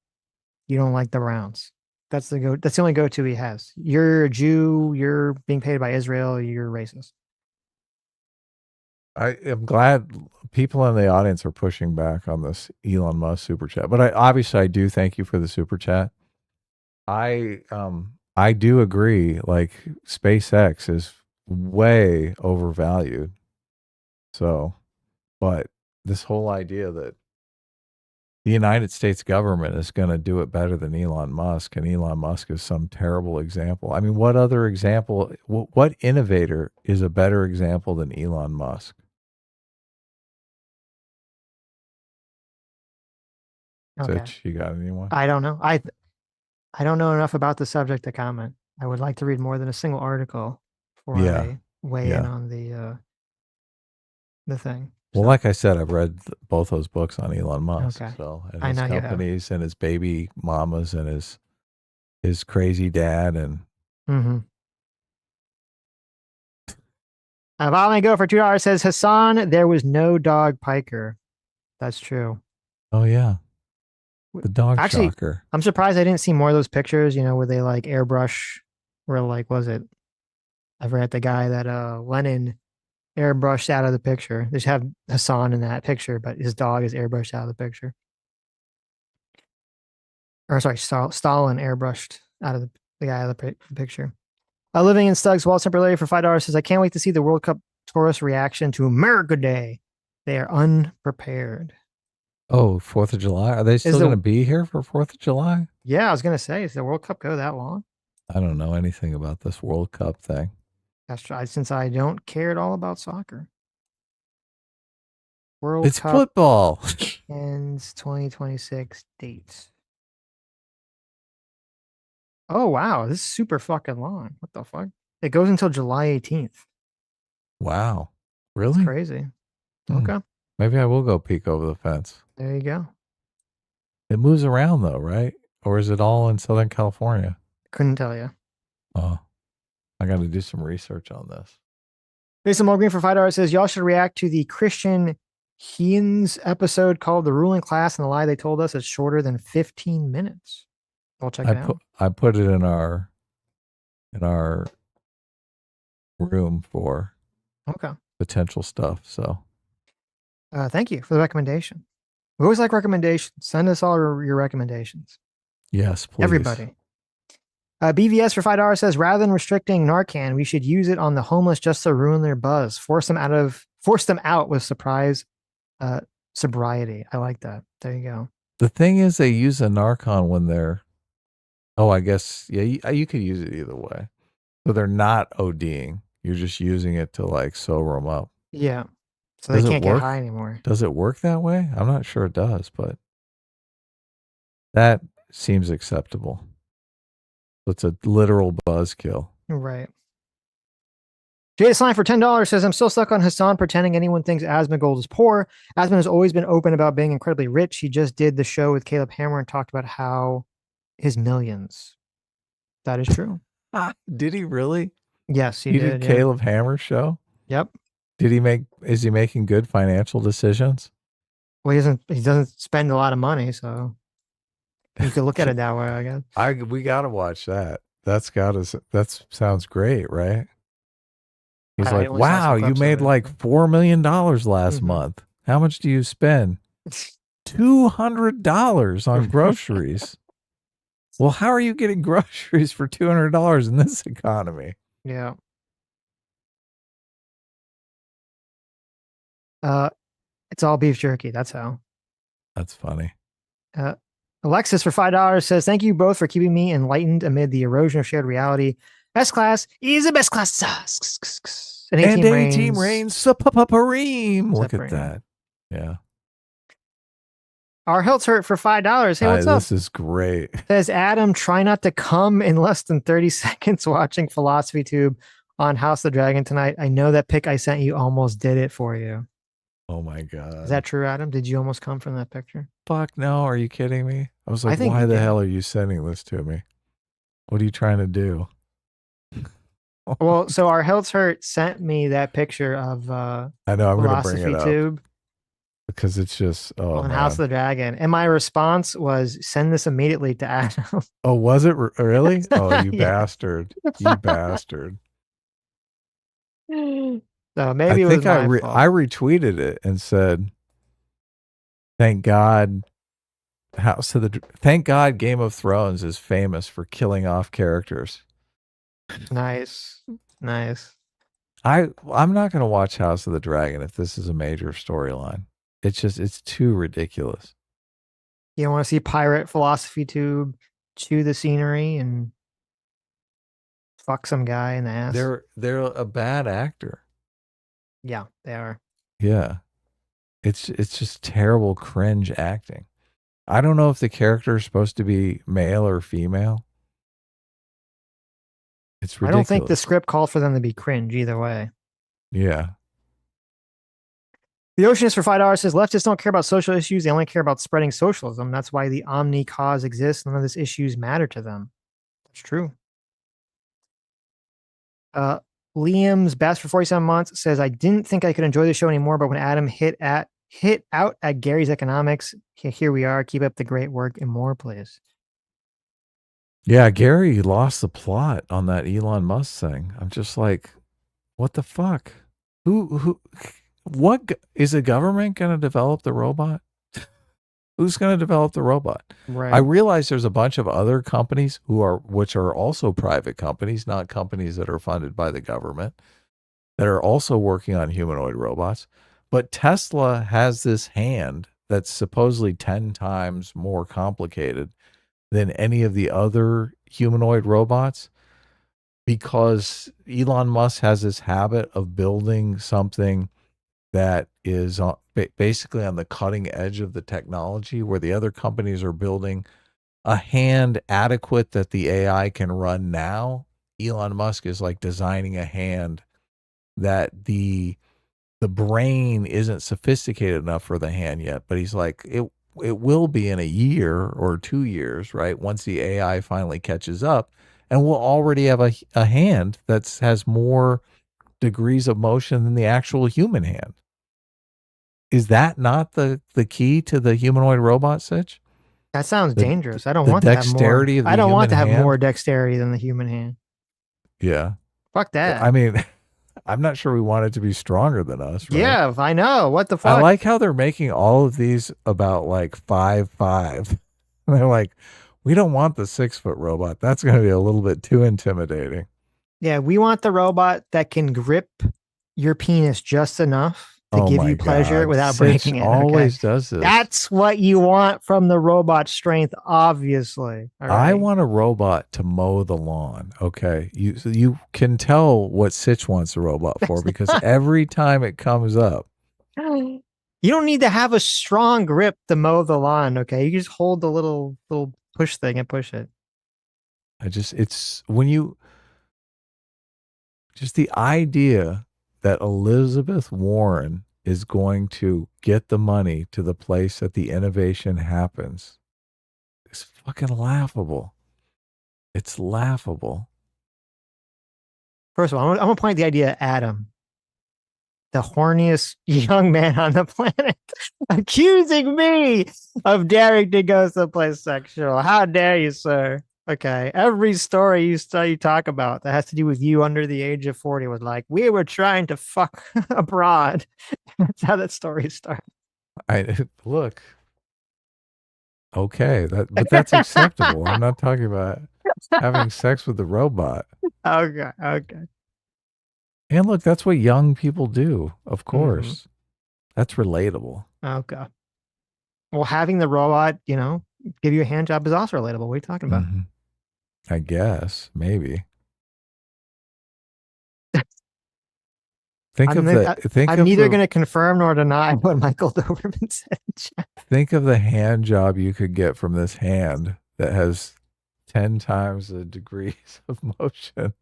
don't like the Browns. That's the only go-to he has. You're a Jew, you're being paid by Israel, you're racist. I am glad people in the audience are pushing back on this Elon Musk super chat, but I do thank you for the super chat. I do agree. Like SpaceX is way overvalued. So, but this whole idea that the United States government is going to do it better than Elon Musk, and Elon Musk is some terrible example. I mean, what other example? What innovator is a better example than Elon Musk? Okay. Sitch, you got anyone? I don't know. I don't know enough about the subject to comment. I would like to read more than a single article before I weigh in on the thing. Well, like I said, I've read both those books on Elon Musk. Okay. So, and I his know you have. companies and his baby mamas and his crazy dad and. Mm-hmm. Bob Go for $2 says, Hasan, there was no dog piker. That's true. Oh yeah. The dog shocker. I'm surprised I didn't see more of those pictures, where they like airbrush, where like, was it? I forgot the guy that Lenin airbrushed out of the picture. They just have Hasan in that picture, but his dog is airbrushed out of the picture. Or sorry, Stalin airbrushed out of the guy out of the picture. Living in Stuggs, Wall Temporary for $5 says, I can't wait to see the World Cup tourist reaction to America Day. They are unprepared. Oh, 4th of July? Are they still going to be here for 4th of July? Yeah, I was going to say, does the World Cup go that long? I don't know anything about this World Cup thing. That's right, since I don't care at all about soccer. World It's Cup football. ends 2026 dates. Oh, wow. This is super fucking long. What the fuck? It goes until July 18th. Wow. Really? That's crazy. Okay. Maybe I will go peek over the fence. There you go. It moves around though, right? Or is it all in Southern California? Couldn't tell you. Oh, I got to do some research on this. Jason Mulgreen for $5 says, y'all should react to the Christian Heinz episode called The Ruling Class and the Lie They Told Us. It's shorter than 15 minutes. I'll check it out. I put it in our room for potential stuff. So thank you for the recommendation. We always like recommendations. Send us all your recommendations. Yes, please. Everybody. BVS for $5 says, rather than restricting Narcan, we should use it on the homeless just to ruin their buzz. Force them out with surprise sobriety. I like that. There you go. The thing is, they use a Narcan when they're, I guess, you could use it either way. So they're not ODing. You're just using it to like sober them up. Yeah. So they can't get high anymore. Does it work that way? I'm not sure it does, but that seems acceptable. It's a literal buzzkill. Right. Jay Slime for $10 says, I'm still stuck on Hasan pretending anyone thinks Asmongold is poor. Asmon has always been open about being incredibly rich. He just did the show with Caleb Hammer and talked about how his millions. That is true. Did he really? Yes, he did. Caleb Hammer's show? Yep. Is he making good financial decisions? Well, he doesn't spend a lot of money, so you could look at it that way, I guess. We gotta watch that. That sounds great, right? He's like, wow, you made like $4 million last month. How much do you spend? $200 on groceries. Well, how are you getting groceries for $200 in this economy? Yeah. It's all beef jerky. That's how. That's funny. Alexis for $5 says, thank you both for keeping me enlightened amid the erosion of shared reality. Best class is the best class. And A-Team reigns. Supapapareem. Look at that. Yeah. Our hilts hurt for $5. Hey, what's up? This is great. Says Adam, try not to come in less than 30 seconds watching Philosophy Tube on House of the Dragon tonight. I know that pic I sent you almost did it for you. Oh my God. Is that true, Adam? Did you almost come from that picture? Fuck no. Are you kidding me? I was like, why the hell are you sending this to me? What are you trying to do? Well, so our Hilts Hurt sent me that picture of I know, I'm going to bring it up. Tube because it's just, on House of the Dragon. And my response was, send this immediately to Adam. Oh, was it really? Oh, you bastard. You bastard. So maybe I retweeted it and said, thank God Game of Thrones is famous for killing off characters. Nice. I'm not going to watch House of the Dragon if this is a major storyline. It's too ridiculous. You don't want to see Pirate Philosophy Tube chew the scenery and fuck some guy in the ass. They're a bad actor. Yeah, they are. Yeah. It's just terrible cringe acting. I don't know if the character is supposed to be male or female. It's ridiculous. I don't think the script called for them to be cringe either way. Yeah. The Oceanist for $5 says, leftists don't care about social issues. They only care about spreading socialism. That's why the omni cause exists. None of these issues matter to them. That's true. Liam's best for 47 months says, I didn't think I could enjoy the show anymore, but when Adam hit out at Gary's economics, here we are. Keep up the great work and more, please. Yeah, Gary lost the plot on that Elon Musk thing. I'm just like, what the fuck? What is the government going to develop the robot? Who's going to develop the robot? Right. I realize there's a bunch of other companies which are also private companies, not companies that are funded by the government, that are also working on humanoid robots. But Tesla has this hand that's supposedly 10 times more complicated than any of the other humanoid robots, because Elon Musk has this habit of building something that is basically on the cutting edge of the technology, where the other companies are building a hand adequate that the AI can run now. Elon Musk is like designing a hand that the brain isn't sophisticated enough for the hand yet, but he's like, it will be in a year or 2 years, right? Once the AI finally catches up, and we'll already have a hand that has more degrees of motion than the actual human hand. Is that not the key to the humanoid robot, Sitch? That sounds dangerous. I don't want to have more. I don't want to have more dexterity than the human hand. Yeah. Fuck that. I mean, I'm not sure we want it to be stronger than us, right? Yeah, I know. What the fuck? I like how they're making all of these about like 5'5". They're like, we don't want the 6-foot robot. That's going to be a little bit too intimidating. Yeah, we want the robot that can grip your penis just enough to give you pleasure without breaking it. Always does this. That's what you want from the robot strength, obviously. All right? I want a robot to mow the lawn. Okay, you can tell what Sitch wants a robot for, because every time it comes up, you don't need to have a strong grip to mow the lawn. Okay, you just hold the little push thing and push it. It's when you just the idea that Elizabeth Warren is going to get the money to the place that the innovation happens is fucking laughable. It's laughable. First of all, I'm going to point the idea at Adam, the horniest young man on the planet, accusing me of daring to go someplace sexual. How dare you, sir? Okay, every story you talk about that has to do with you under the age of 40 was like, we were trying to fuck abroad. That's how that story starts. Look. Okay, but that's acceptable. I'm not talking about having sex with the robot. Okay. And look, that's what young people do. Of course, that's relatable. Okay. Well, having the robot, give you a hand job is also relatable. What are you talking about? I guess maybe. I'm neither going to confirm nor deny what Michael Doberman said. Think of the hand job you could get from this hand that has 10 times the degrees of motion.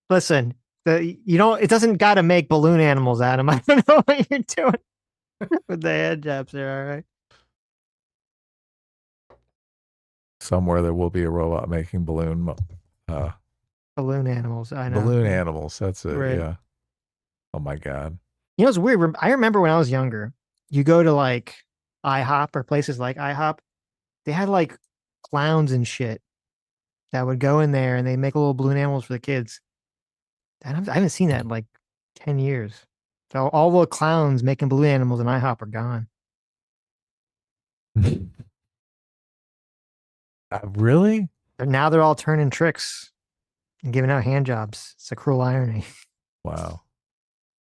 Listen, it doesn't got to make balloon animals, Adam. I don't know what you're doing with the hand jobs there. All right. Somewhere there will be a robot making balloon animals. I know. Balloon animals. That's it. Right. Yeah. Oh my God. It's weird. I remember when I was younger, you go to like IHOP or places like IHOP, they had like clowns and shit that would go in there and they make little balloon animals for the kids. And I haven't seen that in like 10 years. So all the clowns making balloon animals in IHOP are gone. Really? But now they're all turning tricks and giving out hand jobs. It's a cruel irony. Wow.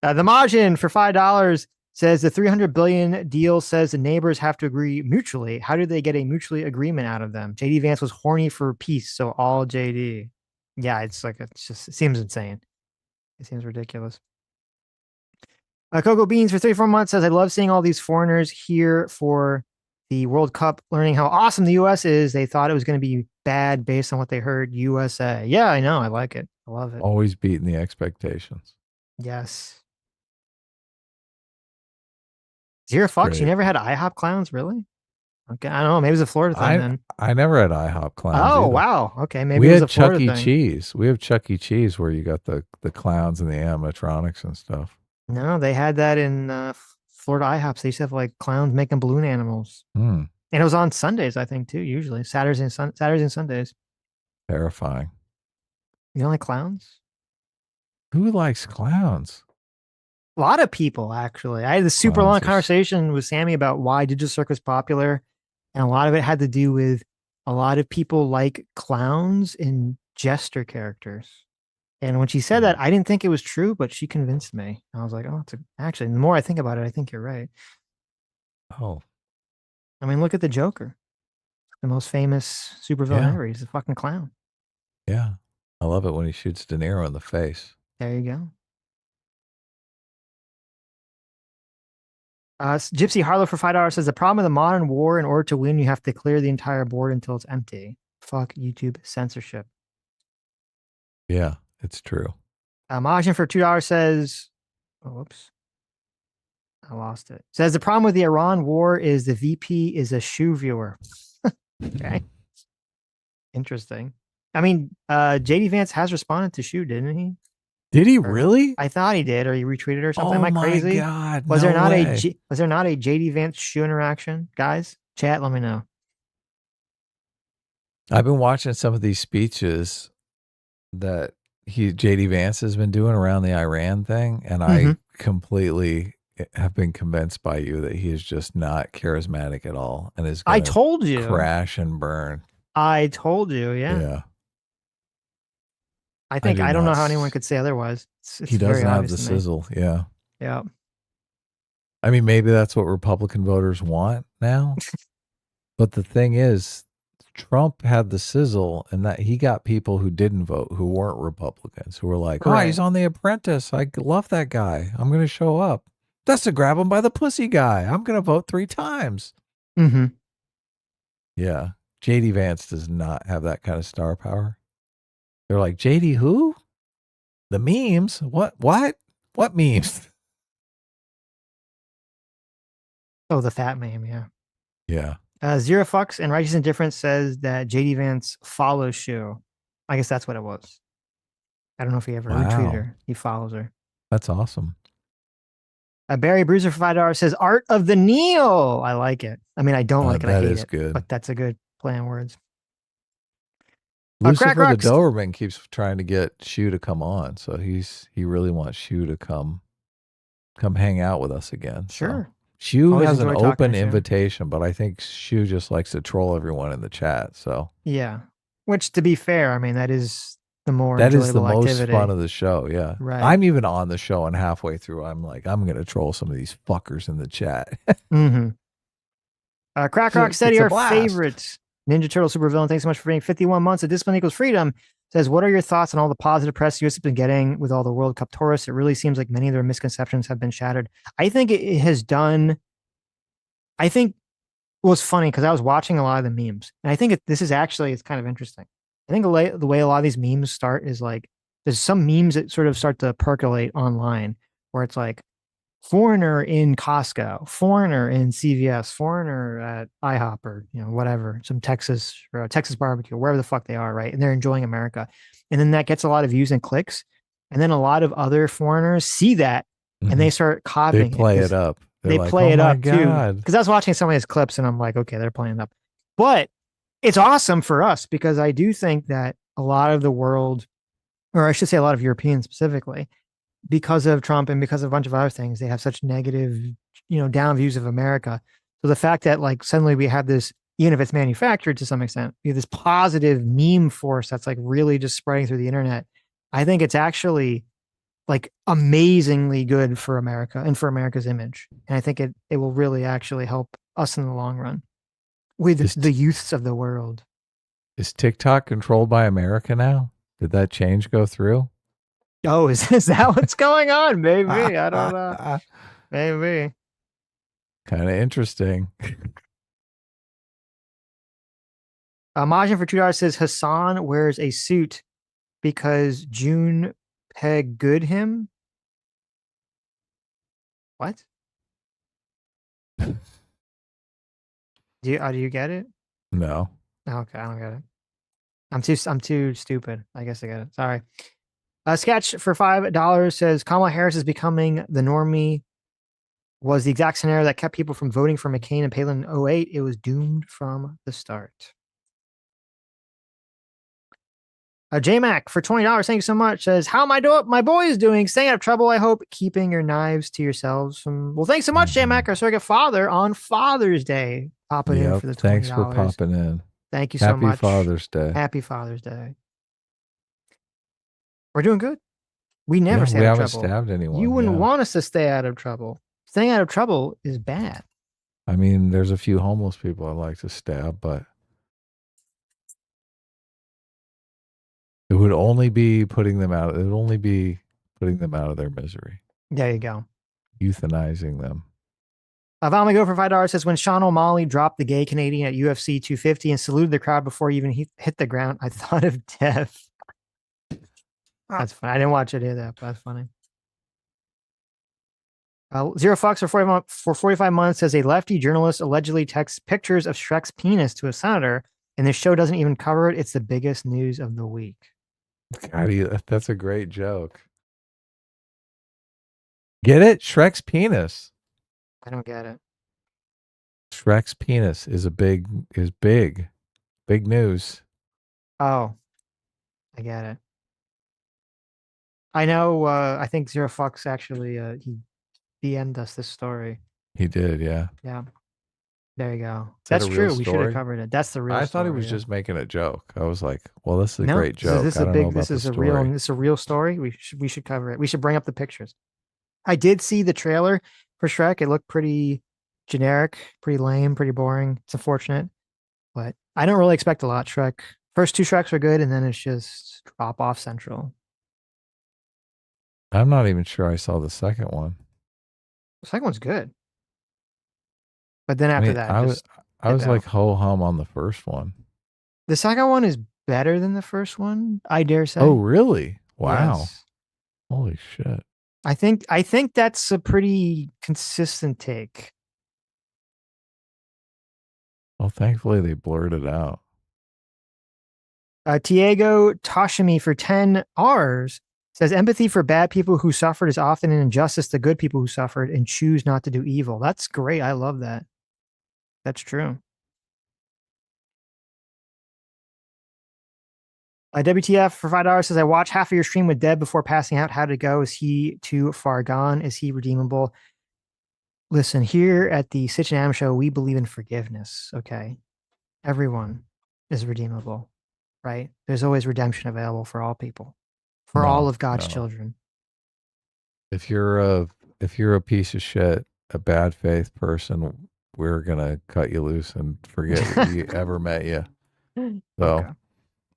The margin for $5 says the $300 billion deal says the neighbors have to agree mutually. How do they get a mutually agreement out of them? JD Vance was horny for peace, so all JD. Yeah, it seems insane. It seems ridiculous. Coco Beans for 34 months says, I love seeing all these foreigners here for the World Cup, learning how awesome the U.S. is. They thought it was going to be bad based on what they heard. USA. Yeah, I know. I like it. I love it. Always beating the expectations. Yes. Zero fucks. Great. You never had IHOP clowns, really? Okay, I don't know. Maybe it was a Florida thing then. I never had IHOP clowns. Oh, either. Wow. Okay, maybe it was a Florida thing. We had Chuck E. Cheese. We have Chuck E. Cheese where you got the clowns and the animatronics and stuff. No, they had that in Florida IHOPs. They used to have like clowns making balloon animals. And it was on Sundays, I think, too, usually. Saturdays and Sundays. Terrifying. You don't like clowns? Who likes clowns? A lot of people, actually. I had this super long conversation with Sammy about why Digital Circus popular, and a lot of it had to do with a lot of people like clowns and jester characters. And when she said that, I didn't think it was true, but she convinced me. I was like, oh, actually, the more I think about it, I think you're right. Oh. I mean, look at the Joker. The most famous supervillain ever. He's a fucking clown. Yeah. I love it when he shoots De Niro in the face. There you go. Gypsy Harlow for $5 says the problem with the modern war, in order to win, you have to clear the entire board until it's empty. Fuck YouTube censorship. Yeah, it's true. Majin for $2 says, whoops. I lost it. Says the problem with the Iran war is the VP is a shoe viewer. Okay. Interesting. I mean, JD Vance has responded to shoe, didn't he? Did he really? I thought he did, or he retweeted or something. Am I crazy? Oh my God! Was there not a JD Vance shoe interaction? Guys, chat, let me know. I've been watching some of these speeches that JD Vance has been doing around the Iran thing, and I completely have been convinced by you that he is just not charismatic at all, and is. I told you, crash and burn. I told you, yeah. I don't know how anyone could say otherwise. He doesn't have the sizzle. Yeah. Yeah. I mean, maybe that's what Republican voters want now. But the thing is, Trump had the sizzle, and that he got people who didn't vote, who weren't Republicans, who were like, oh, he's on The Apprentice. I love that guy. I'm going to show up. That's to grab him by the pussy guy. I'm going to vote 3 times. Yeah. JD Vance does not have that kind of star power. They're like, JD who? The memes? What memes? Oh, the fat meme, yeah. Yeah. Zero Fucks and Righteous Indifference says that JD Vance follows Shu. I guess that's what it was. I don't know if he ever retweeted her. He follows her. That's awesome. Barry Bruiser for $5 says Art of the Neo. I like it. I mean, I don't like it. I hate it. Good. But that's a good play on words. Lucifer the Doberman keeps trying to get Shu to come on, so he really wants Shu to come hang out with us again. Sure. Shu Always has an enjoy talking open to Shu. invitation, but I think Shu just likes to troll everyone in the chat. So Yeah. Which, to be fair, I mean, that is the more that is the enjoyable most activity. fun of the show. Yeah. Right. I'm even on the show, and halfway through, I'm like, I'm going to troll some of these fuckers in the chat. Mm-hmm. Crack Rock It's Steady, a our blast. favorite Ninja Turtle supervillain. Thanks so much for being 51 months of Discipline Equals Freedom. Says, what are your thoughts on all the positive press the U.S. has been getting with all the World Cup tourists? It really seems like many of their misconceptions have been shattered. I think it has done. I think it was funny because I was watching a lot of the memes, and I think this is actually, it's kind of interesting. I think the way a lot of these memes start is like, there's some memes that sort of start to percolate online where it's like, foreigner in Costco, foreigner in CVS, foreigner at IHOP, or whatever, some Texas or Texas barbecue, wherever the fuck they are, right? And they're enjoying America, and then that gets a lot of views and clicks, and then a lot of other foreigners see that and they start copying. They play it up. They're They like, play "Oh it my up too. Because I was watching some of his clips and I'm like, okay, they're playing it up, but it's awesome for us because I do think that a lot of the world, or I should say, a lot of Europeans specifically, because of Trump and because of a bunch of other things, they have such negative, down views of America. So the fact that like suddenly we have this, even if it's manufactured to some extent, we have this positive meme force that's like really just spreading through the internet. I think it's actually like amazingly good for America and for America's image. And I think it will really actually help us in the long run with the youths of the world. Is TikTok controlled by America now? Did that change go through? Oh, is that what's going on? Maybe. I don't know. Maybe. Kind of interesting. Majin for $2 says Hasan wears a suit because June Peg good him. What? Do you get it? No. Okay, I don't get it. I'm too stupid. I guess I get it. Sorry. Sketch for $5 says Kamala Harris is becoming the normie. Was the exact scenario that kept people from voting for McCain and Palin in 2008. It was doomed from the start. J-Mac for $20. Thank you so much. Says, how my boys doing? Staying out of trouble, I hope. Keeping your knives to yourselves. Well, thanks so much, J-Mac, our surrogate father on Father's Day. Popping in for the $20. Thanks for popping in. Thank you so much. Happy Father's Day. Happy Father's Day. We're doing good. We never stay we out of haven't trouble. stabbed anyone. You wouldn't want us to stay out of trouble. Staying out of trouble is bad. I mean, there's a few homeless people I like to stab, but it would only be putting them out. It would only be putting them out of their misery. There you go. Euthanizing them. Valmigo for $5 says, when Sean O'Malley dropped the gay Canadian at UFC 250 and saluted the crowd before he even hit the ground, I thought of death. That's funny. I didn't watch it either, but that's funny. Zero Fox for 45 months says a lefty journalist allegedly texts pictures of Shrek's penis to a senator, and this show doesn't even cover it. It's the biggest news of the week. God, that's a great joke. Get it? Shrek's penis. I don't get it. Shrek's penis is big news. Oh, I get it. I know. I think Zero Fox actually he DM'd us this story. He did, yeah. Yeah. There you go. That's true. We should have covered it. That's the real story. I thought he was just making a joke. I was like, well, this is a great joke. This is a real story. We should cover it. We should bring up the pictures. I did see the trailer for Shrek. It looked pretty generic, pretty lame, pretty boring. It's unfortunate, but I don't really expect a lot. Shrek. First two Shreks are good, and then it's just drop off central. I'm not even sure I saw the second one. The second one's good. But then after that, I was like ho hum on the first one. The second one is better than the first one, I dare say. Oh, really? Wow. Yes. Holy shit. I think that's a pretty consistent take. Well, thankfully they blurred it out. Tiago Toshimi for 10 R's says empathy for bad people who suffered is often an injustice to good people who suffered and choose not to do evil. That's great. I love that. That's true. WTF for $5 says, I watched half of your stream with Deb before passing out. How'd it go? Is he too far gone? Is he redeemable? Listen, here at the Sitch and Adam Show, we believe in forgiveness. Okay, everyone is redeemable, right? There's always redemption available for all people, for all of God's children. If you're a piece of shit, a bad faith person, we're gonna cut you loose and forget we ever met you. So, Okay.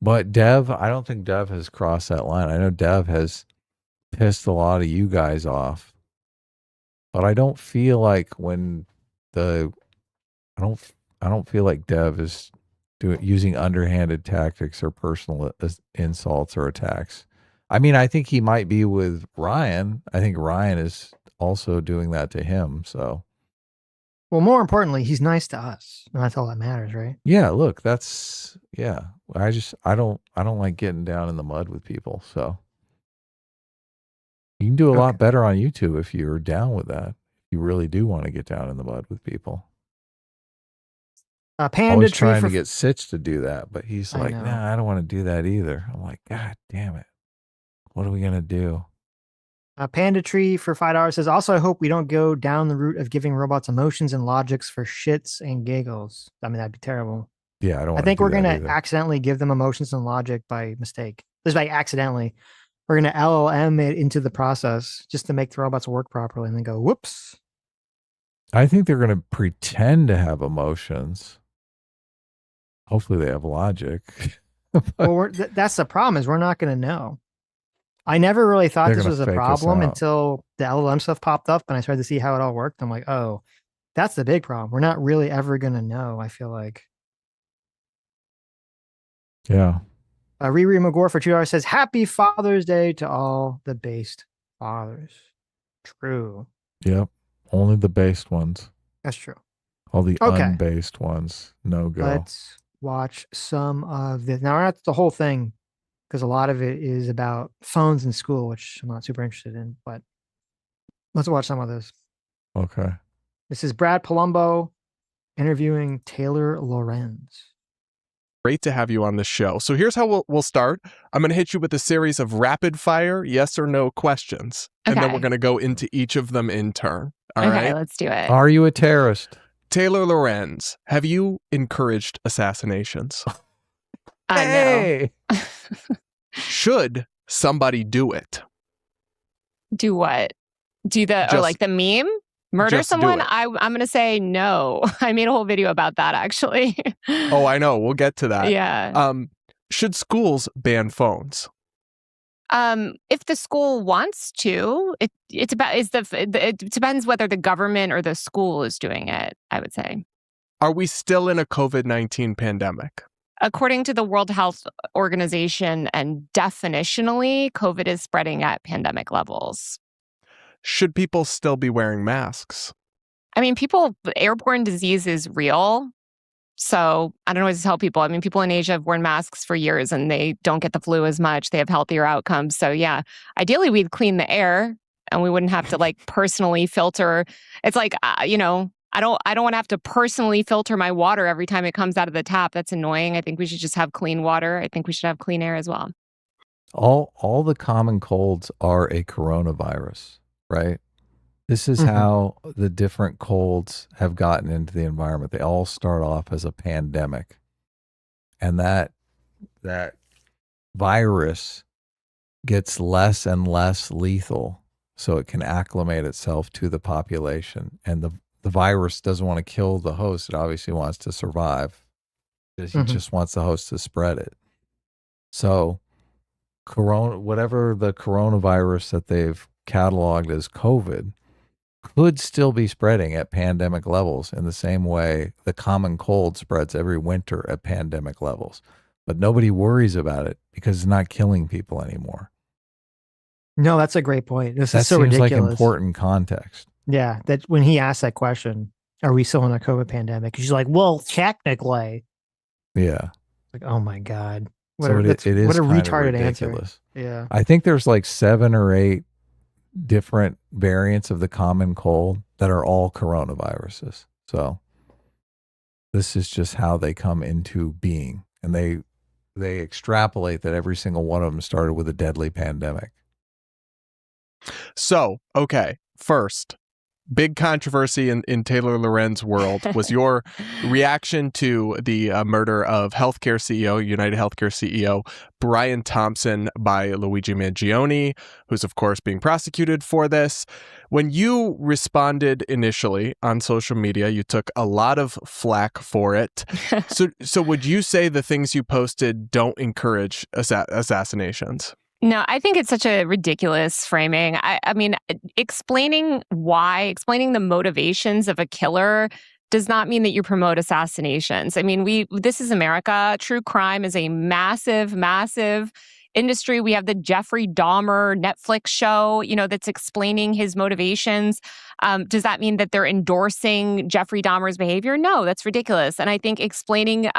but Dev, I don't think Dev has crossed that line. I know Dev has pissed a lot of you guys off, but I don't feel like I don't feel like Dev is using underhanded tactics or personal insults or attacks. I mean, I think he might be with Ryan. I think Ryan is also doing that to him. So, well, more importantly, he's nice to us, and that's all that matters, right? yeah. Look, I don't like getting down in the mud with people. So, you can do a lot better on YouTube if you're down with that. If you really do want to get down in the mud with people. Panda Always tree trying for to get Sitch to do that, but he's like, nah, I don't want to do that either. I'm like, God damn it. What are we going to do? Panda Tree for $5 says, also, I hope we don't go down the route of giving robots emotions and logics for shits and giggles. I mean, that'd be terrible. Yeah, I don't I think we're going to either. accidentally give them emotions and logic by mistake. Just by accidentally. We're going to LLM it into the process just to make the robots work properly and then go, whoops. I think they're going to pretend to have emotions. Hopefully they have logic. Well, that's the problem is we're not going to know. I never really thought this was a problem until the LLM stuff popped up and I started to see how it all worked. I'm like, oh, that's the big problem. We're not really ever going to know, I feel like. Yeah. Riri McGore for $2 says, Happy Father's Day to all the based fathers. True. Yep. Only the based ones. That's true. All the unbased ones, no go. Let's watch some of this. Now, not the whole thing, because a lot of it is about phones in school, which I'm not super interested in, but let's watch some of this. Okay. This is Brad Polumbo interviewing Taylor Lorenz. Great to have you on the show. So here's how we'll start. I'm going to hit you with a series of rapid fire yes or no questions. And then we're going to go into each of them in turn. All right, let's do it. Are you a terrorist? Taylor Lorenz, have you encouraged assassinations? No. Should somebody do it? Do what? Or like the meme? Murder someone? I'm going to say no. I made a whole video about that, actually. Oh, I know. We'll get to that. Yeah. Should schools ban phones? If the school wants to, it depends whether the government or the school is doing it, I would say. Are we still in a COVID-19 pandemic? According to the World Health Organization and definitionally, COVID is spreading at pandemic levels. Should people still be wearing masks? I mean, airborne disease is real. So I don't know what to tell people. I mean, people in Asia have worn masks for years and they don't get the flu as much. They have healthier outcomes. So yeah, ideally we'd clean the air and we wouldn't have to like personally filter. It's like, I don't want to have to personally filter my water every time it comes out of the tap. That's annoying. I think we should just have clean water. I think we should have clean air as well. All the common colds are a coronavirus, right? This is how the different colds have gotten into the environment. They all start off as a pandemic. And that virus gets less and less lethal so it can acclimate itself to the population. And the virus doesn't want to kill the host. It obviously wants to survive because it just wants the host to spread it. So whatever the coronavirus that they've cataloged as COVID could still be spreading at pandemic levels in the same way the common cold spreads every winter at pandemic levels. But nobody worries about it because it's not killing people anymore. No, that's a great point. This that is so seems ridiculous. Like important context. Yeah, that when he asked that question, are we still in a COVID pandemic? She's like, well, technically. Yeah. Like, oh my God. What a retarded answer. Yeah. I think there's like 7 or 8 different variants of the common cold that are all coronaviruses. So this is just how they come into being. And they extrapolate that every single one of them started with a deadly pandemic. So, okay, first, big controversy in Taylor Lorenz world was your reaction to the murder of healthcare CEO, United Healthcare CEO, Brian Thompson by Luigi Mangione, who's of course being prosecuted for this. When you responded initially on social media, you took a lot of flack for it. So would you say the things you posted don't encourage assassinations? No, I think it's such a ridiculous framing. I mean, explaining the motivations of a killer does not mean that you promote assassinations. I mean, this is America. True crime is a massive, massive industry. We have the Jeffrey Dahmer Netflix show, that's explaining his motivations. Does that mean that they're endorsing Jeffrey Dahmer's behavior? No, that's ridiculous. And I think explaining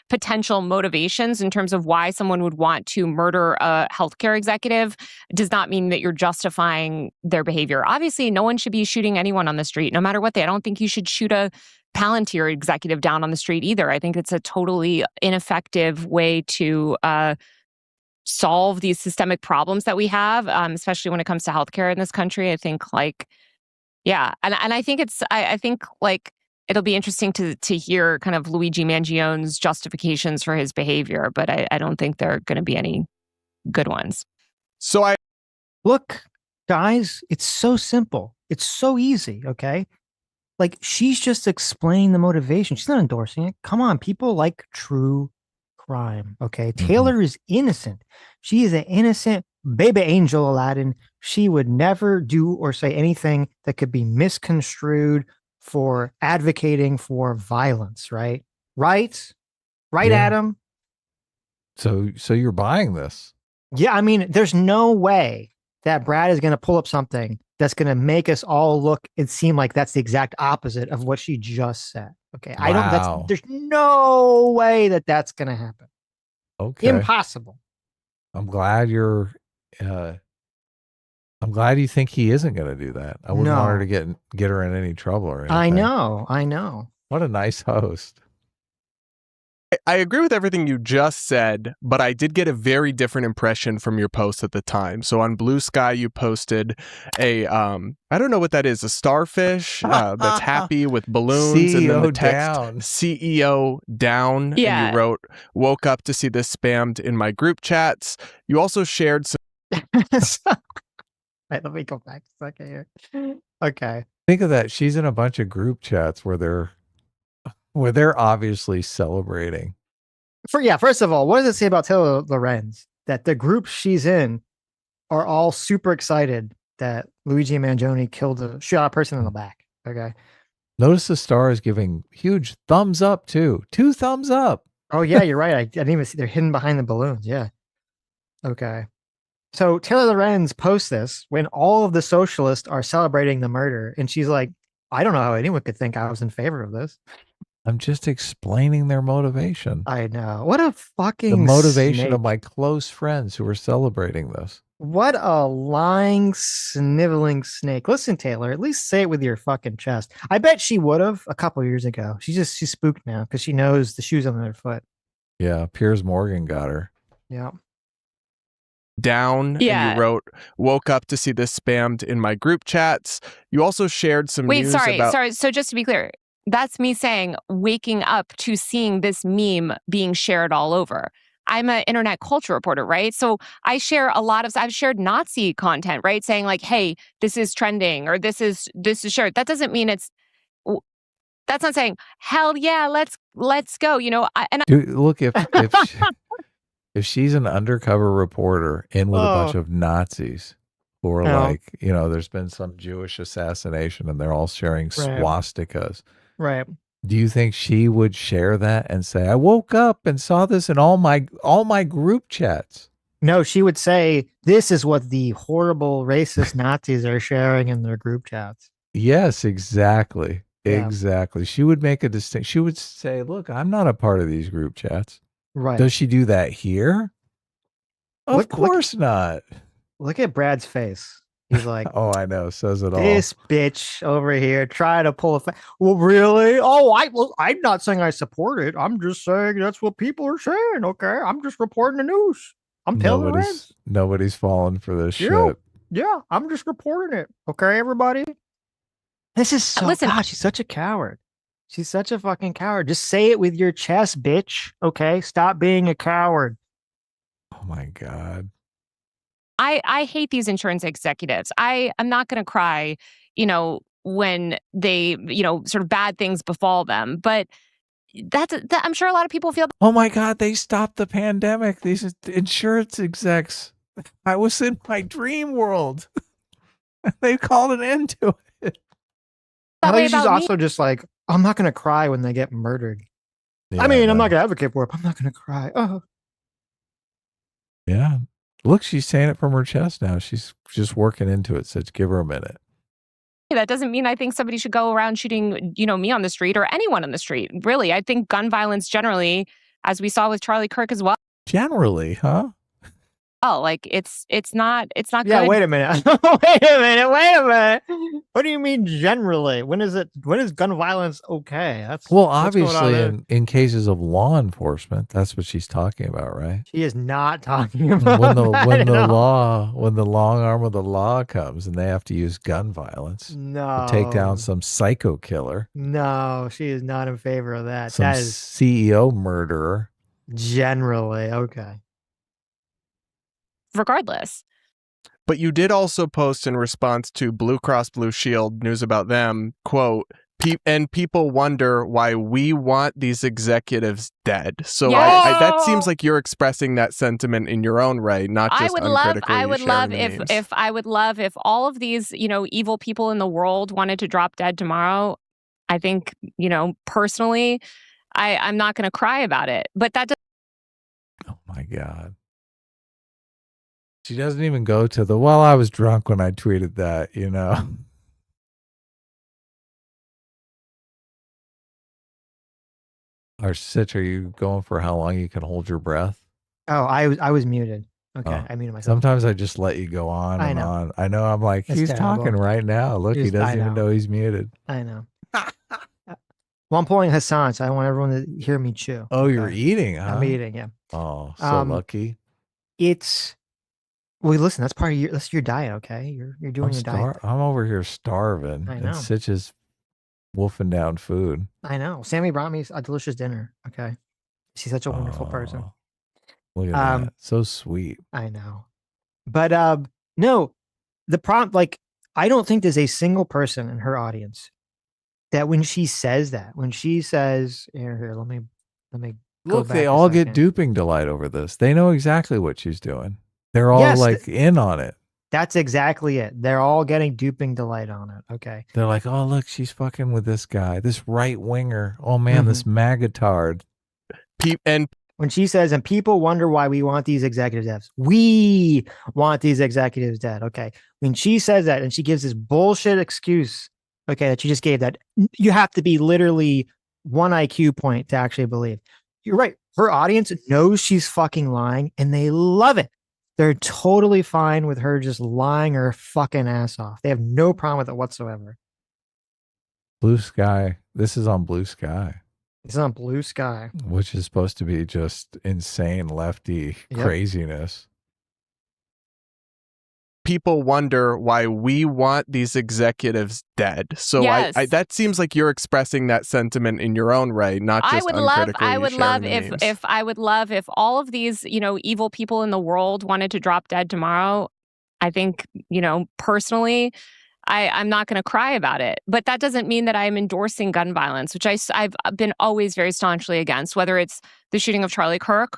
potential motivations in terms of why someone would want to murder a healthcare executive does not mean that you're justifying their behavior. Obviously, no one should be shooting anyone on the street, no matter what I don't think you should shoot a Palantir executive down on the street either. I think it's a totally ineffective way to solve these systemic problems that we have, especially when it comes to healthcare in this country. I think and I think I think it'll be interesting to hear kind of Luigi Mangione's justifications for his behavior, but I don't think there are going to be any good ones. So look, guys, it's so simple. It's so easy. Okay. She's just explaining the motivation. She's not endorsing it. Come on, people like true crime. Okay. Taylor is innocent. She is an innocent baby angel, Aladdin. She would never do or say anything that could be misconstrued for advocating for violence, right? Right, yeah. Adam? So you're buying this? Yeah, I mean, there's no way that Brad is going to pull up something that's going to make us all look and seem like that's the exact opposite of what she just said. Okay, wow. There's no way that that's going to happen. Okay, impossible. I'm glad you think he isn't going to do that. I wouldn't want her to get her in any trouble or anything. I know. What a nice host. I agree with everything you just said, but I did get a very different impression from your post at the time. So on Blue Sky, you posted I don't know what that is, a starfish that's happy with balloons. CEO and then the text, down. CEO down. Yeah. And you wrote, woke up to see this spammed in my group chats. You also shared some... Wait, let me go back a second here. Okay. Think of that. She's in a bunch of group chats where they're obviously celebrating. First of all, what does it say about Taylor Lorenz? That the group she's in are all super excited that Luigi Mangione shot a person in the back. Okay. Notice the star is giving huge thumbs up too. 2 thumbs up. Oh yeah, you're right. I didn't even see they're hidden behind the balloons. Yeah. Okay. So Taylor Lorenz posts this when all of the socialists are celebrating the murder. And she's like, I don't know how anyone could think I was in favor of this. I'm just explaining their motivation. I know. What a fucking the motivation snake. of my close friends who are celebrating this. What a lying, sniveling snake. Listen, Taylor, at least say it with your fucking chest. I bet she would have a couple years ago. She's spooked now because she knows the shoes on their foot. Yeah, Piers Morgan got her. Yeah. Down. Yeah. And you wrote, woke up to see this spammed in my group chats. You also shared some news about... Sorry. So just to be clear, that's me saying waking up to seeing this meme being shared all over. I'm an internet culture reporter, right? So I share I've shared Nazi content, right? Saying like, hey, this is trending or this is shared. That doesn't mean that's not saying, hell yeah, let's go. Dude, look, if she's an undercover reporter in with a bunch of Nazis who are there's been some Jewish assassination and they're all sharing swastikas. Right. Do you think she would share that and say, I woke up and saw this in all my group chats? No, she would say, this is what the horrible racist Nazis are sharing in their group chats. Yes, exactly. Yeah. Exactly. She would make a distinction. She would say, look, I'm not a part of these group chats. Right. Does she do that here? Of course not. Look at Brad's face. He's like, oh, I know. Says it all. This bitch over here try to pull well, really? Oh, I'm not saying I support it. I'm just saying that's what people are saying. Okay. I'm just reporting the news. I'm telling Lorenz. Nobody's falling for this shit. Yeah. I'm just reporting it. Okay, everybody. This is so. Listen, God, she's such a coward. She's such a fucking coward. Just say it with your chest, bitch. Okay, stop being a coward. Oh my God. I hate these insurance executives. I'm not going to cry, when they, sort of bad things befall them. But I'm sure a lot of people feel. Oh my God, they stopped the pandemic. These insurance execs. I was in my dream world. They called an end to it. I think she's also just like, I'm not going to cry when they get murdered. Yeah, I'm not going to advocate for it, but I'm not going to cry. Oh. Yeah. Look, she's saying it from her chest now. She's just working into it. So give her a minute. That doesn't mean I think somebody should go around shooting, me on the street or anyone on the street. Really, I think gun violence generally, as we saw with Charlie Kirk as well. Generally, huh? Oh, like it's not Yeah, good. wait a minute. Wait a minute. What do you mean generally? When is gun violence okay? That's well, what's going on obviously there. in cases of law enforcement, that's what she's talking about, right? She is not talking about when the that when the long arm of the law comes and they have to use gun violence No. to take down some psycho killer, No, she is not in favor of that. some That is CEO murderer. generally okay. Regardless. But you did also post in response to Blue Cross Blue Shield news about them, quote, and people wonder why we want these executives dead. So that seems like you're expressing that sentiment in your own right, not just uncritically I would love sharing if all of these, evil people in the world wanted to drop dead tomorrow. I think, personally, I'm not going to cry about it. But that doesn't. Oh my God. She doesn't even go to the, well, I was drunk when I tweeted that, Or Sitch, are you going for how long you can hold your breath? Oh, I was muted. Okay, Oh. I muted myself. Sometimes I just let you go on and on. I know, I'm like, It's he's terrible. talking right now. Look, he doesn't even know he's muted. I know. Well, I'm pulling Hasan, so I want everyone to hear me chew. Oh, you're eating, huh? I'm eating, yeah. Oh, so lucky. Well, listen, that's part of your diet, okay? You're doing your diet. I'm over here starving. I know. And Sitch is wolfing down food. I know. Sammy brought me a delicious dinner, okay? She's such a wonderful person. Look at that. So sweet. I know. But no, the problem, like, I don't think there's a single person in her audience that when she says, here, let me go Look, back they a all get second. duping delight over this. They know exactly what she's doing. They're all in on it. That's exactly it. They're all getting duping delight on it. Okay. They're like, oh, look, she's fucking with this guy, this right winger. Oh man, this magatard. And when she says, and people wonder why we want these executives dead. We want these executives dead. Okay. When she says that and she gives this bullshit excuse, okay, that she just gave, that you have to be literally 1 IQ point to actually believe. You're right. Her audience knows she's fucking lying and they love it. They're totally fine with her just lying her fucking ass off. They have no problem with it whatsoever. Blue Sky. This is on Blue Sky. It's on Blue Sky. Which is supposed to be just insane lefty craziness. People wonder why we want these executives dead. So that seems like you're expressing that sentiment in your own right, not just uncritically I would love sharing the if if all of these, evil people in the world wanted to drop dead tomorrow. I think, personally, I'm not going to cry about it. But that doesn't mean that I'm endorsing gun violence, which I've been always very staunchly against, whether it's the shooting of Charlie Kirk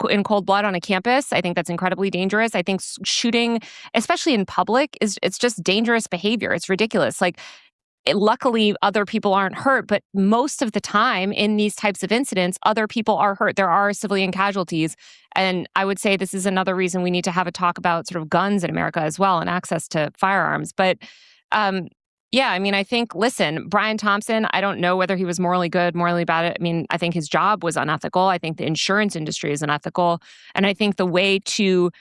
in cold blood on a campus. I think that's incredibly dangerous. I think shooting, especially in public, it's just dangerous behavior. It's ridiculous. Like, luckily, other people aren't hurt, but most of the time in these types of incidents, other people are hurt. There are civilian casualties. And I would say this is another reason we need to have a talk about sort of guns in America as well and access to firearms. But yeah, I mean, I think, listen, Brian Thompson, I don't know whether he was morally good, morally bad. I mean, I think his job was unethical. I think the insurance industry is unethical. And I think the way to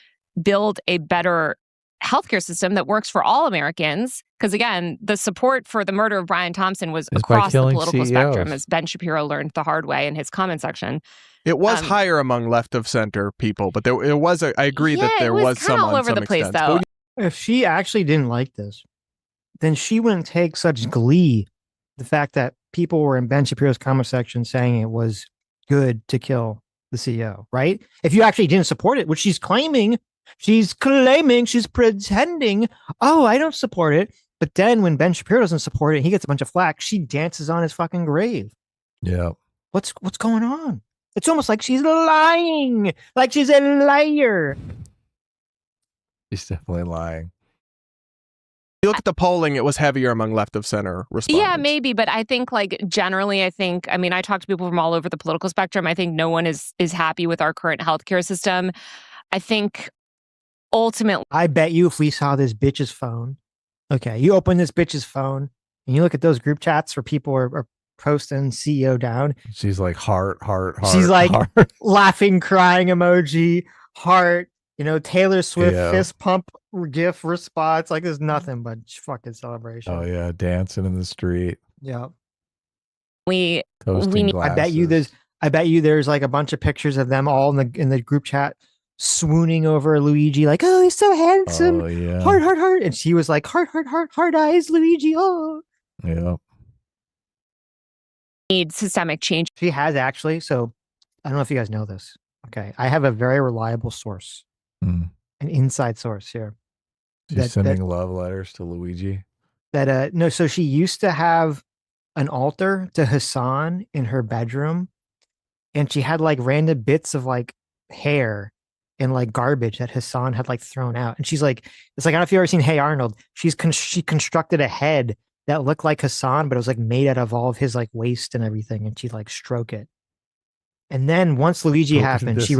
build a better healthcare system that works for all Americans, because again, the support for the murder of Brian Thompson was across the political spectrum, as Ben Shapiro learned the hard way in his comment section. It was higher among left of center people, but I agree that there was some all over the place, though. If she actually didn't like this, then she wouldn't take such glee the fact that people were in Ben Shapiro's comment section saying it was good to kill the CEO, right? If you actually didn't support it, which she's claiming, she's pretending, oh, I don't support it. But then when Ben Shapiro doesn't support it, he gets a bunch of flack. She dances on his fucking grave. Yeah. What's going on? It's almost like she's lying, like she's a liar. She's definitely lying. You look at the polling, it was heavier among left of center respondents. Yeah, maybe. But I think generally, I mean, I talk to people from all over the political spectrum. I think no one is happy with our current healthcare system. I think ultimately, I bet you if we saw this bitch's phone, okay, you open this bitch's phone and you look at those group chats where people are posting CEO down. She's like heart. She's like heart. laughing, crying emoji, heart, Taylor Swift fist pump gif response. Like there's nothing but fucking celebration. Oh yeah, dancing in the street. Yeah. We need. I bet you there's like a bunch of pictures of them all in the group chat swooning over Luigi, like, oh, he's so handsome. Oh yeah. Heart. And she was like, heart eyes, Luigi. Oh. Yeah. Need systemic change. She has actually. So I don't know if you guys know this. Okay. I have a very reliable source, an inside source here. She's sending love letters to Luigi. No, so she used to have an altar to Hasan in her bedroom, and she had like random bits of like hair and like garbage that Hasan had like thrown out. And she's like, it's like, I don't know if you've ever seen Hey Arnold. She constructed a head that looked like Hasan, but it was like made out of all of his like waste and everything, and she'd like stroke it. And then once Luigi happened, she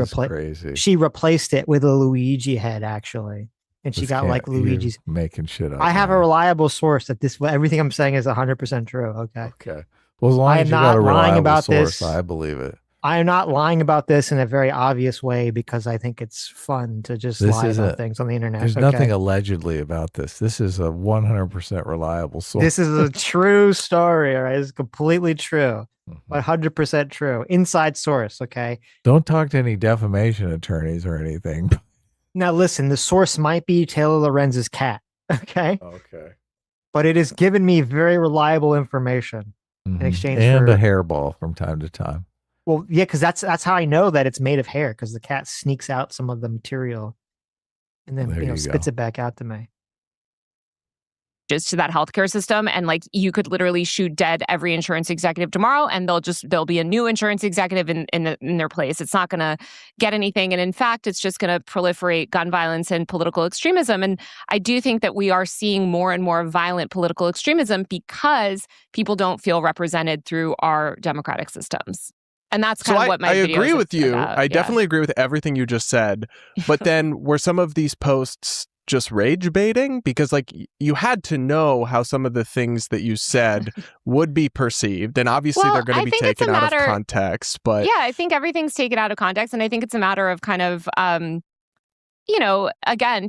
replaced it with a Luigi head actually, and she got like Luigi's making shit up. I have a reliable source that everything I'm saying is 100% true. Okay. Well, as long as you got a reliable source, this. I believe it. I am not lying about this in a very obvious way because I think it's fun to just lie about things on the internet. There's nothing allegedly about this. This is a 100% reliable source. This is a true story. All right. It's completely true. 100% true. Inside source. Okay. Don't talk to any defamation attorneys or anything. Now, listen, the source might be Taylor Lorenz's cat. Okay. Okay. But it has given me very reliable information in exchange and for a hairball from time to time. Well, yeah, because that's how I know that it's made of hair, because the cat sneaks out some of the material and then spits it back out to me. Just to that healthcare system, and like you could literally shoot dead every insurance executive tomorrow, and there'll be a new insurance executive in their place. It's not going to get anything, and in fact, it's just going to proliferate gun violence and political extremism. And I do think that we are seeing more and more violent political extremism because people don't feel represented through our democratic systems. And that's kind of what my I videos agree with you. about. I definitely agree with everything you just said. But then were some of these posts just rage baiting? Because like you had to know how some of the things that you said would be perceived. And obviously they're going to be taken out of context. But yeah, I think everything's taken out of context. And I think it's a matter of kind of, again,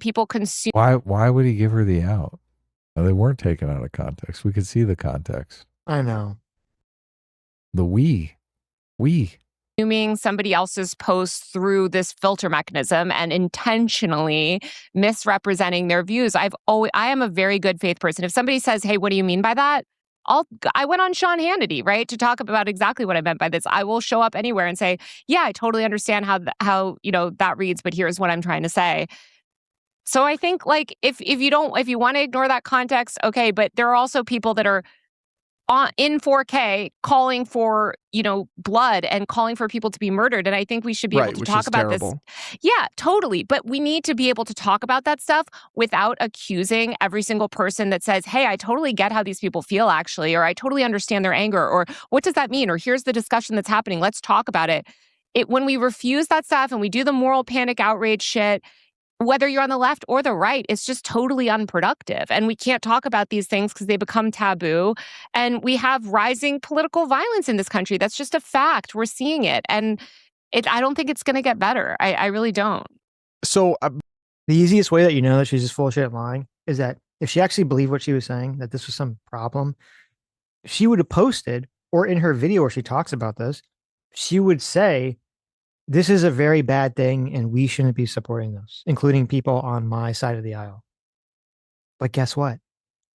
people consume. Why would he give her the out? No, they weren't taken out of context. We could see the context. I know. The we. Consuming somebody else's post through this filter mechanism and intentionally misrepresenting their views. I am a very good faith person. If somebody says, "Hey, what do you mean by that?" I went on Sean Hannity, right, to talk about exactly what I meant by this. I will show up anywhere and say, "Yeah, I totally understand how that reads, but here's what I'm trying to say." So I think like if you want to ignore that context, okay, but there are also people that are in 4K calling for, blood and calling for people to be murdered. And I think we should be able to talk about this. Yeah, totally. But we need to be able to talk about that stuff without accusing every single person that says, hey, I totally get how these people feel actually, or I totally understand their anger, or what does that mean? Or here's the discussion that's happening. Let's talk about it. When we refuse that stuff and we do the moral panic outrage shit, whether you're on the left or the right, it's just totally unproductive. And we can't talk about these things because they become taboo. And we have rising political violence in this country. That's just a fact. We're seeing it. And I don't think it's going to get better. I really don't. So the easiest way that you know that she's just full of shit lying is that if she actually believed what she was saying, that this was some problem, she would have posted, or in her video where she talks about this, she would say, this is a very bad thing and we shouldn't be supporting this, including people on my side of the aisle. But guess what?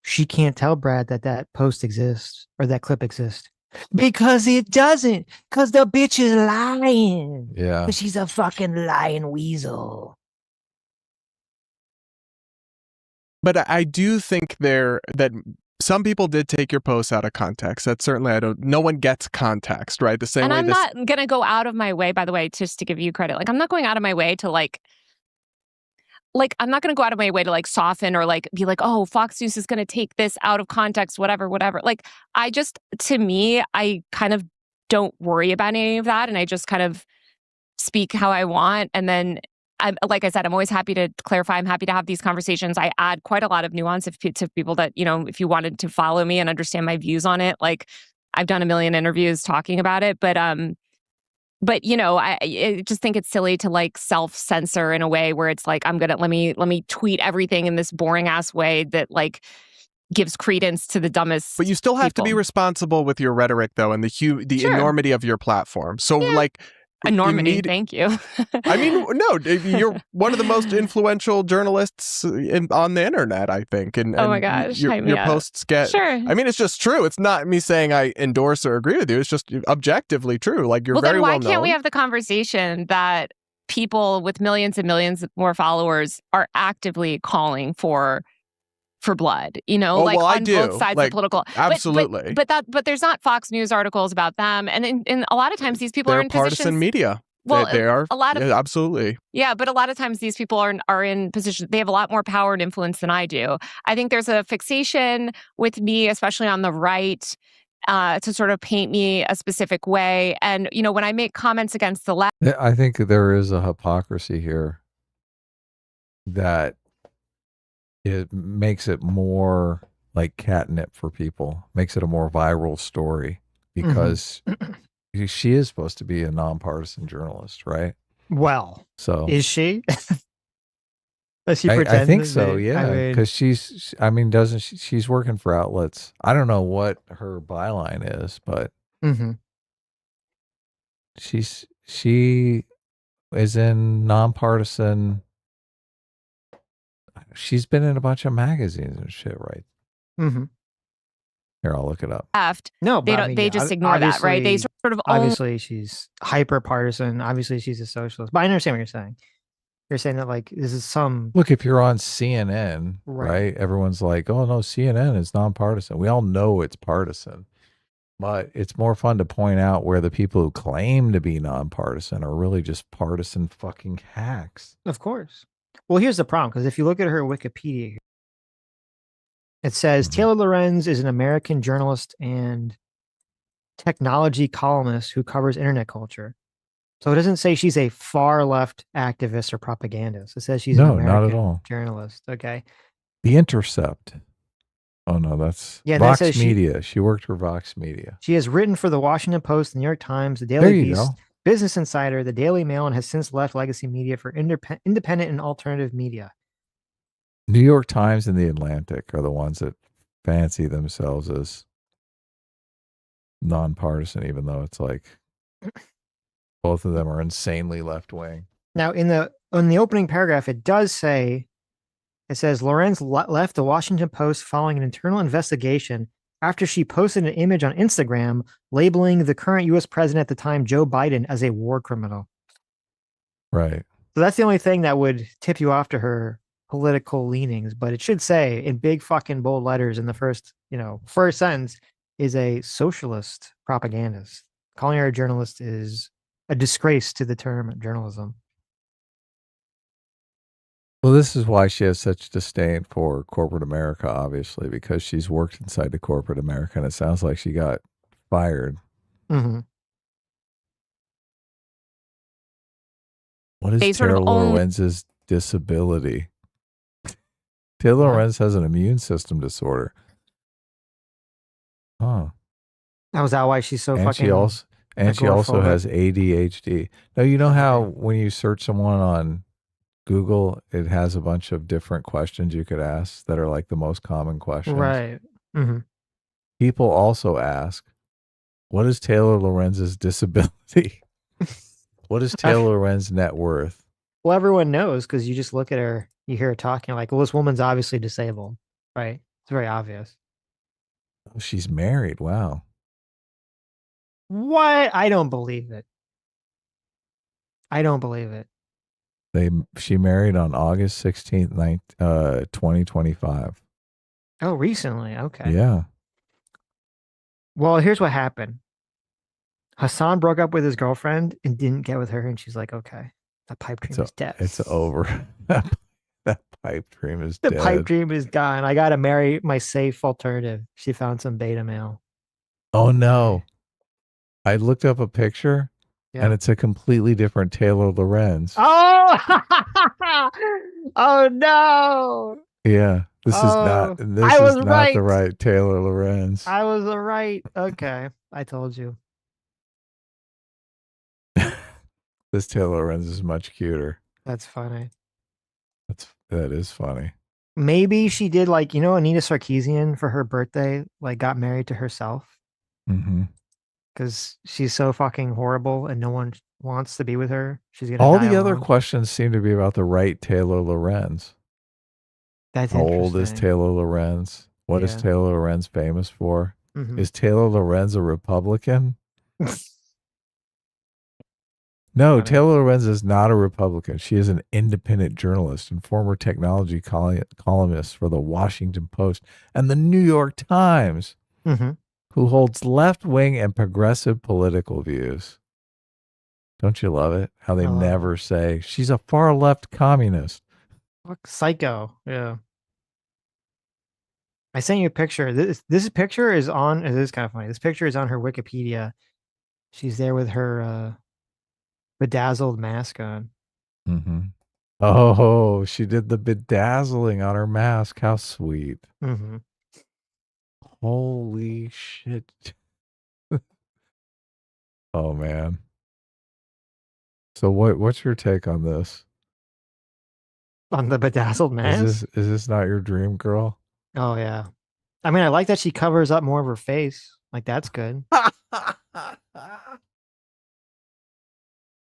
she can't tell Brad that post exists or that clip exists. Because it doesn't. Because the bitch is lying. Yeah. Because she's a fucking lying weasel. But I do think that some people did take your posts out of context. That certainly no one gets context, right? The same and way I'm not going to go out of my way, by the way, just to give you credit. Like, I'm not going out of my way to I'm not going to go out of my way to soften or be like, oh, Fox News is going to take this out of context, whatever. Like, to me, I kind of don't worry about any of that. And I just kind of speak how I want. And then, like I said, I'm always happy to clarify. I'm happy to have these conversations. I add quite a lot of nuance to people that, if you wanted to follow me and understand my views on it, I've done a million interviews talking about it. But I just think it's silly to self-censor in a way where it's let me tweet everything in this boring ass way that gives credence to the dumbest. But you still have to be responsible with your rhetoric, though, and the enormity of your platform. So enormity, thank you. I mean, no, you're one of the most influential journalists on the internet, I think. And oh my gosh, your posts get. Sure. I mean, it's just true. It's not me saying I endorse or agree with you. It's just objectively true. You're very well known. Why can't we have the conversation that people with millions and millions more followers are actively calling for blood, on both sides of political. Absolutely. But there's not Fox News articles about them. And a lot of times these people They're are in partisan positions. Media. Well, they are. A lot of absolutely. Yeah, but a lot of times these people are in positions. They have a lot more power and influence than I do. I think there's a fixation with me, especially on the right, to sort of paint me a specific way. And when I make comments against the left, I think there is a hypocrisy here that it makes it more like catnip for people, makes it a more viral story because she is supposed to be a nonpartisan journalist, right? Well, so is she? Does she pretend? I think so, yeah. Because she's working for outlets. I don't know what her byline is, but she is in nonpartisan. She's been in a bunch of magazines and shit, right? Here, I'll look it up. No, they just ignore that, right? They sort of obviously she's hyper partisan. Obviously, she's a socialist. But I understand what you're saying. You're saying that this is some look. If you're on CNN, right? Everyone's like, "Oh no, CNN is nonpartisan." We all know it's partisan, but it's more fun to point out where the people who claim to be nonpartisan are really just partisan fucking hacks. Of course. Well, here's the problem, because if you look at her Wikipedia, it says Taylor Lorenz is an American journalist and technology columnist who covers internet culture. So it doesn't say she's a far left activist or propagandist. It says she's an American not at all. journalist. Okay. The Intercept. Oh no, that's Vox Media. She worked for Vox Media. She has written for the Washington Post, the New York Times, the Daily Beast, Business Insider, the Daily Mail, and has since left legacy media for independent and alternative media. New York Times and the Atlantic are the ones that fancy themselves as nonpartisan, even though it's both of them are insanely left wing. Now, in the opening paragraph, it says Lorenz left the Washington Post following an internal investigation after she posted an image on Instagram labeling the current U.S. president at the time, Joe Biden, as a war criminal. Right. So that's the only thing that would tip you off to her political leanings. But it should say in big fucking bold letters in the first sentence is a socialist propagandist. Calling her a journalist is a disgrace to the term journalism. Well, this is why she has such disdain for corporate America, obviously, because she's worked inside the corporate America, and it sounds like she got fired. Mm-hmm. What is Taylor Lorenz's disability? Taylor Lorenz has an immune system disorder. Huh. That was why she's so fucking... She also has ADHD. Now, you know how when you search someone on Google, it has a bunch of different questions you could ask that are the most common questions. Right. Mm-hmm. People also ask, what is Taylor Lorenz's disability? What is Taylor Lorenz's net worth? Well, everyone knows because you just look at her, you hear her talking well, this woman's obviously disabled, right? It's very obvious. Oh, she's married. Wow. What? I don't believe it. I don't believe it. She married on August 16th, 2025. Oh, recently. Okay. Yeah. Well, here's what happened. Hasan broke up with his girlfriend and didn't get with her, and she's like, "Okay, the pipe dream is dead. It's over. That pipe dream is The dead. pipe dream is gone. I gotta marry my safe alternative." She found some beta male. Oh no. I looked up a picture and it's a completely different Taylor Lorenz. Oh, oh no. Yeah. This is not the right Taylor Lorenz. I was right. Okay. I told you. This Taylor Lorenz is much cuter. That's funny. That is funny. Maybe she did like, Anita Sarkeesian for her birthday, like got married to herself. Mm-hmm. Because she's so fucking horrible and no one wants to be with her. She's gonna All die the other alone. questions seem to be about the right Taylor Lorenz. That's How old is interesting. Taylor Lorenz? What is Yeah. Taylor Lorenz famous for? Mhm. Is Taylor Lorenz a Republican? No, Taylor Lorenz is not a Republican. She is an independent journalist and former technology columnist for the Washington Post and the New York Times, Mhm. who holds left-wing and progressive political views. Don't you love it? How they I love never say she's a far-left communist. Fuck, psycho. Yeah. I sent you a picture. This picture is on. It is kind of funny. This picture is on her Wikipedia. She's there with her bedazzled mask on. Mm-hmm. Oh, she did the bedazzling on her mask. How sweet. Mm-hmm. Holy shit. Oh, man. So what's your take on this? On the bedazzled mask? Is this not your dream girl? Oh yeah. I mean, I like that she covers up more of her face. Like that's good.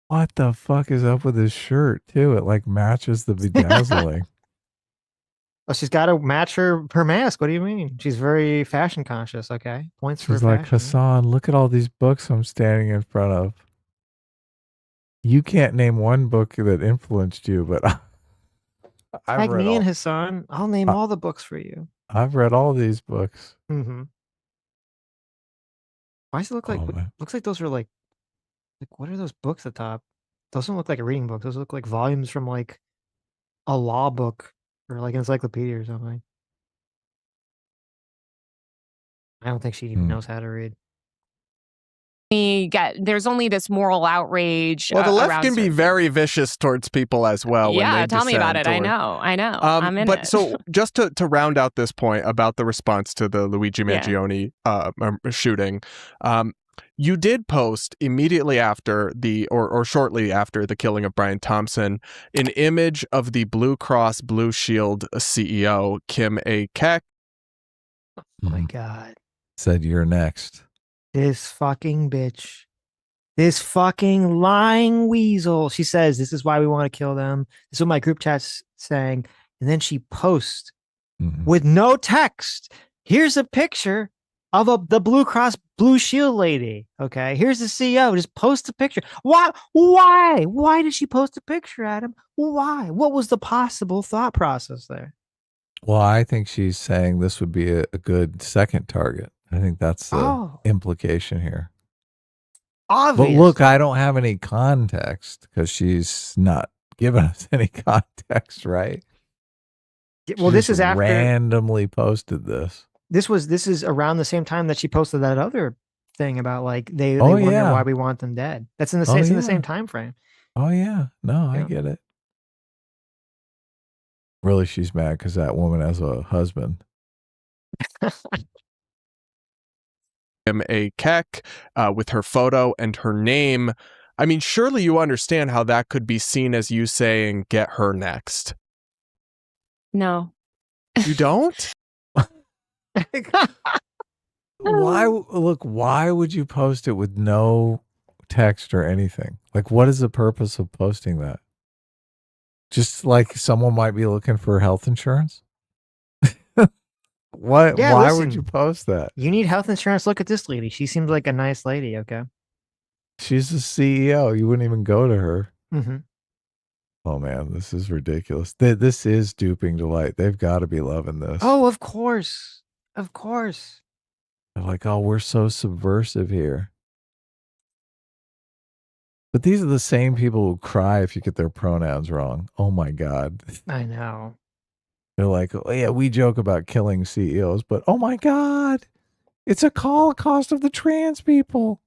What the fuck is up with this shirt too? It like matches the bedazzling. Oh, she's got to match her mask. What do you mean? She's very fashion conscious. Okay, points for She's like, fashion. Hasan, look at all these books I'm standing in front of. You can't name one book that influenced you, but Tag me in, Hasan. I'll name all the books for you. I've read all these books. Mm-hmm. Why does it look like? Looks like those are like what are those books at the top? Those don't look like a reading book. Those look like volumes from like a law book or like an encyclopedia or something. I don't think she even knows how to read. There's only this moral outrage. Well, the left around can be very vicious towards people as well. Yeah, when they tell me about it. dissent I know. I'm in but it. so just to round out this point about the response to the Luigi Mangione shooting, you did post immediately after or shortly after the killing of Brian Thompson an image of the Blue Cross Blue Shield CEO Kim A. Keck. Oh my God. Said you're next. This fucking bitch. This fucking lying weasel. She says, this is why we want to kill them. This is what my group chat's saying. And then she posts with no text. Here's a picture of the Blue Cross Blue Shield lady. Okay. Here's the CEO. Just post a picture. Why? Why did she post a picture, Adam? Why? What was the possible thought process there? Well, I think she's saying this would be a good second target. I think that's the implication here. Obvious. But look, I don't have any context because she's not giving us any context, right? Well, this is after randomly posted this. This is around the same time that she posted that other thing about like they wonder why we want them dead. That's in the same in the same time frame. Oh yeah, no, I get it. Really, she's mad because that woman has a husband. A Keck with her photo and her name. I mean, surely you understand how that could be seen as you saying, get her next. No. You don't? Why would you post it with no text or anything? Like, what is the purpose of posting that? Just like someone might be looking for health insurance? What? Yeah, Why listen, would you post that? You need health insurance. Look at this lady. She seems like a nice lady. Okay. She's the CEO. You wouldn't even go to her. Mm-hmm. Oh man, this is ridiculous. This is duping delight. They've got to be loving this. Oh, of course. Of course. They're like, oh, we're so subversive here. But these are the same people who cry if you get their pronouns wrong. Oh my God. I know. They're like, oh yeah, we joke about killing CEOs, but oh my God, it's a holocaust of the trans people.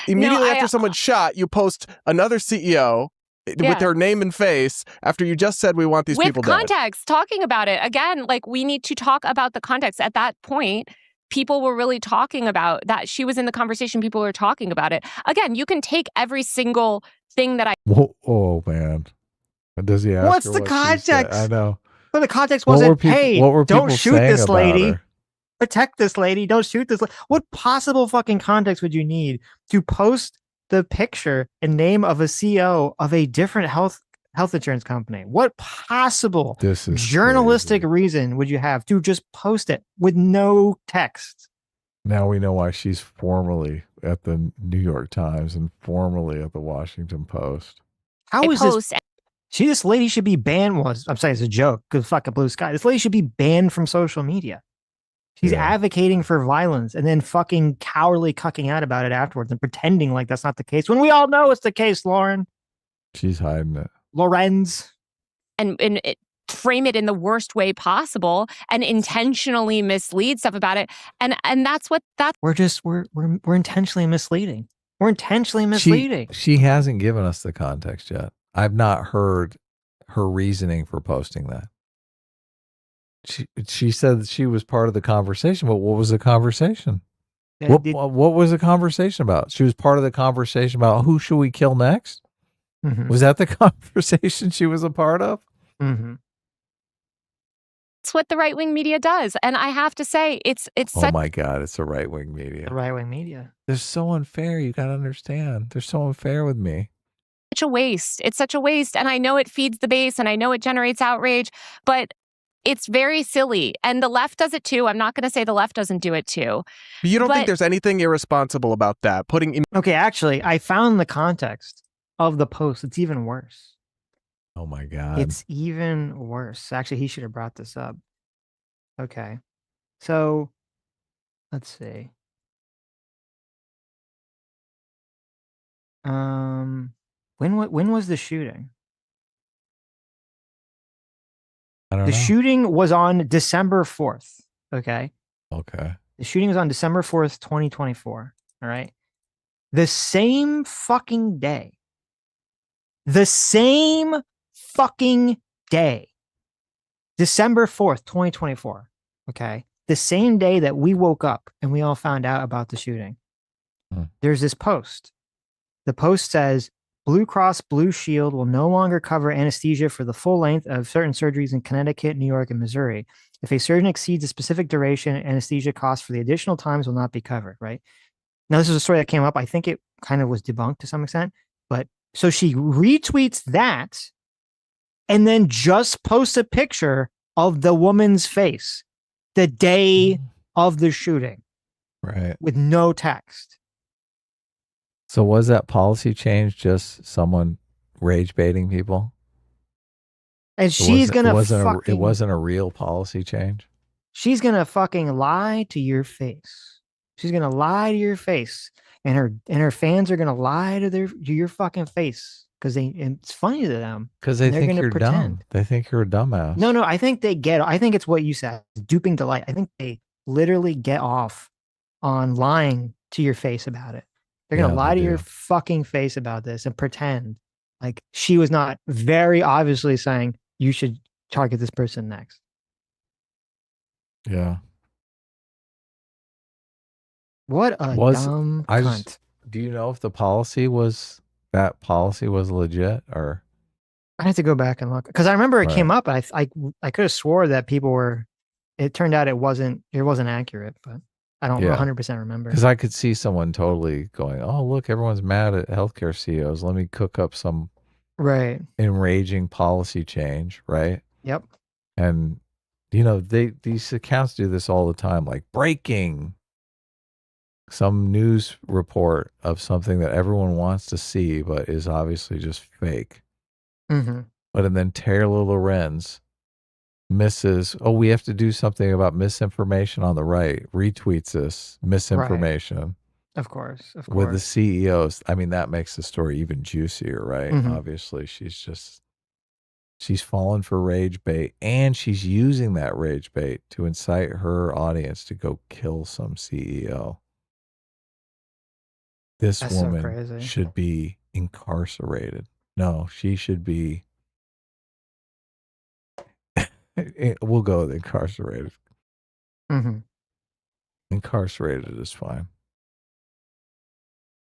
Immediately after someone's shot, you post another CEO with their name and face after you just said we want these people dead. With context, talking about it. Again, like we need to talk about the context. At that point, people were really talking about that. She was in the conversation. People were talking about it. Again, you can take every single thing that I... Whoa, oh, man. Does he ask What's her the what she said? context? I know. But the context wasn't, hey, don't shoot this lady. Protect this lady. Don't shoot this. What possible fucking context would you need to post the picture and name of a CEO of a different health insurance company? What possible journalistic reason would you have to just post it with no text? Now we know why she's formerly at the New York Times and formerly at the Washington Post. How is this? This lady should be banned. I'm saying it's a joke because fucking blue sky. This lady should be banned from social media. She's advocating for violence and then fucking cowardly cucking out about it afterwards and pretending like that's not the case when we all know it's the case, Lauren. She's hiding it. Lorenz. And frame it in the worst way possible and intentionally mislead stuff about it. And that's what we're intentionally misleading. We're intentionally misleading. She hasn't given us the context yet. I've not heard her reasoning for posting that. She said that she was part of the conversation, but what was the conversation? What was the conversation about? She was part of the conversation about who should we kill next? Mm-hmm. Was that the conversation she was a part of? Mm-hmm. It's what the right-wing media does. And I have to say, it's oh my God, it's the right-wing media. The right-wing media. They're so unfair. You got to understand. They're so unfair with me. Such a waste. It's such a waste. And I know it feeds the base and I know it generates outrage, but it's very silly. And the left does it too. I'm not going to say the left doesn't do it too. But you don't think there's anything irresponsible about that? Okay, actually, I found the context of the post. It's even worse. Oh my God. It's even worse. Actually, he should have brought this up. Okay. So, let's see. When was the shooting? I don't know. The shooting was on December 4th. Okay. Okay. The shooting was on December 4th, 2024. All right. The same fucking day. December 4th, 2024. Okay. The same day that we woke up and we all found out about the shooting. There's this post. The post says, Blue Cross Blue Shield will no longer cover anesthesia for the full length of certain surgeries in Connecticut, New York, and Missouri. If a surgeon exceeds a specific duration, anesthesia costs for the additional times will not be covered, right? Now, this is a story that came up. I think it kind of was debunked to some extent. But so she retweets that and then just posts a picture of the woman's face the day of the shooting. Right. With no text. So was that policy change just someone rage baiting people? And she's going to it wasn't a real policy change? She's going to fucking lie to your face. She's going to lie to your face. And her fans are going to lie to your fucking face. Because it's funny to them. Because they think you're dumb. They think you're a dumbass. No, I think I think it's what you said. Duping delight. I think they literally get off on lying to your face about it. They're going to lie to your fucking face about this and pretend like she was not very obviously saying you should target this person next. Yeah. What a dumb cunt. Do you know if that policy was legit or? I have to go back and look because I remember it came up. I could have swore that people were. It turned out it wasn't accurate, but. I don't 100% remember. Because I could see someone totally going, oh, look, everyone's mad at healthcare CEOs. Let me cook up some enraging policy change, right? Yep. And, You know, these accounts do this all the time, like breaking some news report of something that everyone wants to see, but is obviously just fake. Mm-hmm. But and then Taylor Lorenz misses, we have to do something about misinformation on the right, retweets this misinformation. Right. Of course. With the CEOs. I mean, that makes the story even juicier, right? Mm-hmm. Obviously, she's fallen for rage bait, and she's using that rage bait to incite her audience to go kill some CEO. This That's so woman crazy. should be incarcerated. No, she should be. We'll go with incarcerated. Mm-hmm. Incarcerated is fine.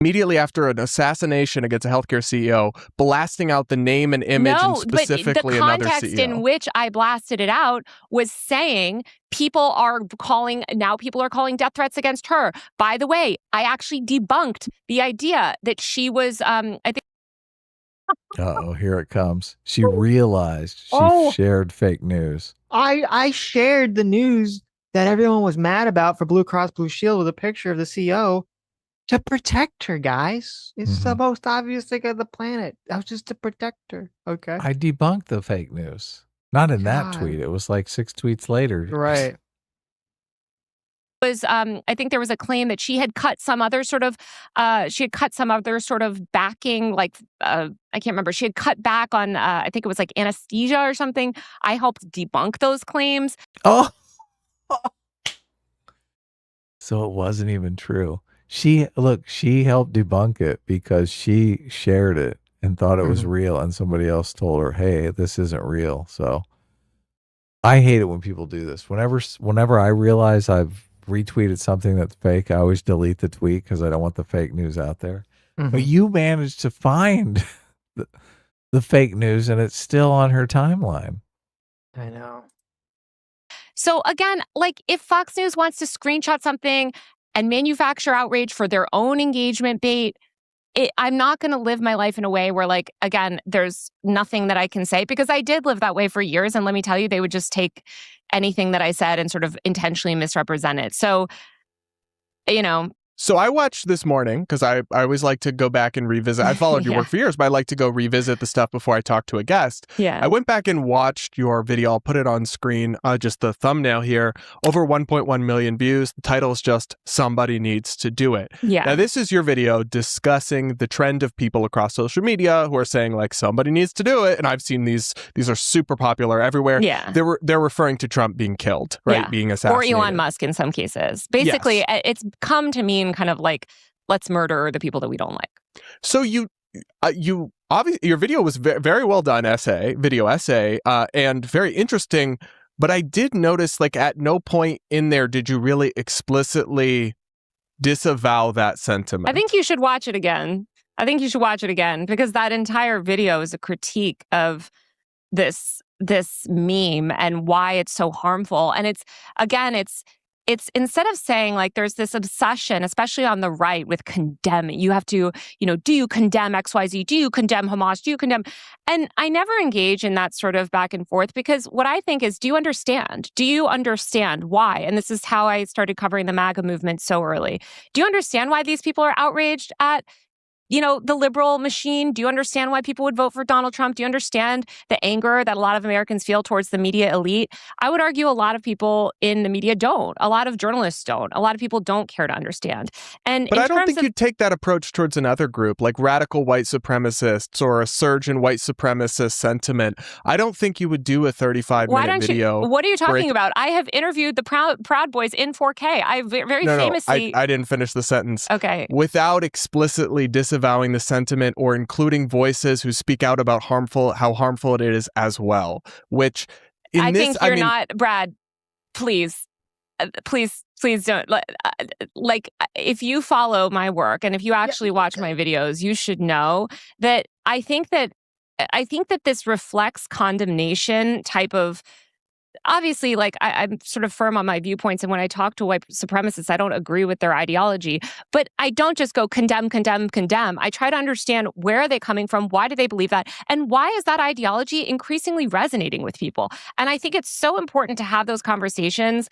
Immediately after an assassination against a healthcare CEO, blasting out the name and image and specifically another CEO. The context in which I blasted it out was saying people are calling death threats against her. By the way, I actually debunked the idea that she was, I think. Uh-oh, here it comes. She realized she shared fake news. I shared the news that everyone was mad about for Blue Cross Blue Shield with a picture of the CEO to protect her, guys. It's the most obvious thing on the planet. That was just to protect her. Okay. I debunked the fake news. Not in that tweet. It was like 6 tweets later. Right. Was I think there was a claim that she had cut some other sort of backing, like I can't remember. She had cut back on I think it was like anesthesia or something. I helped debunk those claims. Oh. So it wasn't even true. She helped debunk it because she shared it and thought it was real, and somebody else told her, "Hey, this isn't real." So I hate it when people do this. Whenever I realize I've retweeted something that's fake, I always delete the tweet because I don't want the fake news out there. But you managed to find the fake news, and it's still on her timeline. I know. So again, like if Fox News wants to screenshot something and manufacture outrage for their own engagement bait, I'm not going to live my life in a way where, like, again, there's nothing that I can say, because I did live that way for years. And let me tell you, they would just take anything that I said and sort of intentionally misrepresent it. So, you know. So I watched this morning because I always like to go back and revisit. I followed your work for years, but I like to go revisit the stuff before I talk to a guest. Yeah. I went back and watched your video. I'll put it on screen, just the thumbnail here. Over 1.1 million views. The title is just "Somebody Needs to Do It." Yeah. Now, this is your video discussing the trend of people across social media who are saying, like, somebody needs to do it. And I've seen these are super popular everywhere. Yeah. They're referring to Trump being killed, right? Yeah. Being assassinated. Or Elon Musk in some cases. Basically, it's come to mean kind of like, let's murder the people that we don't like. So you obviously, your video was very well done video essay, and very interesting. But I did notice, like, at no point in there did you really explicitly disavow that sentiment. I think you should watch it again. Because that entire video is a critique of this meme and why it's so harmful. And it's instead of saying, like, there's this obsession, especially on the right, with condemning. You have to, do you condemn XYZ? Do you condemn Hamas? Do you condemn? And I never engage in that sort of back and forth, because what I think is, do you understand? Do you understand why? And this is how I started covering the MAGA movement so early. Do you understand why these people are outraged at the liberal machine? Do you understand why people would vote for Donald Trump? Do you understand the anger that a lot of Americans feel towards the media elite? I would argue a lot of people in the media don't. A lot of journalists don't. A lot of people don't care to understand. But I don't think you'd take that approach towards another group, like radical white supremacists or a surge in white supremacist sentiment. I don't think you would do a 35-minute video. What are you talking about? I have interviewed the Proud Boys in 4K. I famously... I didn't finish the sentence. Okay. Without explicitly disavowing the sentiment or including voices who speak out about how harmful it is as well, which I think you're not, Brad, please don't. Like, if you follow my work and if you actually watch my videos, you should know that I think that this reflects condemnation type of obviously, like I'm sort of firm on my viewpoints, and when I talk to white supremacists, I don't agree with their ideology, but I don't just go condemn, condemn, condemn. I try to understand where are they coming from, why do they believe that, and why is that ideology increasingly resonating with people? And I think it's so important to have those conversations.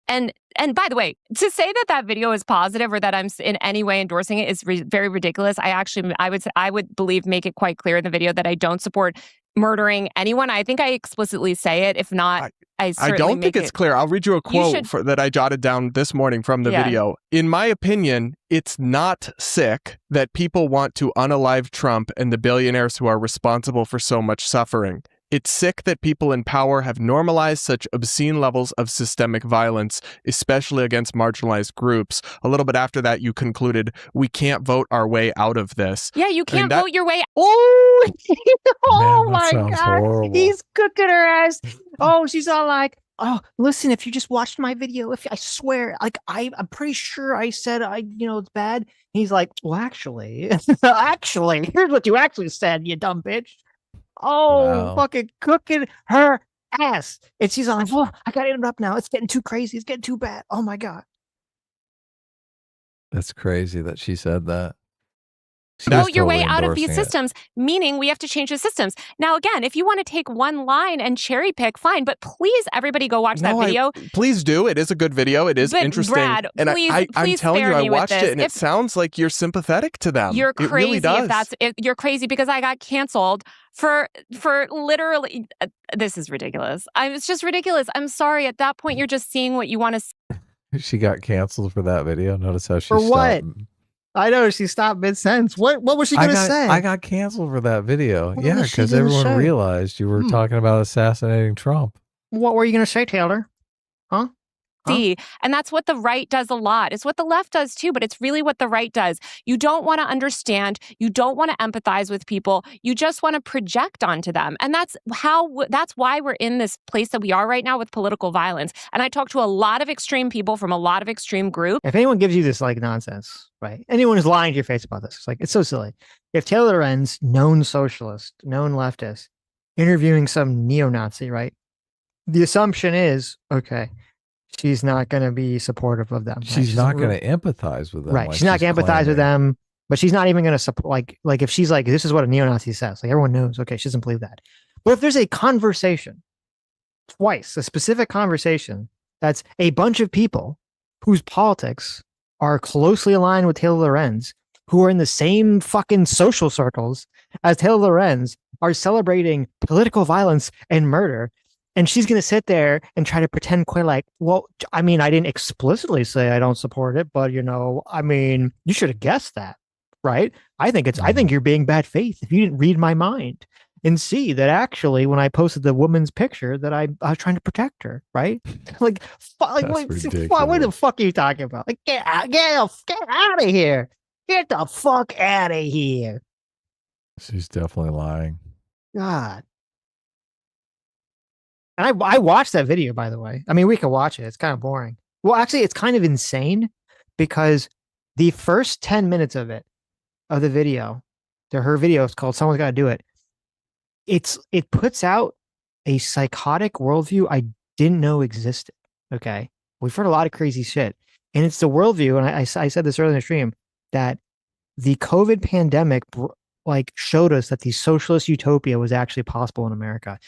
And by the way, to say that video is positive or that I'm in any way endorsing it is very ridiculous. I would believe make it quite clear in the video that I don't support murdering anyone. I think I explicitly say it. If not, I don't think it's clear. I'll read you a quote that I jotted down this morning from the video. In my opinion, it's not sick that people want to unalive Trump and the billionaires who are responsible for so much suffering. It's sick that people in power have normalized such obscene levels of systemic violence, especially against marginalized groups. A little bit after that, you concluded, we can't vote our way out of this. Yeah, you can't vote your way. Oh, Man, my sounds God. horrible. He's cooking her ass. Oh, she's all like, oh, listen, if you just watched my video, I swear, like, I'm pretty sure I said, it's bad. He's like, well, actually, here's what you actually said, you dumb bitch. Oh, Wow. fucking cooking her ass. And she's like, oh, I got to interrupt now. It's getting too crazy. It's getting too bad. Oh, my God. That's crazy that she said that. Vote your way out of these systems, meaning we have to change the systems. Now, again, if you want to take one line and cherry pick, fine, but please, everybody go watch that video. Please do. It is a good video. It is interesting. Brad, and please I'm telling you, I watched it, and it sounds like you're sympathetic to them. You're crazy. It really does. You're crazy because I got canceled for literally. This is ridiculous. It's just ridiculous. I'm sorry. At that point, you're just seeing what you want to see. She got canceled for that video. Notice how she For stopped. what? I know she stopped mid-sentence. What was she going to say? I got canceled for that video. What yeah, was she because gonna everyone say? realized you were talking about assassinating Trump. What were you going to say, Taylor? Huh? And that's what the right does a lot. It's what the left does too, but it's really what the right does. You don't want to understand. You don't want to empathize with people. You just want to project onto them. And that's why we're in this place that we are right now with political violence. And I talk to a lot of extreme people from a lot of extreme groups. If anyone gives you this like nonsense, right? Anyone is lying to your face about this. It's like, it's so silly. If Taylor Lorenz, known socialist, known leftist, interviewing some neo-Nazi, right? The assumption is, okay, she's not going to be supportive of them. She's not going to empathize with them. Right. like She's not going to empathize with them, but she's not even going to support, like if she's like, this is what a neo-Nazi says, like everyone knows, okay, she doesn't believe that. But if there's a conversation, twice, a specific conversation, that's a bunch of people whose politics are closely aligned with Taylor Lorenz, who are in the same fucking social circles as Taylor Lorenz, are celebrating political violence and murder. And she's going to sit there and try to pretend quite like, well, I mean, I didn't explicitly say I don't support it, but I mean, you should have guessed that, right? I think you're being bad faith if you didn't read my mind and see that actually when I posted the woman's picture that I was trying to protect her, right? Like, what the fuck are you talking about? Like, get out of here. Get the fuck out of here. She's definitely lying. God. And I watched that video, by the way. I mean, we could watch it. It's kind of boring. Well, actually, it's kind of insane because the first 10 minutes of the video, her video is called Someone's Gotta Do It. It puts out a psychotic worldview I didn't know existed. Okay. We've heard a lot of crazy shit. And it's the worldview, and I said this earlier in the stream, that the COVID pandemic showed us that the socialist utopia was actually possible in America.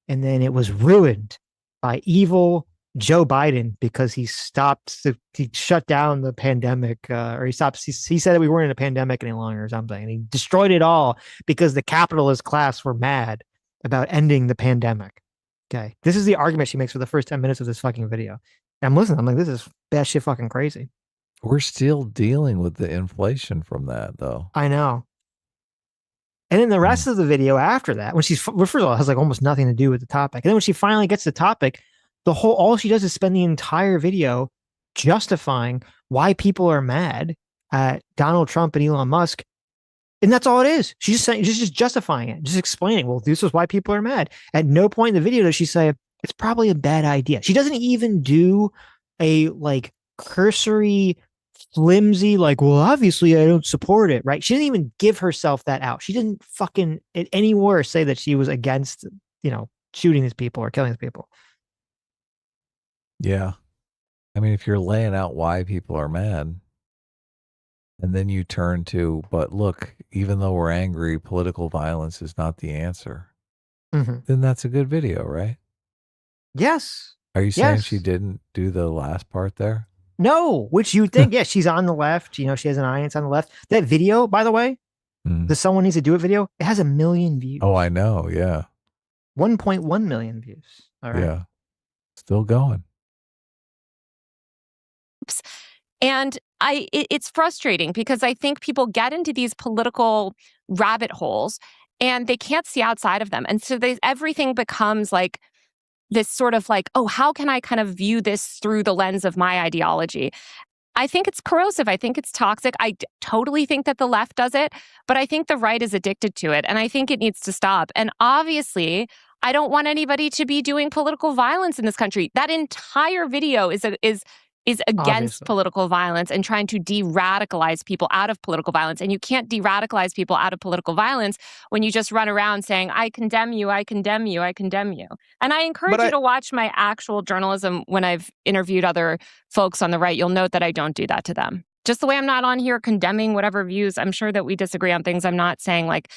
And then it was ruined by evil Joe Biden because he shut down the pandemic, or he said that we weren't in a pandemic any longer or something. And he destroyed it all because the capitalist class were mad about ending the pandemic. Okay. This is the argument she makes for the first 10 minutes of this fucking video. And I'm listening. I'm like, this is bad shit fucking crazy. We're still dealing with the inflation from that, though. I know. And then the rest of the video after that, when first of all, it has like almost nothing to do with the topic. And then when she finally gets to the topic, all she does is spend the entire video justifying why people are mad at Donald Trump and Elon Musk. And that's all it is. She's just justifying it, just explaining, well, this is why people are mad. At no point in the video does she say it's probably a bad idea. She doesn't even do a cursory, flimsy, well, obviously I don't support it, right? She didn't even give herself that out. She didn't fucking anywhere say that she was against, shooting these people or killing these people. Yeah. I mean, if you're laying out why people are mad, and then you turn to, but look, even though we're angry, political violence is not the answer, then that's a good video, right? Yes. Are you saying she didn't do the last part there? No, which you think, yeah, she's on the left. You know, she has an audience on the left. That video, by the way, the Someone Needs to Do It video, it has 1 million views. Oh, I know. Yeah. 1.1 million views. All right. Yeah. Still going. And it's frustrating because I think people get into these political rabbit holes and they can't see outside of them. And so everything becomes like this sort of like, oh, how can I kind of view this through the lens of my ideology? I think it's corrosive. I think it's toxic. I totally think that the left does it, but I think the right is addicted to it. And I think it needs to stop. And obviously, I don't want anybody to be doing political violence in this country. That entire video is against Obviously. political violence and trying to de-radicalize people out of political violence. And you can't de-radicalize people out of political violence when you just run around saying, I condemn you, I condemn you, I condemn you. And I encourage you to watch my actual journalism when I've interviewed other folks on the right. You'll note that I don't do that to them. Just the way I'm not on here condemning whatever views. I'm sure that we disagree on things. I'm not saying like,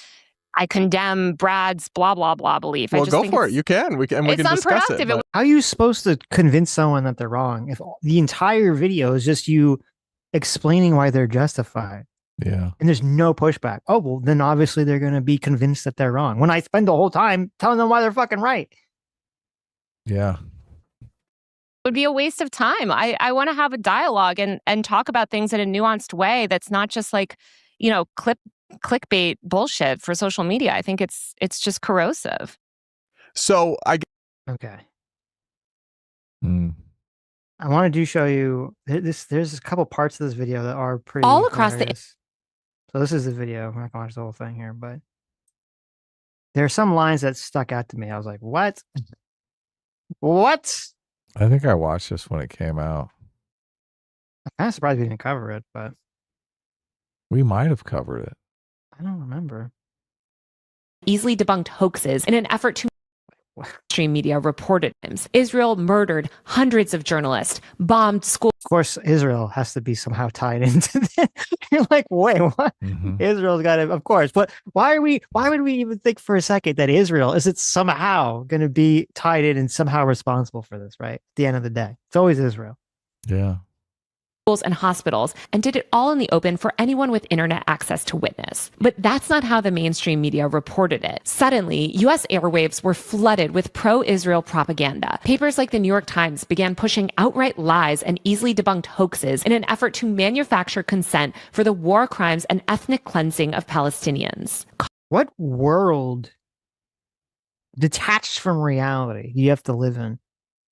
I condemn Brad's blah, blah, blah belief. Well, I just go think for it. You can. We can discuss it. How are you supposed to convince someone that they're wrong if the entire video is just you explaining why they're justified? Yeah. And there's no pushback. Oh, well, then obviously they're going to be convinced that they're wrong. When I spend the whole time telling them why they're fucking right. Yeah. It would be a waste of time. I want to have a dialogue and talk about things in a nuanced way that's not just like, you know, clickbait bullshit for social media. I think it's just corrosive. So okay. I wanted to show you this. There's a couple parts of this video that are pretty all across hilarious. So this is the video. I'm not going to watch the whole thing here, but there are some lines that stuck out to me. I was like, what? What? I think I watched this when it came out. I'm kind of surprised we didn't cover it, but We might have covered it. I don't remember. Easily debunked hoaxes in an effort to mainstream media reported times. Israel murdered hundreds of journalists, bombed schools. Of course, Israel has to be somehow tied into that. You're like, wait, what? Israel's got to, of course. But why would we even think for a second that Israel is it somehow going to be tied in and somehow responsible for this, right? At the end of the day, it's always Israel. Yeah. And hospitals, and did it all in the open for anyone with internet access to witness. But that's not how the mainstream media reported it. Suddenly, U.S. airwaves were flooded with pro-Israel propaganda. Papers like the New York Times began pushing outright lies and easily debunked hoaxes in an effort to manufacture consent for the war crimes and ethnic cleansing of Palestinians. What world detached from reality do you have to live in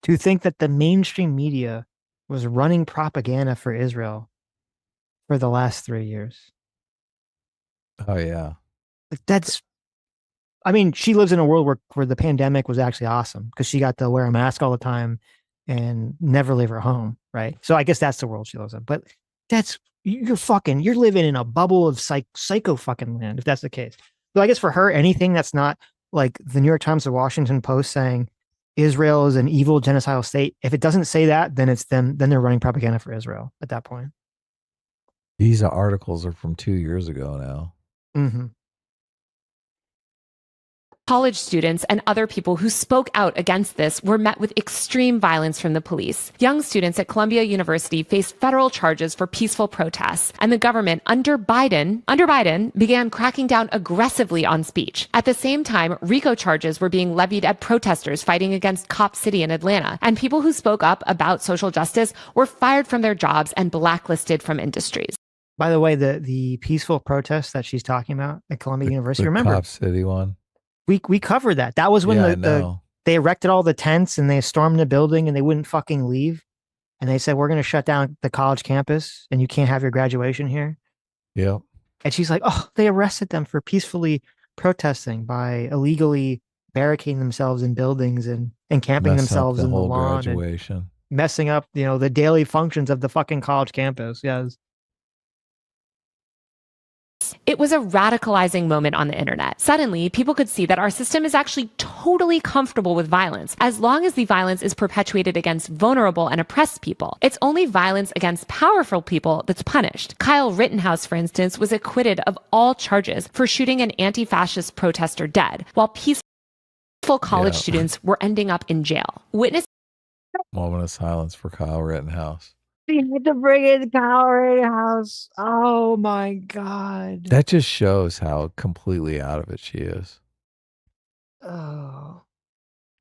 to think that the mainstream media was running propaganda for Israel for the last 3 years? Oh, yeah. That's, I mean, she lives in a world where the pandemic was actually awesome because she got to wear a mask all the time and never leave her home, right? So I guess that's the world she lives in. But you're living in a bubble of psycho fucking land if that's the case. So I guess for her, anything that's not like the New York Times or Washington Post saying Israel is an evil genocidal state, if it doesn't say that, then it's them. Then they're running propaganda for Israel at that point. These articles are from 2 years ago now. Mm-hmm. College students and other people who spoke out against this were met with extreme violence from the police. Young students at Columbia University faced federal charges for peaceful protests, and the government under Biden began cracking down aggressively on speech. At the same time, RICO charges were being levied at protesters fighting against Cop City in Atlanta, and people who spoke up about social justice were fired from their jobs and blacklisted from industries. By the way, the peaceful protests that she's talking about at Columbia University, remember? Cop City one. We covered that. That was when they erected all the tents and they stormed the building and they wouldn't fucking leave. And they said, we're going to shut down the college campus and you can't have your graduation here. Yep. And she's like, oh, they arrested them for peacefully protesting by illegally barricading themselves in buildings and camping themselves in the lawn. Graduation. And messing up, the daily functions of the fucking college campus. Yes. It was a radicalizing moment on the internet. Suddenly, people could see that our system is actually totally comfortable with violence, as long as the violence is perpetuated against vulnerable and oppressed people. It's only violence against powerful people that's punished. Kyle Rittenhouse, for instance, was acquitted of all charges for shooting an anti-fascist protester dead, while peaceful college students were ending up in jail. Witness Moment of silence for Kyle Rittenhouse. We had to bring in Kyle Rittenhouse. Oh my God. That just shows how completely out of it she is. Oh.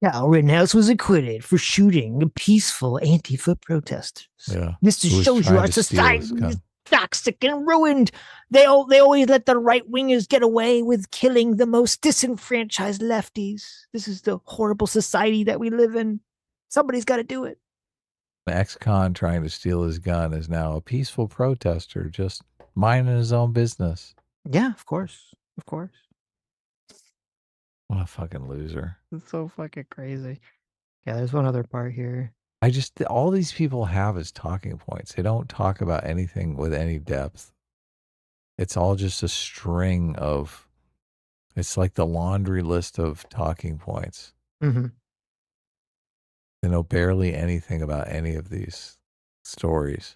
Kyle Rittenhouse was acquitted for shooting a peaceful Antifa protesters. Yeah. This just shows you our society is toxic and ruined. They always let the right wingers get away with killing the most disenfranchised lefties. This is the horrible society that we live in. Somebody's got to do it. An ex-con trying to steal his gun is now a peaceful protester, just minding his own business. Yeah, of course. Of course. What a fucking loser. It's so fucking crazy. Yeah, there's one other part here. All these people have is talking points. They don't talk about anything with any depth. It's all just a string of, it's like the laundry list of talking points. Mm-hmm. They know barely anything about any of these stories.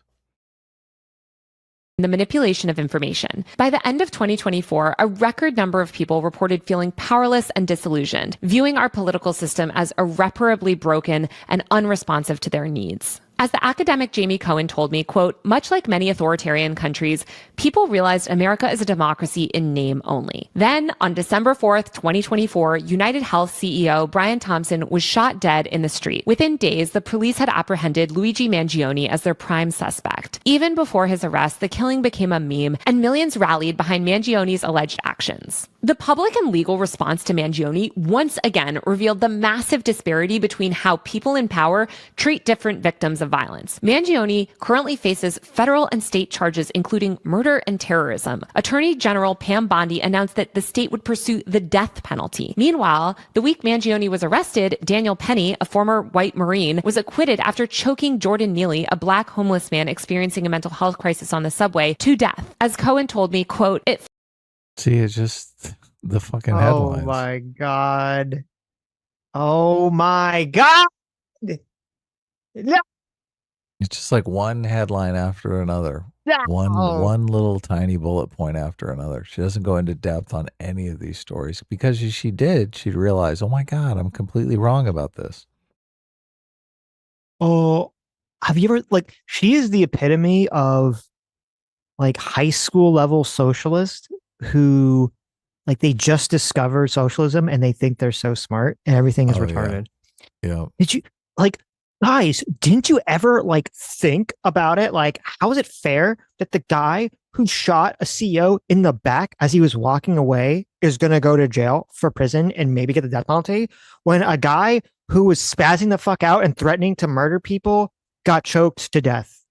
The manipulation of information. By the end of 2024, a record number of people reported feeling powerless and disillusioned, viewing our political system as irreparably broken and unresponsive to their needs. As the academic Jamie Cohen told me, quote, much like many authoritarian countries, people realized America is a democracy in name only. Then, on December 4th, 2024, United Health CEO Brian Thompson was shot dead in the street. Within days, the police had apprehended Luigi Mangione as their prime suspect. Even before his arrest, the killing became a meme, and millions rallied behind Mangione's alleged actions. The public and legal response to Mangione once again revealed the massive disparity between how people in power treat different victims of violence. Mangione currently faces federal and state charges including murder and terrorism. Attorney General Pam Bondi announced that the state would pursue the death penalty. Meanwhile, the week Mangione was arrested, Daniel Penny, a former white Marine, was acquitted after choking Jordan Neely, a black homeless man experiencing a mental health crisis on the subway, to death. As Cohen told me, quote, See, it's just the fucking headlines. Oh my God. Oh my God. No. It's just like one headline after another. No. One little tiny bullet point after another. She doesn't go into depth on any of these stories because if she did, she'd realize, oh my God, I'm completely wrong about this. Oh, have you ever, like, she is the epitome of like high school level socialist who, like, they just discovered socialism and they think they're so smart and everything is retarded. Yeah. Did you, like, guys, didn't you ever like think about it? Like, how is it fair that the guy who shot a CEO in the back as he was walking away is going to go to jail for prison and maybe get the death penalty when a guy who was spazzing the fuck out and threatening to murder people got choked to death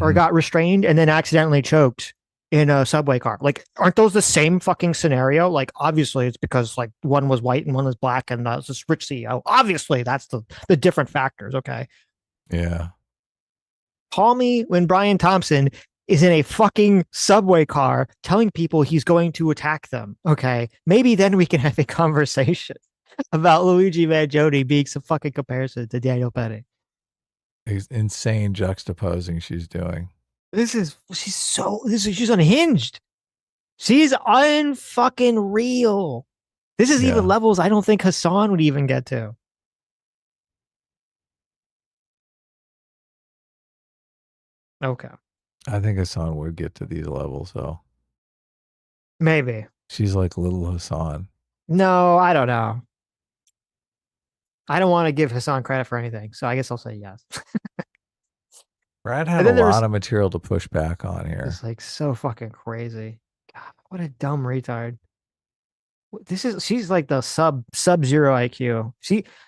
or got restrained and then accidentally choked in a subway car? Like, aren't those the same fucking scenario? Like, obviously it's because like one was white and one was black and that was this rich CEO. Obviously that's the different factors. Okay. Yeah. Call me when Brian Thompson is in a fucking subway car telling people he's going to attack them. Okay. Maybe then we can have a conversation about Luigi Mangione being some fucking comparison to Daniel Penny. It's insane juxtaposing she's doing. She's unhinged. She's unfucking real. This is even levels I don't think Hasan would even get to. Okay. I think Hasan would get to these levels though. Maybe. She's like little Hasan. No, I don't know. I don't want to give Hasan credit for anything, so I guess I'll say yes. Brad had a lot of material to push back on here. It's like so fucking crazy. God, what a dumb retard. She's like the sub-zero IQ.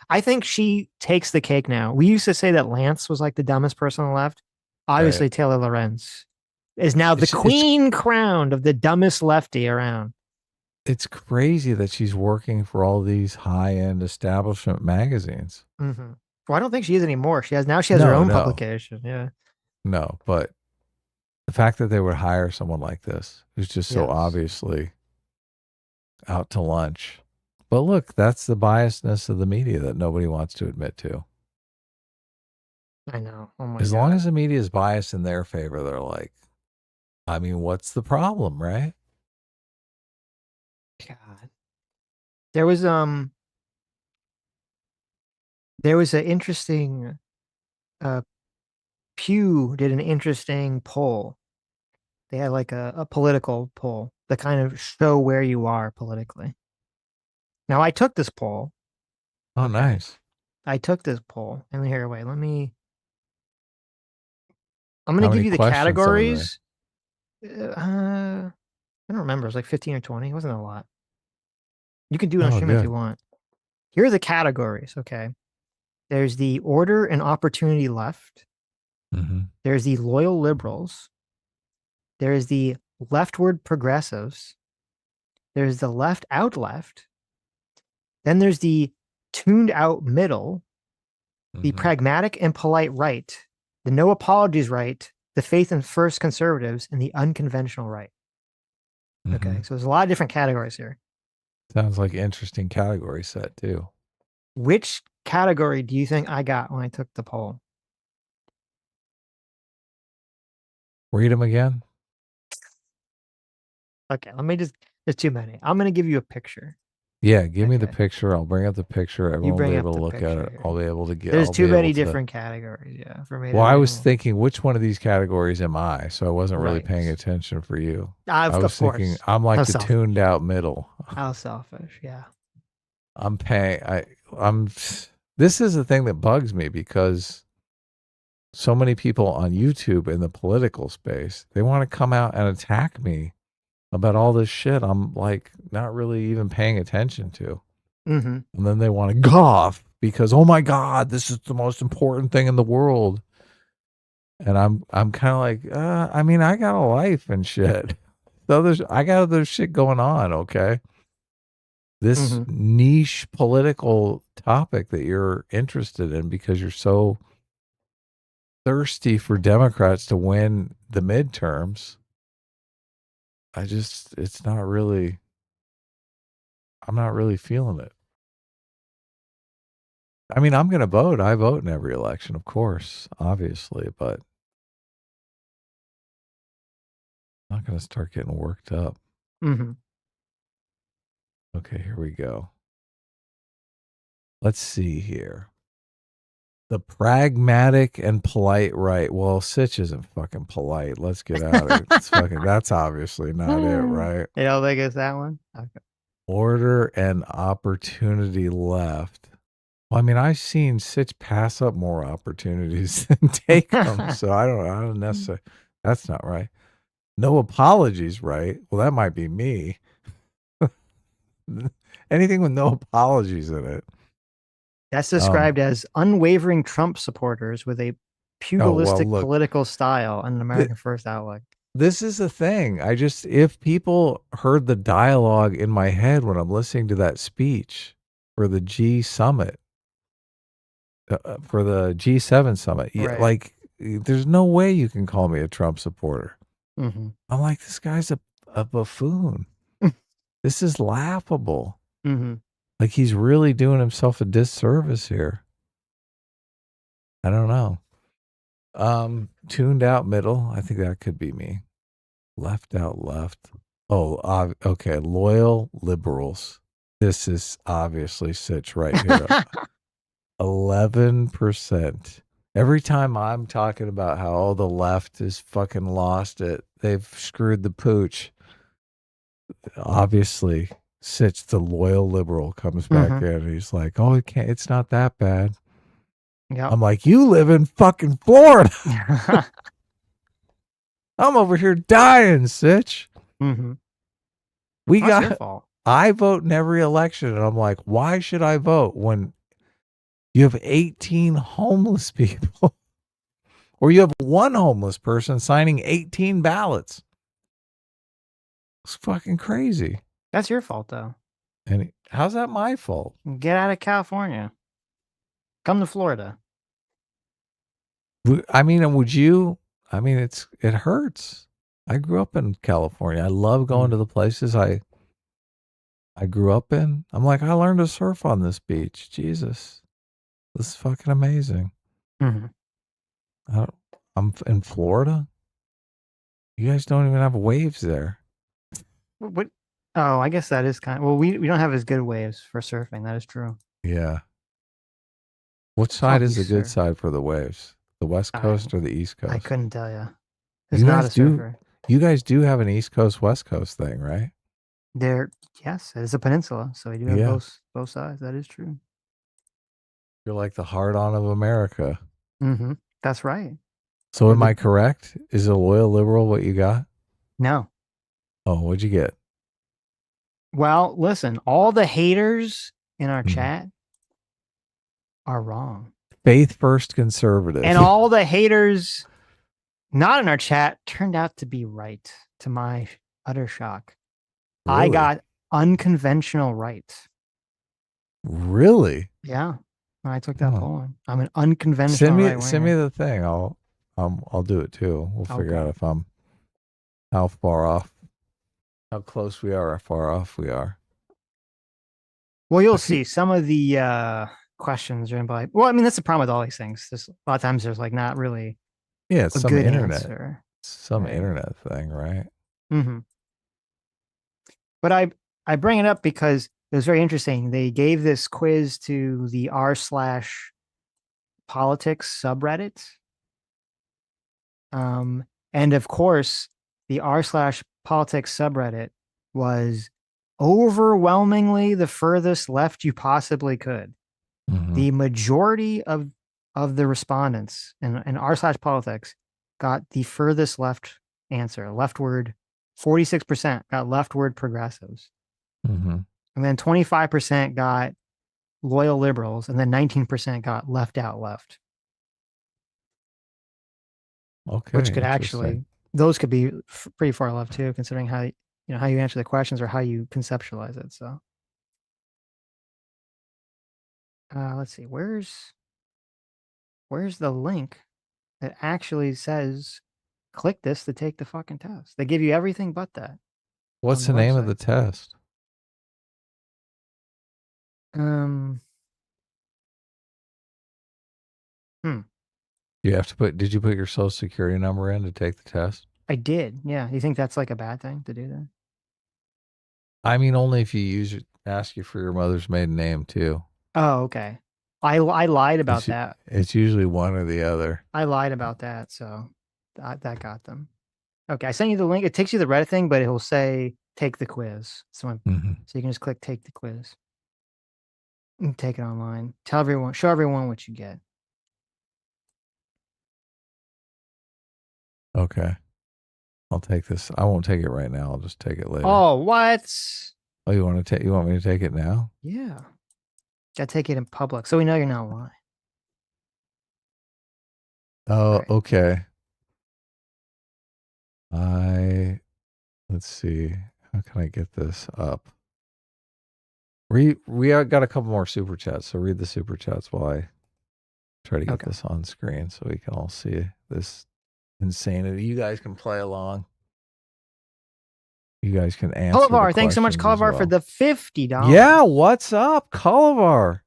I think she takes the cake now. We used to say that Lance was like the dumbest person on the left. Obviously, right. Taylor Lorenz is now the queen crowned of the dumbest lefty around. It's crazy that she's working for all these high-end establishment magazines. Mm-hmm. Well, I don't think she is anymore. She has her own publication. Yeah. No, but The fact that they would hire someone like this who's just so Yes. obviously out to lunch. But look, that's the biasness of the media that nobody wants to admit to. I know. Oh my As God. long as the media is biased in their favor, they're like, I mean, what's the problem, right? God. There was an interesting Pew did an interesting poll. They had like a political poll to kind of show where you are politically. Now I took this poll. Oh, nice. I took this poll. And here, wait, I'm How gonna give many you the questions are there? categories. I don't remember. It was like 15 or 20. It wasn't a lot. You can do it on Oh, stream if good. you want. Here are the categories, okay? There's the order and opportunity left. Mhm. There's the loyal liberals. There's the leftward progressives. There's the left out left. Then there's the tuned out middle, the pragmatic and polite right, the no apologies right, the faith and first conservatives, and the unconventional right. Okay, so there's a lot of different categories here. Sounds like an interesting category set too. Which category do you think I got when I took the poll? Read them again. Okay, let me just, there's too many. I'm going to give you a picture. Yeah, give me the picture. I'll bring up the picture. Everyone will bring be up able to the look at picture it. here. I'll be able to get. There's I'll too be many able to- different categories, yeah, for me. Well, I was thinking, which one of these categories am I? So I wasn't really Right. paying attention for you. Of I was thinking, course. I'm like How the selfish. tuned out middle. How selfish, yeah. I'm paying. I'm. This is the thing that bugs me because so many people on YouTube in the political space, they want to come out and attack me about all this shit I'm like not really even paying attention to. Mm-hmm. And then they want to golf because, oh my God, this is the most important thing in the world. And I'm kind of like, I mean, I got a life and shit. I got other shit going on, okay? This niche political topic that you're interested in because you're so thirsty for Democrats to win the midterms. It's not really, I'm not really feeling it. I mean, I'm going to vote. I vote in every election, of course, obviously, but I'm not going to start getting worked up. Mm-hmm. Okay, here we go. Let's see here. The pragmatic and polite right. Well, Sitch isn't fucking polite. Let's get out of it. That's obviously not it, right? You don't think it's that one? Okay. Order and opportunity left. Well, I mean, I've seen Sitch pass up more opportunities than take them. So I don't necessarily, that's not right. No apologies, right? Well, that might be me. Anything with no apologies in it. That's described as unwavering Trump supporters with a pugilistic look, political style and an American First outlook. This is the thing. If people heard the dialogue in my head when I'm listening to that speech for the G summit, for the G7 summit, Right. like, there's no way you can call me a Trump supporter. Mm-hmm. I'm like, this guy's a buffoon. This is laughable. Mm-hmm. Like, he's really doing himself a disservice here. I don't know. Tuned out middle. I think that could be me. Left out left. Oh, okay. Loyal liberals. This is obviously Sitch right here. 11%. Every time I'm talking about how the left is fucking lost it, they've screwed the pooch. Obviously, Sitch, the loyal liberal, comes back in. He's like, "Oh, it's not that bad." Yep. I'm like, "You live in fucking Florida." I'm over here dying, Sitch. Mm-hmm. That's your fault. I vote in every election, and I'm like, why should I vote when you have 18 homeless people, or you have one homeless person signing 18 ballots? It's fucking crazy. That's your fault, though. And how's that my fault? Get out of California. Come to Florida. I mean, would you? I mean, it hurts. I grew up in California. I love going to the places I grew up in. I'm like, I learned to surf on this beach. Jesus, this is fucking amazing. Mm-hmm. I'm in Florida. You guys don't even have waves there. What? Oh, I guess that is kind of, well, we don't have as good waves for surfing. That is true. Yeah. Which side is the good side for the waves? The West Coast or the East Coast? I couldn't tell you. There's not a surfer. You guys do have an East Coast, West Coast thing, right? Yes, it's a peninsula, so we do have both sides. That is true. You're like the hard on of America. Mm-hmm. That's right. So am I correct? Is a loyal liberal what you got? No. Oh, what'd you get? Well, listen, all the haters in our chat are wrong. Faith first conservative. And all the haters not in our chat turned out to be right, to my utter shock. Really? I got unconventional right. Really? Yeah. I took that poll. I'm an unconventional right-winger. Send me the thing. I'll do it too. We'll figure out if I'm how far off, how close we are, how far off we are. Well, you'll see some of the questions are in by. Well, I mean, that's the problem with all these things. There's a lot of times there's like not really. Yeah, it's some internet. Answer. Some internet thing, right? Mm-hmm. But I bring it up because it was very interesting. They gave this quiz to the r/politics subreddit. And of course, the r/politics subreddit was overwhelmingly the furthest left you possibly could. Mm-hmm. The majority of the respondents in r/politics got the furthest left answer, leftward. 46% got leftward progressives. Mm-hmm. And then 25% got loyal liberals, and then 19% got left out left. Okay. Which could actually, those could be pretty far left too, considering how how you answer the questions or how you conceptualize it. So, let's see, where's the link that actually says click this to take the fucking test? They give you everything but that. What's the name of the test? You have to did you put your social security number in to take the test? I did. Yeah. You think that's like a bad thing to do that? I mean, only if you ask you for your mother's maiden name too. Oh, okay. I lied about that. It's usually one or the other. I lied about that. So that got them. Okay. I sent you the link. It takes you to the Reddit thing, but it will say take the quiz. So you can just click take the quiz. And take it online. Show everyone what you get. Okay. I'll take this. I won't take it right now. I'll just take it later. Oh, what? Oh, you want me to take it now? Yeah. Gotta take it in public so we know you're not lying. Oh, right. Okay. Let's see. How can I get this up? We got a couple more super chats, so read the super chats while I try to get this on screen so we can all see this insanity. You guys can play along. You guys can answer. Colavar, thanks so much, Colavar, for the $50. Yeah, what's up, Colavar?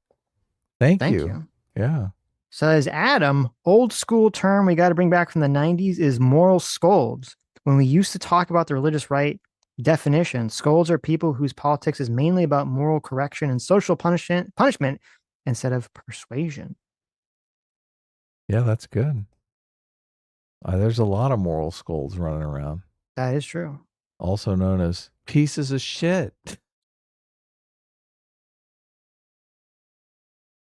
Thank you. Yeah. Says Adam, old school term we got to bring back from the 90s is moral scolds. When we used to talk about the religious right definition, scolds are people whose politics is mainly about moral correction and social punishment instead of persuasion. Yeah, that's good. There's a lot of moral scolds running around. That is true. Also known as pieces of shit.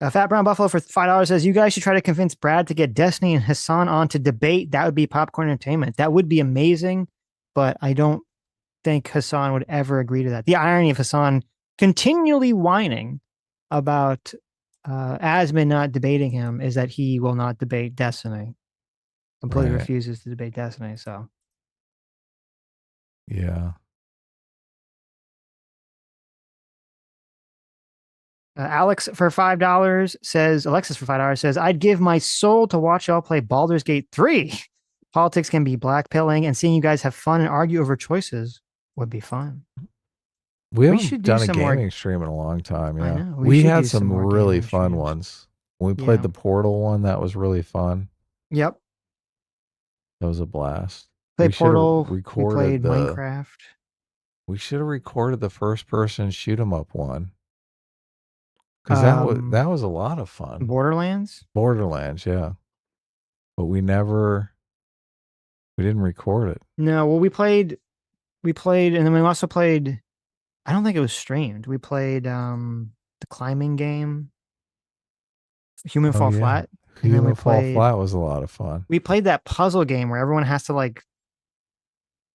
Fat Brown Buffalo for $5 says, you guys should try to convince Brad to get Destiny and Hasan on to debate. That would be popcorn entertainment. That would be amazing, but I don't think Hasan would ever agree to that. The irony of Hasan continually whining about Asmin not debating him is that he will not debate Destiny. Completely refuses to debate Destiny, so. Yeah. Alexis for $5 says, I'd give my soul to watch y'all play Baldur's Gate 3. Politics can be blackpilling, and seeing you guys have fun and argue over choices would be fun. We haven't should do done a some more- gaming stream in a long time. I Yeah, know. we should had do some more really gaming fun streams. ones. When we played Yeah. the Portal one, that was really fun. Yep. That was a blast. Played We should have Portal. We recorded played the. Minecraft. We should have recorded the first person shoot 'em up one. Because that was a lot of fun. Borderlands. Borderlands, yeah. But we didn't record it. No, well, we played, and then we also played. I don't think it was streamed. We played the climbing game, Human Fall yeah. Flat. And then Human we Fall played. Flat was a lot of fun. We played that puzzle game where everyone has to like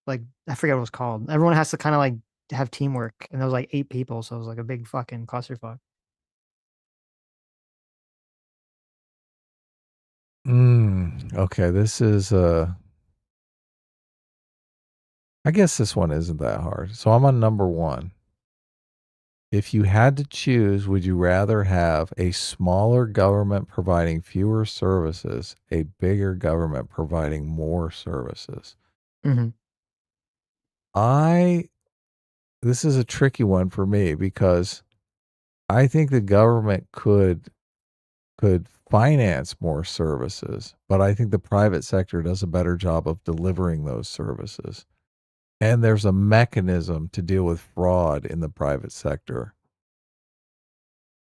I forget what it was called. Everyone has to kind of like have teamwork, and there was like 8 people, so it was like a big fucking clusterfuck. Okay, this is I guess this one isn't that hard. So I'm on number 1. If you had to choose, would you rather have a smaller government providing fewer services, a bigger government providing more services? Mm-hmm. This is a tricky one for me because I think the government could finance more services, but I think the private sector does a better job of delivering those services. And there's a mechanism to deal with fraud in the private sector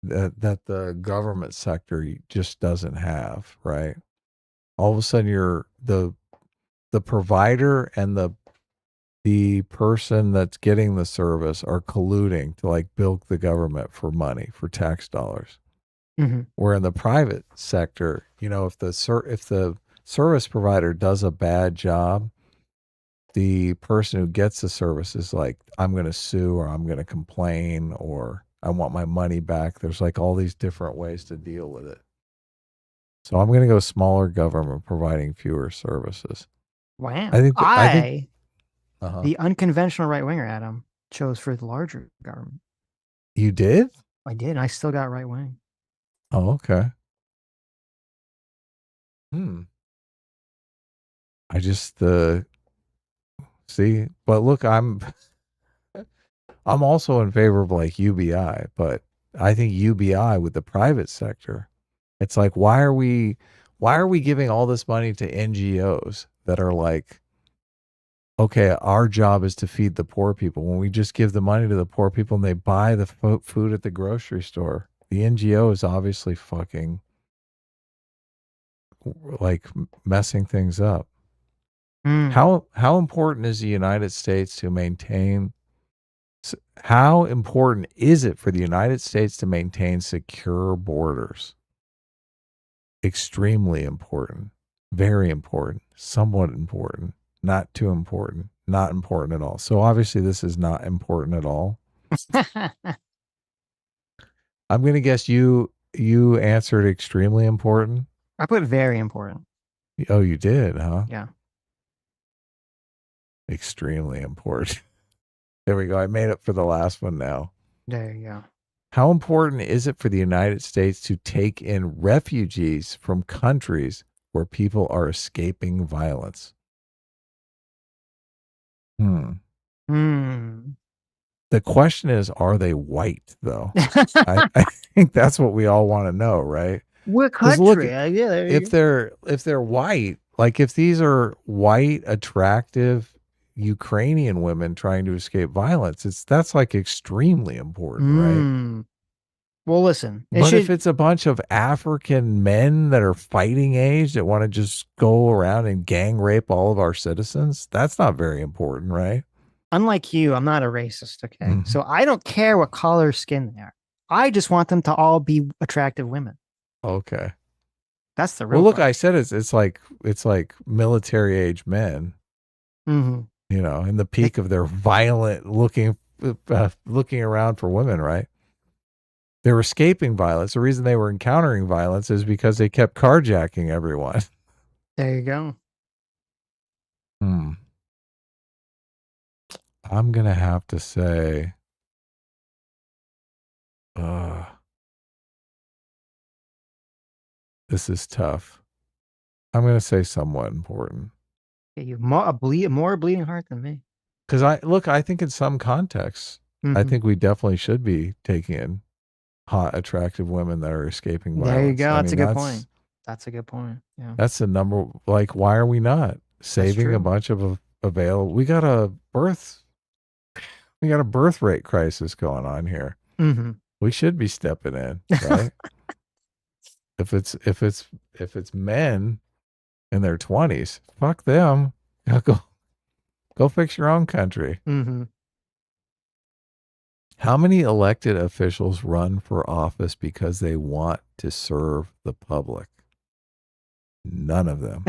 that the government sector just doesn't have, right? All of a sudden you're the provider and the person that's getting the service are colluding to like bilk the government for money, for tax dollars. Mm-hmm. Where in the private sector, if the service provider does a bad job, the person who gets the service is like, I'm going to sue, or I'm going to complain, or I want my money back. There's like all these different ways to deal with it. So I'm going to go smaller government providing fewer services. Wow. I think the unconventional right winger, Adam, chose for the larger government. You did? I did. I still got right wing. Oh, okay. I just see, but look, I'm also in favor of like UBI, but I think UBI with the private sector, it's like, why are we giving all this money to NGOs that are like, okay, our job is to feed the poor people, when we just give the money to the poor people and they buy the food at the grocery store? The NGO is obviously fucking like messing things up. How important is the United States to maintain? How important is it for the United States to maintain secure borders? Extremely important, very important, somewhat important, not too important, not important at all. So obviously this is not important at all. I'm going to guess you answered extremely important. I put very important. Oh, you did, huh? Yeah. Extremely important. There we go. I made up for the last one now. There you go. How important is it for the United States to take in refugees from countries where people are escaping violence? The question is, are they white, though? I think that's what we all want to know, right? What country? Look, if they're white, like if these are white, attractive Ukrainian women trying to escape violence, that's like extremely important, right? Well, listen. But if it's a bunch of African men that are fighting age that want to just go around and gang rape all of our citizens, that's not very important, right? Unlike you, I'm not a racist, okay? So I don't care what color skin they are. I just want them to all be attractive women. Okay. That's the real Well, look, part. I said it's like military age men, in the peak of their violent looking around for women, right? They're escaping violence. The reason they were encountering violence is because they kept carjacking everyone. There you go. I'm going to have to say, this is tough. I'm going to say somewhat important. Yeah, you have more bleeding heart than me. Because I think in some contexts, I think we definitely should be taking in hot, attractive women that are escaping violence. There you go. That's a good point. That's a good point. Yeah. That's the number. Like, why are we not saving a bunch of available? We got a birth rate crisis going on here. Mm-hmm. We should be stepping in, right? if it's men in their 20s, fuck them. Go fix your own country. Mm-hmm. How many elected officials run for office because they want to serve the public? None of them.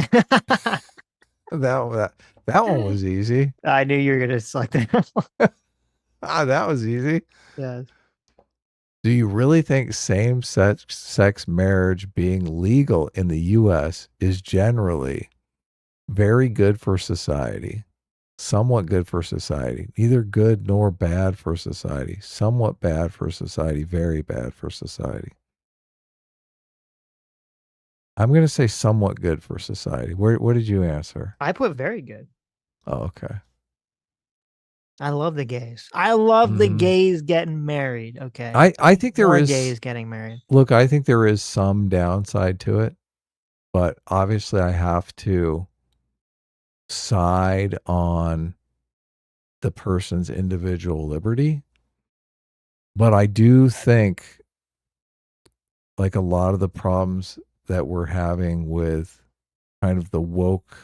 That one was easy. I knew you were gonna select that. That was easy. Yes. Do you really think same-sex marriage being legal in the U.S. is generally very good for society? Somewhat good for society. Neither good nor bad for society. Somewhat bad for society. Very bad for society. I'm going to say somewhat good for society. What did you answer? I put very good. Oh, okay. I love the gays. I love the gays getting married. Okay. I think there is gays getting married. Look, I think there is some downside to it, but obviously I have to side on the person's individual liberty. But I do think like a lot of the problems that we're having with kind of the woke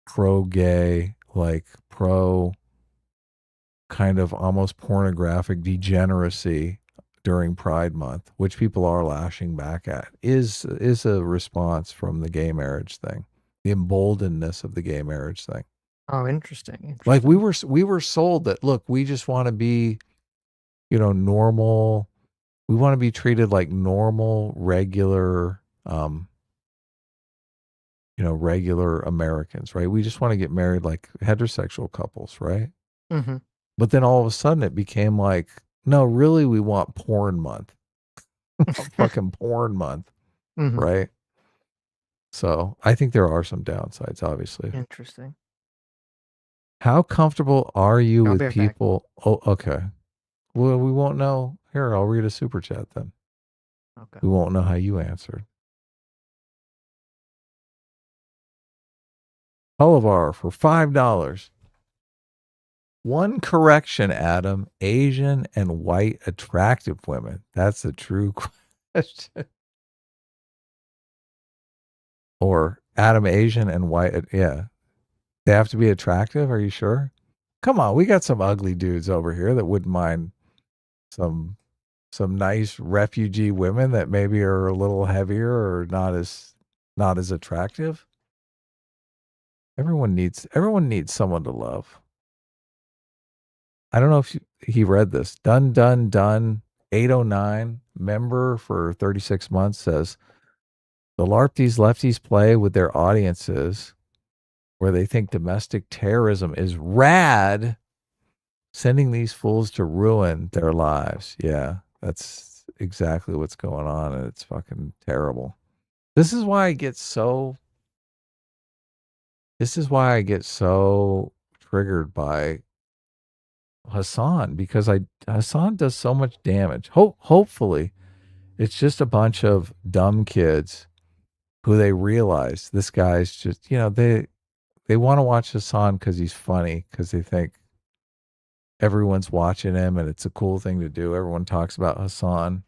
pro-gay, like pro kind of almost pornographic degeneracy during Pride Month, which people are lashing back at, is a response from the gay marriage thing, the emboldenedness of the gay marriage thing. Oh, interesting. Like we were sold that, look, we just want to be, normal. We want to be treated like normal, regular, regular Americans, right? We just want to get married like heterosexual couples, right? Mm-hmm. But then all of a sudden it became like, no, really, we want porn month. Fucking porn month, right? So I think there are some downsides, obviously. Interesting. How comfortable are you I'll be with right back. people? Oh, okay. Well, we won't know. Here, I'll read a super chat then. Okay. We won't know how you answered. Olivar for $5. One correction, Adam. Asian and white attractive women. That's a true question. Or Adam, Asian and white. Yeah. They have to be attractive? Are you sure? Come on. We got some ugly dudes over here that wouldn't mind some nice refugee women that maybe are a little heavier or not as attractive. Everyone needs someone to love. I don't know if he read this. Done 809 member for 36 months says the LARP these lefties play with their audiences where they think domestic terrorism is rad, sending these fools to ruin their lives. Yeah, that's exactly what's going on, and it's fucking terrible. This is why I get so triggered by Hasan, because Hasan does so much damage. Hopefully it's just a bunch of dumb kids who they realize this guy's just, they want to watch Hasan because he's funny, because they think everyone's watching him and it's a cool thing to do. Everyone talks about Hasan,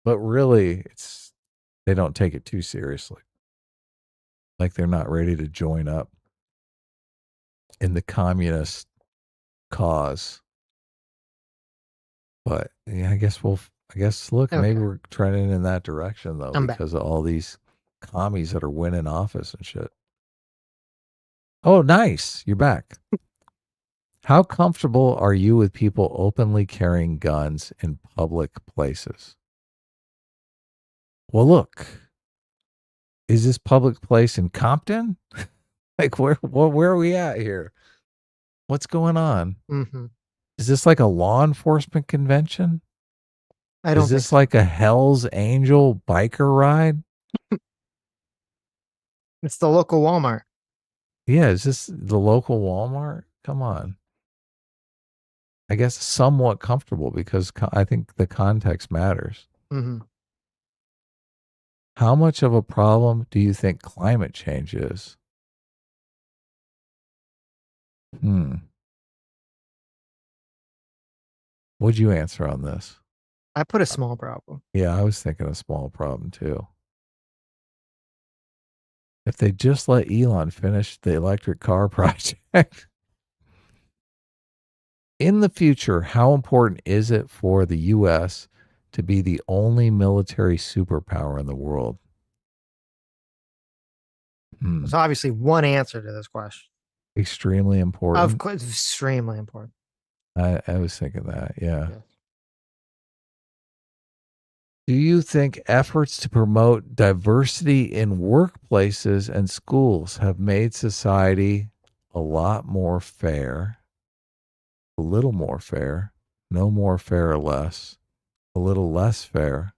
but really they don't take it too seriously. Like they're not ready to join up in the communist cause. But yeah, I guess look, Okay. maybe we're trending in that direction though, I'm back. because of all these commies that are winning office and shit. Oh, nice. You're back. How comfortable are you with people openly carrying guns in public places? Well, look, is this public place in Compton? Like where are we at here? What's going on? Mm-hmm. Is this like a law enforcement convention? I don't Is this like a Hell's Angel biker ride? It's the local Walmart. Yeah, is this the local Walmart? Come on. I guess somewhat comfortable because I think the context matters. Mm-hmm. How much of a problem do you think climate change is? What'd you answer on this? I put a small problem. Yeah, I was thinking a small problem too. If they just let Elon finish the electric car project. In the future, how important is it for the U.S. to be the only military superpower in the world? There's obviously one answer to this question. Extremely important. Of course, extremely important. I was thinking that, yeah. Do you think efforts to promote diversity in workplaces and schools have made society a lot more fair, a little more fair, no more fair or less, a little less fair,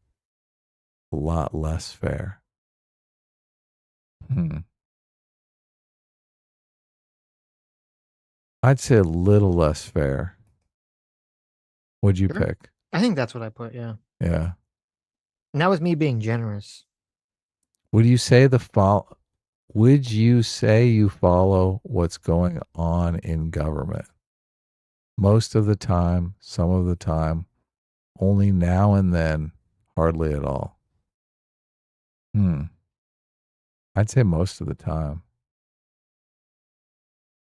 a lot less fair? I'd say a little less fair. What'd you pick? I think that's what I put, yeah. Yeah. And that was me being generous. Would you say would you say you follow what's going on in government? Most of the time, some of the time, only now and then, hardly at all. I'd say most of the time.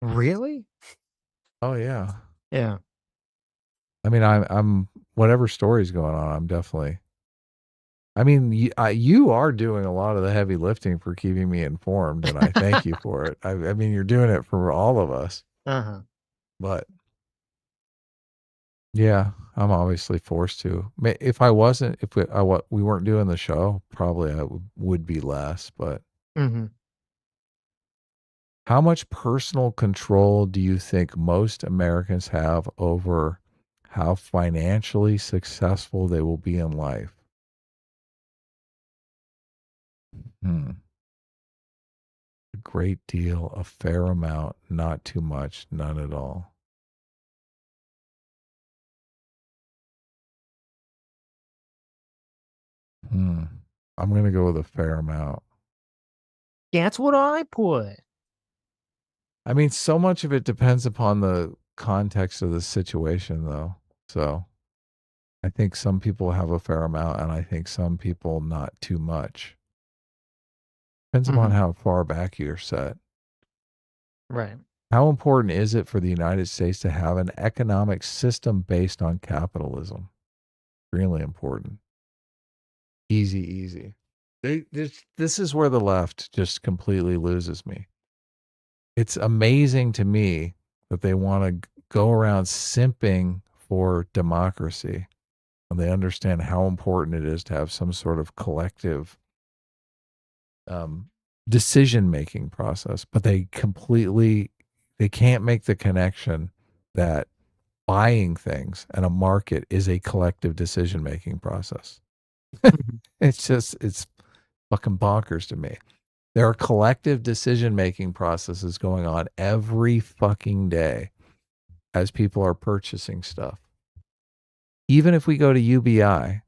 Really? Oh yeah. Yeah. I mean, I'm whatever story's going on, I'm definitely. I mean, you are doing a lot of the heavy lifting for keeping me informed, and I thank you for it. I mean, you're doing it for all of us. But yeah, I'm obviously forced to. If I wasn't, if we weren't doing the show, probably I would be less. But how much personal control do you think most Americans have over how financially successful they will be in life? A great deal, a fair amount, not too much, none at all. I'm going to go with a fair amount. That's what I put. I mean, so much of it depends upon the context of the situation, though. So I think some people have a fair amount, and I think some people not too much. Depends upon how far back you're set. Right. How important is it for the United States to have an economic system based on capitalism? Really important. Easy. This is where the left just completely loses me. It's amazing to me that they want to go around simping for democracy, and they understand how important it is to have some sort of collective decision-making process, but they can't make the connection that buying things and a market is a collective decision-making process. It's fucking bonkers to me. There are collective decision-making processes going on every fucking day as people are purchasing stuff. Even if we go to UBI,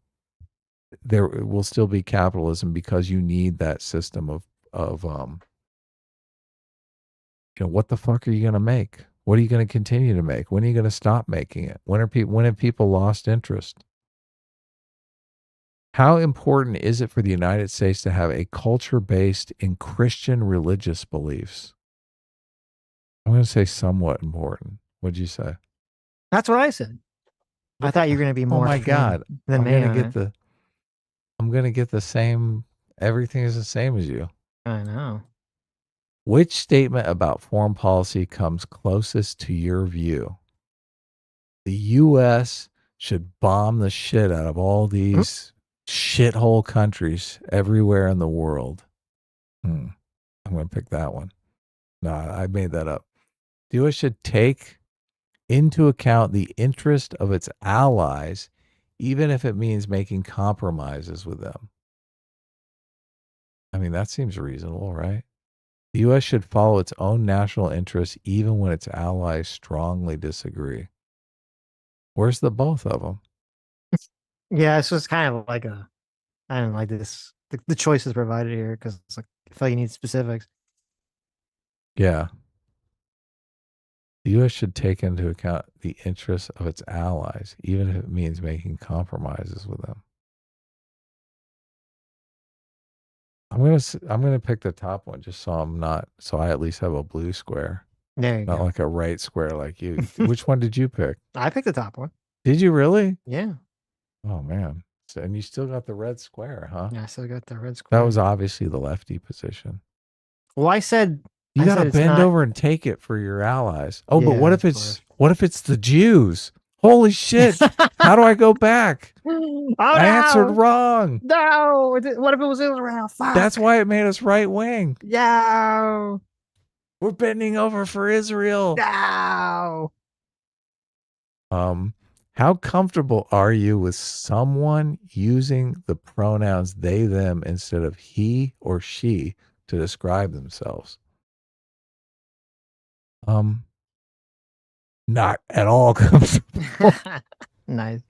there will still be capitalism because you need that system of what the fuck are you going to make? What are you going to continue to make? When are you going to stop making it? When have people lost interest? How important is it for the United States to have a culture based in Christian religious beliefs? I'm going to say somewhat important. What'd you say? That's what I said. I thought you were going to be more. Oh my God. Than I'm me. going to get the same. Everything is the same as you. I know. Which statement about foreign policy comes closest to your view? The U.S. should bomb the shit out of all these shithole countries everywhere in the world. I'm going to pick that one. No, I made that up. The U.S. should take into account the interest of its allies, even if it means making compromises with them. I mean, that seems reasonable, right? The U.S. should follow its own national interests even when its allies strongly disagree. Where's the both of them? Yeah, it's just kind of like I don't like this. The choice is provided here because it's like I feel like you need specifics. Yeah. The U.S. should take into account the interests of its allies, even if it means making compromises with them. I'm gonna pick the top one just so I at least have a blue square. There you Not go. like a right square like you. Which one did you pick? I picked the top one. Did you really? Yeah. Oh man. So, and you still got the red square, huh? Yeah, I still got the red square. That was obviously the lefty position. Well, I said You got to it's bend not- over and take it for your allies. Oh, but Yeah, what of if it's the Jews? Holy shit. How do I go back? Oh, I answered wrong. No. What if it was Israel? Fuck. That's why it made us right wing. No. We're bending over for Israel. No. How comfortable are you with someone using the pronouns they, them instead of he or she to describe themselves? Not at all comfortable. Nice.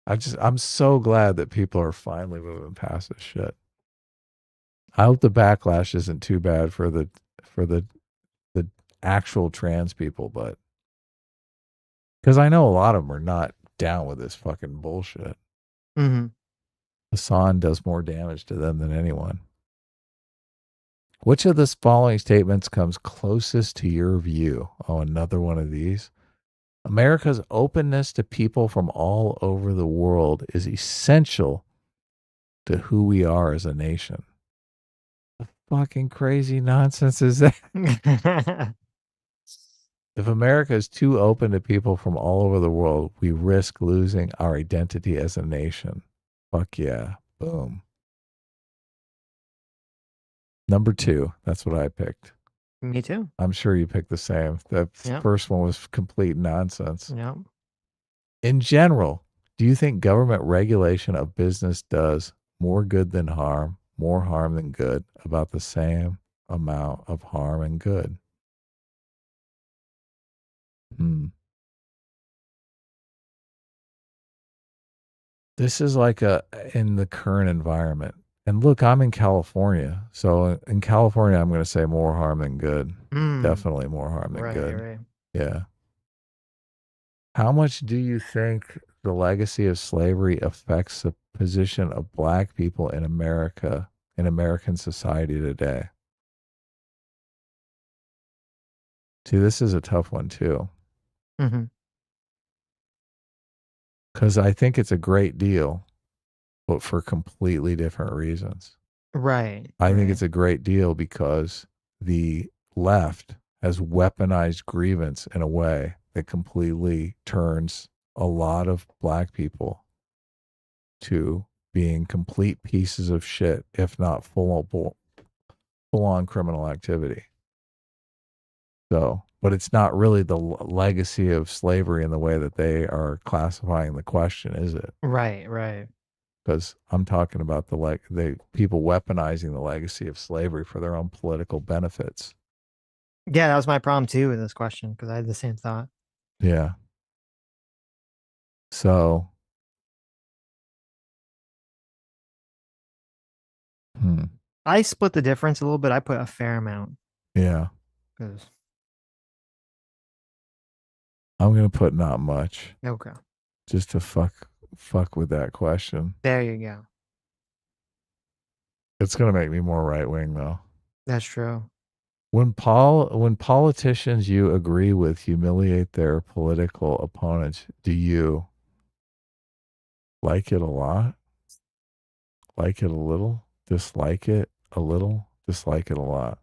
I'm so glad that people are finally moving past this shit. I hope the backlash isn't too bad for the actual trans people, but because I know a lot of them are not down with this fucking bullshit. Mm-hmm. Hasan does more damage to them than anyone. Which of the following statements comes closest to your view? Oh, another one of these. America's openness to people from all over the world is essential to who we are as a nation. What fucking crazy nonsense is that? If America is too open to people from all over the world, we risk losing our identity as a nation. Fuck yeah. Boom. Number 2. That's what I picked. Me too. I'm sure you picked the same. The first one was complete nonsense. Yeah. In general, do you think government regulation of business does more good than harm, more harm than good, about the same amount of harm and good? This is like in the current environment. And look, I'm in California. So in California, I'm going to say more harm than good. Definitely more harm than good. Right. Yeah. How much do you think the legacy of slavery affects the position of black people in America, in American society today? See, this is a tough one too. Mm-hmm. Because I think it's a great deal, but for completely different reasons. Right. I think it's a great deal because the left has weaponized grievance in a way that completely turns a lot of black people to being complete pieces of shit, if not full on criminal activity. So, but it's not really the legacy of slavery in the way that they are classifying the question, is it? Right. Because I'm talking about the people weaponizing the legacy of slavery for their own political benefits. Yeah, that was my problem too with this question because I had the same thought. Yeah. So, I split the difference a little bit. I put a fair amount. Yeah. Because I'm going to put not much. Okay. Just to fuck with that question. There you go. It's going to make me more right wing though. That's true. When politicians you agree with humiliate their political opponents, do you like it a lot? Like it a little? Dislike it a little? Dislike it a lot?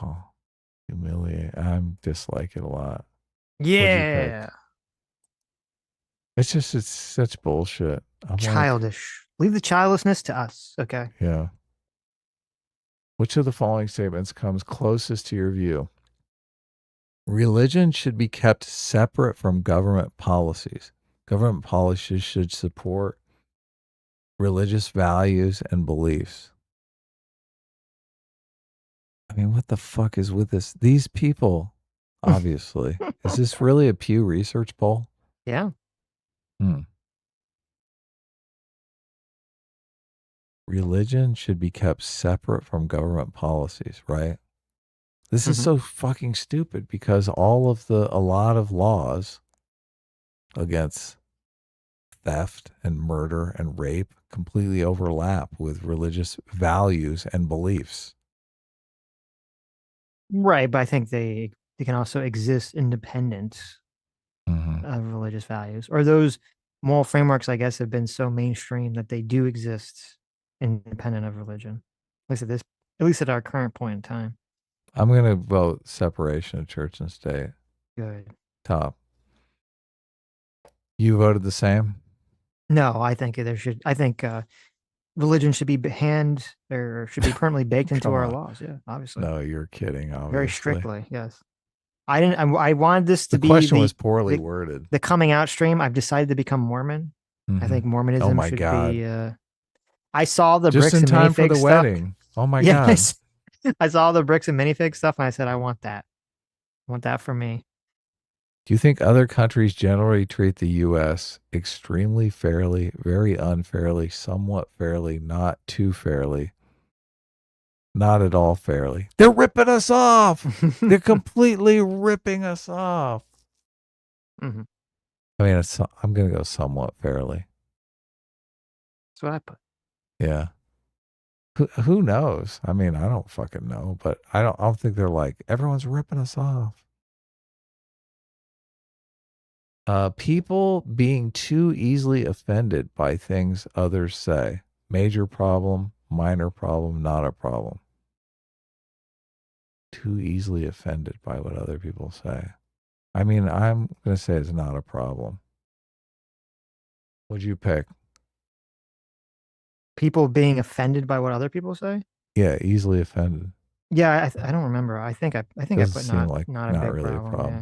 Oh, humiliate. I dislike it a lot. Yeah. It's such bullshit. I'm Childish. Leave the childlessness to us. Okay. Yeah. Which of the following statements comes closest to your view? Religion should be kept separate from government policies. Government policies should support religious values and beliefs. I mean, what the fuck is with this? These people, obviously. Is this really a Pew Research poll? Yeah. Religion should be kept separate from government policies, right? This is so fucking stupid because a lot of laws against theft and murder and rape completely overlap with religious values and beliefs. Right, but I think they can also exist independent of religious values, or those moral frameworks, I guess, have been so mainstream that they do exist independent of religion. At least at our current point in time. I'm going to vote separation of church and state. Good. Top. You voted the same? No, I think religion should be should be permanently baked into our laws. Yeah, obviously. No, you're kidding. Obviously. Very strictly, yes. I wanted this to be. The question was poorly worded. The coming out stream. I've decided to become Mormon. I think Mormonism should be. I saw the just bricks and time for the stuff. Wedding. Oh my god! I saw the bricks and minifig stuff, and I said, I want that. I want that for me. Do you think other countries generally treat the U.S. extremely fairly, very unfairly, somewhat fairly, not too fairly, not at all fairly? They're ripping us off. They're completely ripping us off. I mean, I'm going to go somewhat fairly. That's what I put. Yeah. Who knows? I mean, I don't fucking know, but I don't think they're like, everyone's ripping us off. People being too easily offended by things others say. Major problem, minor problem, not a problem. Too easily offended by what other people say. I mean, I'm going to say it's not a problem. What'd you pick? People being offended by what other people say? Yeah, easily offended. Yeah, I don't remember. I think I put not a big really problem. Yeah.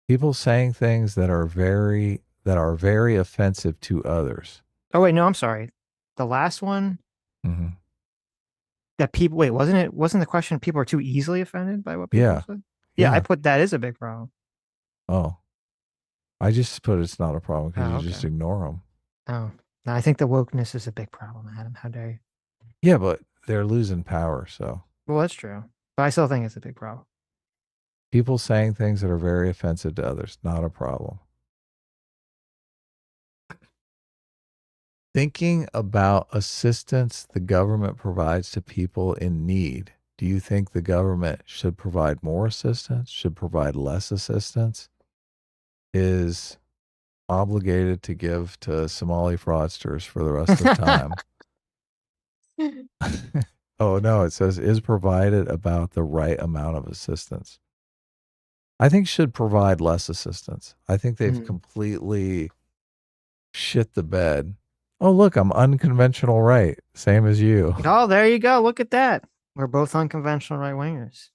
People saying things that are very offensive to others. Oh wait, no, I'm sorry. The last one. That people wasn't the question people are too easily offended by what people said? Yeah, I put that is a big problem. Oh. I just put it's not a problem because you just ignore them. Oh. No, I think the wokeness is a big problem, Adam. How dare you? Yeah, but they're losing power, so. Well, that's true. But I still think it's a big problem. People saying things that are very offensive to others, not a problem. Thinking about assistance the government provides to people in need. Do you think the government should provide more assistance, should provide less assistance? Is obligated to give to Somali fraudsters for the rest of time? Oh, no, it says is provided about the right amount of assistance. I think should provide less assistance. I think they've completely shit the bed. Oh, look, I'm unconventional right. Same as you. Oh, there you go. Look at that. We're both unconventional right-wingers.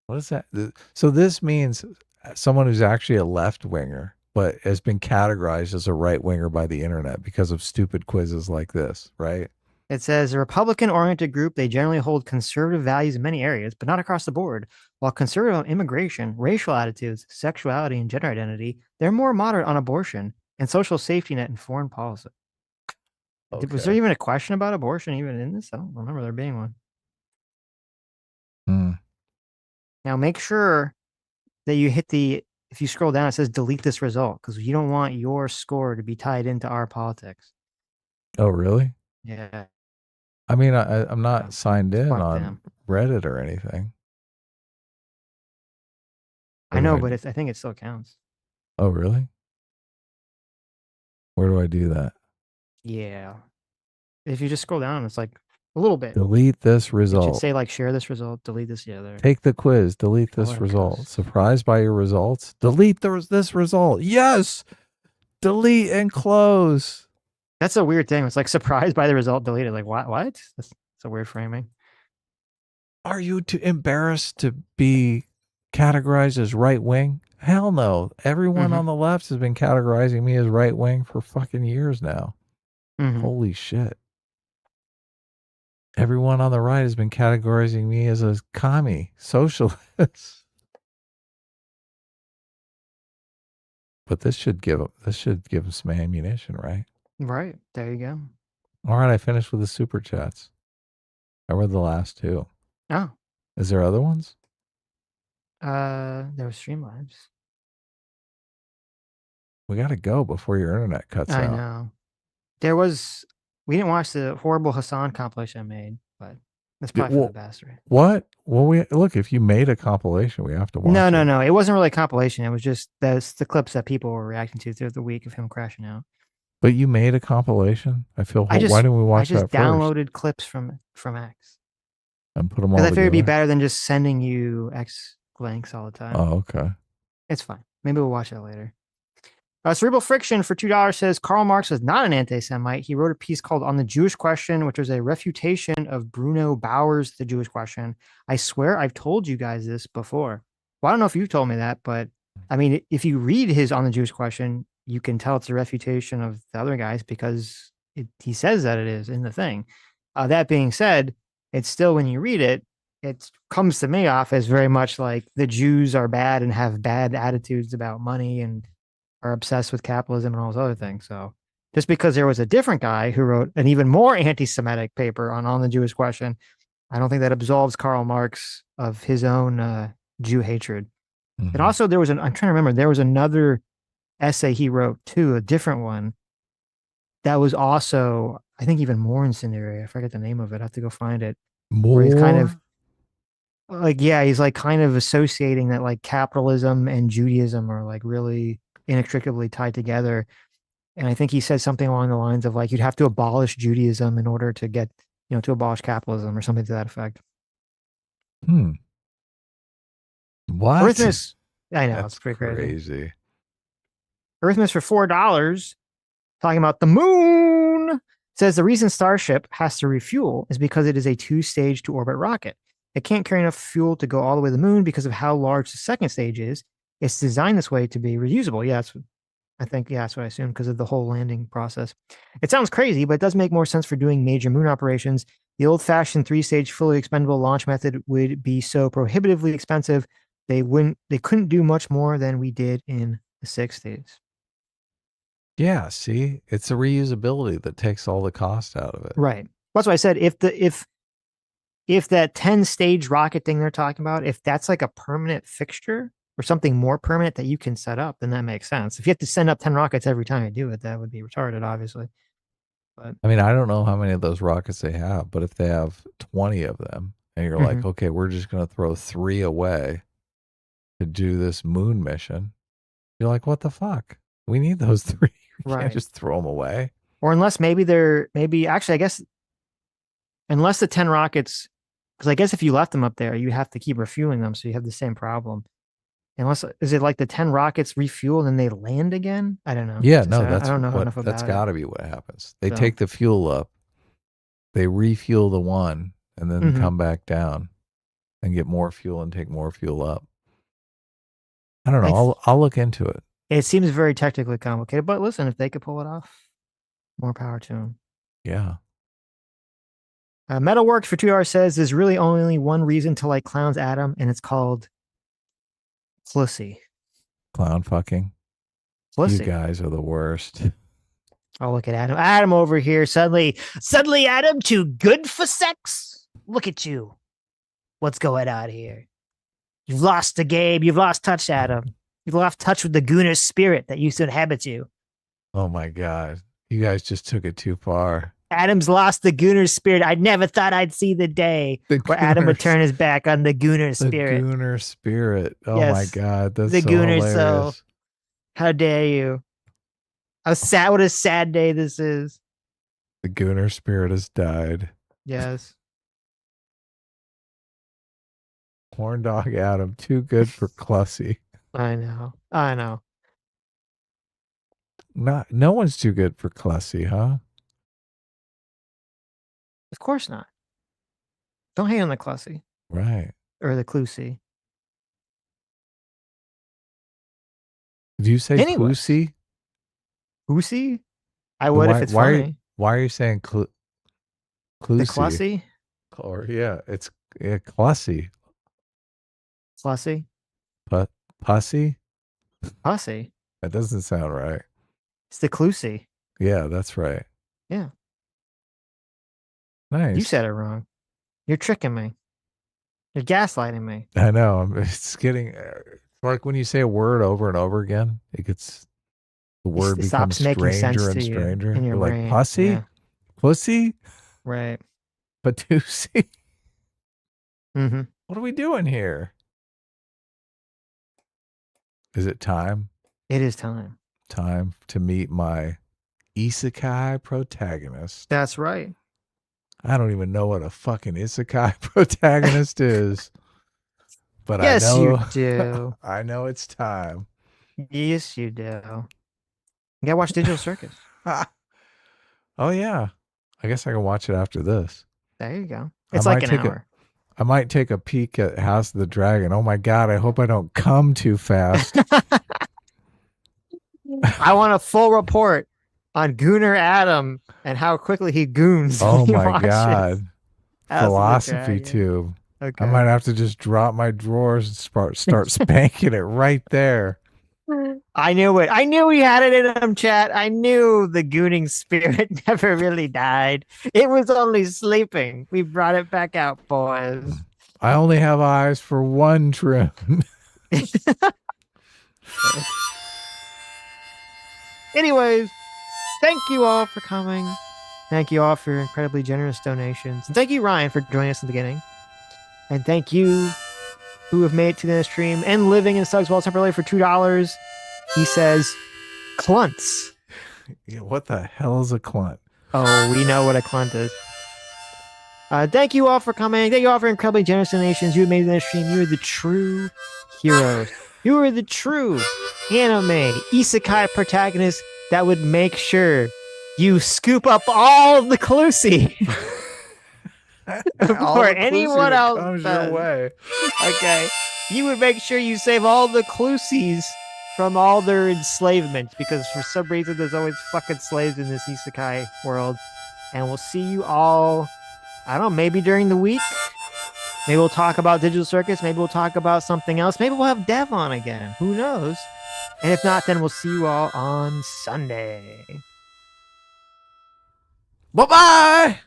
What is that? So this means someone who's actually a left-winger, but has been categorized as a right-winger by the internet because of stupid quizzes like this, right? It says a Republican-oriented group, they generally hold conservative values in many areas, but not across the board. While conservative on immigration, racial attitudes, sexuality, and gender identity, they're more moderate on abortion and social safety net and foreign policy. Okay. Was there even a question about abortion even in this? I don't remember there being one. Now make sure that you hit if you scroll down, it says delete this result because you don't want your score to be tied into our politics. Oh, really? Yeah. I mean, I'm not signed in on Reddit or anything. I know, but I think it still counts. Oh, really? Where do I do that? Yeah. If you just scroll down, it's like a little bit. Delete this result. It should say like share this result, delete this. Yeah, there. Take the quiz, delete this result. Surprised by your results? Delete this result. Yes! Delete and close. That's a weird thing. It's like surprised by the result, deleted. Like what? That's a weird framing. Are you too embarrassed to be categorized as right wing? Hell no. Everyone on the left has been categorizing me as right wing for fucking years now. Holy shit. Everyone on the right has been categorizing me as a commie, socialist. But this should give him some ammunition, right? Right. There you go. All right, I finished with the super chats. I read the last two. Oh. Is there other ones? There were Streamlabs. We got to go before your internet cuts out. I know. We didn't watch the horrible Hasan compilation I made, but that's probably for the best, right? What? Well, look, if you made a compilation, we have to watch it. No. It wasn't really a compilation. It was just the clips that people were reacting to throughout the week of him crashing out. But you made a compilation? Why didn't we watch that first? I just downloaded clips from X. And put them all together? Because I figured it'd be better than just sending you X links all the time. Oh, okay. It's fine. Maybe we'll watch that later. Cerebral Friction for $2 says Karl Marx was not an anti-Semite. He wrote a piece called On the Jewish Question, which was a refutation of Bruno Bauer's The Jewish Question. I swear I've told you guys this before. Well, I don't know if you've told me that, but I mean, if you read his On the Jewish Question, you can tell it's a refutation of the other guys because he says that it is in the thing. That being said, it's still, when you read it, it comes to me off as very much like the Jews are bad and have bad attitudes about money and are obsessed with capitalism and all those other things. So just because there was a different guy who wrote an even more anti-Semitic paper on the Jewish question, I don't think that absolves Karl Marx of his own Jew hatred. Mm-hmm. And also I'm trying to remember, there was another essay he wrote too, a different one that was also, I think, even more incendiary. I forget the name of it. I have to go find it. More? Where he's kind of like, he's like kind of associating that like capitalism and Judaism are like really inextricably tied together. And I think he said something along the lines of like, you'd have to abolish Judaism in order to get, to abolish capitalism or something to that effect. What? Earthmas, I know, That's it's pretty crazy. Earthmas for $4, talking about the moon, says the reason Starship has to refuel is because it is a 2-stage to orbit rocket. It can't carry enough fuel to go all the way to the moon because of how large the second stage is. It's designed this way to be reusable. Yeah, that's what I assume, because of the whole landing process. It sounds crazy, but it does make more sense for doing major moon operations. The old-fashioned 3-stage fully expendable launch method would be so prohibitively expensive, they couldn't do much more than we did in the 6 stages. Yeah, see, it's the reusability that takes all the cost out of it. Right. That's why I said if that 10-stage rocket thing they're talking about, if that's like a permanent fixture or something more permanent that you can set up, then that makes sense. If you have to send up 10 rockets every time you do it, that would be retarded, obviously. But I mean, I don't know how many of those rockets they have, but if they have 20 of them and you're like, okay, we're just going to throw 3 away to do this moon mission, you're like, what the fuck? We need those 3. We can't just throw them away. Or unless actually, I guess, unless the 10 rockets, because I guess if you left them up there, you have to keep refueling them, so you have the same problem. Is it like the 10 rockets refuel and then they land again? I don't know. Yeah, no, I don't know enough about that's got to be what happens. They take the fuel up, they refuel the one, and then come back down and get more fuel and take more fuel up. I don't know. I'll look into it. It seems very technically complicated, but listen, if they could pull it off, more power to them. Yeah. Metalworks for $2 says there's really only one reason to like clowns, Adam, and it's called Pussy. Clown fucking. Pussy. You guys are the worst. Oh, look at Adam. Adam over here. Suddenly, Adam, too good for sex? Look at you. What's going on here? You've lost the game. You've lost touch, Adam. You've lost touch with the Gunnar spirit that used to inhabit you. Oh my God. You guys just took it too far. Adam's lost the Gunnar spirit. I never thought I'd see the day where Adam would turn his back on the Gunnar spirit. The Gunnar spirit. Oh my God. That's the so Gunnar hilarious. soul. How dare you? What a sad day this is. The Gunnar spirit has died. Yes. Horn dog Adam, too good for Clussy. I know. No one's too good for Clussy, huh? Of course not. Don't hate on the Clussy. Right. Or the Clusy. Did you say Clusy? Clusy? I would if it's funny. Why are you saying Clusy? The Clussy? Or yeah, it's Clussy. Flussy? Pussy? Pussy? That doesn't sound right. It's the Clusy. Yeah, that's right. Yeah. Nice. You said it wrong. You're tricking me. You're gaslighting me. I know. It's getting like when you say a word over and over again, the word It becomes stops making sense stranger and to you stranger. in your You're like brain. pussy, Yeah. pussy, Right. Patusi. Mm-hmm. What are we doing here? Is it time? It is time. Time to meet my isekai protagonist. That's right. I don't even know what a fucking isekai protagonist is. But Yes, I know you do. I know it's time. Yes, you do. You gotta watch Digital Circus. Oh yeah. I guess I can watch it after this. There you go. It's like an hour. I might take a peek at House of the Dragon. Oh my god, I hope I don't come too fast. I want a full report on Gooner Adam and how quickly he goons. Oh when he my watches god. House of the Philosophy Dragon. tube. Okay. I might have to just drop my drawers and start spanking it right there. I knew it. I knew he had it in him, chat. I knew the gooning spirit never really died. It was only sleeping. We brought it back out, boys. I only have eyes for one trim. Anyways, thank you all for coming. Thank you all for your incredibly generous donations. And thank you, Ryan, for joining us in the beginning. And thank you who have made it to the end of the stream and living in Suggs Well temporarily for $2. He says, clunts. Yeah, what the hell is a clunt? Oh, we know what a clunt is. Thank you all for coming. Thank you all for incredibly generous donations. You have made it to the stream. You are the true heroes. You are the true anime isekai protagonist that would make sure you scoop up all the Clusi before anyone else comes does. your way. Okay. You would make sure you save all the Clusies from all their enslavement, because for some reason there's always fucking slaves in this isekai world. And we'll see you all, I don't know, maybe during the week. Maybe we'll talk about Digital Circus. Maybe we'll talk about something else. Maybe we'll have Dev on again. Who knows? And if not, then we'll see you all on Sunday. Bye-bye.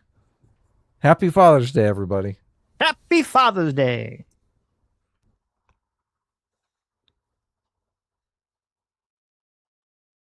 Happy Father's Day, everybody. Happy Father's Day.